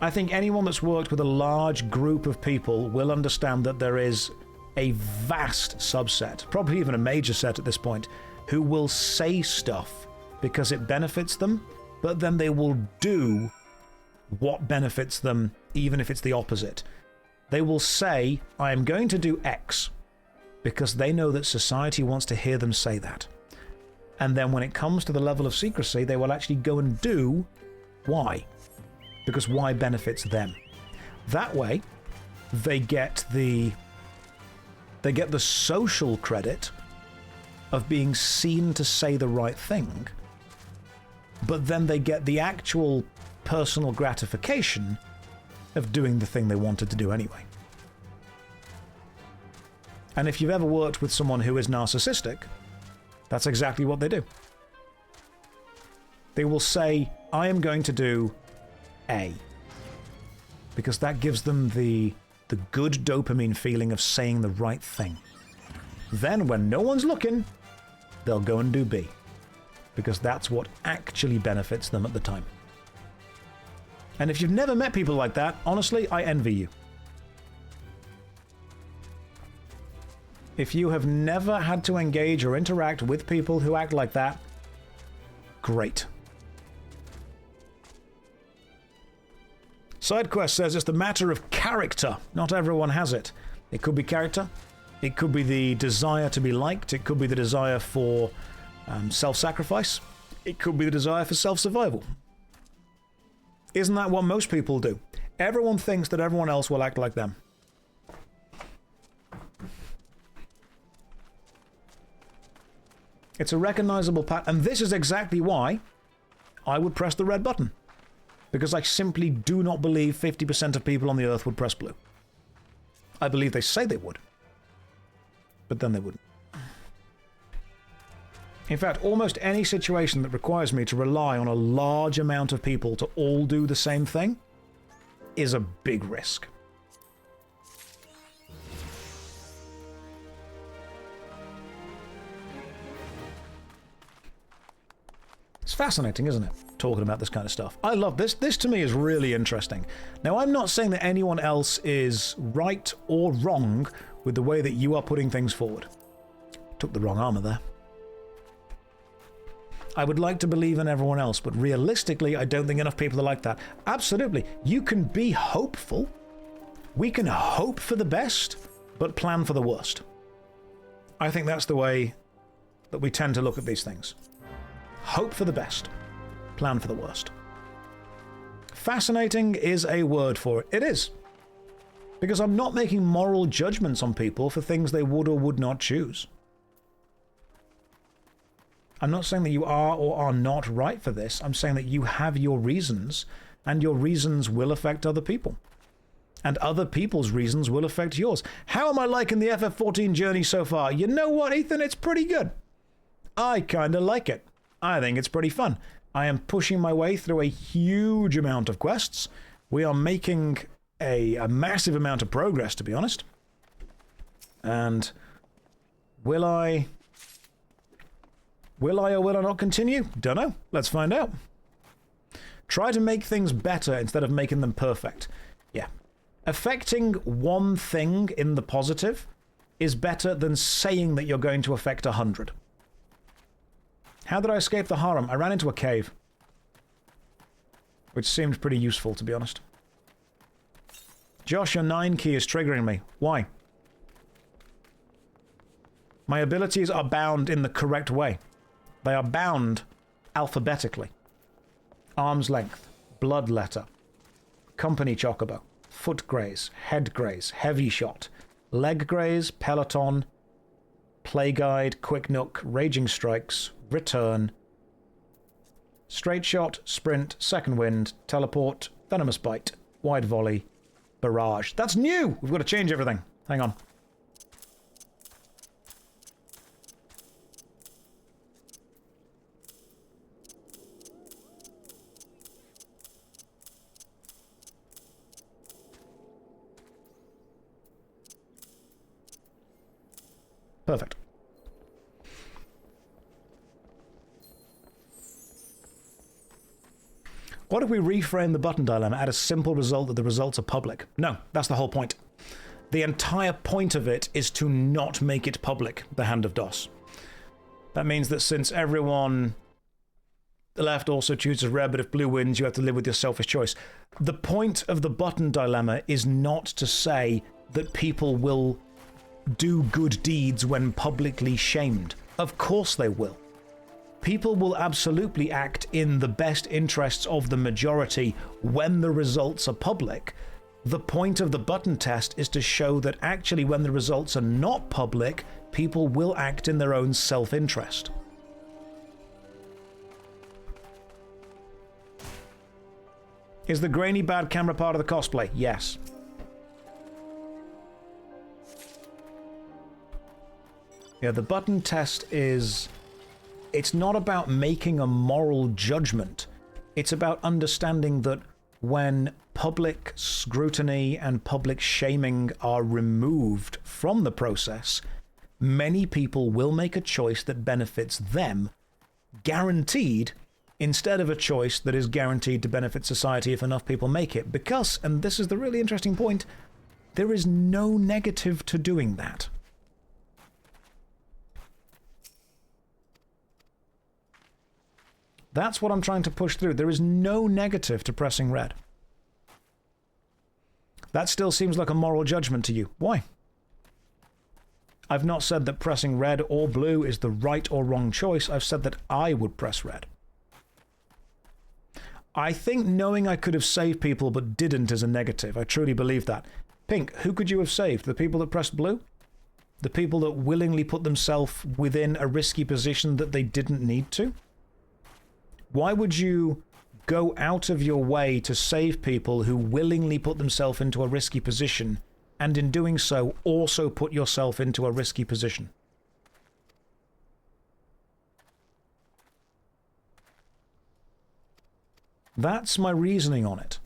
I think anyone that's worked with a large group of people will understand that there is a vast subset, probably even a major set at this point, who will say stuff because it benefits them, but then they will do what benefits them, even if it's the opposite. They will say, I am going to do X, because they know that society wants to hear them say that. And then when it comes to the level of secrecy, they will actually go and do Y, because Y benefits them. That way, they get the social credit of being seen to say the right thing, but then they get the actual personal gratification of doing the thing they wanted to do anyway. And if you've ever worked with someone who is narcissistic, that's exactly what they do. They will say, I am going to do A, because that gives them the good dopamine feeling of saying the right thing. Then when no one's looking, they'll go and do B, because that's what actually benefits them at the time. And if you've never met people like that, honestly, I envy you. If you have never had to engage or interact with people who act like that, great. SideQuest says it's the matter of character. Not everyone has it. It could be character. It could be the desire to be liked. It could be the desire for self-sacrifice. It could be the desire for self-survival. Isn't that what most people do? Everyone thinks that everyone else will act like them. It's a recognizable pattern, and this is exactly why I would press the red button. Because I simply do not believe 50% of people on the earth would press blue. I believe they say they would, but then they wouldn't. In fact, almost any situation that requires me to rely on a large amount of people to all do the same thing is a big risk. It's fascinating, isn't it? Talking about this kind of stuff. I love this. This to me is really interesting. Now, I'm not saying that anyone else is right or wrong with the way that you are putting things forward. Took the wrong armor there. I would like to believe in everyone else, but realistically, I don't think enough people are like that. Absolutely. You can be hopeful. We can hope for the best, but plan for the worst. I think that's the way that we tend to look at these things. Hope for the best. Plan for the worst. Fascinating is a word for it. It is. Because I'm not making moral judgments on people for things they would or would not choose. I'm not saying that you are or are not right for this. I'm saying that you have your reasons, and your reasons will affect other people. And other people's reasons will affect yours. How am I liking the FF14 journey so far? You know what, Ethan? It's pretty good. I kind of like it. I think it's pretty fun. I am pushing my way through a huge amount of quests. We are making a massive amount of progress, to be honest. And will I or will I not continue? Don't know. Let's find out. Try to make things better instead of making them perfect. Yeah. Affecting one thing in the positive is better than saying that you're going to affect 100. How did I escape the harem? I ran into a cave. Which seemed pretty useful, to be honest. Josh, your 9 key is triggering me. Why? My abilities are bound in the correct way. They are bound alphabetically. Arm's length, blood letter, company chocobo, foot graze, head graze, heavy shot, leg graze, peloton, play guide, quick nook, raging strikes, return, straight shot, sprint, second wind, teleport, venomous bite, wide volley, barrage. That's new! We've got to change everything. Hang on. Perfect. What if we reframe the button dilemma at a simple result that the results are public? No, that's the whole point. The entire point of it is to not make it public, the Hand of DOS. That means that since everyone the left also chooses red, but if blue wins, you have to live with your selfish choice. The point of the button dilemma is not to say that people will do good deeds when publicly shamed? Of course they will. People will absolutely act in the best interests of the majority when the results are public. The point of the button test is to show that actually when the results are not public, people will act in their own self-interest. Is the grainy bad camera part of the cosplay? Yes. Yeah, the button test is... It's not about making a moral judgment. It's about understanding that when public scrutiny and public shaming are removed from the process, many people will make a choice that benefits them, guaranteed, instead of a choice that is guaranteed to benefit society if enough people make it. Because, and this is the really interesting point, there is no negative to doing that. That's what I'm trying to push through. There is no negative to pressing red. That still seems like a moral judgment to you. Why? I've not said that pressing red or blue is the right or wrong choice. I've said that I would press red. I think knowing I could have saved people but didn't is a negative. I truly believe that. Pink, who could you have saved? The people that pressed blue? The people that willingly put themselves within a risky position that they didn't need to? Why would you go out of your way to save people who willingly put themselves into a risky position, and in doing so also put yourself into a risky position? That's my reasoning on it.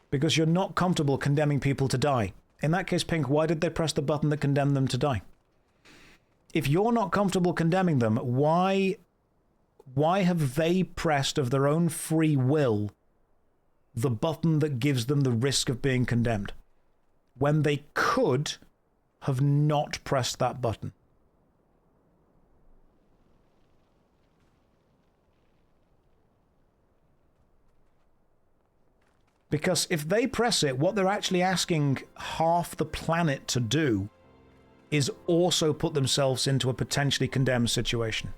Because you're not comfortable condemning people to die. In that case, Pink, why did they press the button that condemned them to die? If you're not comfortable condemning them, why have they pressed of their own free will the button that gives them the risk of being condemned, when they could have not pressed that button? Because if they press it, what they're actually asking half the planet to do is also put themselves into a potentially condemned situation.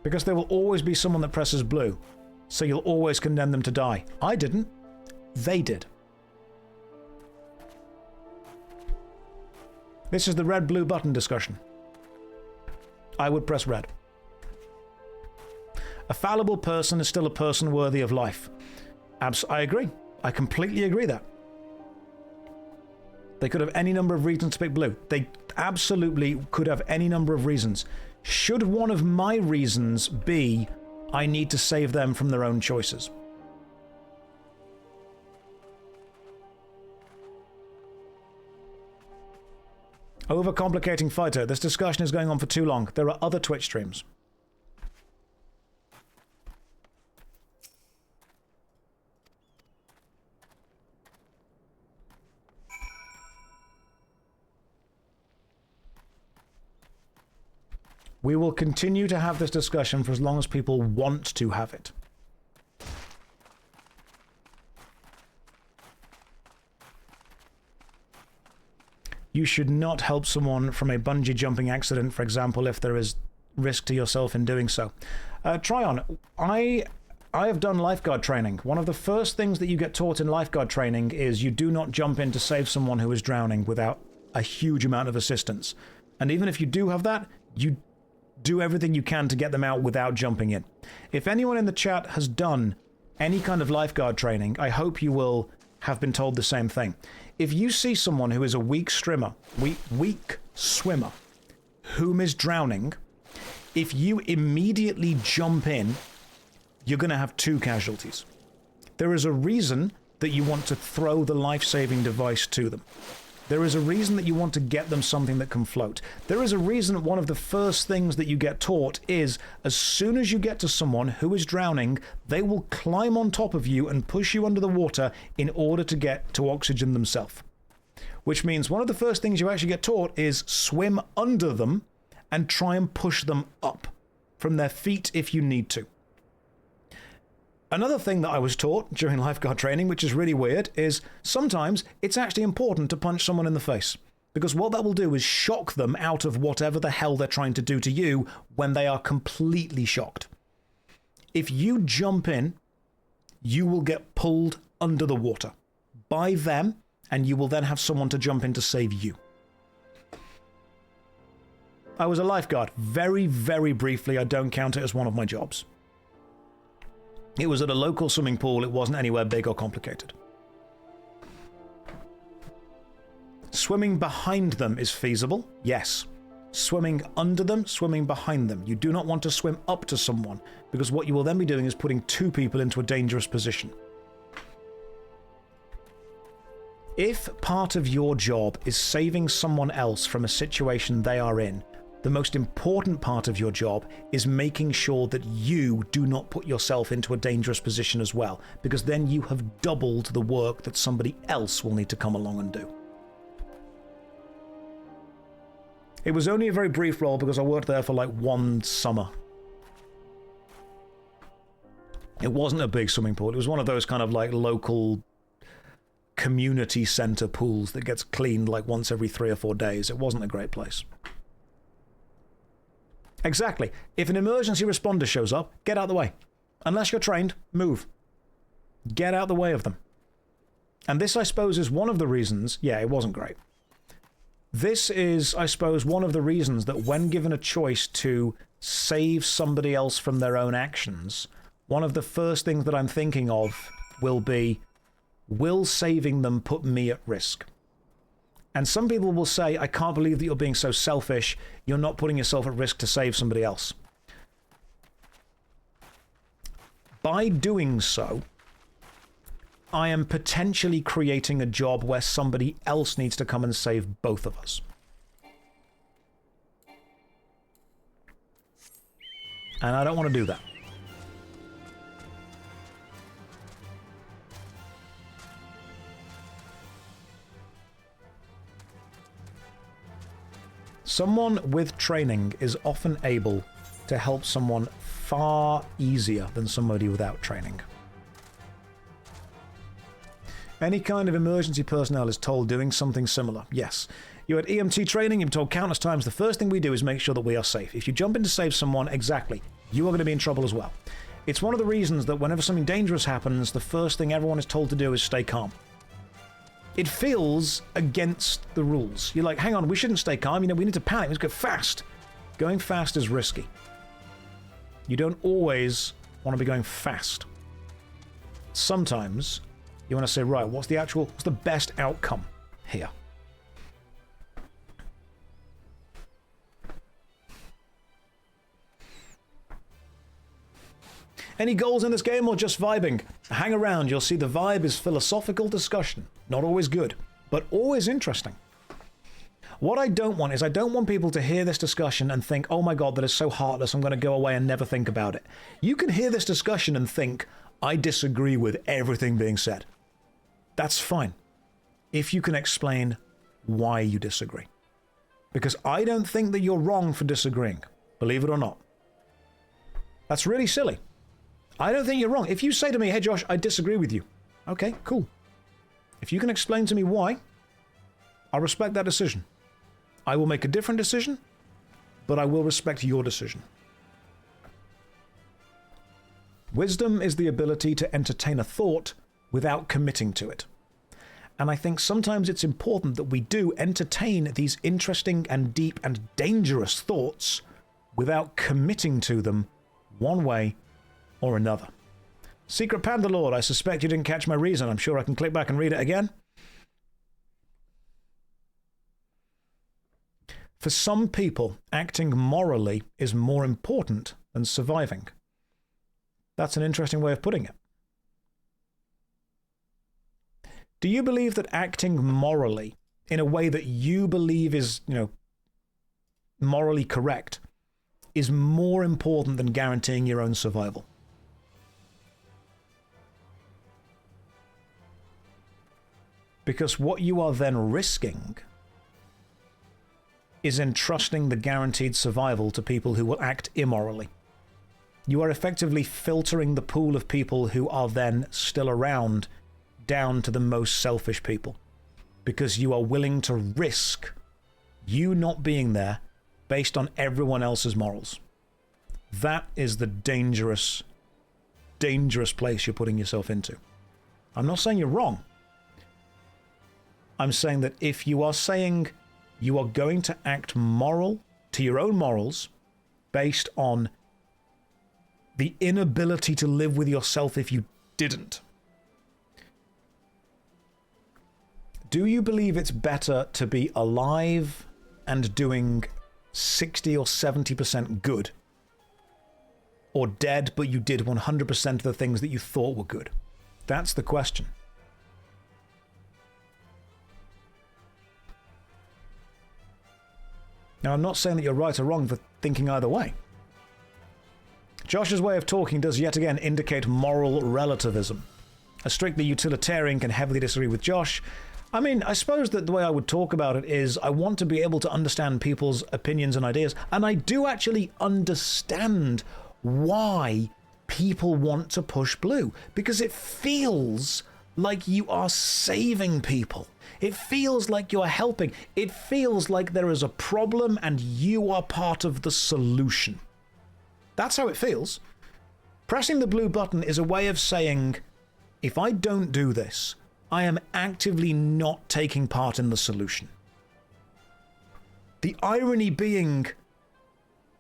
Because there will always be someone that presses blue, so you'll always condemn them to die. I didn't. They did. This is the red-blue button discussion. I would press red. A fallible person is still a person worthy of life. I agree. I completely agree that. They could have any number of reasons to pick blue. They absolutely could have any number of reasons. Should one of my reasons be, I need to save them from their own choices? Overcomplicating fighter. This discussion is going on for too long. There are other Twitch streams. We will continue to have this discussion for as long as people want to have it. You should not help someone from a bungee jumping accident, for example, if there is risk to yourself in doing so. Tryon, I have done lifeguard training. One of the first things that you get taught in lifeguard training is you do not jump in to save someone who is drowning without a huge amount of assistance. And even if you do have that, you do everything you can to get them out without jumping in. If anyone in the chat has done any kind of lifeguard training, I hope you will have been told the same thing. If you see someone who is a weak swimmer, whom is drowning, if you immediately jump in, you're going to have 2 casualties. There is a reason that you want to throw the life-saving device to them. There is a reason that you want to get them something that can float. There is a reason one of the first things that you get taught is, as soon as you get to someone who is drowning, they will climb on top of you and push you under the water in order to get to oxygen themselves. which means one of the first things you actually get taught is swim under them and try and push them up from their feet if you need to. Another thing that I was taught during lifeguard training, which is really weird, is sometimes it's actually important to punch someone in the face, because what that will do is shock them out of whatever the hell they're trying to do to you when they are completely shocked. If you jump in, you will get pulled under the water by them, and you will then have someone to jump in to save you. I was a lifeguard very, very briefly. I don't count it as one of my jobs. It was at a local swimming pool. It wasn't anywhere big or complicated. Swimming behind them is feasible, yes. Swimming under them, swimming behind them. You do not want to swim up to someone, because what you will then be doing is putting two people into a dangerous position. If part of your job is saving someone else from a situation they are in, the most important part of your job is making sure that you do not put yourself into a dangerous position as well, because then you have doubled the work that somebody else will need to come along and do. It was only a very brief role because I worked there for like one summer. It wasn't a big swimming pool. It was one of those kind of like local community center pools that gets cleaned like once every 3 or 4 days. It wasn't a great place. Exactly. If an emergency responder shows up, get out of the way. Unless you're trained, move. Get out of the way of them. And this, I suppose, is one of the reasons... Yeah, it wasn't great. This is, I suppose, one of the reasons that when given a choice to save somebody else from their own actions, one of the first things that I'm thinking of will be, will saving them put me at risk? And some people will say, I can't believe that you're being so selfish. You're not putting yourself at risk to save somebody else. By doing so, I am potentially creating a job where somebody else needs to come and save both of us. And I don't want to do that. Someone with training is often able to help someone far easier than somebody without training. Any kind of emergency personnel is told doing something similar. Yes. You had EMT training, you've been told countless times, the first thing we do is make sure that we are safe. If you jump in to save someone, exactly, you are going to be in trouble as well. It's one of the reasons that whenever something dangerous happens, the first thing everyone is told to do is stay calm. It feels against the rules. You're like, hang on, we shouldn't stay calm, you know, we need to panic, let's go fast. Going fast is risky. You don't always want to be going fast. Sometimes you want to say, right, what's the best outcome here? Any goals in this game or just vibing? Hang around, you'll see the vibe is philosophical discussion. Not always good, but always interesting. What I don't want is I don't want people to hear this discussion and think, oh my god, that is so heartless, I'm going to go away and never think about it. You can hear this discussion and think, I disagree with everything being said. That's fine, if you can explain why you disagree. Because I don't think that you're wrong for disagreeing, believe it or not. That's really silly. I don't think you're wrong. If you say to me, hey Josh, I disagree with you. Okay, cool. If you can explain to me why, I'll respect that decision. I will make a different decision, but I will respect your decision. Wisdom is the ability to entertain a thought without committing to it. And I think sometimes it's important that we do entertain these interesting and deep and dangerous thoughts without committing to them one way or another. Secret Panda Lord, I suspect you didn't catch my reason. I'm sure I can click back and read it again. For some people, acting morally is more important than surviving. That's an interesting way of putting it. Do you believe that acting morally, in a way that you believe is, morally correct, is more important than guaranteeing your own survival? Because what you are then risking is entrusting the guaranteed survival to people who will act immorally. You are effectively filtering the pool of people who are then still around down to the most selfish people. Because you are willing to risk you not being there based on everyone else's morals. That is the dangerous, dangerous place you're putting yourself into. I'm not saying you're wrong. I'm saying that if you are saying you are going to act moral to your own morals based on the inability to live with yourself if you didn't, do you believe it's better to be alive and doing 60 or 70% good, or dead but you did 100% of the things that you thought were good? That's the question. Now, I'm not saying that you're right or wrong for thinking either way. Josh's way of talking does yet again indicate moral relativism. A strictly utilitarian can heavily disagree with Josh. I mean, I suppose that the way I would talk about it is I want to be able to understand people's opinions and ideas, and I do actually understand why people want to push blue, because it feels like you are saving people. It feels like you're helping. It feels like there is a problem and you are part of the solution. That's how it feels. Pressing the blue button is a way of saying, if I don't do this, I am actively not taking part in the solution. The irony being,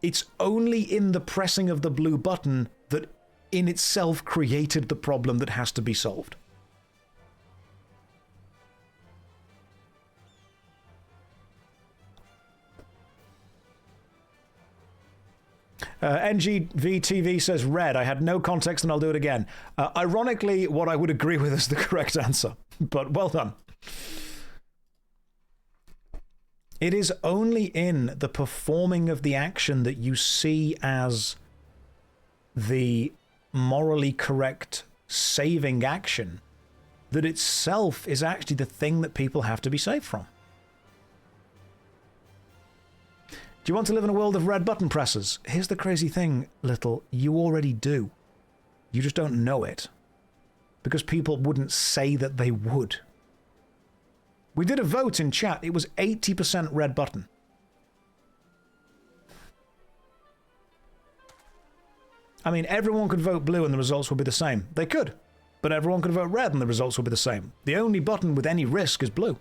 it's only in the pressing of the blue button that in itself created the problem that has to be solved. NGVTV says red. I had no context and I'll do it again. Ironically, what I would agree with is the correct answer, but well done. It is only in the performing of the action that you see as the morally correct saving action that itself is actually the thing that people have to be saved from. Do you want to live in a world of red button pressers? Here's the crazy thing, Little. You already do. You just don't know it. Because people wouldn't say that they would. We did a vote in chat. It was 80% red button. I mean, everyone could vote blue and the results would be the same. They could. But everyone could vote red and the results would be the same. The only button with any risk is blue.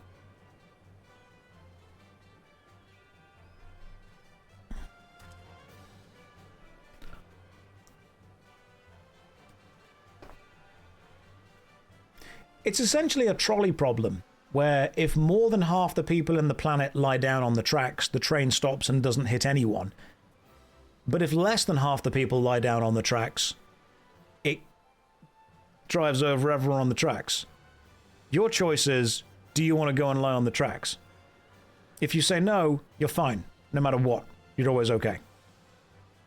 It's essentially a trolley problem, where if more than half the people in the planet lie down on the tracks, the train stops and doesn't hit anyone. But if less than half the people lie down on the tracks, it drives over everyone on the tracks. Your choice is, do you want to go and lie on the tracks? If you say no, you're fine, no matter what. You're always okay.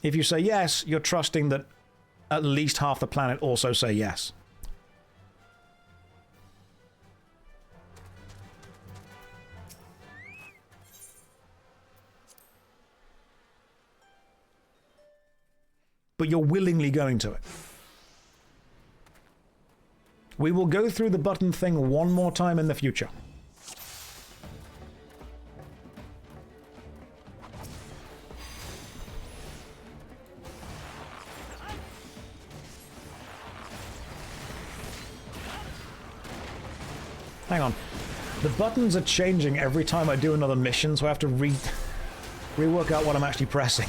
If you say yes, you're trusting that at least half the planet also say yes. But you're willingly going to it. We will go through the button thing one more time in the future. Hang on. The buttons are changing every time I do another mission, so I have to rework out what I'm actually pressing.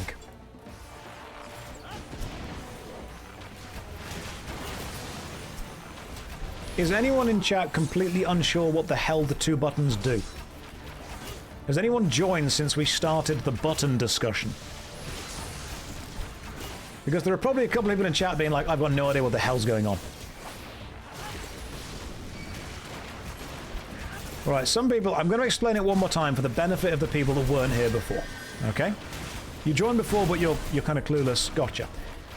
Is anyone in chat completely unsure what the hell the two buttons do? Has anyone joined since we started the button discussion? Because there are probably a couple of people in chat being like, I've got no idea what the hell's going on. Alright, some people, I'm going to explain it one more time for the benefit of the people that weren't here before. Okay? You joined before, but you're kind of clueless. Gotcha.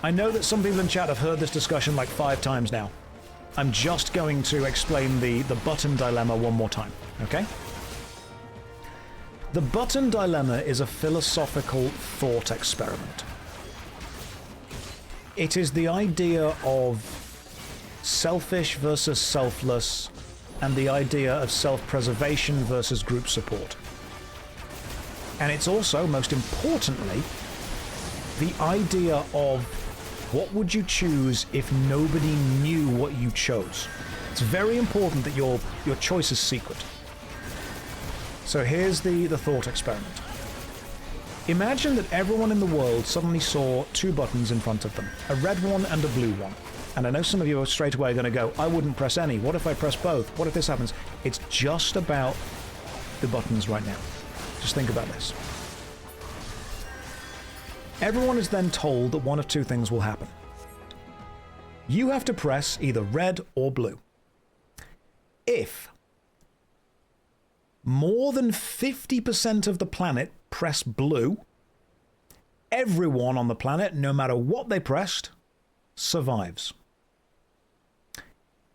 I know that some people in chat have heard this discussion like 5 times now. I'm just going to explain the button dilemma one more time, okay? The button dilemma is a philosophical thought experiment. It is the idea of selfish versus selfless, and the idea of self-preservation versus group support. And it's also, most importantly, the idea of what would you choose if nobody knew what you chose. It's very important that your choice is secret. So here's the thought experiment. Imagine that everyone in the world suddenly saw two buttons in front of them, a red one and a blue one. And I know some of you are straight away going to go, I wouldn't press any. What if I press both? What if this happens? It's just about the buttons right now. Just think about this. Everyone is then told that one of two things will happen. You have to press either red or blue. If more than 50% of the planet press blue, everyone on the planet, no matter what they pressed, survives.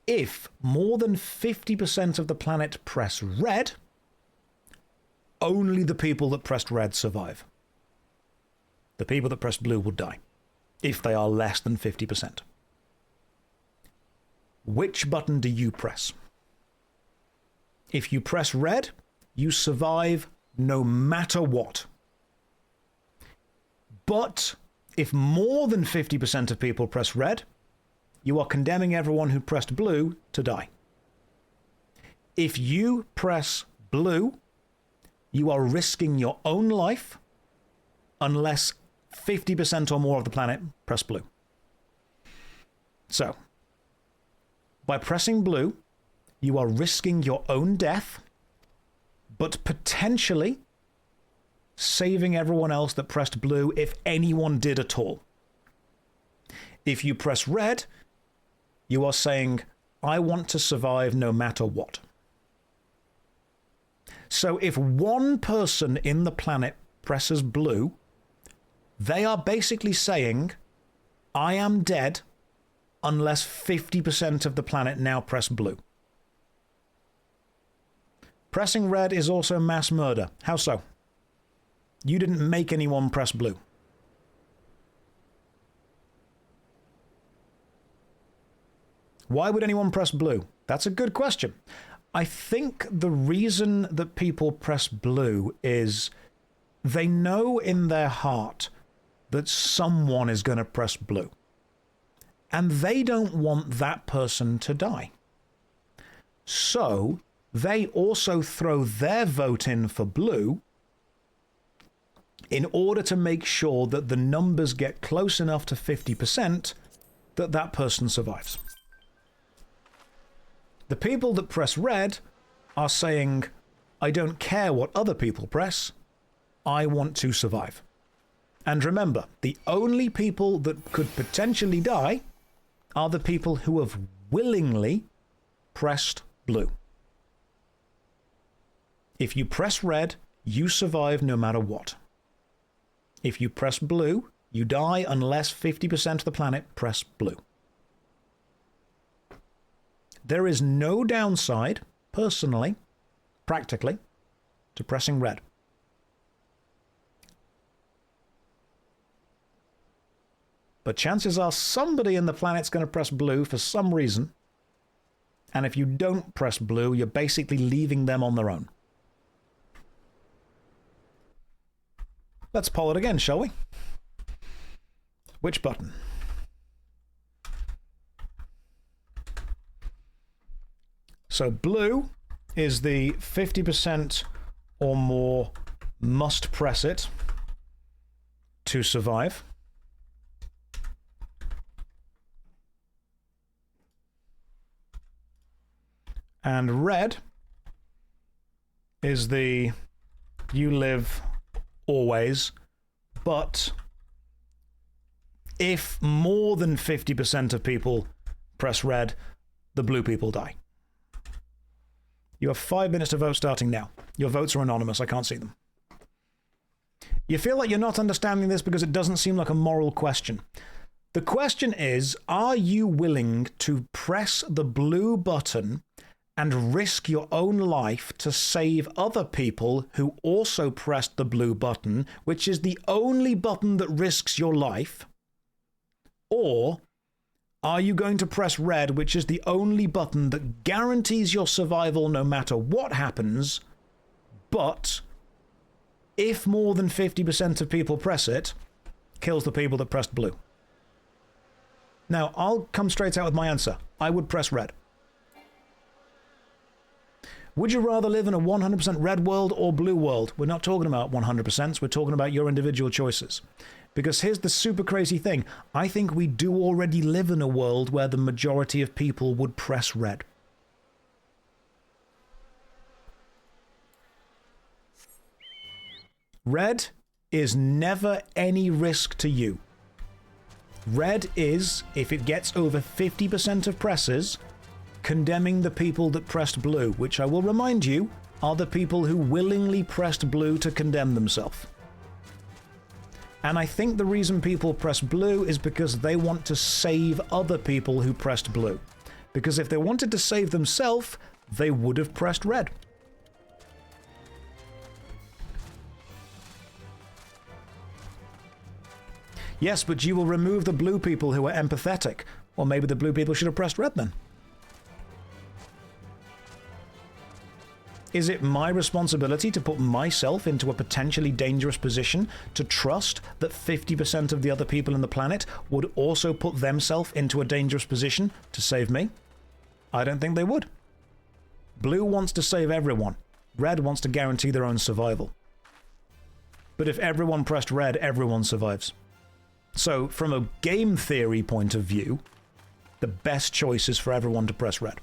If more than 50% of the planet press red, only the people that pressed red survive. The people that press blue will die, if they are less than 50%. Which button do you press? If you press red, you survive no matter what. But if more than 50% of people press red, you are condemning everyone who pressed blue to die. If you press blue, you are risking your own life unless 50% or more of the planet press blue. So, by pressing blue, you are risking your own death, but potentially saving everyone else that pressed blue if anyone did at all. If you press red, you are saying, I want to survive no matter what. So if one person in the planet presses blue, they are basically saying, I am dead unless 50% of the planet now press blue. Pressing red is also mass murder. How so? You didn't make anyone press blue. Why would anyone press blue? That's a good question. I think the reason that people press blue is they know in their heart that someone is going to press blue. And they don't want that person to die. So they also throw their vote in for blue in order to make sure that the numbers get close enough to 50% that that person survives. The people that press red are saying, I don't care what other people press, I want to survive. And remember, the only people that could potentially die are the people who have willingly pressed blue. If you press red, you survive no matter what. If you press blue, you die unless 50% of the planet press blue. There is no downside, personally, practically, to pressing red. But chances are somebody in the planet's going to press blue for some reason, and if you don't press blue, you're basically leaving them on their own. Let's poll it again, shall we? Which button? So blue is the 50% or more must press it to survive. And red is the you live always, but if more than 50% of people press red, the blue people die. You have 5 minutes to vote starting now. Your votes are anonymous. I can't see them. You feel like you're not understanding this because it doesn't seem like a moral question. The question is, are you willing to press the blue button and risk your own life to save other people who also pressed the blue button, which is the only button that risks your life? Or are you going to press red, which is the only button that guarantees your survival no matter what happens, but if more than 50% of people press it, kills the people that pressed blue? Now, I'll come straight out with my answer. I would press red. Would you rather live in a 100% red world or blue world? We're not talking about 100%, we're talking about your individual choices. Because here's the super crazy thing. I think we do already live in a world where the majority of people would press red. Red is never any risk to you. Red is, if it gets over 50% of presses, condemning the people that pressed blue, which I will remind you are the people who willingly pressed blue to condemn themselves. And I think the reason people press blue is because they want to save other people who pressed blue. Because if they wanted to save themselves, they would have pressed red. Yes, but you will remove the blue people who are empathetic. Or maybe the blue people should have pressed red then. Is it my responsibility to put myself into a potentially dangerous position to trust that 50% of the other people on the planet would also put themselves into a dangerous position to save me? I don't think they would. Blue wants to save everyone. Red wants to guarantee their own survival. But if everyone pressed red, everyone survives. So, from a game theory point of view, the best choice is for everyone to press red.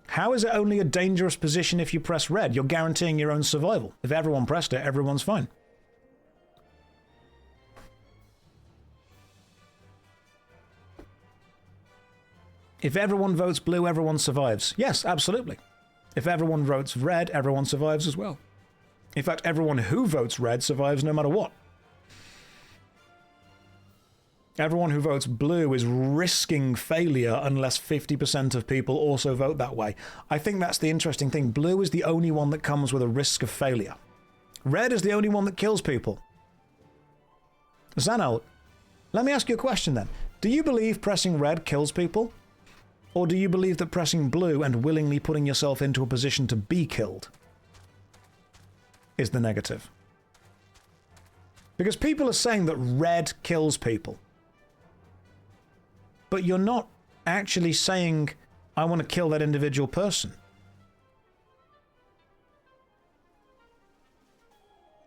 How is it only a dangerous position if you press red? You're guaranteeing your own survival. If everyone pressed it, everyone's fine. If everyone votes blue, everyone survives. Yes, absolutely. If everyone votes red, everyone survives as well. In fact, everyone who votes red survives no matter what. Everyone who votes blue is risking failure unless 50% of people also vote that way. I think that's the interesting thing. Blue is the only one that comes with a risk of failure. Red is the only one that kills people. Zanel, let me ask you a question then. Do you believe pressing red kills people? Or do you believe that pressing blue and willingly putting yourself into a position to be killed is the negative? Because people are saying that red kills people. But you're not actually saying, I want to kill that individual person.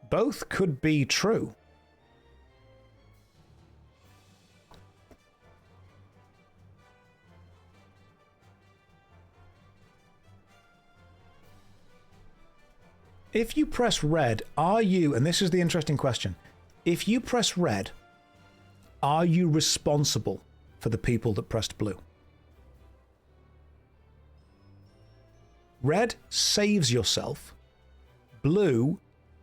Both could be true. If you press red, are you, and this is the interesting question, if you press red, are you responsible for the people that pressed blue? Red saves yourself. Blue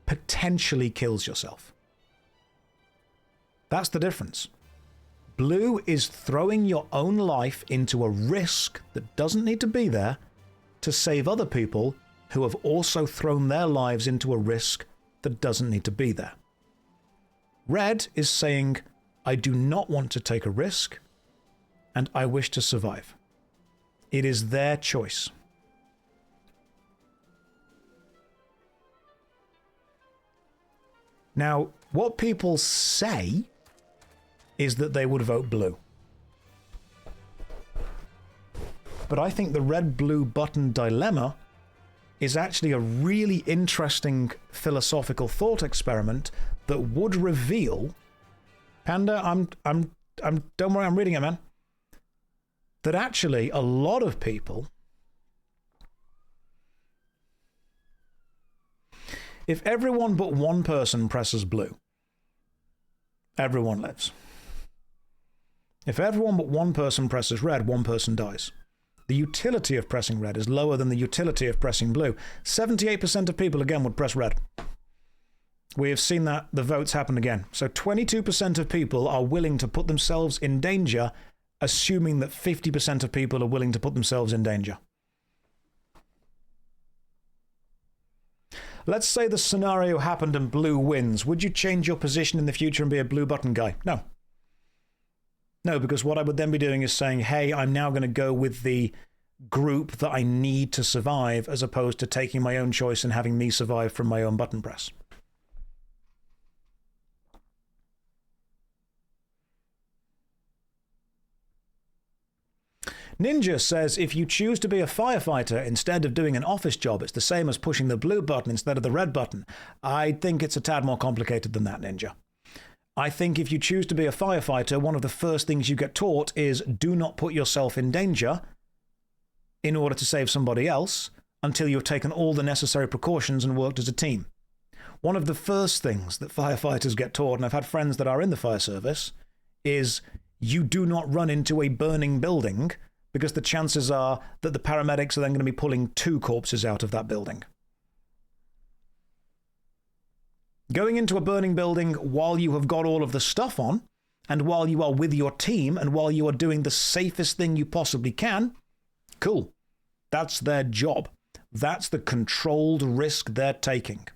potentially kills yourself. That's the difference. Blue is throwing your own life into a risk that doesn't need to be there to save other people who have also thrown their lives into a risk that doesn't need to be there. Red is saying, I do not want to take a risk, and I wish to survive. It is their choice. Now, what people say is that they would vote blue. But I think the red-blue button dilemma is actually a really interesting philosophical thought experiment that would reveal, Panda, don't worry, I'm reading it, man, that actually a lot of people, if everyone but one person presses blue, everyone lives. If everyone but one person presses red, one person dies. The utility of pressing red is lower than the utility of pressing blue. 78% of people, again, would press red. We have seen that the votes happen again. So 22% of people are willing to put themselves in danger, assuming that 50% of people are willing to put themselves in danger. Let's say the scenario happened and blue wins. Would you change your position in the future and be a blue button guy? No. No, because what I would then be doing is saying, hey, I'm now going to go with the group that I need to survive, as opposed to taking my own choice and having me survive from my own button press. Ninja says, if you choose to be a firefighter instead of doing an office job, it's the same as pushing the blue button instead of the red button. I think it's a tad more complicated than that, Ninja. I think if you choose to be a firefighter, one of the first things you get taught is do not put yourself in danger in order to save somebody else until you've taken all the necessary precautions and worked as a team. One of the first things that firefighters get taught, and I've had friends that are in the fire service, is you do not run into a burning building, because the chances are that the paramedics are then going to be pulling 2 corpses out of that building. Going into a burning building while you have got all of the stuff on, and while you are with your team, and while you are doing the safest thing you possibly can, cool. That's their job. That's the controlled risk they're taking.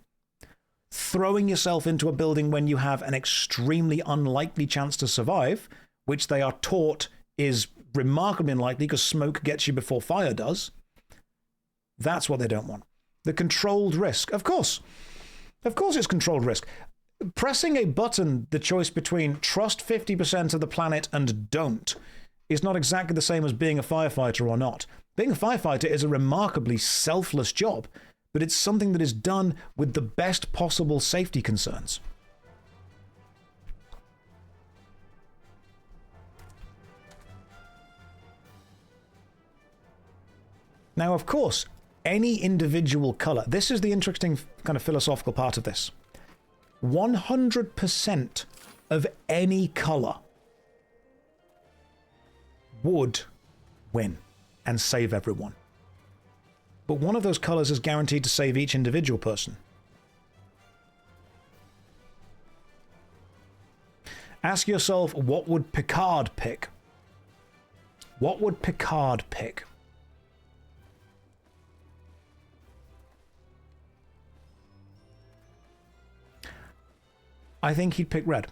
Throwing yourself into a building when you have an extremely unlikely chance to survive, which they are taught is remarkably unlikely because smoke gets you before fire does, that's what they don't want. The controlled risk. Of course it's controlled risk. Pressing a button, the choice between trust 50% of the planet and don't, is not exactly the same as being a firefighter or not. Being a firefighter is a remarkably selfless job, but it's something that is done with the best possible safety concerns. Now, of course, any individual color, this is the interesting kind of philosophical part of this. 100% of any color would win and save everyone. But one of those colors is guaranteed to save each individual person. Ask yourself, what would Picard pick? What would Picard pick? I think he'd pick red.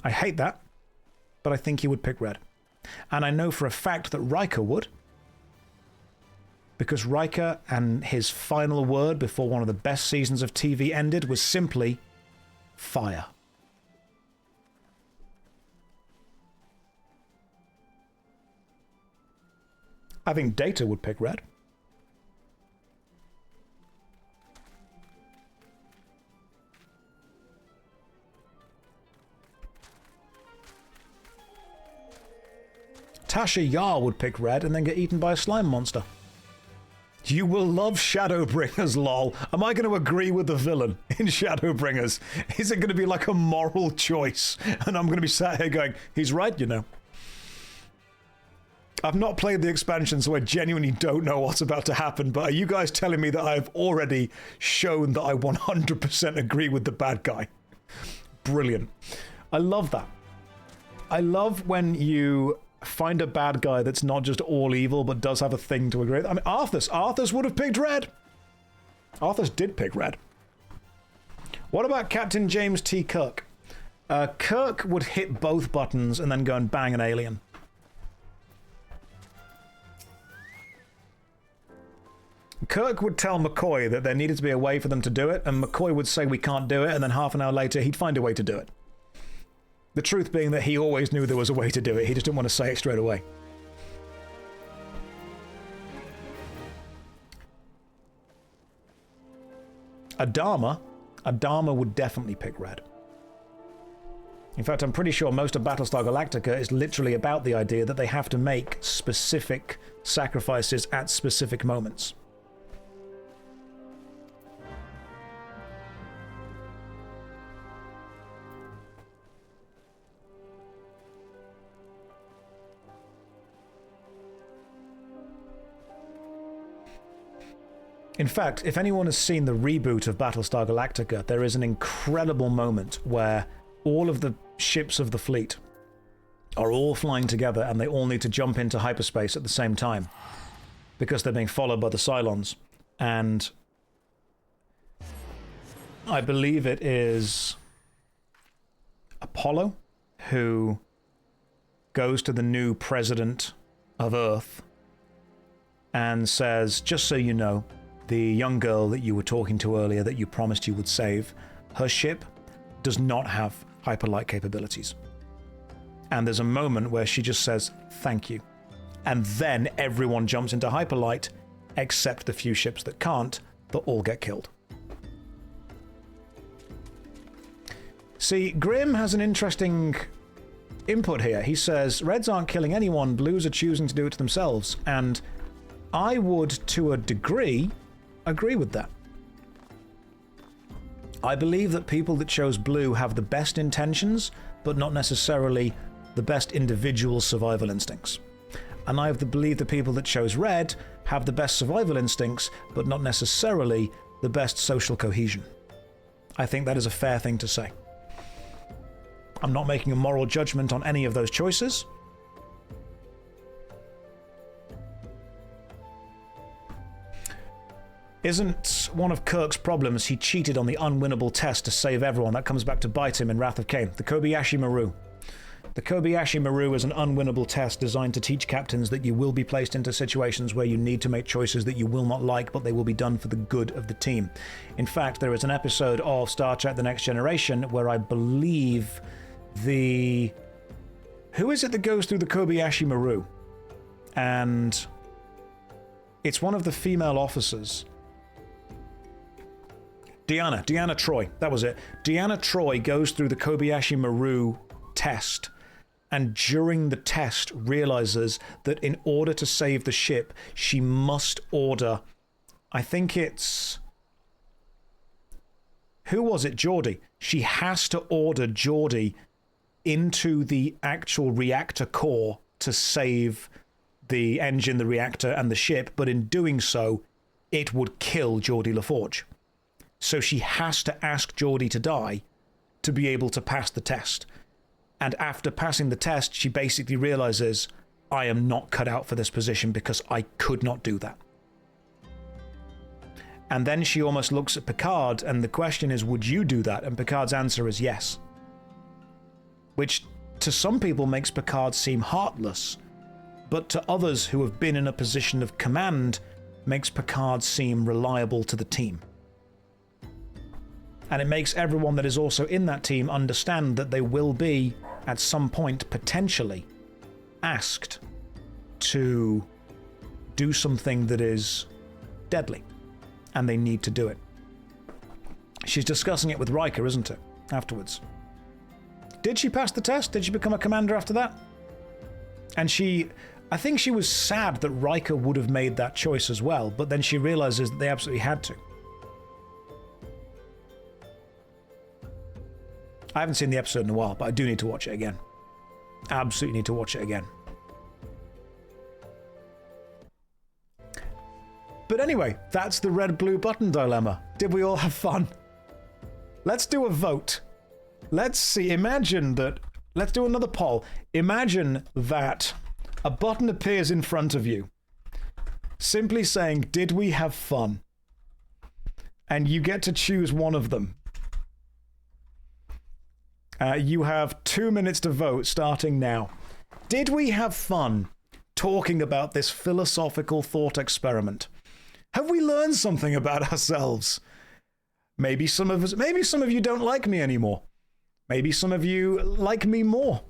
I hate that, but I think he would pick red. And I know for a fact that Riker would, because Riker and his final word before one of the best seasons of TV ended was simply fire. I think Data would pick red. Tasha Yar would pick red and then get eaten by a slime monster. You will love Shadowbringers, lol. Am I going to agree with the villain in Shadowbringers? Is it going to be like a moral choice? And I'm going to be sat here going, he's right, you know. I've not played the expansion, so I genuinely don't know what's about to happen, but are you guys telling me that I've already shown that I 100% agree with the bad guy? Brilliant. I love that. I love when you find a bad guy that's not just all evil, but does have a thing to agree with. I mean, Arthas would have picked red. Arthas did pick red. What about Captain James T. Kirk? Kirk would hit both buttons and then go and bang an alien. Kirk would tell McCoy that there needed to be a way for them to do it, and McCoy would say we can't do it, and then half an hour later he'd find a way to do it. The truth being that he always knew there was a way to do it, he just didn't want to say it straight away. Adama would definitely pick red. In fact, I'm pretty sure most of Battlestar Galactica is literally about the idea that they have to make specific sacrifices at specific moments. In fact, if anyone has seen the reboot of Battlestar Galactica, there is an incredible moment where all of the ships of the fleet are all flying together and they all need to jump into hyperspace at the same time because they're being followed by the Cylons. And I believe it is Apollo who goes to the new president of Earth and says, just so you know, the young girl that you were talking to earlier that you promised you would save, her ship does not have hyperlight capabilities. And there's a moment where she just says, thank you. And then everyone jumps into hyperlight, except the few ships that can't, but all get killed. See, Grim has an interesting input here. He says, Reds aren't killing anyone, Blues are choosing to do it to themselves. And I would, to a degree, agree with that. I believe that people that chose Blue have the best intentions, but not necessarily the best individual survival instincts. And I believe the people that chose Red have the best survival instincts, but not necessarily the best social cohesion. I think that is a fair thing to say. I'm not making a moral judgment on any of those choices. Isn't one of Kirk's problems he cheated on the unwinnable test to save everyone? That comes back to bite him in Wrath of Cain. The Kobayashi Maru. The Kobayashi Maru is an unwinnable test designed to teach captains that you will be placed into situations where you need to make choices that you will not like, but they will be done for the good of the team. In fact, there is an episode of Star Trek The Next Generation where I believe the... Who is it that goes through the Kobayashi Maru? And it's one of the female officers. Deanna Troi, that was it. Deanna Troi goes through the Kobayashi Maru test, and during the test realizes that in order to save the ship, she must order, I think it's... Who was it? Geordi. She has to order Geordi into the actual reactor core to save the engine, the reactor, and the ship, but in doing so, it would kill Geordi LaForge. So she has to ask Geordi to die to be able to pass the test. And after passing the test, she basically realizes, I am not cut out for this position because I could not do that. And then she almost looks at Picard, and the question is, would you do that? And Picard's answer is yes. Which to some people makes Picard seem heartless, but to others who have been in a position of command makes Picard seem reliable to the team. And it makes everyone that is also in that team understand that they will be, at some point, potentially asked to do something that is deadly. And they need to do it. She's discussing it with Riker, isn't it? Afterwards. Did she pass the test? Did she become a commander after that? And I think she was sad that Riker would have made that choice as well, but then she realizes that they absolutely had to. I haven't seen the episode in a while, but I do need to watch it again. Absolutely need to watch it again. But anyway, that's the red-blue button dilemma. Did we all have fun? Let's do a vote. Let's see, let's do another poll. Imagine that a button appears in front of you, simply saying, did we have fun? And you get to choose one of them. You have 2 minutes to vote, starting now. Did we have fun talking about this philosophical thought experiment? Have we learned something about ourselves? Maybe some of you don't like me anymore. Maybe some of you like me more.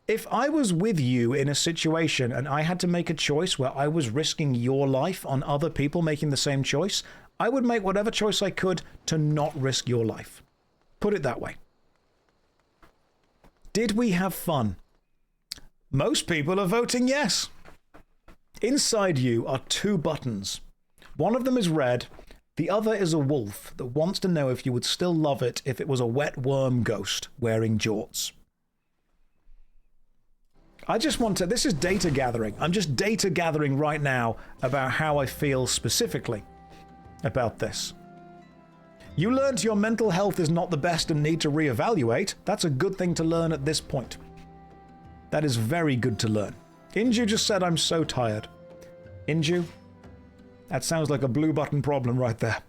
If I was with you in a situation and I had to make a choice where I was risking your life on other people making the same choice, I would make whatever choice I could to not risk your life. Put it that way. Did we have fun? Most people are voting yes. Inside you are 2 buttons. One of them is red. The other is a wolf that wants to know if you would still love it if it was a wet worm ghost wearing jorts. I just want to... This is data gathering. I'm just data gathering right now about how I feel specifically about this. You learned your mental health is not the best and need to reevaluate. That's a good thing to learn at this point. That is very good to learn. Inju just said, I'm so tired. Inju, that sounds like a blue button problem right there.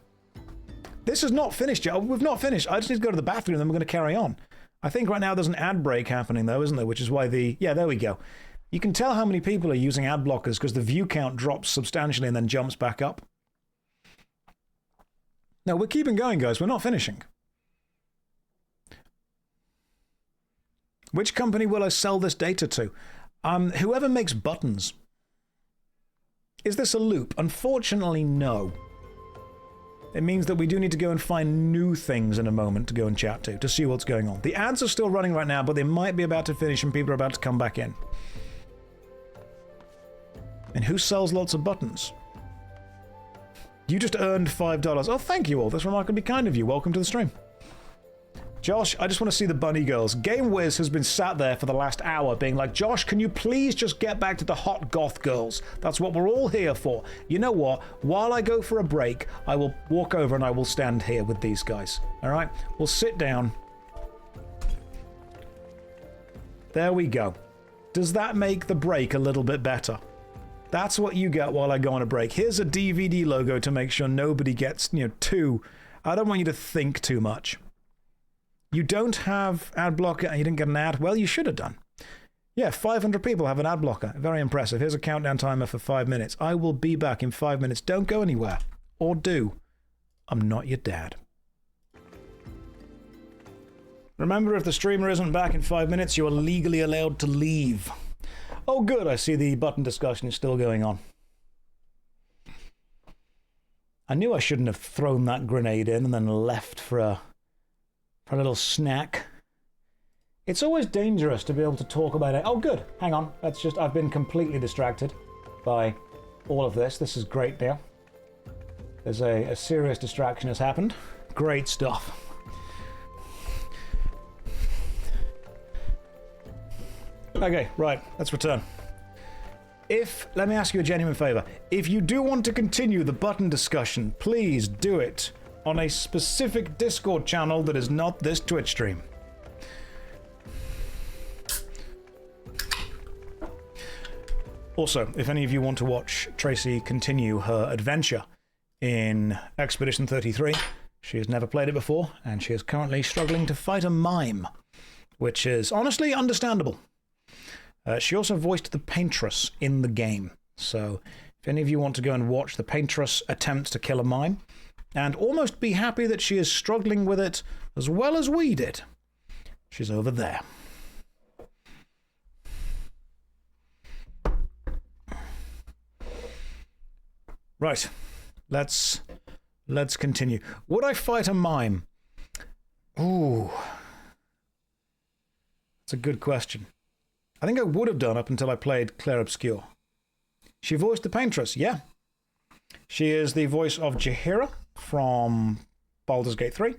This is not finished yet. We've not finished. I just need to go to the bathroom and then we're going to carry on. I think right now there's an ad break happening though, isn't there? Which is why the... Yeah, there we go. You can tell how many people are using ad blockers because the view count drops substantially and then jumps back up. No, we're keeping going, guys. We're not finishing. Which company will I sell this data to? Whoever makes buttons. Is this a loop? Unfortunately, no. It means that we do need to go and find new things in a moment to go and chat to see what's going on. The ads are still running right now, but they might be about to finish and people are about to come back in. And who sells lots of buttons? You just earned $5. Oh, thank you all. That's remarkably kind of you. Welcome to the stream. Josh, I just want to see the bunny girls. Game Wiz has been sat there for the last hour being like, Josh, can you please just get back to the hot goth girls? That's what we're all here for. You know what? While I go for a break, I will walk over and I will stand here with these guys. All right? We'll sit down. There we go. Does that make the break a little bit better? That's what you get while I go on a break. Here's a DVD logo to make sure nobody gets, too... I don't want you to think too much. You don't have ad blocker and you didn't get an ad? Well, you should have done. Yeah, 500 people have an ad blocker. Very impressive. Here's a countdown timer for 5 minutes. I will be back in 5 minutes. Don't go anywhere. Or do. I'm not your dad. Remember, if the streamer isn't back in 5 minutes, you are legally allowed to leave. Oh, good. I see the button discussion is still going on. I knew I shouldn't have thrown that grenade in and then left for a little snack. It's always dangerous to be able to talk about it. Oh, good. Hang on. That's just... I've been completely distracted by all of this. This is great now. There's a serious distraction has happened. Great stuff. Okay, right. Let's return. Let me ask you a genuine favor. If you do want to continue the button discussion, please do it on a specific Discord channel that is not this Twitch stream. Also, if any of you want to watch Tracy continue her adventure in Expedition 33, she has never played it before, and she is currently struggling to fight a mime, which is honestly understandable. She also voiced the Paintress in the game, so if any of you want to go and watch the Paintress attempt to kill a mime, and almost be happy that she is struggling with it as well as we did, she's over there. Right, let's continue. Would I fight a mime? Ooh, that's a good question. I think I would have done up until I played Claire Obscure. She voiced the Paintress, yeah. She is the voice of Jaheira from Baldur's Gate 3,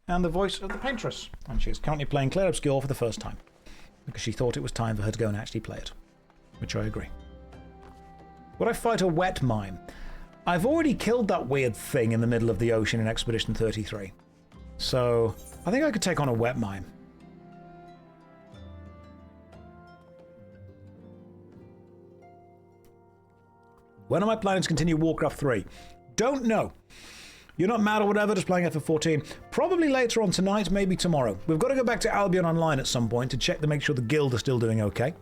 and the voice of the Paintress. And she is currently playing Claire Obscure for the first time, because she thought it was time for her to go and actually play it, which I agree. Would I fight a wet mime? I've already killed that weird thing in the middle of the ocean in Expedition 33, so I think I could take on a wet mime. When am I planning to continue Warcraft 3? Don't know. You're not mad or whatever, just playing FF14. Probably later on tonight, maybe tomorrow. We've got to go back to Albion Online at some point to check to make sure the guild are still doing okay.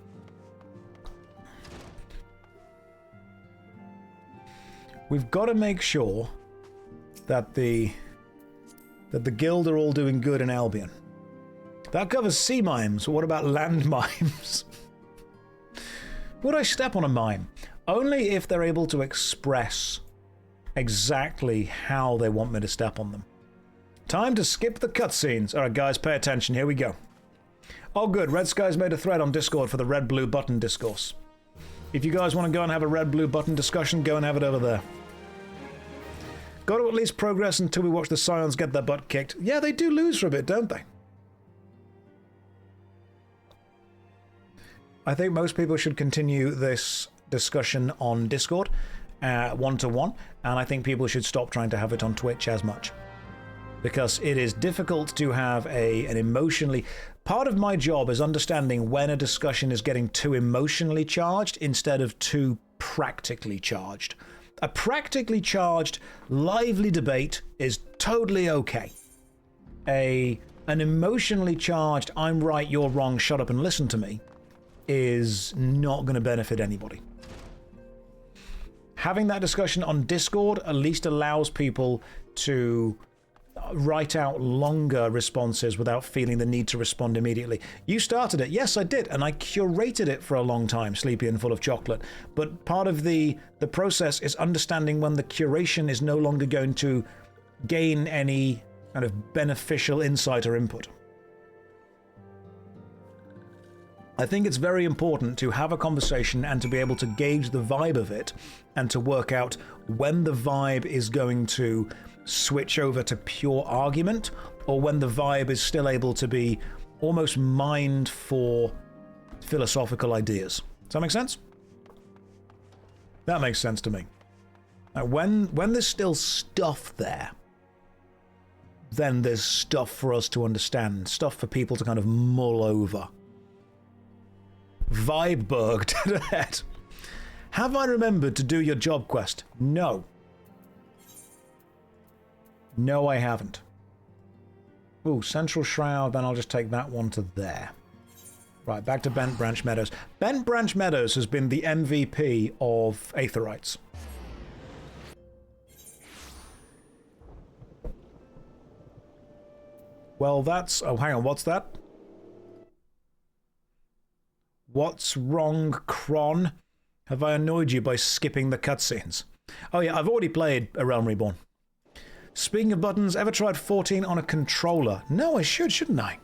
We've got to make sure that the guild are all doing good in Albion. That covers sea mimes. What about land mimes? Would I step on a mime? Only if they're able to express exactly how they want me to step on them. Time to skip the cutscenes. Alright guys, pay attention, here we go. Oh good, Red Sky's made a thread on Discord for the red-blue button discourse. If you guys want to go and have a red-blue button discussion, go and have it over there. Got to at least progress until we watch the Scions get their butt kicked. Yeah, they do lose for a bit, don't they? I think most people should continue this discussion on Discord, one-to-one, and I think people should stop trying to have it on Twitch as much. Because it is difficult to have an emotionally... Part of my job is understanding when a discussion is getting too emotionally charged instead of too practically charged. A practically charged, lively debate is totally okay. An emotionally charged, I'm right, you're wrong, shut up and listen to me, is not going to benefit anybody. Having that discussion on Discord at least allows people to write out longer responses without feeling the need to respond immediately. You started it. Yes, I did. And I curated it for a long time, sleepy and full of chocolate. But part of the process is understanding when the curation is no longer going to gain any kind of beneficial insight or input. I think it's very important to have a conversation and to be able to gauge the vibe of it and to work out when the vibe is going to switch over to pure argument or when the vibe is still able to be almost mined for philosophical ideas. Does that make sense? That makes sense to me. Now, when there's still stuff there, then there's stuff for us to understand, stuff for people to kind of mull over. Vibeberg to the head. Have I remembered to do your job quest? No. No, I haven't. Ooh, Central Shroud, then I'll just take that one to there. Right, back to Bent Branch Meadows. Bent Branch Meadows has been the MVP of Aetherites. Well, that's... Oh, hang on, what's that? What's wrong, Kron? Have I annoyed you by skipping the cutscenes? Oh yeah, I've already played A Realm Reborn. Speaking of buttons, ever tried 14 on a controller? No, I should, shouldn't I?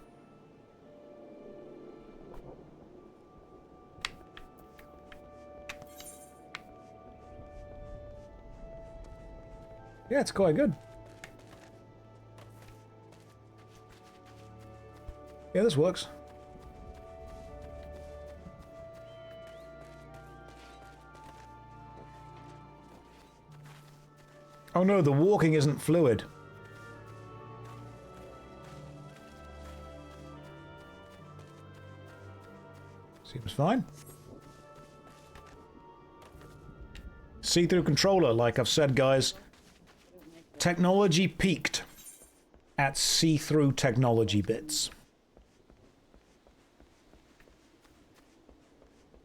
Yeah, it's quite good. Yeah, this works. Oh no, the walking isn't fluid. Seems fine. See-through controller, like I've said, guys. Technology peaked at see-through technology bits.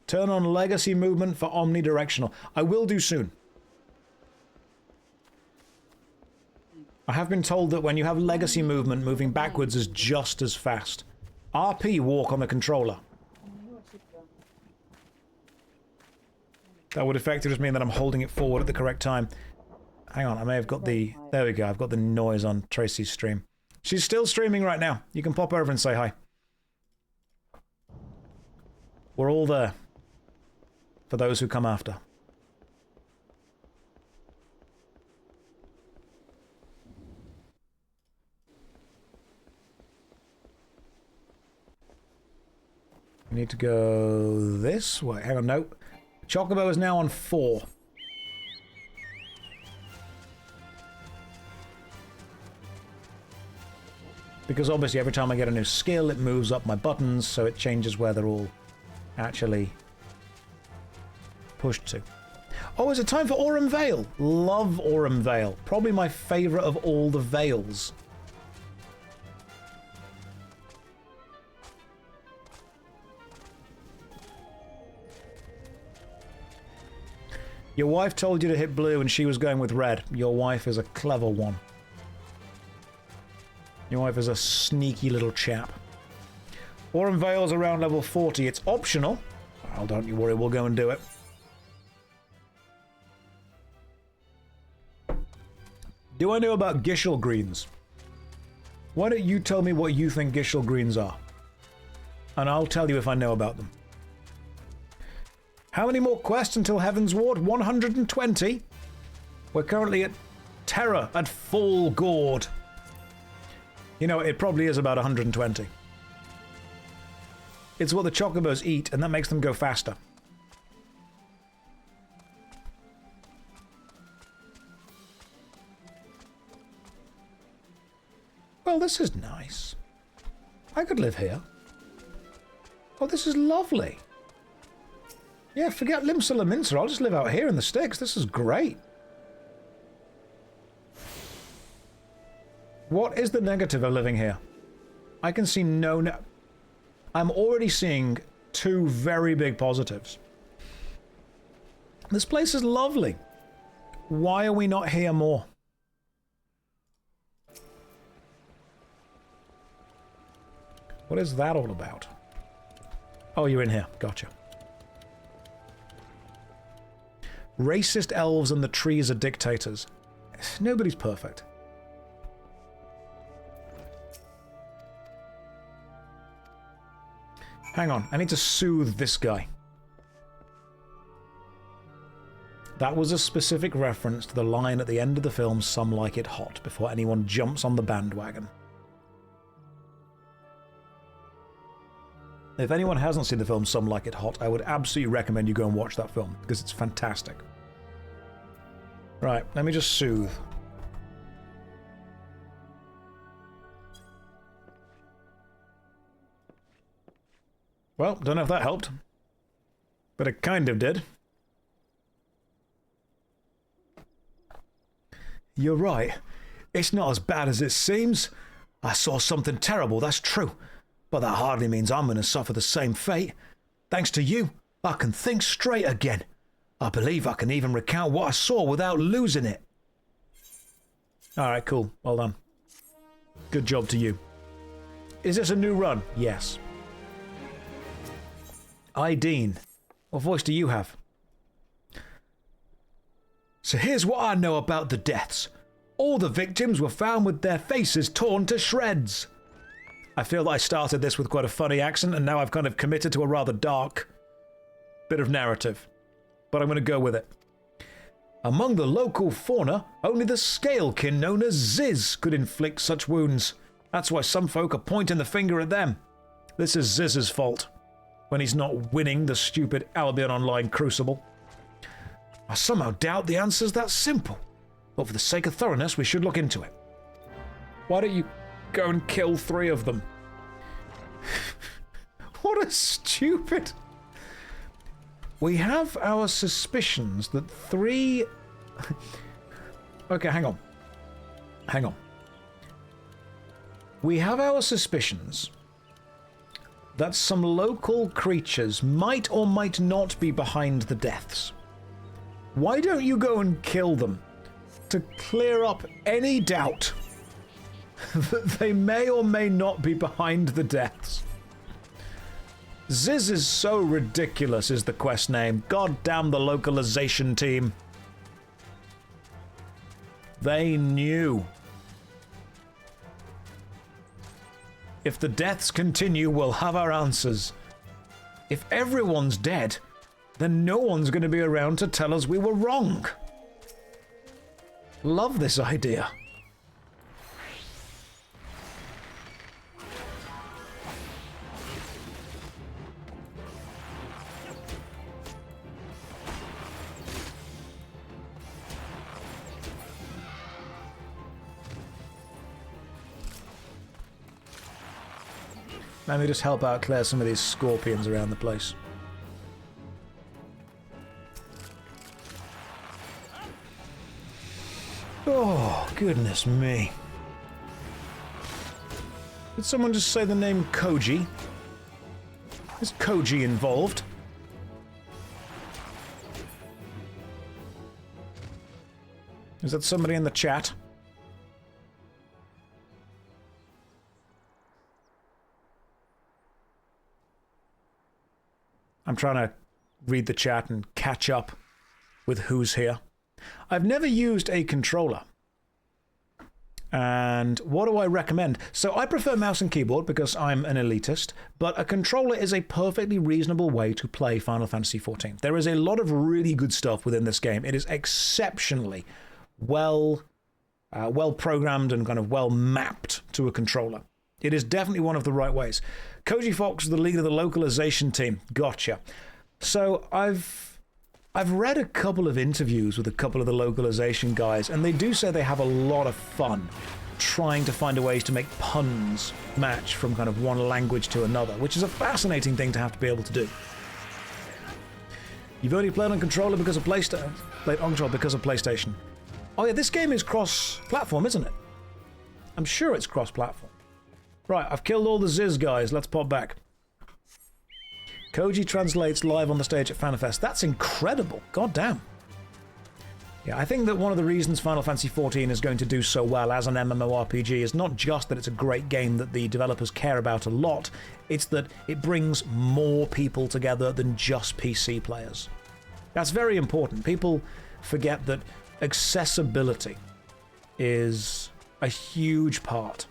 Turn on legacy movement for omnidirectional. I will do soon. I have been told that when you have legacy movement, moving backwards is just as fast. RP walk on the controller. That would effectively just mean that I'm holding it forward at the correct time. Hang on, I may have got the... There we go, I've got the noise on Tracy's stream. She's still streaming right now. You can pop over and say hi. We're all there. For those who come after. We need to go this way. Hang on, no. Chocobo is now on 4. Because obviously every time I get a new skill, it moves up my buttons, so it changes where they're all actually pushed to. Oh, is it time for Aurum Vale? Love Aurum Vale. Probably my favourite of all the Vales. Your wife told you to hit blue and she was going with red. Your wife is a clever one. Your wife is a sneaky little chap. Aurum Vale's around level 40. It's optional. Well, don't you worry, we'll go and do it. Do I know about Gishel Greens? Why don't you tell me what you think Gishel Greens are? And I'll tell you if I know about them. How many more quests until Heaven's Ward? 120. We're currently at Terror at Full Gourd. You know, it probably is about 120. It's what the chocobos eat, and that makes them go faster. Well, this is nice. I could live here. Oh, this is lovely. Yeah, forget Limsa Lominsa. I'll just live out here in the sticks. This is great. What is the negative of living here? I can see no... I'm already seeing two very big positives. This place is lovely. Why are we not here more? What is that all about? Oh, you're in here. Gotcha. Racist elves and the trees are dictators. Nobody's perfect. Hang on, I need to soothe this guy. That was a specific reference to the line at the end of the film, "Some like it hot," before anyone jumps on the bandwagon. If anyone hasn't seen the film Some Like It Hot, I would absolutely recommend you go and watch that film, because it's fantastic. Right, let me just soothe. Well, don't know if that helped, but it kind of did. You're right. It's not as bad as it seems. I saw something terrible, that's true. But that hardly means I'm going to suffer the same fate. Thanks to you, I can think straight again. I believe I can even recount what I saw without losing it. Alright, cool. Well done. Good job to you. Is this a new run? Yes. Dean. What voice do you have? So here's what I know about the deaths. All the victims were found with their faces torn to shreds. I feel that I started this with quite a funny accent, and now I've kind of committed to a rather dark bit of narrative. But I'm going to go with it. Among the local fauna, only the scalekin known as Ziz could inflict such wounds. That's why some folk are pointing the finger at them. This is Ziz's fault, when he's not winning the stupid Albion Online Crucible. I somehow doubt the answer's that simple, but for the sake of thoroughness, we should look into it. Why don't you go and kill 3 of them? What a stupid... We have our suspicions that 3... Okay, hang on. Hang on. We have our suspicions that some local creatures might or might not be behind the deaths. Why don't you go and kill them to clear up any doubt that they may or may not be behind the deaths? Ziz is so ridiculous is the quest name. God damn the localization team. They knew. If the deaths continue, we'll have our answers. If everyone's dead, then no one's going to be around to tell us we were wrong. Love this idea. Let me just help out clear some of these scorpions around the place. Oh, goodness me. Did someone just say the name Koji? Is Koji involved? Is that somebody in the chat? I'm trying to read the chat and catch up with who's here. I've never used a controller. And what do I recommend? So I prefer mouse and keyboard because I'm an elitist, but a controller is a perfectly reasonable way to play Final Fantasy XIV. There is a lot of really good stuff within this game. It is exceptionally well programmed and kind of well mapped to a controller. It is definitely one of the right ways. Koji Fox, the leader of the localization team. Gotcha. So I've read a couple of interviews with a couple of the localization guys, and they do say they have a lot of fun trying to find ways to make puns match from kind of one language to another, which is a fascinating thing to have to be able to do. You've only played on controller because of PlayStation. Played on controller because of PlayStation. Oh yeah, this game is cross-platform, isn't it? I'm sure it's cross-platform. Right, I've killed all the Ziz guys. Let's pop back. Koji translates live on the stage at FanFest. That's incredible. God damn. Yeah, I think that one of the reasons Final Fantasy XIV is going to do so well as an MMORPG is not just that it's a great game that the developers care about a lot, it's that it brings more people together than just PC players. That's very important. People forget that accessibility is a huge part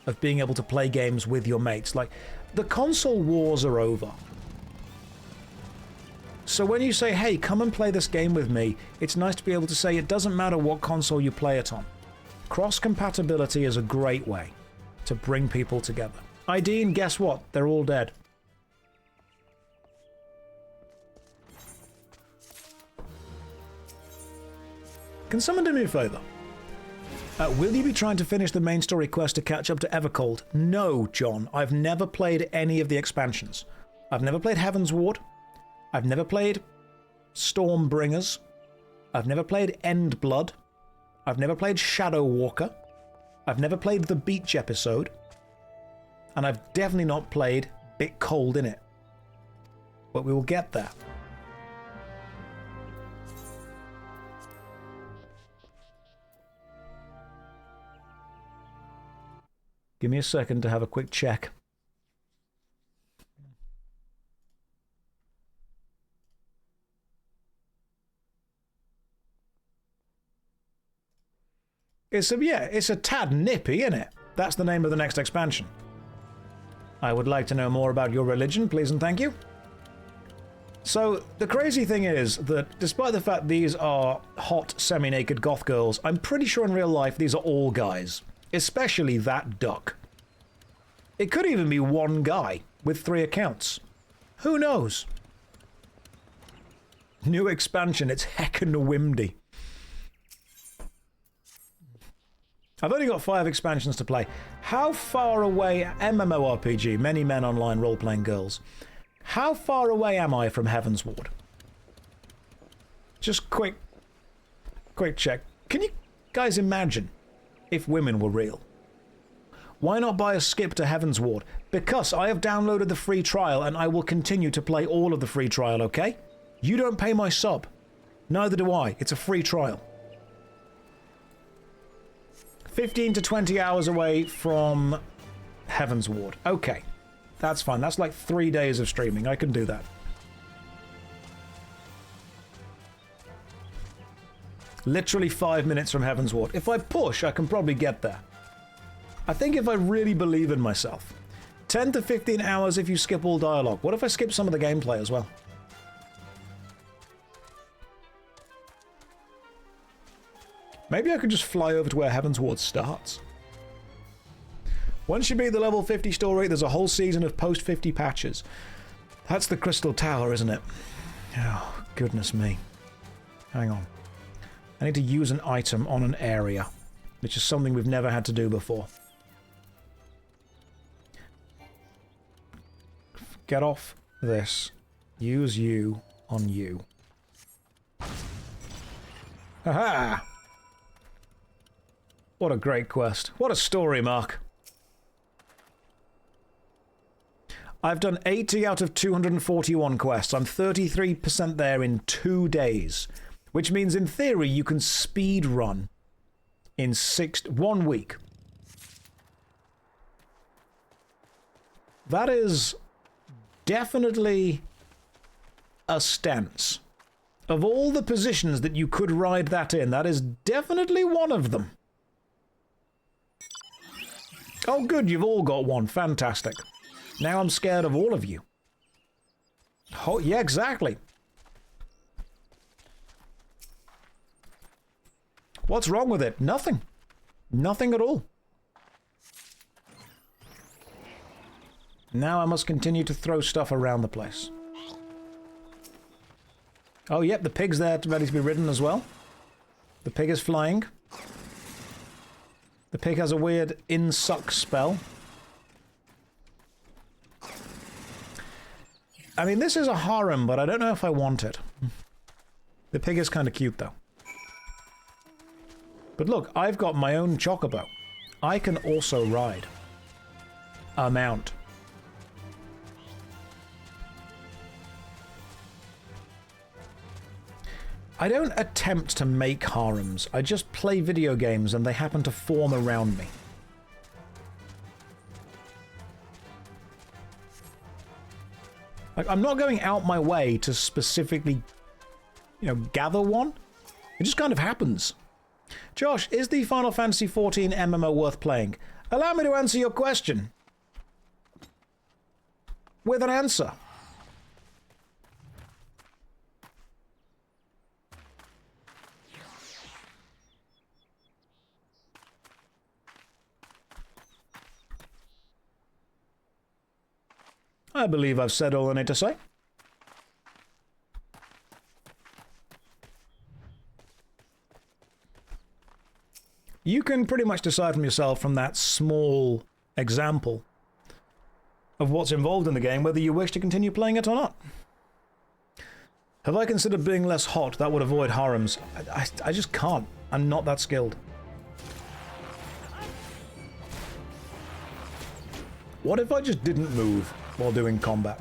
of being able to play games with your mates. Like, the console wars are over. So when you say, hey, come and play this game with me, it's nice to be able to say it doesn't matter what console you play it on. Cross-compatibility is a great way to bring people together. Ideen, guess what? They're all dead. Can someone do me a favour? Will you be trying to finish the main story quest to catch up to Evercold? No, John. I've never played any of the expansions. I've never played Heaven's Ward. I've never played Stormbringers. I've never played Endblood. I've never played Shadow Walker. I've never played the Beach episode. And I've definitely not played Bit Cold in it. But we will get there. Give me a second to have a quick check. It's a tad nippy, isn't it? That's the name of the next expansion. I would like to know more about your religion, please and thank you. So, the crazy thing is that despite the fact these are hot, semi-naked goth girls, I'm pretty sure in real life these are all guys. Especially that duck. It could even be one guy with 3 accounts. Who knows? New expansion, it's heckin' windy. I've only got 5 expansions to play. How far away, MMORPG, many men online role-playing girls, how far away am I from Heaven's Ward? Just quick check. Can you guys imagine if women were real? Why not buy a skip to Heaven's Ward? Because I have downloaded the free trial and I will continue to play all of the free trial, okay? You don't pay my sub. Neither do I. It's a free trial. 15 to 20 hours away from Heaven's Ward. Okay, that's fine. That's like 3 days of streaming. I can do that. Literally 5 minutes from Heaven's Ward. If I push, I can probably get there. I think if I really believe in myself. 10 to 15 hours if you skip all dialogue. What if I skip some of the gameplay as well? Maybe I could just fly over to where Heaven's Ward starts. Once you beat the level 50 story, there's a whole season of post-50 patches. That's the Crystal Tower, isn't it? Oh, goodness me. Hang on. I need to use an item on an area, which is something we've never had to do before. Get off this. Use you on you. Haha! What a great quest. What a story, Mark. I've done 80 out of 241 quests. I'm 33% there in 2 days. Which means, in theory, you can speed run in 1 week. That is definitely a stance. Of all the positions that you could ride that in, that is definitely one of them. Oh good, you've all got one. Fantastic. Now I'm scared of all of you. Oh, yeah, exactly. What's wrong with it? Nothing. Nothing at all. Now I must continue to throw stuff around the place. Oh, yep, the pig's there ready to be ridden as well. The pig is flying. The pig has a weird in-suck spell. I mean, this is a harem, but I don't know if I want it. The pig is kind of cute, though. But look, I've got my own chocobo. I can also ride a mount. I don't attempt to make harems. I just play video games and they happen to form around me. Like, I'm not going out my way to specifically, you know, gather one. It just kind of happens. Josh, is the Final Fantasy XIV MMO worth playing? Allow me to answer your question with an answer. I believe I've said all I need to say. You can pretty much decide from yourself from that small example of what's involved in the game whether you wish to continue playing it or not. Have I considered being less hot? That would avoid harems. I just can't. I'm not that skilled. What if I just didn't move while doing combat?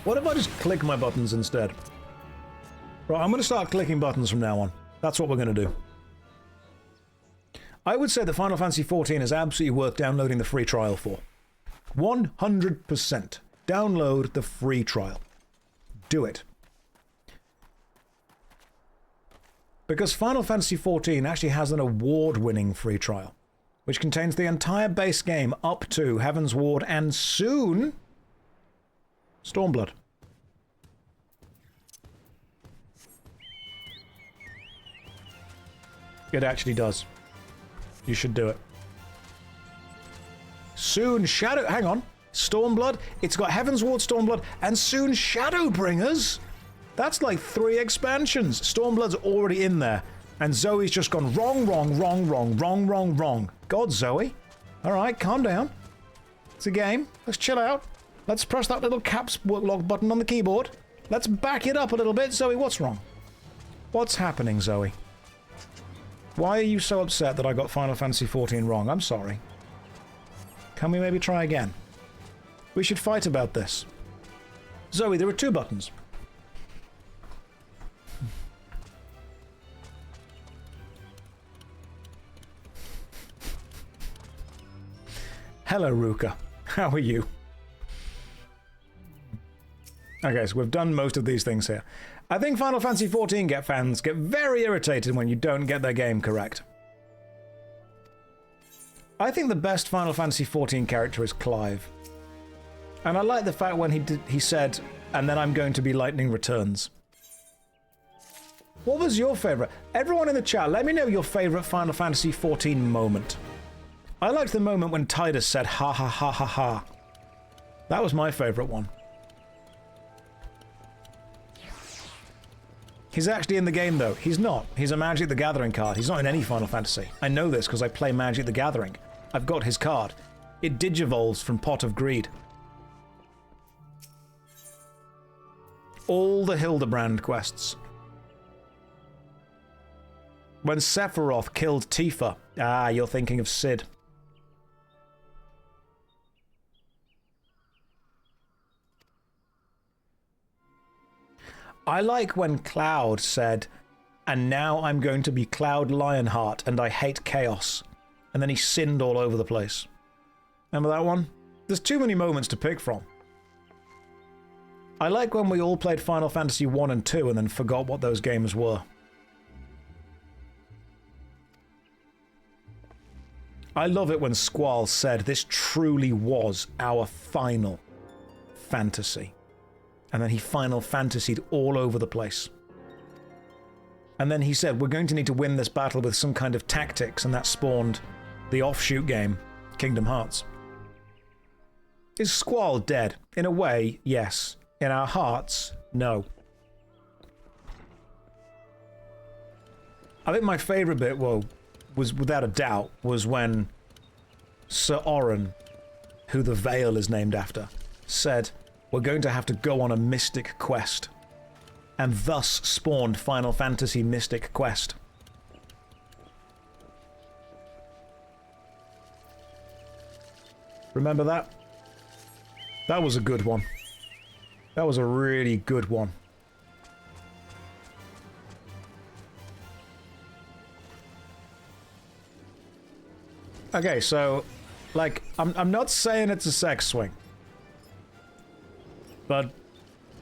What if I just click my buttons instead? Right, I'm going to start clicking buttons from now on. That's what we're going to do. I would say that Final Fantasy XIV is absolutely worth downloading the free trial for. 100%. Download the free trial. Do it. Because Final Fantasy XIV actually has an award-winning free trial, which contains the entire base game up to Heaven's Ward and soon Stormblood. It actually does. You should do it. Soon Shadow... Hang on. Stormblood. It's got Heaven's Ward, Stormblood, and soon Shadowbringers. That's like 3 expansions. Stormblood's already in there. And Zoe's just gone wrong, wrong, wrong, wrong, wrong, wrong, wrong. God, Zoe. Alright, calm down. It's a game. Let's chill out. Let's press that little caps lock button on the keyboard. Let's back it up a little bit. Zoe, what's wrong? What's happening, Zoe? Why are you so upset that I got Final Fantasy XIV wrong? I'm sorry. Can we maybe try again? We should fight about this. Zoe, there are 2 buttons. Hello, Ruka. How are you? Okay, so we've done most of these things here. I think Final Fantasy XIV fans get very irritated when you don't get their game correct. I think the best Final Fantasy XIV character is Clive. And I like the fact when he said, and then I'm going to be Lightning Returns. What was your favourite? Everyone in the chat, let me know your favourite Final Fantasy XIV moment. I liked the moment when Tidus said, ha ha ha ha ha. That was my favourite one. He's actually in the game, though. He's not. He's a Magic the Gathering card. He's not in any Final Fantasy. I know this because I play Magic the Gathering. I've got his card. It digivolves from Pot of Greed. All the Hildebrand quests. When Sephiroth killed Tifa. Ah, you're thinking of Cid. I like when Cloud said, and now I'm going to be Cloud Lionheart and I hate chaos. And then he sinned all over the place. Remember that one? There's too many moments to pick from. I like when we all played Final Fantasy 1 and 2 and then forgot what those games were. I love it when Squall said this truly was our final fantasy. And then he Final Fantasied all over the place. And then he said, we're going to need to win this battle with some kind of tactics, and that spawned the offshoot game, Kingdom Hearts. Is Squall dead? In a way, yes. In our hearts, no. I think my favourite bit, well, was without a doubt, was when Sir Oren, who the Veil is named after, said, we're going to have to go on a mystic quest. And thus spawned Final Fantasy Mystic Quest. Remember that? That was a good one. That was a really good one. Okay, so, like, I'm not saying it's a sex swing. But,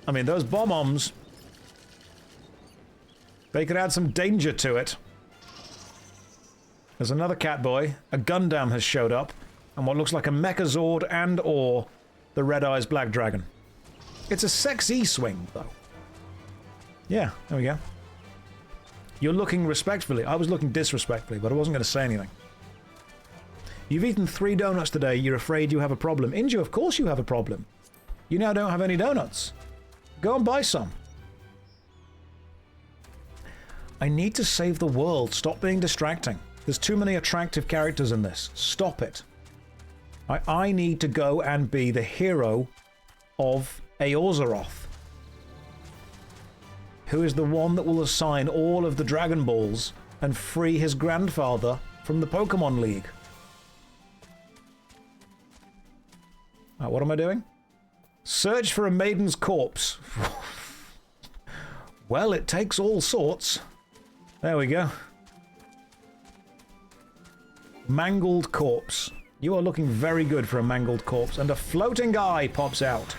I mean, those bomb-oms, they could add some danger to it. There's another Catboy. A Gundam has showed up. And what looks like a Mechazord and or the Red Eyes Black Dragon. It's a sexy swing, though. Yeah, there we go. You're looking respectfully. I was looking disrespectfully, but I wasn't going to say anything. You've eaten 3 donuts today. You're afraid you have a problem. Inju, of course you have a problem. You now don't have any donuts. Go and buy some. I need to save the world. Stop being distracting. There's too many attractive characters in this. Stop it. I need to go and be the hero of Aorzeroth, who is the one that will assign all of the Dragon Balls and free his grandfather from the Pokemon League. What am I doing? Search for a maiden's corpse. Well, it takes all sorts. There we go. Mangled corpse. You are looking very good for a mangled corpse. And a floating eye pops out.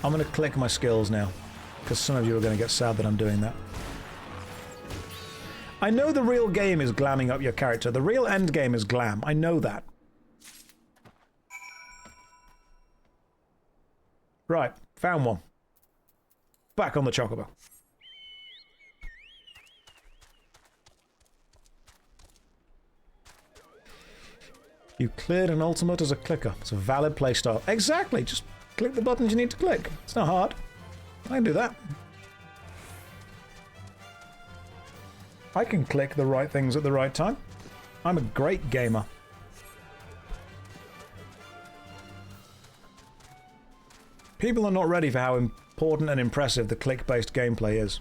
I'm going to click my skills now, because some of you are going to get sad that I'm doing that. I know the real game is glamming up your character. The real end game is glam. I know that. Right, found one. Back on the Chocobo. You cleared an ultimate as a clicker. It's a valid playstyle. Exactly, just click the buttons you need to click. It's not hard. I can do that. I can click the right things at the right time. I'm a great gamer. People are not ready for how important and impressive the click-based gameplay is.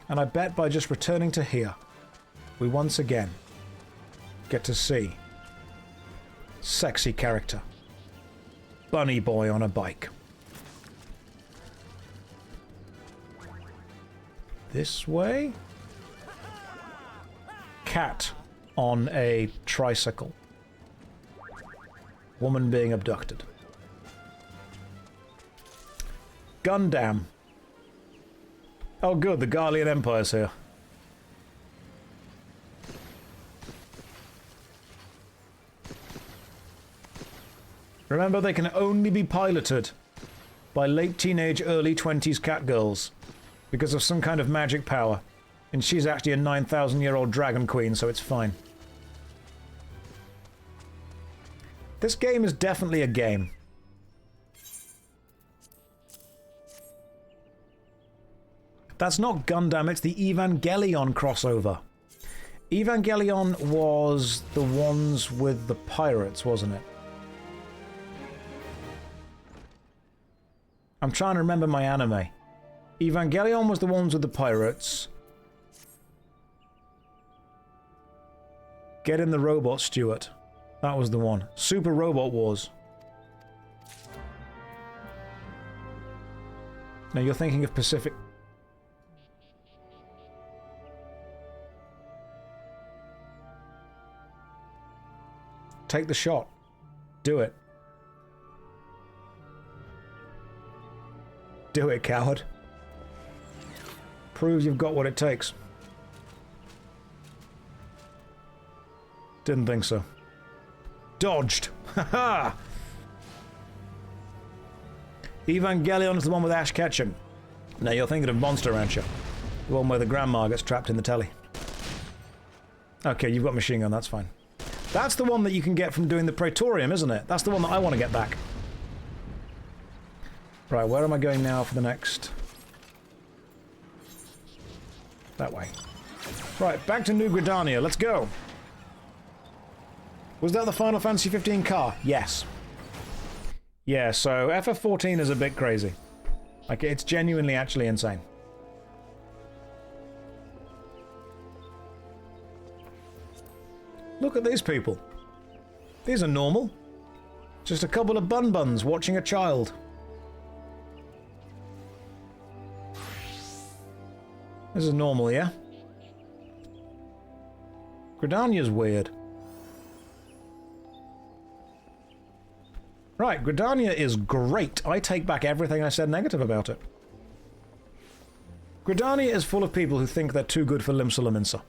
And I bet by just returning to here, we once again get to see sexy character. Bunny boy on a bike. This way? Cat on a tricycle. Woman being abducted. Gundam. Oh good, the Garlean Empire's here. Remember, they can only be piloted by late teenage, early 20s catgirls because of some kind of magic power. And she's actually a 9,000-year-old dragon queen, so it's fine. This game is definitely a game. That's not Gundam, it's the Evangelion crossover. Evangelion was the ones with the pirates, wasn't it? I'm trying to remember my anime. Evangelion was the ones with the pirates. Get in the robot, Stuart. That was the one. Super Robot Wars. Now you're thinking of Pacific... Take the shot. Do it. Do it, coward. Prove you've got what it takes. Didn't think so. Dodged. Haha! Evangelion's the one with Ash Ketchum. Now you're thinking of Monster Rancher. The one where the grandma gets trapped in the telly. Okay, you've got machine gun, that's fine. That's the one that you can get from doing the Praetorium, isn't it? That's the one that I want to get back. Right, where am I going now for the next... That way. Right, back to New Gridania, let's go! Was that the Final Fantasy 15 car? Yes. Yeah, so FF14 is a bit crazy. Like, it's genuinely actually insane. Look at these people. These are normal. Just a couple of bun-buns watching a child. This is normal, yeah? Gridania's weird. Right, Gridania is great. I take back everything I said negative about it. Gridania is full of people who think they're too good for Limsa Lominsa.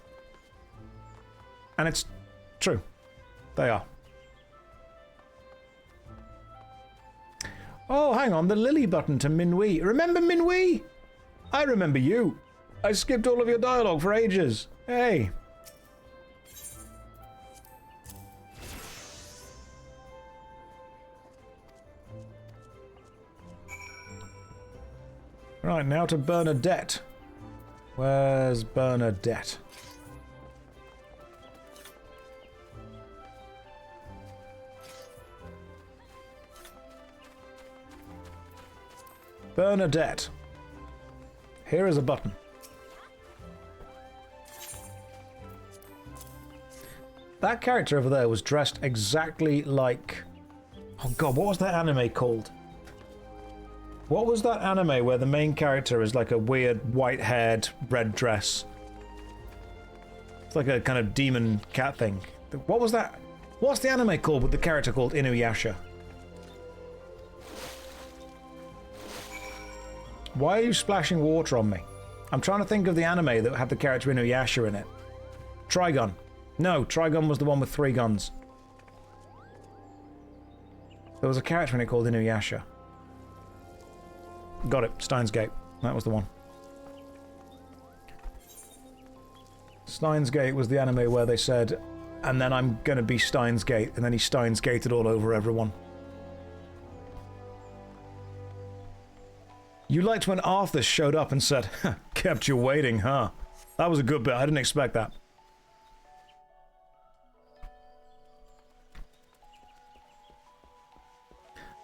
And it's true. They are. Oh, hang on, the Lily button to Minwee. Remember Minwee? I remember you. I skipped all of your dialogue for ages. Hey. Right, now to Bernadette. Where's Bernadette? Bernadette. Here is a button. That character over there was dressed exactly like... Oh god, what was that anime called? What was that anime where the main character is like a weird white-haired red dress? It's like a kind of demon cat thing. What was that? What's the anime called with the character called Inuyasha? Why are you splashing water on me? I'm trying to think of the anime that had the character Inuyasha in it. Trigun. No, Trigun was the one with 3 guns. There was a character in it called Inuyasha. Got it. Steins Gate. That was the one. Steins Gate was the anime where they said, and then I'm gonna be Steins Gate, and then he Steins Gated all over everyone. You liked when Arthur showed up and said, kept you waiting, huh? That was a good bit. I didn't expect that.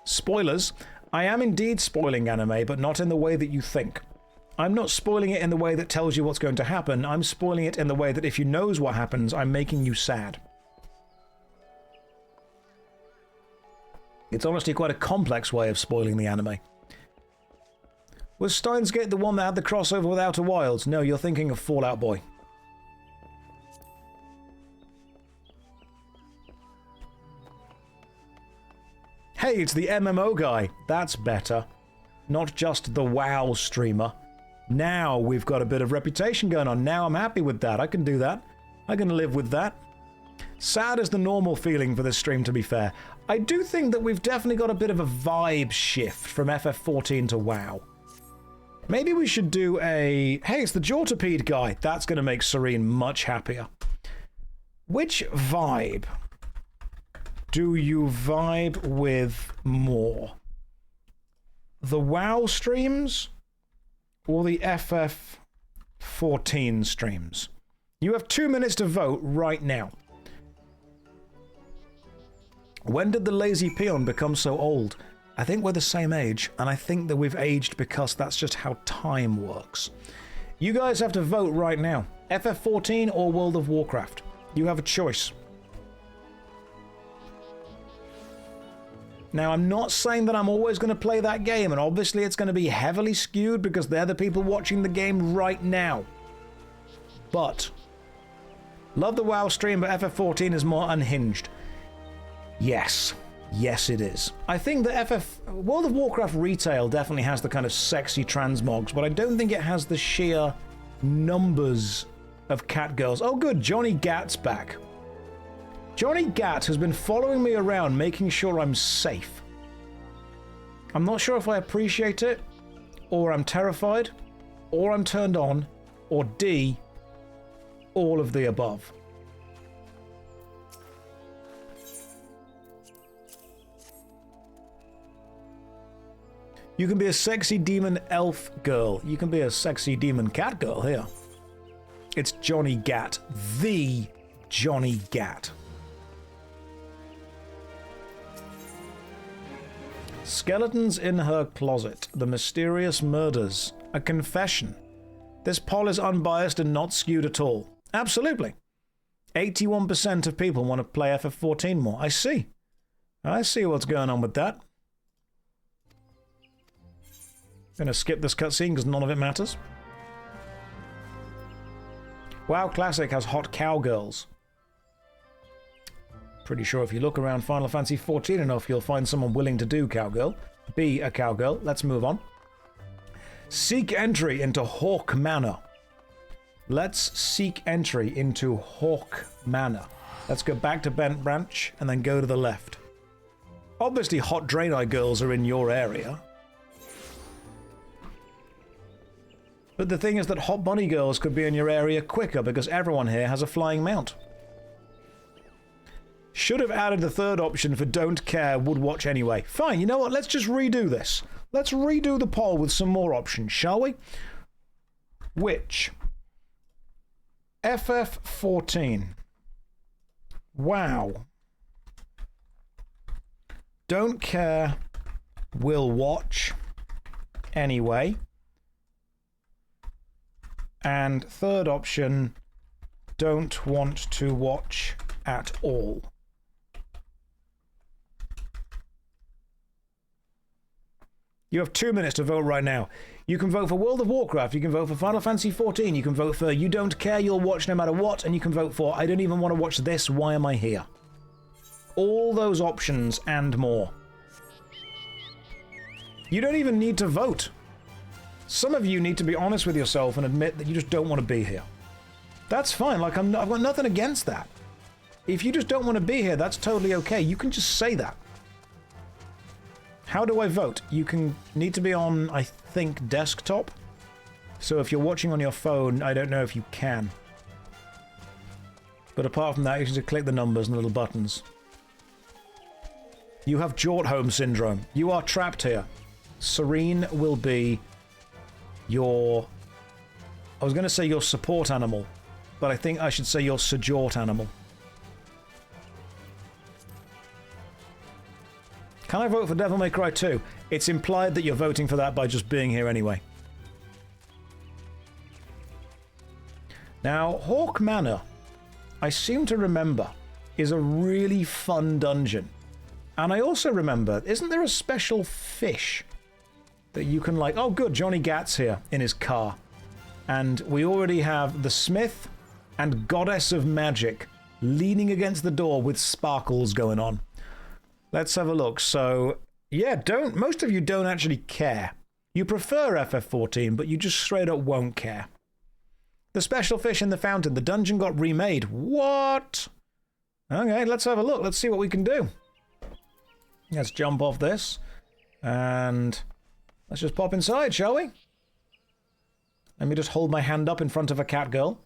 Spoilers. I am indeed spoiling anime, but not in the way that you think. I'm not spoiling it in the way that tells you what's going to happen. I'm spoiling it in the way that if you knows what happens, I'm making you sad. It's honestly quite a complex way of spoiling the anime. Was Steins Gate the one that had the crossover with Outer Wilds? No, you're thinking of Fallout Boy. Hey, it's the MMO guy. That's better. Not just the WoW streamer. Now we've got a bit of reputation going on. Now I'm happy with that. I can do that. I can live with that. Sad is the normal feeling for this stream, to be fair. I do think that we've definitely got a bit of a vibe shift from FF14 to WoW. Maybe we should do a... Hey, it's the Jortopede guy. That's going to make Serene much happier. Which vibe do you vibe with more? The WoW streams or the FF14 streams? You have 2 minutes to vote right now. When did the lazy peon become so old? I think we're the same age, and I think that we've aged because that's just how time works. You guys have to vote right now. FF14 or World of Warcraft? You have a choice. Now, I'm not saying that I'm always going to play that game, and obviously it's going to be heavily skewed because they're the people watching the game right now. But, love the WoW stream, but FF14 is more unhinged. Yes. Yes, it is. I think that World of Warcraft retail definitely has the kind of sexy transmogs, but I don't think it has the sheer numbers of cat girls. Oh good, Johnny Gat's back. Johnny Gat has been following me around, making sure I'm safe. I'm not sure if I appreciate it, or I'm terrified, or I'm turned on, or D, all of the above. You can be a sexy demon elf girl. You can be a sexy demon cat girl here. It's Johnny Gat. The Johnny Gat. Skeletons in her closet. The mysterious murders. A confession. This poll is unbiased and not skewed at all. Absolutely. 81% of people want to play FF14 more. I see. I see what's going on with that. Gonna skip this cutscene because none of it matters. WoW Classic has hot cowgirls. Pretty sure if you look around Final Fantasy XIV enough, you'll find someone willing to do cowgirl. Be a cowgirl. Let's move on. Seek entry into Hawk Manor. Let's seek entry into Hawk Manor. Let's go back to Bent Branch and then go to the left. Obviously, hot Draenei girls are in your area. But the thing is that hot bunny girls could be in your area quicker because everyone here has a flying mount. Should have added the third option for don't care, would watch anyway. Fine, you know what? Let's just redo this. Let's redo the poll with some more options, shall we? Which? FF14. Wow. Don't care, will watch anyway. And third option, don't want to watch at all. You have 2 minutes to vote right now. You can vote for World of Warcraft, you can vote for Final Fantasy XIV, you can vote for you don't care, you'll watch no matter what, and you can vote for I don't even want to watch this, why am I here? All those options and more. You don't even need to vote. Some of you need to be honest with yourself and admit that you just don't want to be here. That's fine, like I've got nothing against that. If you just don't want to be here, that's totally okay. You can just say that. How do I vote? You can need to be on, I think, desktop. So if you're watching on your phone, I don't know if you can. But apart from that, you can just click the numbers and the little buttons. You have Jortholm syndrome. You are trapped here. Serene will be your... I was going to say your support animal, but I think I should say your Sejort animal. Can I vote for Devil May Cry 2? It's implied that you're voting for that by just being here anyway. Now, Hawk Manor, I seem to remember, is a really fun dungeon. And I also remember, isn't there a special fish that you can like... Oh good, Johnny Gat's here in his car. And we already have the Smith and Goddess of Magic leaning against the door with sparkles going on. Let's have a look. So, yeah, most of you don't actually care. You prefer FF14, but you just straight up won't care. The special fish in the fountain. The dungeon got remade. What? Okay, let's have a look. Let's see what we can do. Let's jump off this. And let's just pop inside, shall we? Let me just hold my hand up in front of a cat girl.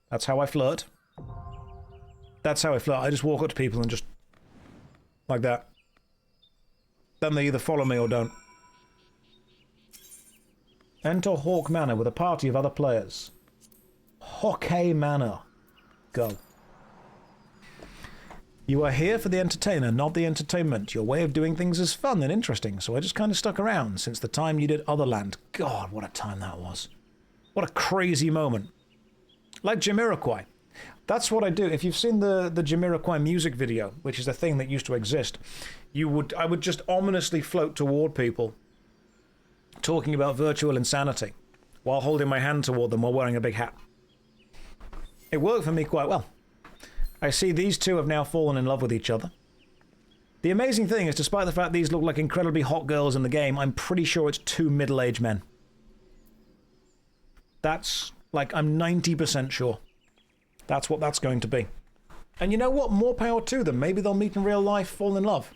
That's how I flirt. That's how I flirt. I just walk up to people and just... like that. Then they either follow me or don't. Enter Hawk Manor with a party of other players. Hawk Manor. Go. You are here for the entertainer, not the entertainment. Your way of doing things is fun and interesting, so I just kind of stuck around since the time you did Otherland. God, what a time that was. What a crazy moment. Like Jamiroquai. That's what I do. If you've seen the Jamiroquai music video, which is a thing that used to exist, I would just ominously float toward people, talking about virtual insanity, while holding my hand toward them while wearing a big hat. It worked for me quite well. I see these two have now fallen in love with each other. The amazing thing is, despite the fact these look like incredibly hot girls in the game, I'm pretty sure it's 2 middle-aged men. That's, like, I'm 90% sure. That's what that's going to be. And you know what? More power to them. Maybe they'll meet in real life, fall in love.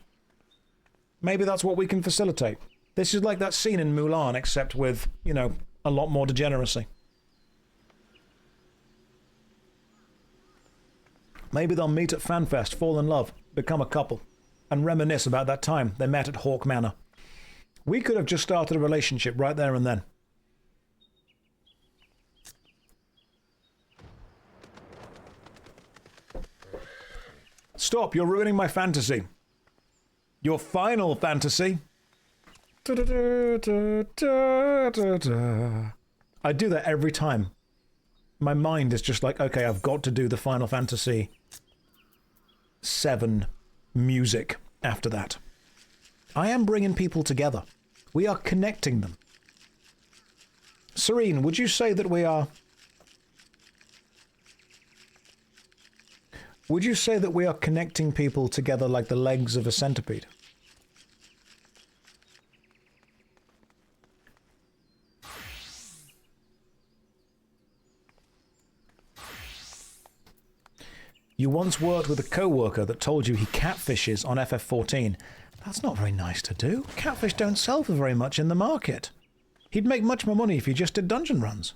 Maybe that's what we can facilitate. This is like that scene in Mulan, except with, you know, a lot more degeneracy. Maybe they'll meet at FanFest, fall in love, become a couple, and reminisce about that time they met at Hawk Manor. We could have just started a relationship right there and then. Stop, you're ruining my fantasy. Your final fantasy. I do that every time. My mind is just like, okay, I've got to do the Final Fantasy VII music after that. I am bringing people together. We are connecting them. Serene, would you say that we are... Would you say that we are connecting people together like the legs of a centipede? You once worked with a co-worker that told you he catfishes on FF14. That's not very nice to do. Catfish don't sell for very much in the market. He'd make much more money if he just did dungeon runs.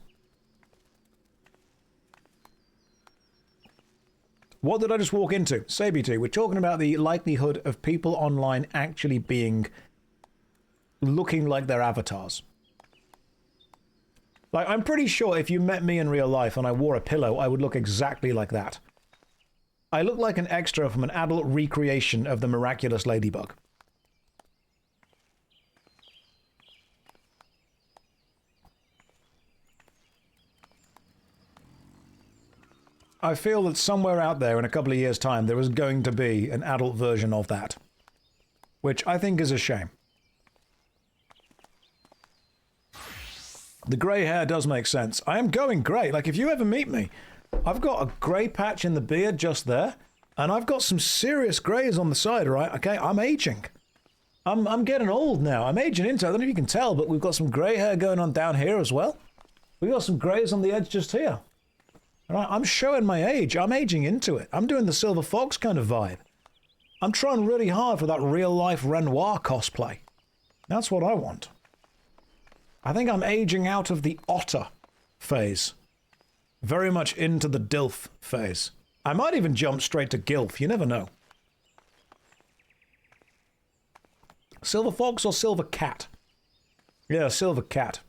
What did I just walk into? Sabitu, we're talking about the likelihood of people online actually looking like their avatars. Like, I'm pretty sure if you met me in real life and I wore a pillow, I would look exactly like that. I look like an extra from an adult recreation of the Miraculous Ladybug. I feel that somewhere out there in a couple of years' time there is going to be an adult version of that. Which I think is a shame. The grey hair does make sense. I am going grey. Like, if you ever meet me, I've got a grey patch in the beard just there, and I've got some serious greys on the side, right? Okay, I'm aging. I'm getting old now. I'm aging into it. I don't know if you can tell, but we've got some grey hair going on down here as well. We've got some greys on the edge just here. All right, I'm showing my age. I'm aging into it. I'm doing the Silver Fox kind of vibe. I'm trying really hard for that real-life Renoir cosplay. That's what I want. I think I'm aging out of the otter phase. Very much into the DILF phase. I might even jump straight to GILF, you never know. Silver Fox or Silver Cat? Yeah, Silver Cat.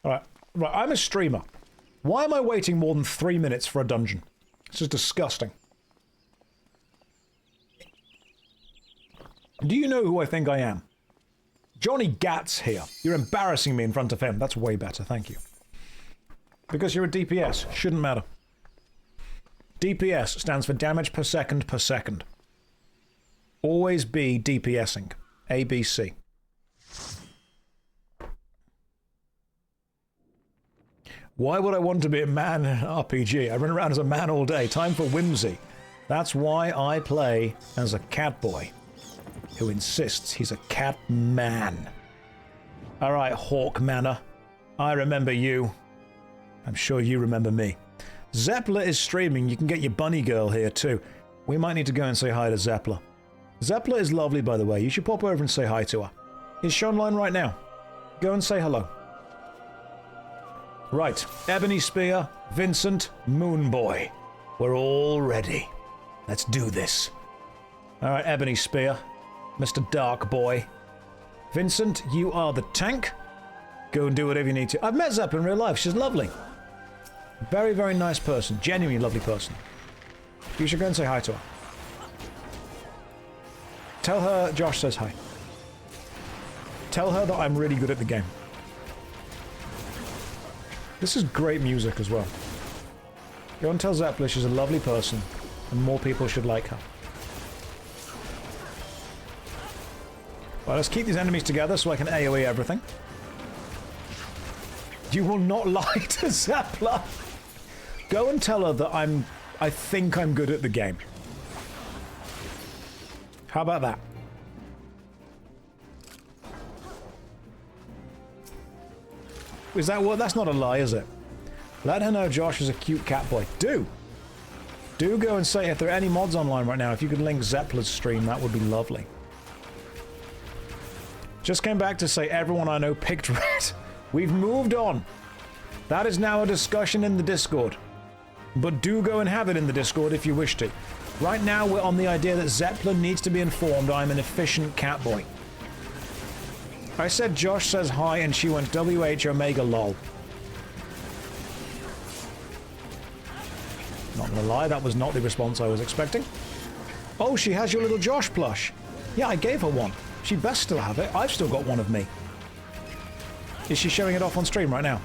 Alright, right, I'm a streamer. Why am I waiting more than 3 minutes for a dungeon? This is disgusting. Do you know who I think I am? Johnny Gat's here. You're embarrassing me in front of him. That's way better, thank you. Because you're a DPS. Shouldn't matter. DPS stands for damage per second per second. Always be DPSing. ABC. Why would I want to be a man in an RPG? I run around as a man all day. Time for whimsy. That's why I play as a cat boy who insists he's a cat man. Alright, Hawk Manor. I remember you. I'm sure you remember me. Zeppler is streaming. You can get your bunny girl here too. We might need to go and say hi to Zeppler. Zeppler is lovely, by the way. You should pop over and say hi to her. Is she online right now? Go and say hello. Right. Ebony Spear, Vincent, Moonboy. We're all ready. Let's do this. Alright, Ebony Spear. Mr. Dark Boy. Vincent, you are the tank. Go and do whatever you need to. I've met Zepp in real life. She's lovely. Very, very nice person. Genuinely lovely person. You should go and say hi to her. Tell her Josh says hi. Tell her that I'm really good at the game. This is great music as well. Go and tell Zeppler she's a lovely person and more people should like her. Well, let's keep these enemies together so I can AoE everything. You will not lie to Zeppler. Go and tell her that I think I'm good at the game. How about that? Is that what? That's not a lie, is it? Let her know Josh is a cute cat boy. Do go and say if there are any mods online right now. If you could link Zeppler's stream, that would be lovely. Just came back to say everyone I know picked red. We've moved on. That is now a discussion in the Discord. But do go and have it in the Discord if you wish to. Right now we're on the idea that Zeppler needs to be informed I'm an efficient cat boy. I said Josh says hi and she went WH Omega lol. Not gonna lie, that was not the response I was expecting. Oh, she has your little Josh plush. Yeah, I gave her one. She best still have it. I've still got one of me. Is she showing it off on stream right now?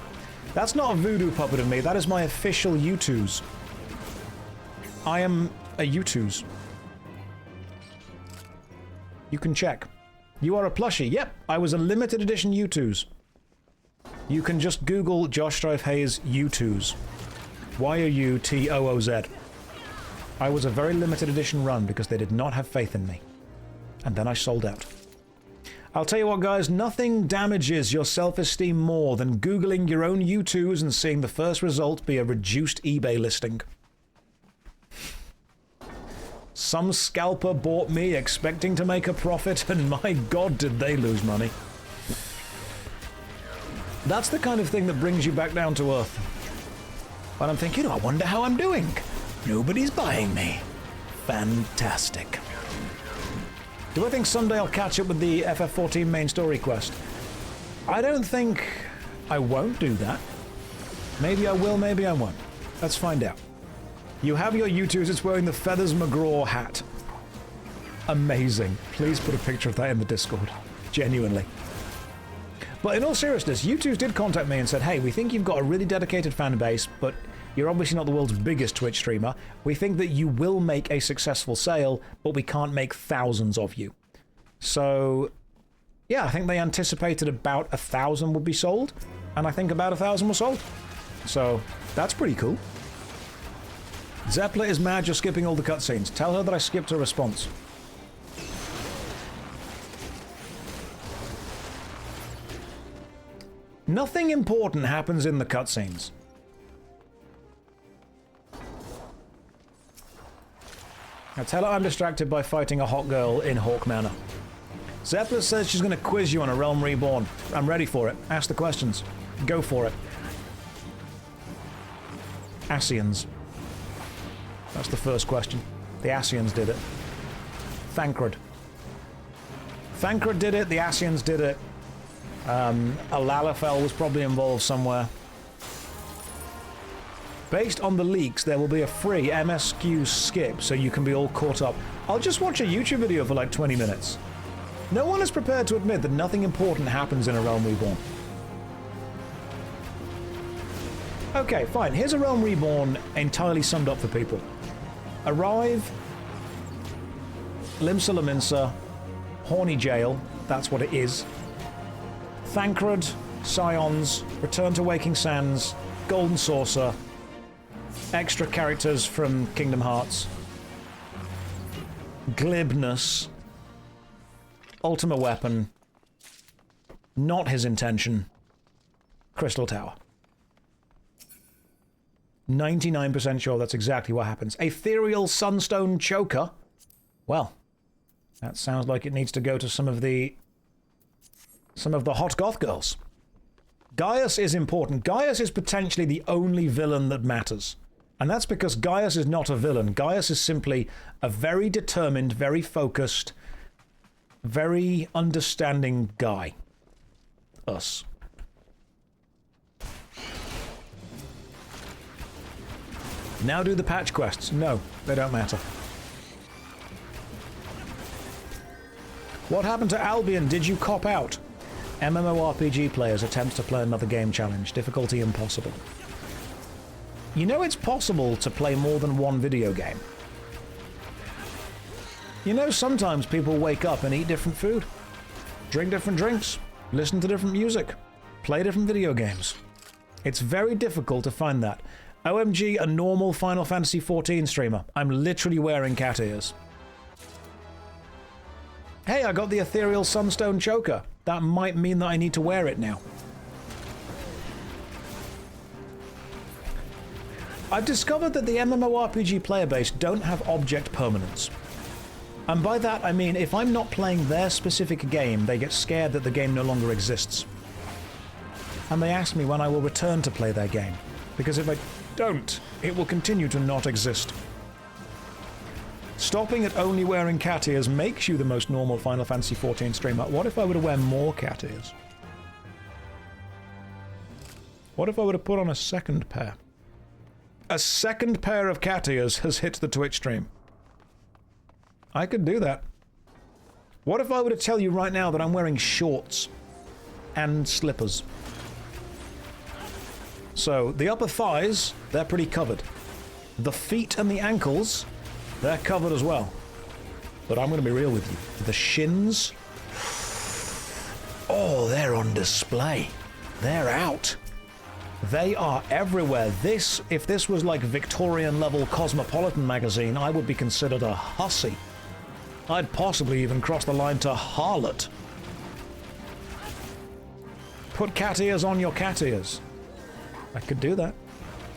That's not a voodoo puppet of me. That is my official U2s. I am a U2s. You can check. You are a plushie. Yep, I was a limited edition U2s. You can just Google JoshStrifeHayes U2s. Y-O-U-T-O-O-Z. I was a very limited edition run because they did not have faith in me. And then I sold out. I'll tell you what, guys, nothing damages your self-esteem more than Googling your own U2s and seeing the first result be a reduced eBay listing. Some scalper bought me expecting to make a profit, and my god did they lose money. That's the kind of thing that brings you back down to earth. But I'm thinking, I wonder how I'm doing. Nobody's buying me. Fantastic. Do I think someday I'll catch up with the FF14 main story quest? I don't think I won't do that. Maybe I will, maybe I won't. Let's find out. You have your U2s, it's wearing the Feathers McGraw hat. Amazing. Please put a picture of that in the Discord. Genuinely. But in all seriousness, U2s did contact me and said, hey, we think you've got a really dedicated fan base, but you're obviously not the world's biggest Twitch streamer. We think that you will make a successful sale, but we can't make thousands of you. So, yeah, I think they anticipated about 1,000 would be sold, and I think about 1,000 were sold. So, that's pretty cool. Zeppler is mad you're skipping all the cutscenes. Tell her that I skipped her response. Nothing important happens in the cutscenes. Now tell her I'm distracted by fighting a hot girl in Hawk Manor. Zeppler says she's going to quiz you on a Realm Reborn. I'm ready for it. Ask the questions. Go for it. Ascians. That's the first question. The Ascians did it. Thancred. Thancred did it, the Ascians did it. Alalafel was probably involved somewhere. Based on the leaks, there will be a free MSQ skip so you can be all caught up. I'll just watch a YouTube video for like 20 minutes. No one is prepared to admit that nothing important happens in a Realm Reborn. Okay, fine. Here's a Realm Reborn entirely summed up for people. Arrive, Limsa Lominsa, Horny Jail, that's what it is. Thancred, Scions, Return to Waking Sands, Golden Saucer, extra characters from Kingdom Hearts, Glibness, Ultima Weapon, not his intention, Crystal Tower. 99% sure that's exactly what happens. Ethereal Sunstone Choker? Well, that sounds like it needs to go to some of the hot goth girls. Gaius is important. Gaius is potentially the only villain that matters. And that's because Gaius is not a villain. Gaius is simply a very determined, very focused, very understanding guy. Us. Now do the patch quests. No, they don't matter. What happened to Albion? Did you cop out? MMORPG players attempts to play another game challenge. Difficulty impossible. You know it's possible to play more than one video game. You know sometimes people wake up and eat different food, drink different drinks, listen to different music, play different video games. It's very difficult to find that. OMG, a normal Final Fantasy XIV streamer. I'm literally wearing cat ears. Hey, I got the Ethereal Sunstone Choker. That might mean that I need to wear it now. I've discovered that the MMORPG player base don't have object permanence. And by that I mean if I'm not playing their specific game, they get scared that the game no longer exists. And they ask me when I will return to play their game. Because if I don't, it will continue to not exist. Stopping at only wearing cat ears makes you the most normal Final Fantasy XIV streamer. What if I were to wear more cat ears? What if I were to put on a second pair? A second pair of cat ears has hit the Twitch stream. I could do that. What if I were to tell you right now that I'm wearing shorts and slippers? So, the upper thighs, they're pretty covered. The feet and the ankles, they're covered as well. But I'm going to be real with you. The shins... Oh, they're on display. They're out. They are everywhere. This, if this was like Victorian-level Cosmopolitan magazine, I would be considered a hussy. I'd possibly even cross the line to harlot. Put cat ears on your cat ears. I could do that.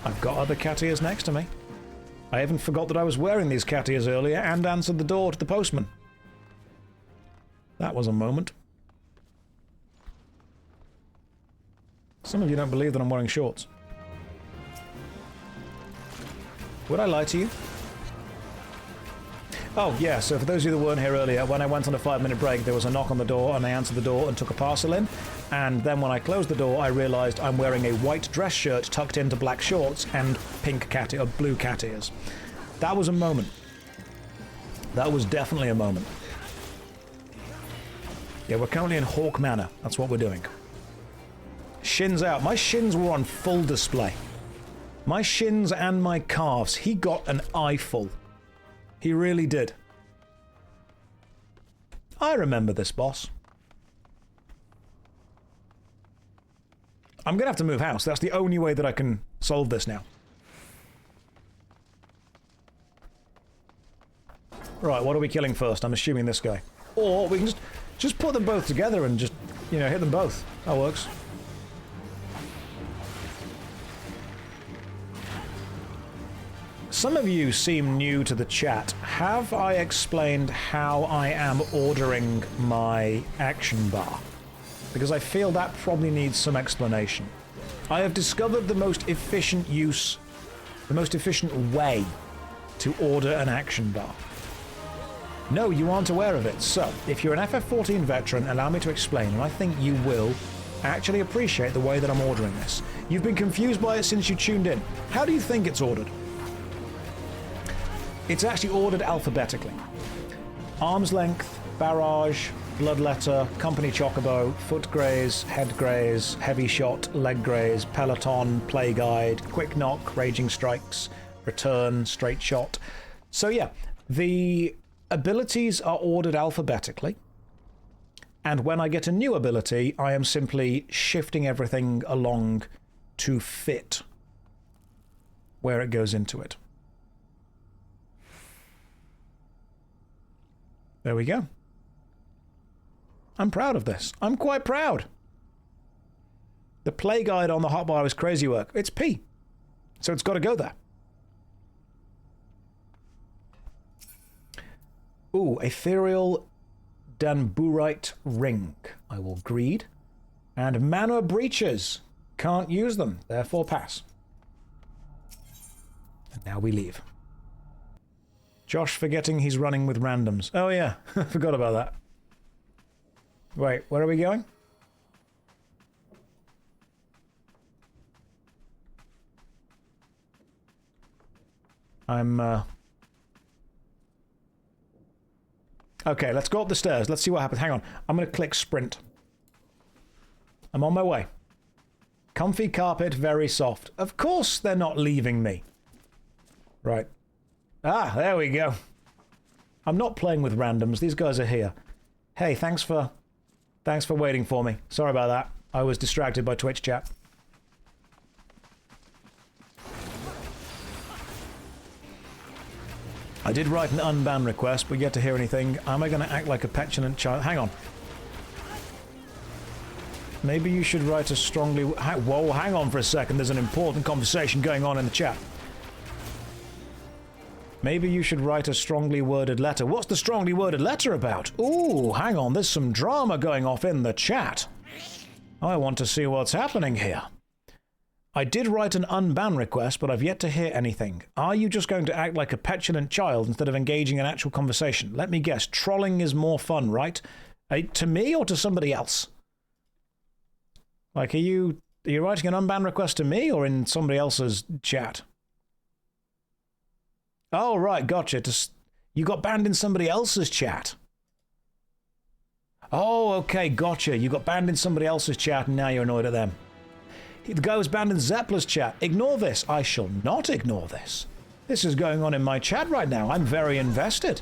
I've got other cat ears next to me. I even forgot that I was wearing these cat ears earlier and answered the door to the postman. That was a moment. Some of you don't believe that I'm wearing shorts. Would I lie to you? Oh, yeah, so for those of you that weren't here earlier, when I went on a 5-minute break, there was a knock on the door, and I answered the door and took a parcel in. And then when I closed the door, I realised I'm wearing a white dress shirt tucked into black shorts and pink cat ear, or blue cat ears. That was a moment. That was definitely a moment. Yeah, we're currently in Hawk Manor. That's what we're doing. Shins out. My shins were on full display. My shins and my calves. He got an eyeful. He really did. I remember this, boss. I'm gonna have to move house. That's the only way that I can solve this now. Right, what are we killing first? I'm assuming this guy. Or we can just put them both together and just, you know, hit them both. That works. Some of you seem new to the chat. Have I explained how I am ordering my action bar? Because I feel that probably needs some explanation. I have discovered the most efficient use, the most efficient way to order an action bar. No, you aren't aware of it. So, if you're an FF14 veteran, allow me to explain, and I think you will actually appreciate the way that I'm ordering this. You've been confused by it since you tuned in. How do you think it's ordered? It's actually ordered alphabetically. Arm's length, barrage, bloodletter, company chocobo, foot graze, head graze, heavy shot, leg graze, peloton, play guide, quick knock, raging strikes, return, straight shot. So yeah, the abilities are ordered alphabetically. And when I get a new ability, I am simply shifting everything along to fit where it goes into it. There we go. I'm proud of this. I'm quite proud. The play guide on the hotbar is crazy work. It's P. So it's got to go there. Ooh, ethereal Danburite ring. I will greed. And mana breaches. Can't use them, therefore pass. And now we leave. Josh forgetting he's running with randoms. Oh yeah, I forgot about that. Wait, where are we going? Okay, let's go up the stairs. Let's see what happens. Hang on. I'm going to click sprint. I'm on my way. Comfy carpet, very soft. Of course they're not leaving me. Right. Ah, there we go. I'm not playing with randoms. These guys are here. Hey, thanks for waiting for me. Sorry about that. I was distracted by Twitch chat. I did write an unban request, but yet to hear anything. Am I going to act like a petulant child? Hang on. Maybe you should write a strongly... Whoa, hang on for a second. There's an important conversation going on in the chat. Maybe you should write a strongly worded letter. What's the strongly worded letter about? Ooh, hang on. There's some drama going off in the chat. I want to see what's happening here. I did write an unban request, but I've yet to hear anything. Are you just going to act like a petulant child instead of engaging in actual conversation? Let me guess. Trolling is more fun, right? To me or to somebody else? Like, are you writing an unban request to me or in somebody else's chat? Oh, right, gotcha. You got banned in somebody else's chat. Oh, okay, gotcha. You got banned in somebody else's chat and now you're annoyed at them. The guy was banned in Zeppler's chat. Ignore this. I shall not ignore this. This is going on in my chat right now. I'm very invested.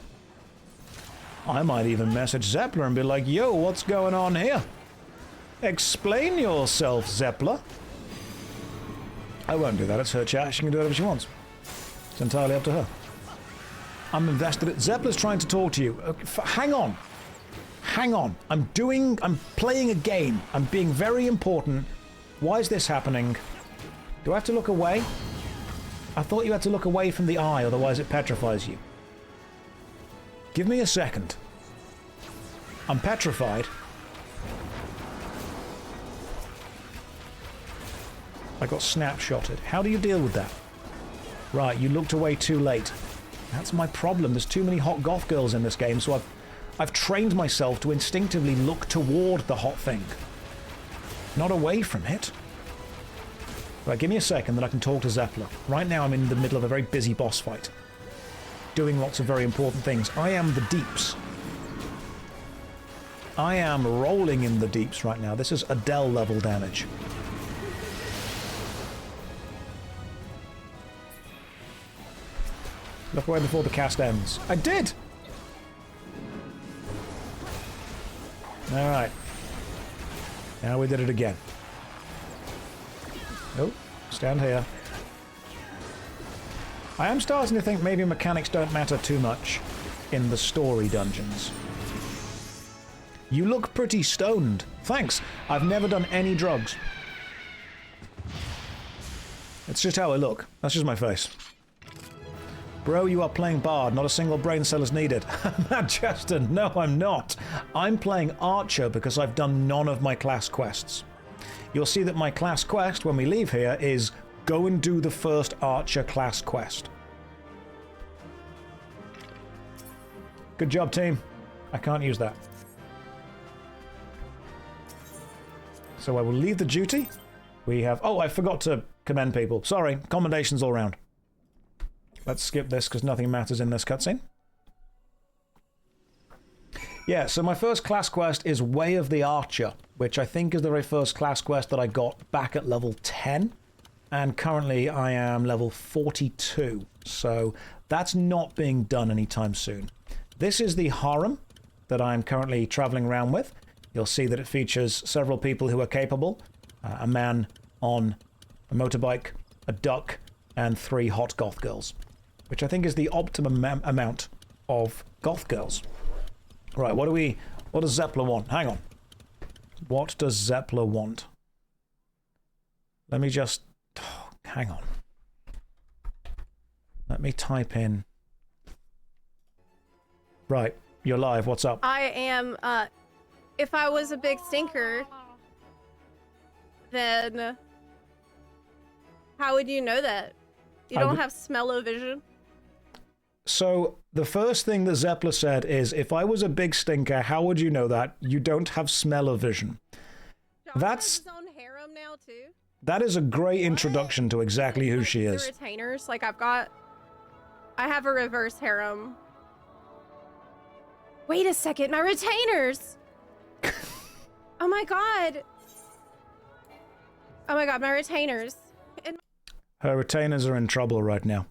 I might even message Zeppler and be like, yo, what's going on here? Explain yourself, Zeppler. I won't do that. It's her chat. She can do whatever she wants. It's entirely up to her. I'm invested. Zeppler's trying to talk to you. Hang on. Hang on. I'm playing a game. I'm being very important. Why is this happening? Do I have to look away? I thought you had to look away from the eye, otherwise it petrifies you. Give me a second. I'm petrified. I got snapshotted. How do you deal with that? Right, you looked away too late. That's my problem. There's too many hot goth girls in this game, so I've trained myself to instinctively look toward the hot thing. Not away from it. Right, give me a second that I can talk to Zeppler. Right now I'm in the middle of a very busy boss fight. Doing lots of very important things. I am the deeps. I am rolling in the deeps right now. This is Adele level damage. Look away before the cast ends. I did! Alright. Now we did it again. Oh, stand here. I am starting to think maybe mechanics don't matter too much in the story dungeons. You look pretty stoned. Thanks. I've never done any drugs. It's just how I look. That's just my face. Bro, you are playing Bard. Not a single brain cell is needed. Matt Chester, no, I'm not. I'm playing Archer because I've done none of my class quests. You'll see that my class quest, when we leave here, is go and do the first Archer class quest. Good job, team. I can't use that. So I will leave the duty. We have... Oh, I forgot to commend people. Sorry, commendations all round. Let's skip this because nothing matters in this cutscene. Yeah, so my first class quest is Way of the Archer, which I think is the very first class quest that I got back at level 10. And currently I am level 42, so that's not being done anytime soon. This is the harem that I'm currently traveling around with. You'll see that it features several people who are capable. A man on a motorbike, a duck, and 3 hot goth girls. Which I think is the optimum amount of goth girls. Right, what does Zeppler want? Hang on. What does Zeppler want? Let me just... Oh, hang on. Let me type in... Right, you're live. What's up? I am, if I was a big stinker, then how would you know that? You don't have smell-o-vision? So, the first thing that Zeppler said is, if I was a big stinker, how would you know that? You don't have smell-o-vision. That's... Josh has his own harem now, too? That is a great introduction to exactly who she is. The retainers, like I have a reverse harem. Wait a second, my retainers! Oh my god! Oh my god, my retainers. Her retainers are in trouble right now.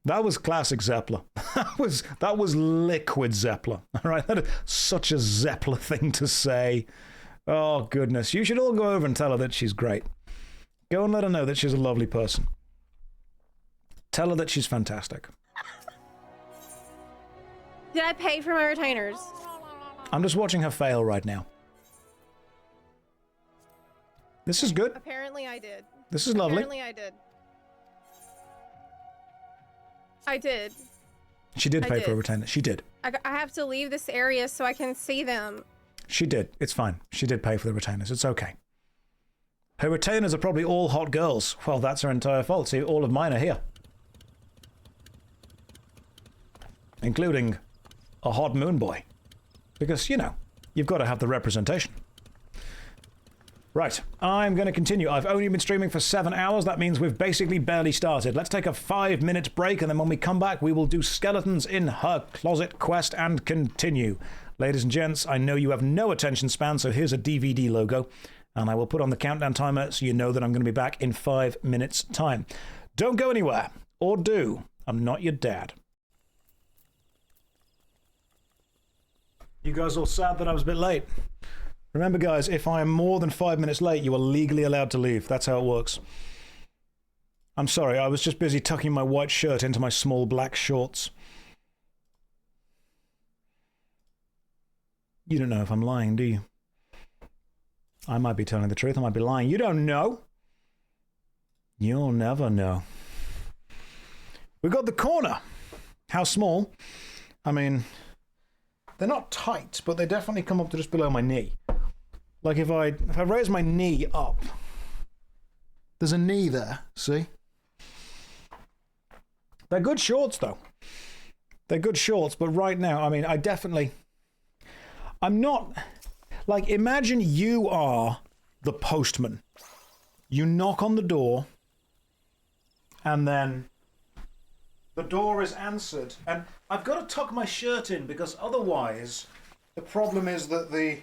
That was classic Zeppler. That was liquid Zeppler. All right, that is such a Zeppler thing to say. Oh goodness, you should all go over and tell her that she's great. Go and let her know that she's a lovely person. Tell her that she's fantastic. Did I pay for my retainers? I'm just watching her fail right now. This is good. Apparently I did. This is lovely. Apparently I did. I did. She did I pay for a did. retainer. She did. I have to leave this area so I can see them. She did. It's fine. She did pay for the retainers. It's okay. Her retainers are probably all hot girls. Well, that's her entire fault. See, all of mine are here. Including a hot moon boy. Because, you know, you've got to have the representation. Right, I'm going to continue. I've only been streaming for 7 hours. That means we've basically barely started. Let's take a 5-minute break, and then when we come back, we will do Skeletons in Her Closet quest and continue. Ladies and gents, I know you have no attention span, so here's a DVD logo, and I will put on the countdown timer so you know that I'm going to be back in 5 minutes' time. Don't go anywhere, or do. I'm not your dad. You guys all sad that I was a bit late? Remember, guys, if I am more than 5 minutes late, you are legally allowed to leave. That's how it works. I'm sorry, I was just busy tucking my white shirt into my small black shorts. You don't know if I'm lying, do you? I might be telling the truth, I might be lying. You don't know. You'll never know. We got the corner. How small? I mean, they're not tight, but they definitely come up to just below my knee. Like if I raise my knee up, there's a knee there, see? They're good shorts, though. They're good shorts, but right now, I mean, I'm not, like, imagine you are the postman. You knock on the door, and then the door is answered. And I've got to tuck my shirt in, because otherwise, the problem is that the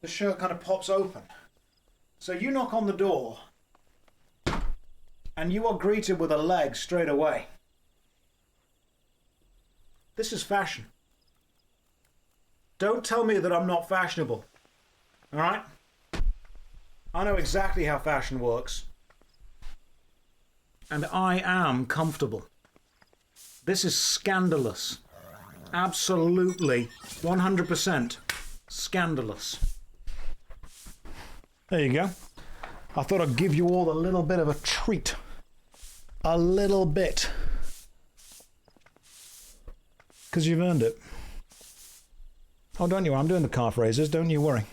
shirt kind of pops open. So you knock on the door, and you are greeted with a leg straight away. This is fashion. Don't tell me that I'm not fashionable. All right? I know exactly how fashion works. And I am comfortable. This is scandalous. Absolutely, 100% scandalous. There you go. I thought I'd give you all a little bit of a treat. A little bit. Because you've earned it. Oh, don't you? I'm doing the calf raises. Don't you worry.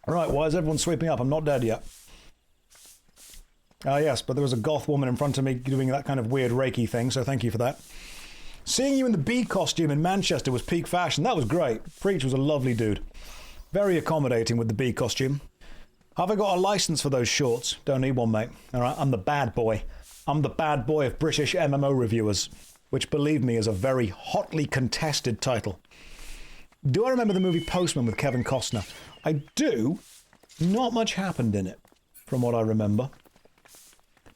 All right, why is everyone sweeping up? I'm not dead yet. Ah, yes, but there was a goth woman in front of me doing that kind of weird Reiki thing, so thank you for that. Seeing you in the bee costume in Manchester was peak fashion. That was great. Preach was a lovely dude. Very accommodating with the bee costume. Have I got a license for those shorts? Don't need one, mate. All right, I'm the bad boy. I'm the bad boy of British MMO reviewers, which, believe me, is a very hotly contested title. Do I remember the movie Postman with Kevin Costner? I do. Not much happened in it, from what I remember.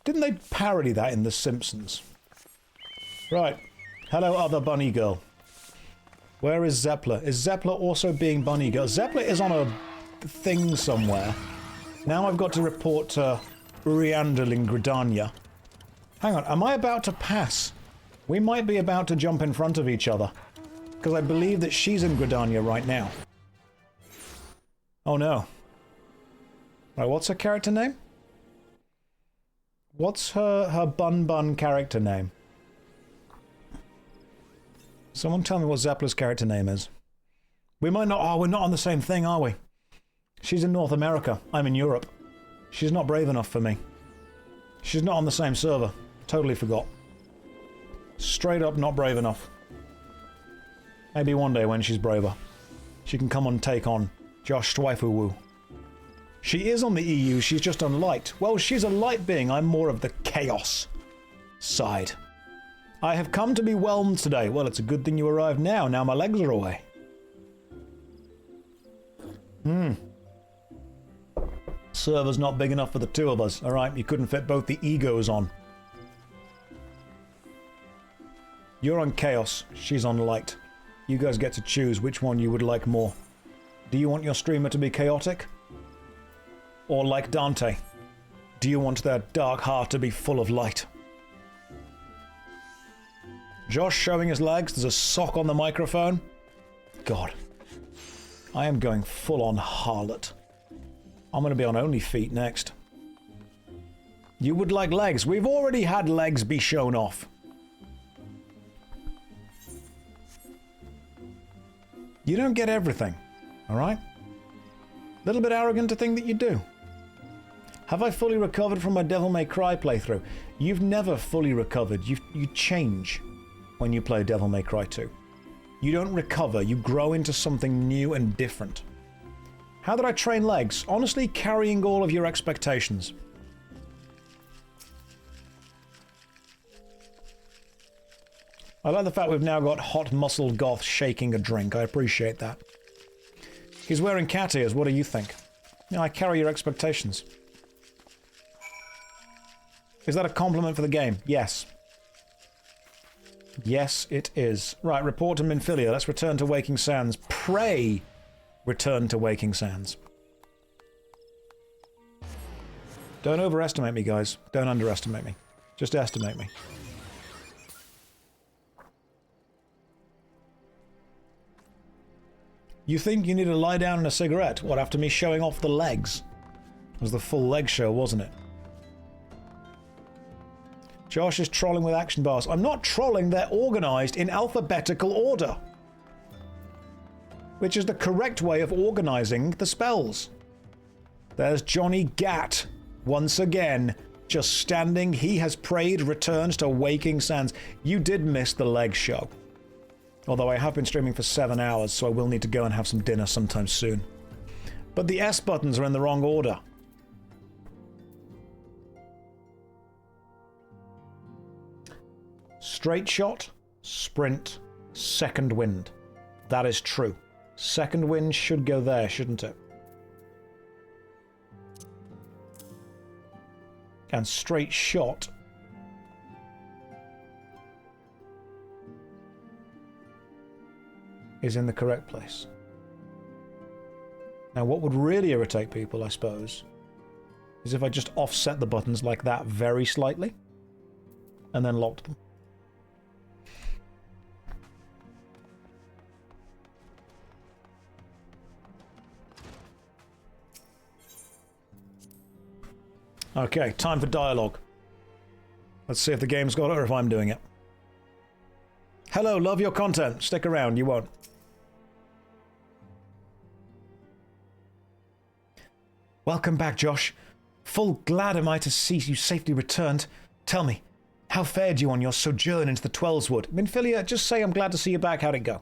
Didn't they parody that in The Simpsons? Right. Hello, other bunny girl. Where is Zeppler? Is Zeppler also being bunny girl? Zeppler is on a thing somewhere. Now I've got to report to Uriandel in Gridania. Hang on, am I about to pass? We might be about to jump in front of each other. Because I believe that she's in Gridania right now. Oh no. Right, what's her character name? What's her bun character name? Someone tell me what Zeppler's character name is. We might not... Oh, we're not on the same thing, are we? She's in North America. I'm in Europe. She's not brave enough for me. She's not on the same server. Totally forgot. Straight up not brave enough. Maybe one day when she's braver, she can come and take on JoshStrifeHayes. She is on the EU, she's just on light. Well, she's a light being, I'm more of the chaos side. I have come to be whelmed today. Well, it's a good thing you arrived now. Now my legs are away. Server's not big enough for the two of us. Alright, you couldn't fit both the egos on. You're on chaos, she's on light. You guys get to choose which one you would like more. Do you want your streamer to be chaotic? Or like Dante? Do you want their dark heart to be full of light? Josh showing his legs. There's a sock on the microphone. God. I am going full on harlot. I'm going to be on only feet next. You would like legs. We've already had legs be shown off. You don't get everything, alright? Little bit arrogant to think that you do. Have I fully recovered from my Devil May Cry playthrough? You've never fully recovered. You change when you play Devil May Cry 2. You don't recover. You grow into something new and different. How did I train legs? Honestly, carrying all of your expectations. I like the fact we've now got hot muscle goth shaking a drink. I appreciate that. He's wearing cat ears. What do you think? Yeah, I carry your expectations. Is that a compliment for the game? Yes. Yes, it is. Right, report to Minfilia. Let's return to Waking Sands. Pray return to Waking Sands. Don't overestimate me, guys. Don't underestimate me. Just estimate me. You think you need to lie down and a cigarette? What, after me showing off the legs? It was the full leg show, wasn't it? Josh is trolling with action bars. I'm not trolling, they're organised in alphabetical order. Which is the correct way of organising the spells. There's Johnny Gat, once again, just standing. He has prayed, returns to Waking Sands. You did miss the leg show. Although I have been streaming for 7 hours, so I will need to go and have some dinner sometime soon. But the S buttons are in the wrong order. Straight shot, sprint, second wind. That is true. Second wind should go there, shouldn't it? And straight shot is in the correct place. Now, what would really irritate people, I suppose, is if I just offset the buttons like that very slightly and then locked them. Okay, time for dialogue. Let's see if the game's got it or if I'm doing it. Hello, love your content. Stick around, you won't. Welcome back, Josh. Full glad am I to see you safely returned. Tell me, how fared you on your sojourn into the Twelveswood? Minfilia, just say I'm glad to see you back. How'd it go?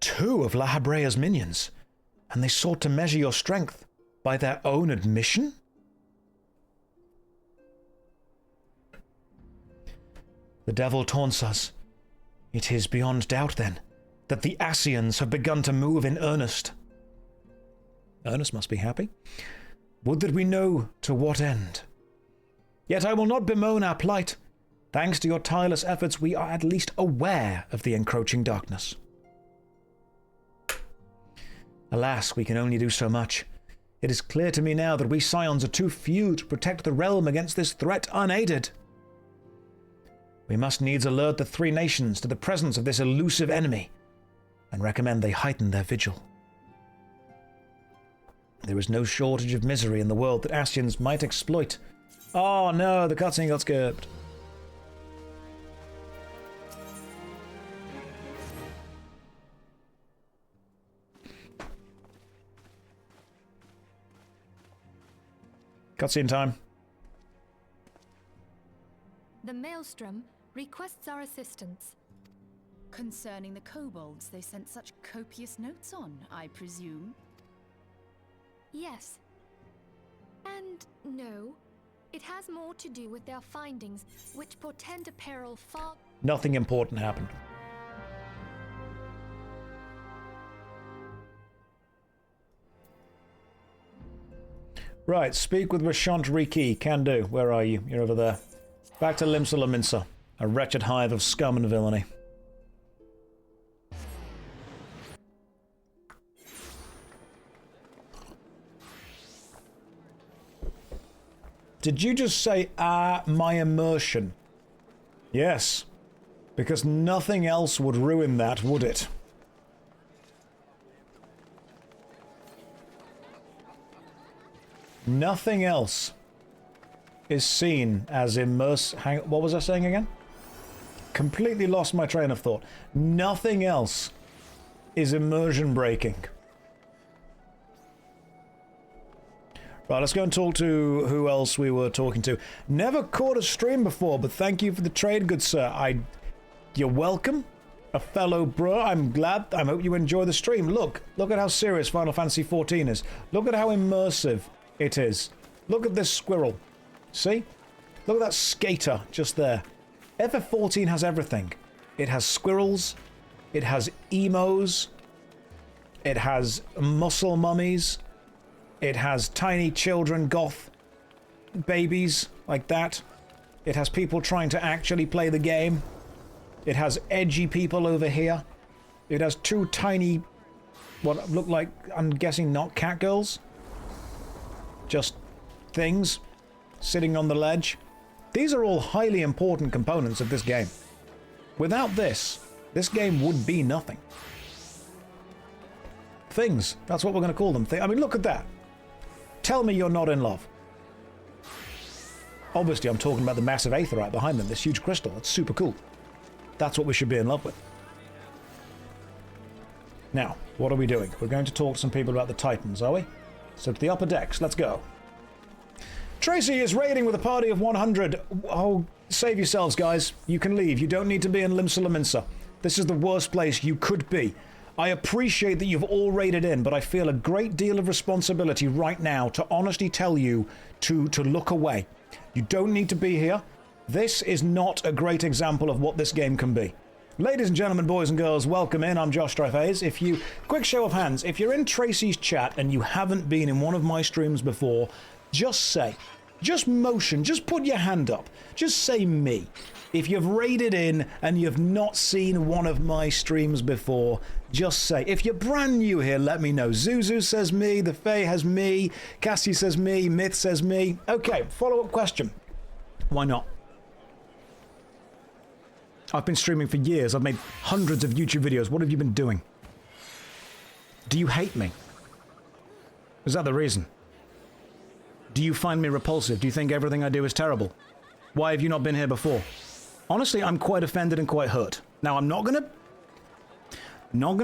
Two of La Habrea's minions, and they sought to measure your strength by their own admission? The devil taunts us. It is beyond doubt, then, that the Ascians have begun to move in earnest. Ernest must be happy. Would that we know to what end. Yet I will not bemoan our plight. Thanks to your tireless efforts, we are at least aware of the encroaching darkness. Alas, we can only do so much. It is clear to me now that we Scions are too few to protect the realm against this threat unaided. We must needs alert the three nations to the presence of this elusive enemy, and recommend they heighten their vigil. There is no shortage of misery in the world that Ascians might exploit. Oh no, the cutscene got skipped. Cutscene time. The Maelstrom requests our assistance. Concerning the kobolds they sent such copious notes on, I presume? Yes. And no. It has more to do with their findings, which portend a peril far... Nothing important happened. Right, speak with Rashant Riki. Can do. Where are you? You're over there. Back to Limsa Lominsa, a wretched hive of scum and villainy. Did you just say, my immersion? Yes. Because nothing else would ruin that, would it? Nothing else is seen as what was I saying again? Completely lost my train of thought. Nothing else is immersion breaking. Right, let's go and talk to who else we were talking to. Never caught a stream before, but thank you for the trade, good sir. You're welcome. A fellow bro, I'm glad. I hope you enjoy the stream. Look at how serious Final Fantasy XIV is. Look at how immersive it is. Look at this squirrel. See? Look at that skater just there. FF14 has everything. It has squirrels. It has emos. It has muscle mummies. It has tiny children, goth babies like that. It has people trying to actually play the game. It has edgy people over here. It has two tiny, what look like, I'm guessing not cat girls. Just things sitting on the ledge. These are all highly important components of this game. Without this game would be nothing. Things, that's what we're going to call them. I mean, look at that. Tell me you're not in love. Obviously, I'm talking about the massive aetherite behind them, this huge crystal. That's super cool. That's what we should be in love with. Now, what are we doing? We're going to talk to some people about the Titans, are we? So to the upper decks, let's go. Tracy is raiding with a party of 100. Oh, save yourselves, guys. You can leave. You don't need to be in Limsa. This is the worst place you could be. I appreciate that you've all raided in, but I feel a great deal of responsibility right now to honestly tell you to look away. You don't need to be here. This is not a great example of what this game can be. Ladies and gentlemen, boys and girls, welcome in. I'm JoshStrifeHayes. Quick show of hands, if you're in Tracy's chat and you haven't been in one of my streams before, just say, just motion, just put your hand up, just say me. If you've raided in and you've not seen one of my streams before, just say. If you're brand new here, let me know. Zuzu says me, the Fae has me, Cassie says me, Myth says me. Okay, follow-up question. Why not? I've been streaming for years. I've made hundreds of YouTube videos. What have you been doing? Do you hate me? Is that the reason? Do you find me repulsive? Do you think everything I do is terrible? Why have you not been here before? Honestly, I'm quite offended and quite hurt. Now, I'm not gonna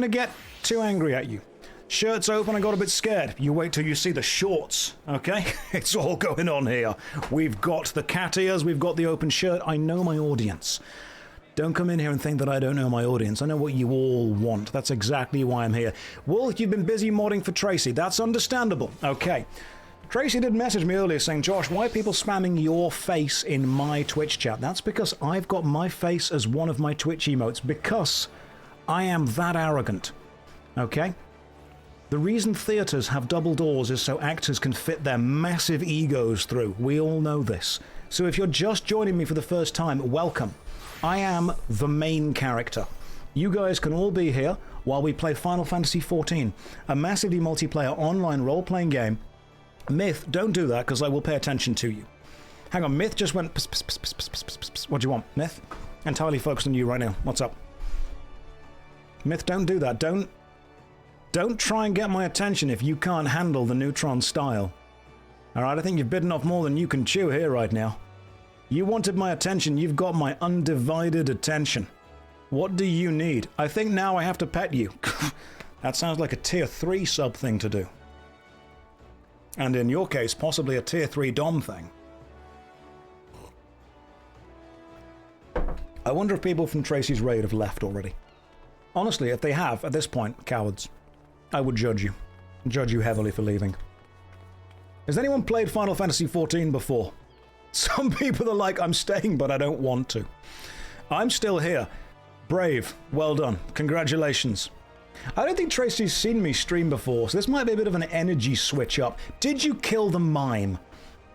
get too angry at you. Shirt's open, I got a bit scared. You wait till you see the shorts, okay? It's all going on here. We've got the cat ears, we've got the open shirt. I know my audience. Don't come in here and think that I don't know my audience. I know what you all want. That's exactly why I'm here. Wolf, you've been busy modding for Tracy. That's understandable. Okay. Tracy did message me earlier saying, Josh, why are people spamming your face in my Twitch chat? That's because I've got my face as one of my Twitch emotes, because I am that arrogant. Okay? The reason theatres have double doors is so actors can fit their massive egos through. We all know this. So if you're just joining me for the first time, welcome. I am the main character. You guys can all be here while we play Final Fantasy XIV, a massively multiplayer online role-playing game. Myth, don't do that, because I will pay attention to you. Hang on, Myth just went pss, pss, pss, pss, pss, pss, pss, pss. What do you want, Myth? Entirely focused on you right now. What's up? Myth, don't do that. Don't try and get my attention if you can't handle the neutron style. Alright, I think you've bitten off more than you can chew here right now. You wanted my attention, you've got my undivided attention. What do you need? I think now I have to pet you. That sounds like a tier 3 sub thing to do. And in your case, possibly a tier 3 dom thing. I wonder if people from Tracy's raid have left already. Honestly, if they have, at this point, cowards. I would judge you. Judge you heavily for leaving. Has anyone played Final Fantasy XIV before? Some people are like, I'm staying, but I don't want to. I'm still here. Brave. Well done. Congratulations. I don't think Tracy's seen me stream before, so this might be a bit of an energy switch up. Did you kill the mime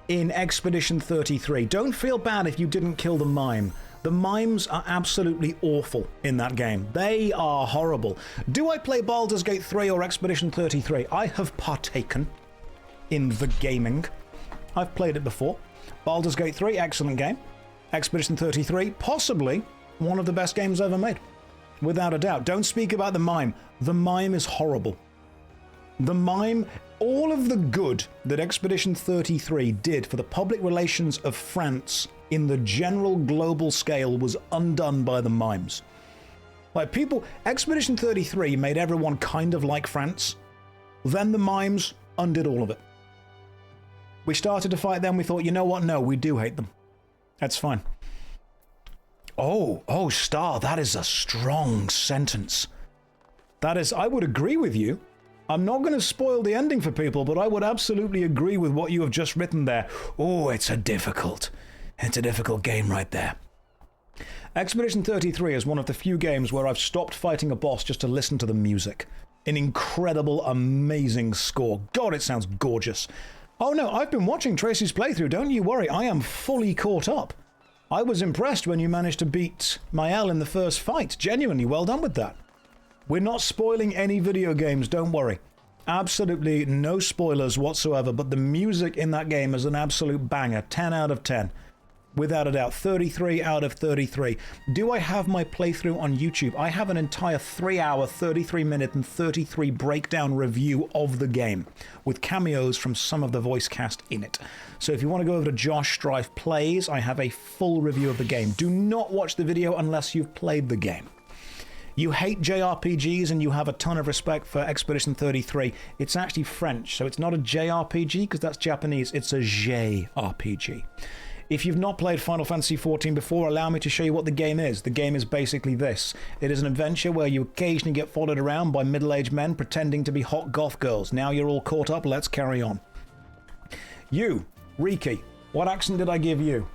in Expedition 33? Don't feel bad if you didn't kill the mime. The mimes are absolutely awful in that game. They are horrible. Do I play Baldur's Gate 3 or Expedition 33? I have partaken in the gaming. I've played it before. Baldur's Gate 3, excellent game. Expedition 33, possibly one of the best games ever made. Without a doubt. Don't speak about the mime. The mime is horrible. The mime, all of the good that Expedition 33 did for the public relations of France in the general global scale was undone by the mimes. Like people, Expedition 33 made everyone kind of like France. Then the mimes undid all of it. We started to fight them, we thought, you know what? No, we do hate them. That's fine. Oh, Star, that is a strong sentence. That is, I would agree with you. I'm not going to spoil the ending for people, but I would absolutely agree with what you have just written there. Oh, it's a difficult game right there. Expedition 33 is one of the few games where I've stopped fighting a boss just to listen to the music. An incredible, amazing score. God, it sounds gorgeous. Oh no, I've been watching Tracy's playthrough, don't you worry, I am fully caught up. I was impressed when you managed to beat Mael in the first fight. Genuinely, well done with that. We're not spoiling any video games, don't worry. Absolutely no spoilers whatsoever, but the music in that game is an absolute banger. 10 out of 10. Without a doubt, 33 out of 33. Do I have my playthrough on YouTube? I have an entire 3-hour, 33-minute, and 33 breakdown review of the game, with cameos from some of the voice cast in it. So if you want to go over to JoshStrifePlays, I have a full review of the game. Do not watch the video unless you've played the game. You hate JRPGs and you have a ton of respect for Expedition 33. It's actually French, so it's not a JRPG because that's Japanese. It's a JRPG. If you've not played Final Fantasy XIV before, allow me to show you what the game is. The game is basically this. It is an adventure where you occasionally get followed around by middle-aged men pretending to be hot goth girls. Now you're all caught up, let's carry on. You, Riki, what accent did I give you?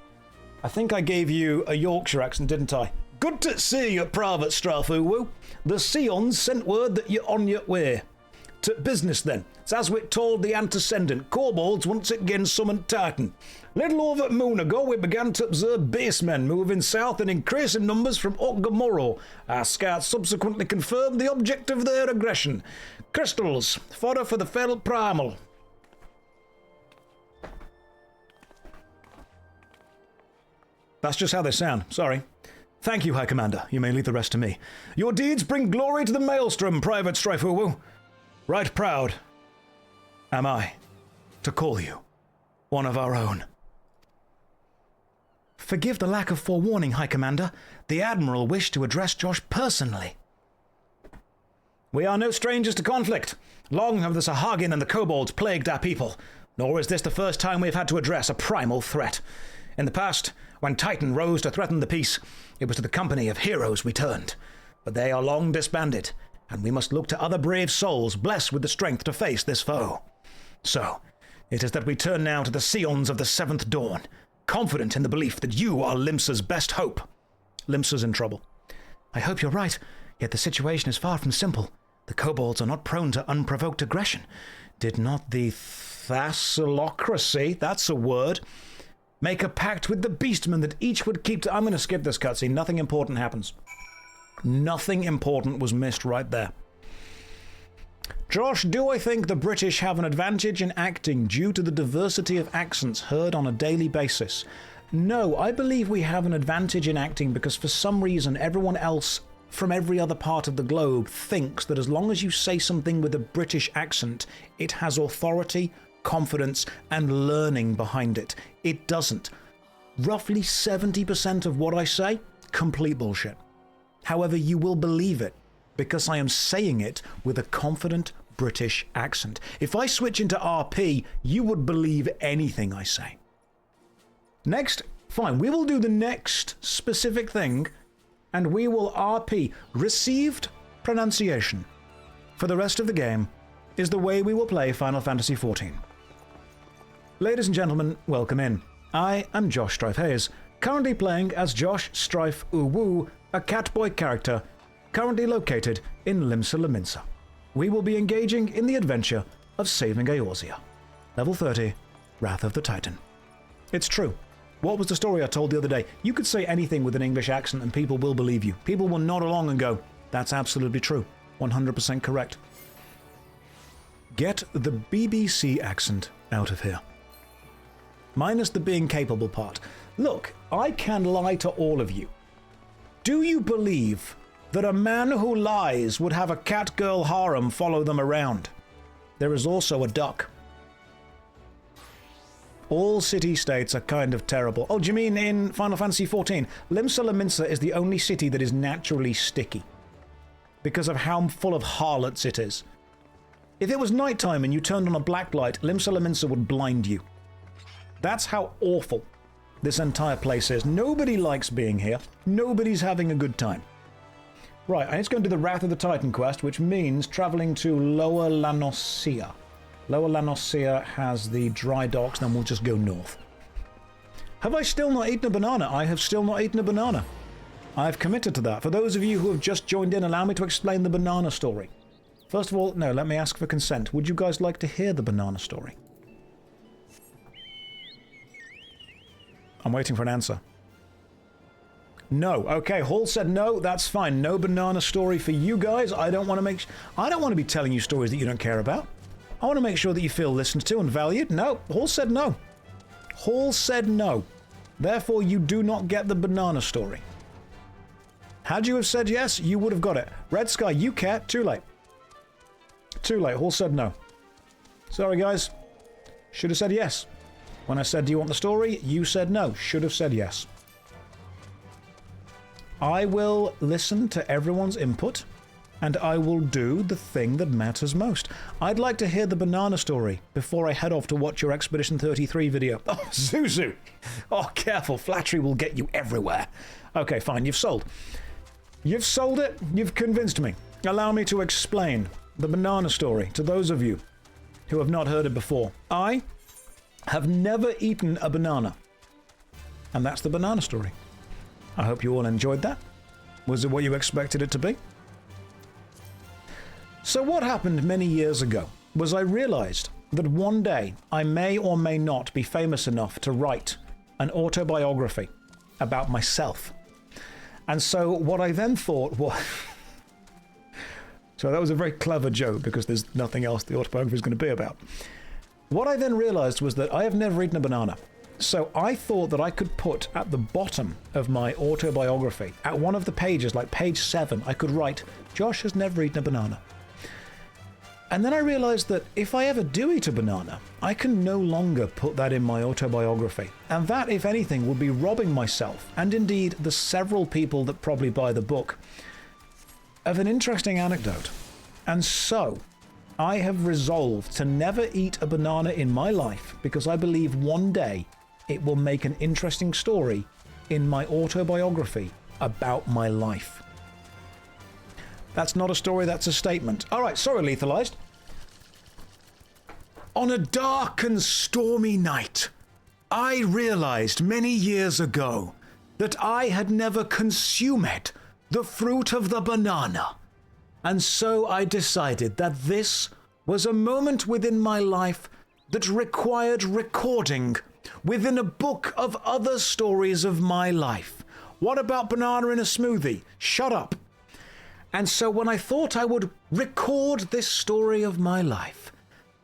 I think I gave you a Yorkshire accent, didn't I? Good to see you, Private Strafoo. The Sions sent word that you're on your way. To business then. It's as we told the antecedent. Kobolds once again summoned Titan. Little over a moon ago, we began to observe basemen moving south in increasing numbers from Oggamoro. Our scouts subsequently confirmed the object of their aggression. Crystals, fodder for the fell primal. That's just how they sound, sorry. Thank you, High Commander. You may leave the rest to me. Your deeds bring glory to the Maelstrom, Private Strifoo. Right proud am I to call you one of our own. Forgive the lack of forewarning, High Commander. The Admiral wished to address Josh personally. We are no strangers to conflict. Long have the Sahagin and the Kobolds plagued our people, nor is this the first time we've had to address a primal threat. In the past, when Titan rose to threaten the peace, it was to the company of heroes we turned. But they are long disbanded, and we must look to other brave souls blessed with the strength to face this foe. So, it is that we turn now to the Sions of the Seventh Dawn, confident in the belief that you are Limsa's best hope. Limsa's in trouble. I hope you're right, yet the situation is far from simple. The kobolds are not prone to unprovoked aggression. Did not the Thassalocracy, that's a word, make a pact with the beastmen that each would keep to... I'm going to skip this cutscene. Nothing important happens. Nothing important was missed right there. Josh, do I think the British have an advantage in acting due to the diversity of accents heard on a daily basis? No, I believe we have an advantage in acting because for some reason everyone else from every other part of the globe thinks that as long as you say something with a British accent, it has authority, confidence, and learning behind it. It doesn't. Roughly 70% of what I say, complete bullshit. However, you will believe it because I am saying it with a confident British accent. If I switch into RP, you would believe anything I say. Next, fine, we will do the next specific thing, and we will RP, received pronunciation, for the rest of the game, is the way we will play Final Fantasy XIV. Ladies and gentlemen, welcome in. I am JoshStrifeHayes, currently playing as Josh Strife Uwu, a Catboy character, currently located in Limsa, Lominsa. We will be engaging in the adventure of saving Eorzea. Level 30, Wrath of the Titan. It's true. What was the story I told the other day? You could say anything with an English accent and people will believe you. People will nod along and go, that's absolutely true. 100% correct. Get the BBC accent out of here. Minus the being capable part. Look, I can lie to all of you. Do you believe that a man who lies would have a cat-girl harem follow them around? There is also a duck. All city-states are kind of terrible. Oh, do you mean in Final Fantasy XIV? Lominsa is the only city that is naturally sticky because of how full of harlots it is. If it was nighttime and you turned on a black light, Lominsa would blind you. That's how awful this entire place is. Nobody likes being here. Nobody's having a good time. Right, I need to go and do the Wrath of the Titan quest, which means traveling to Lower Lanosea. Lower Lanosea has the dry docks, then we'll just go north. Have I still not eaten a banana? I have still not eaten a banana. I've committed to that. For those of you who have just joined in, allow me to explain the banana story. First of all, no, let me ask for consent. Would you guys like to hear the banana story? I'm waiting for an answer. No. Okay, Hall said no. That's fine. No banana story for you guys. I don't want to be telling you stories that you don't care about. I want to make sure that you feel listened to and valued. No. Hall said no. Hall said no. Therefore, you do not get the banana story. Had you have said yes, you would have got it. Red Sky, you care. Too late. Too late. Hall said no. Sorry, guys. Should have said yes. When I said, do you want the story? You said no. Should have said yes. I will listen to everyone's input, and I will do the thing that matters most. I'd like to hear the banana story before I head off to watch your Expedition 33 video. Oh, Zuzu! Oh, careful. Flattery will get you everywhere. Okay, fine. You've sold. You've sold it. You've convinced me. Allow me to explain the banana story to those of you who have not heard it before. I have never eaten a banana. And that's the banana story. I hope you all enjoyed that. Was it what you expected it to be? So what happened many years ago was I realized that one day I may or may not be famous enough to write an autobiography about myself. And so what I then thought was... So that was a very clever joke because there's nothing else the autobiography is going to be about. What I then realized was that I have never eaten a banana. So I thought that I could put at the bottom of my autobiography, at one of the pages, like page 7, I could write, Josh has never eaten a banana. And then I realized that if I ever do eat a banana, I can no longer put that in my autobiography. And that, if anything, would be robbing myself, and indeed the several people that probably buy the book, of an interesting anecdote. And so I have resolved to never eat a banana in my life because I believe one day it will make an interesting story in my autobiography about my life. That's not a story, that's a statement. All right, sorry, Lethalized. On a dark and stormy night, I realized many years ago that I had never consumed the fruit of the banana. And so I decided that this was a moment within my life that required recording within a book of other stories of my life. What about banana in a smoothie? Shut up. And so when I thought I would record this story of my life,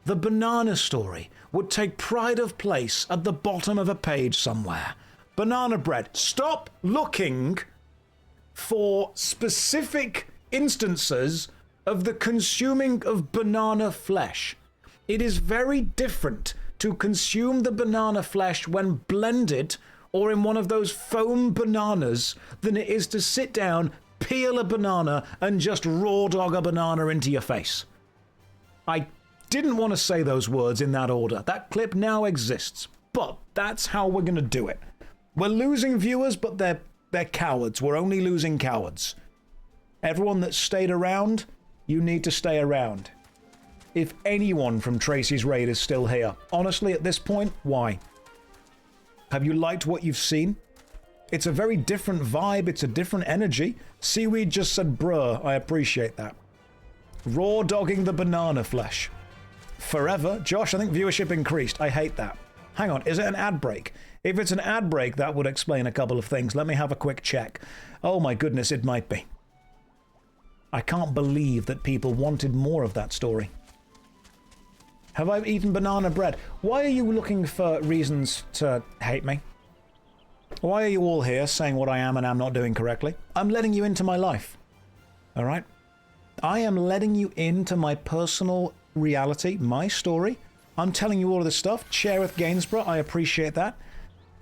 the banana story would take pride of place at the bottom of a page somewhere. Banana bread. Stop looking for specific instances of the consuming of banana flesh. It is very different to consume the banana flesh when blended or in one of those foam bananas than it is to sit down, peel a banana, and just raw dog a banana into your face. I didn't want to say those words in that order. That clip now exists, but that's how we're going to do it. We're losing viewers, but they're cowards. We're only losing cowards. Everyone that stayed around, you need to stay around. If anyone from Tracy's Raid is still here, honestly, at this point, why? Have you liked what you've seen? It's a very different vibe. It's a different energy. Seaweed just said, bruh, I appreciate that. Raw dogging the banana flesh. Forever. Josh, I think viewership increased. I hate that. Hang on, is it an ad break? If it's an ad break, that would explain a couple of things. Let me have a quick check. Oh my goodness, it might be. I can't believe that people wanted more of that story. Have I eaten banana bread? Why are you looking for reasons to hate me? Why are you all here saying what I am and am not doing correctly? I'm letting you into my life. All right? I am letting you into my personal reality, my story. I'm telling you all of this stuff. Cherith Gainsborough, I appreciate that.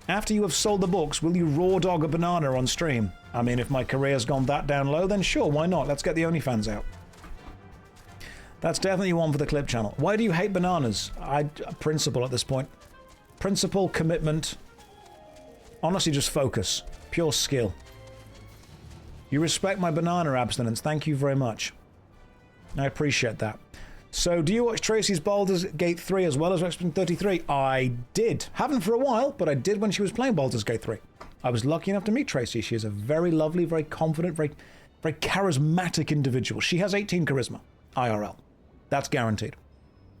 After you have sold the books, will you raw dog a banana on stream? I mean, if my career's gone that down low, then sure, why not? Let's get the OnlyFans out. That's definitely one for the clip channel. Why do you hate bananas? Principle at this point. Principle, commitment. Honestly, just focus. Pure skill. You respect my banana abstinence. Thank you very much. I appreciate that. So, do you watch Tracy's Baldur's Gate 3 as well as X-Men 33? I did. Haven't for a while, but I did when she was playing Baldur's Gate 3. I was lucky enough to meet Tracy. She is a very lovely, very confident, very charismatic individual. She has 18 charisma. IRL. That's guaranteed.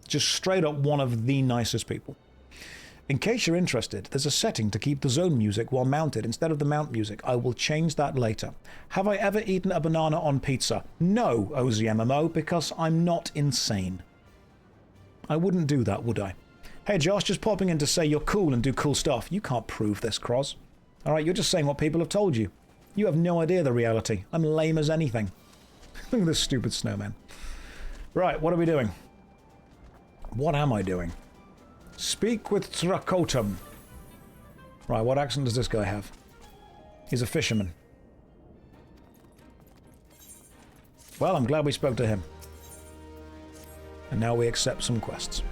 Just straight up one of the nicest people. In case you're interested, there's a setting to keep the zone music while mounted instead of the mount music. I will change that later. Have I ever eaten a banana on pizza? No, OZMMO, because I'm not insane. I wouldn't do that, would I? Hey Josh, just popping in to say you're cool and do cool stuff. You can't prove this, Croz. Alright, you're just saying what people have told you. You have no idea the reality. I'm lame as anything. Look at this stupid snowman. Right, what are we doing? What am I doing? Speak with Trakotum. Right, what accent does this guy have? He's a fisherman. Well, I'm glad we spoke to him. And now we accept some quests.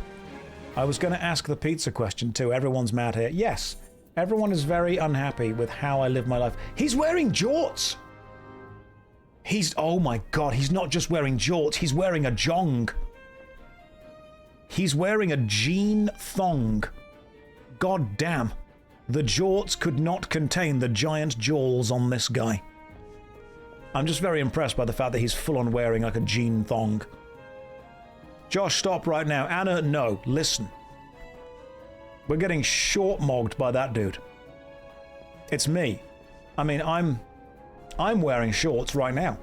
I was going to ask the pizza question too. Everyone's mad here. Yes, everyone is very unhappy with how I live my life. He's wearing jorts! Oh my god, he's not just wearing jorts, he's wearing a jong. He's wearing a jean thong. God damn. The jorts could not contain the giant jawls on this guy. I'm just very impressed by the fact that he's full on wearing like a jean thong. Josh, stop right now. Anna, no. Listen. We're getting short-mogged by that dude. It's me. I mean, I'm wearing shorts right now.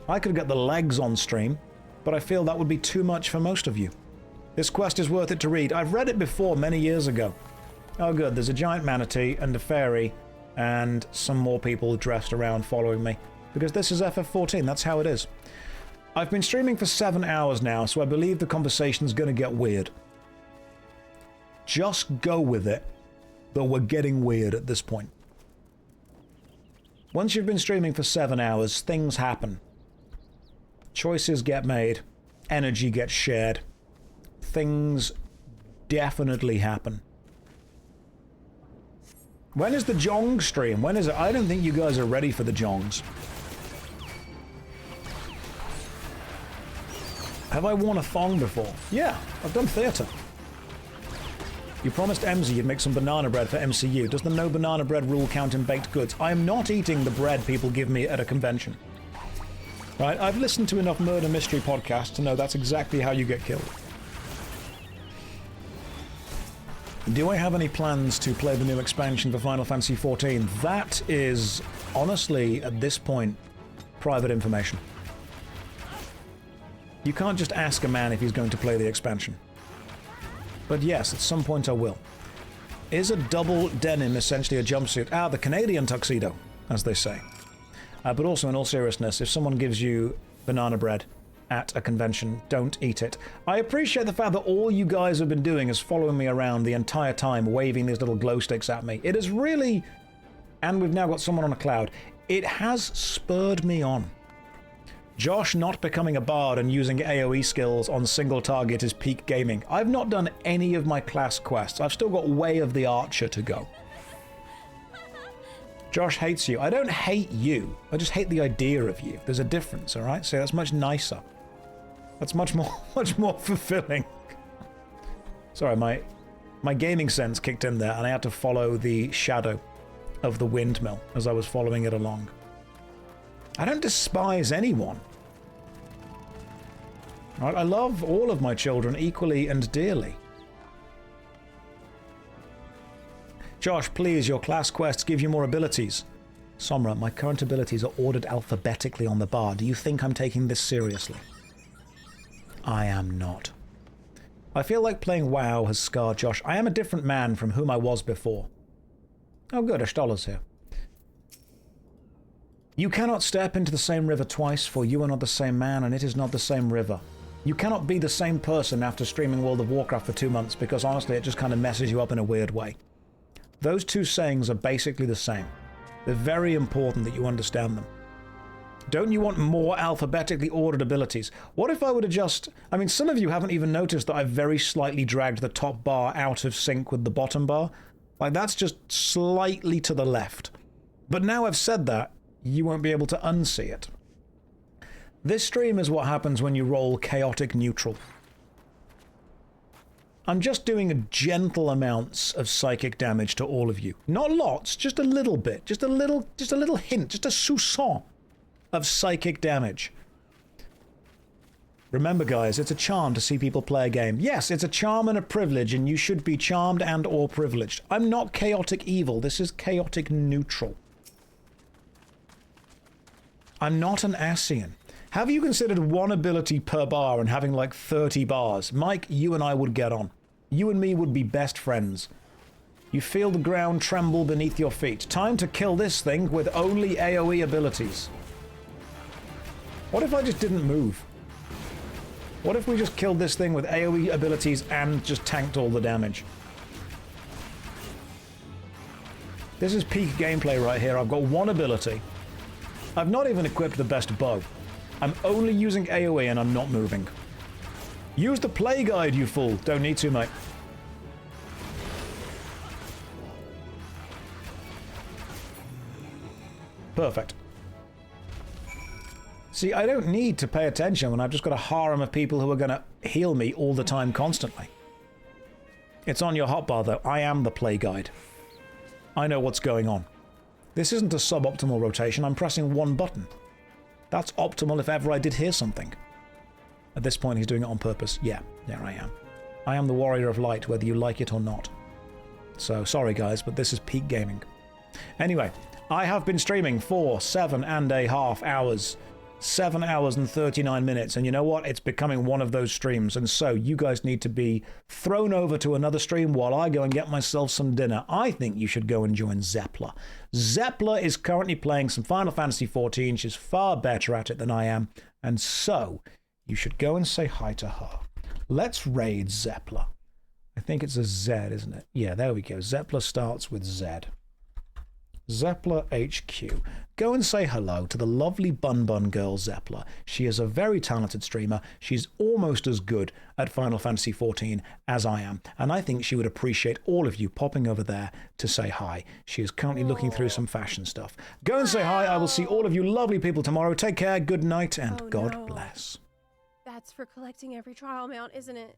I could get the legs on stream, but I feel that would be too much for most of you. This quest is worth it to read. I've read it before many years ago. Oh good, there's a giant manatee and a fairy and some more people dressed around following me. Because this is FF14, that's how it is. I've been streaming for 7 hours now, so I believe the conversation's gonna get weird. Just go with it, but we're getting weird at this point. Once you've been streaming for 7 hours, things happen. Choices get made, energy gets shared. Things definitely happen. When is the Jong stream? When is it? I don't think you guys are ready for the Jongs. Have I worn a thong before? Yeah, I've done theatre. You promised MZ you'd make some banana bread for MCU. Does the no banana bread rule count in baked goods? I am not eating the bread people give me at a convention. Right, I've listened to enough murder mystery podcasts to know that's exactly how you get killed. Do I have any plans to play the new expansion for Final Fantasy XIV? That is, honestly, at this point, private information. You can't just ask a man if he's going to play the expansion. But yes, at some point I will. Is a double denim essentially a jumpsuit? Ah, the Canadian tuxedo, as they say. But also, in all seriousness, if someone gives you banana bread at a convention, don't eat it. I appreciate the fact that all you guys have been doing is following me around the entire time, waving these little glow sticks at me. It is really... And we've now got someone on a cloud. It has spurred me on. Josh not becoming a bard and using AoE skills on single target is peak gaming. I've not done any of my class quests. I've still got Way of the Archer to go. Josh hates you. I don't hate you. I just hate the idea of you. There's a difference, all right? So that's much nicer. That's much more fulfilling. Sorry, my gaming sense kicked in there, and I had to follow the shadow of the windmill as I was following it along. I don't despise anyone. All right? I love all of my children equally and dearly. Josh, please, your class quests give you more abilities. Somra, my current abilities are ordered alphabetically on the bar. Do you think I'm taking this seriously? I am not. I feel like playing WoW has scarred Josh. I am a different man from whom I was before. Oh good, Ashtola's here. You cannot step into the same river twice, for you are not the same man, and it is not the same river. You cannot be the same person after streaming World of Warcraft for 2 months, because honestly it just kind of messes you up in a weird way. Those two sayings are basically the same. They're very important that you understand them. Don't you want more alphabetically ordered abilities? What if I were to just... I mean, some of you haven't even noticed that I've very slightly dragged the top bar out of sync with the bottom bar. Like, that's just slightly to the left. But now I've said that, you won't be able to unsee it. This stream is what happens when you roll chaotic neutral. I'm just doing a gentle amounts of psychic damage to all of you. Not lots, just a little bit. Just a little hint, just a soupçon of psychic damage. Remember guys, it's a charm to see people play a game. Yes, it's a charm and a privilege, and you should be charmed and or privileged. I'm not chaotic evil, this is chaotic neutral. I'm not an Ascian. Have you considered one ability per bar and having like 30 bars? Mike, you and I would get on. You and me would be best friends. You feel the ground tremble beneath your feet. Time to kill this thing with only AoE abilities. What if I just didn't move? What if we just killed this thing with AoE abilities and just tanked all the damage? This is peak gameplay right here. I've got one ability. I've not even equipped the best bow. I'm only using AoE and I'm not moving. Use the play guide, you fool. Don't need to, mate. Perfect. See, I don't need to pay attention when I've just got a harem of people who are going to heal me all the time constantly. It's on your hotbar, though. I am the play guide. I know what's going on. This isn't a suboptimal rotation. I'm pressing one button. That's optimal if ever I did hear something. At this point, he's doing it on purpose. Yeah, there I am. I am the warrior of light, whether you like it or not. So, sorry guys, but this is peak gaming. Anyway, I have been streaming for 7.5 hours. 7 hours and 39 minutes, and you know what? It's becoming one of those streams, and so you guys need to be thrown over to another stream while I go and get myself some dinner. I think you should go and join Zeppla. Zeppla is currently playing some Final Fantasy XIV. She's far better at it than I am, and so you should go and say hi to her. Let's raid Zeppla. I think it's a Z, isn't it? Yeah, there we go. Zeppla starts with Z. Zeppla HQ. Go and say hello to the lovely Bun Bun girl Zeppla. She is a very talented streamer. She's almost as good at Final Fantasy XIV as I am, and I think she would appreciate all of you popping over there to say hi. She is currently looking through some fashion stuff. Go and say hi. I will see all of you lovely people tomorrow. Take care, good night, and God bless. That's for collecting every trial mount, isn't it?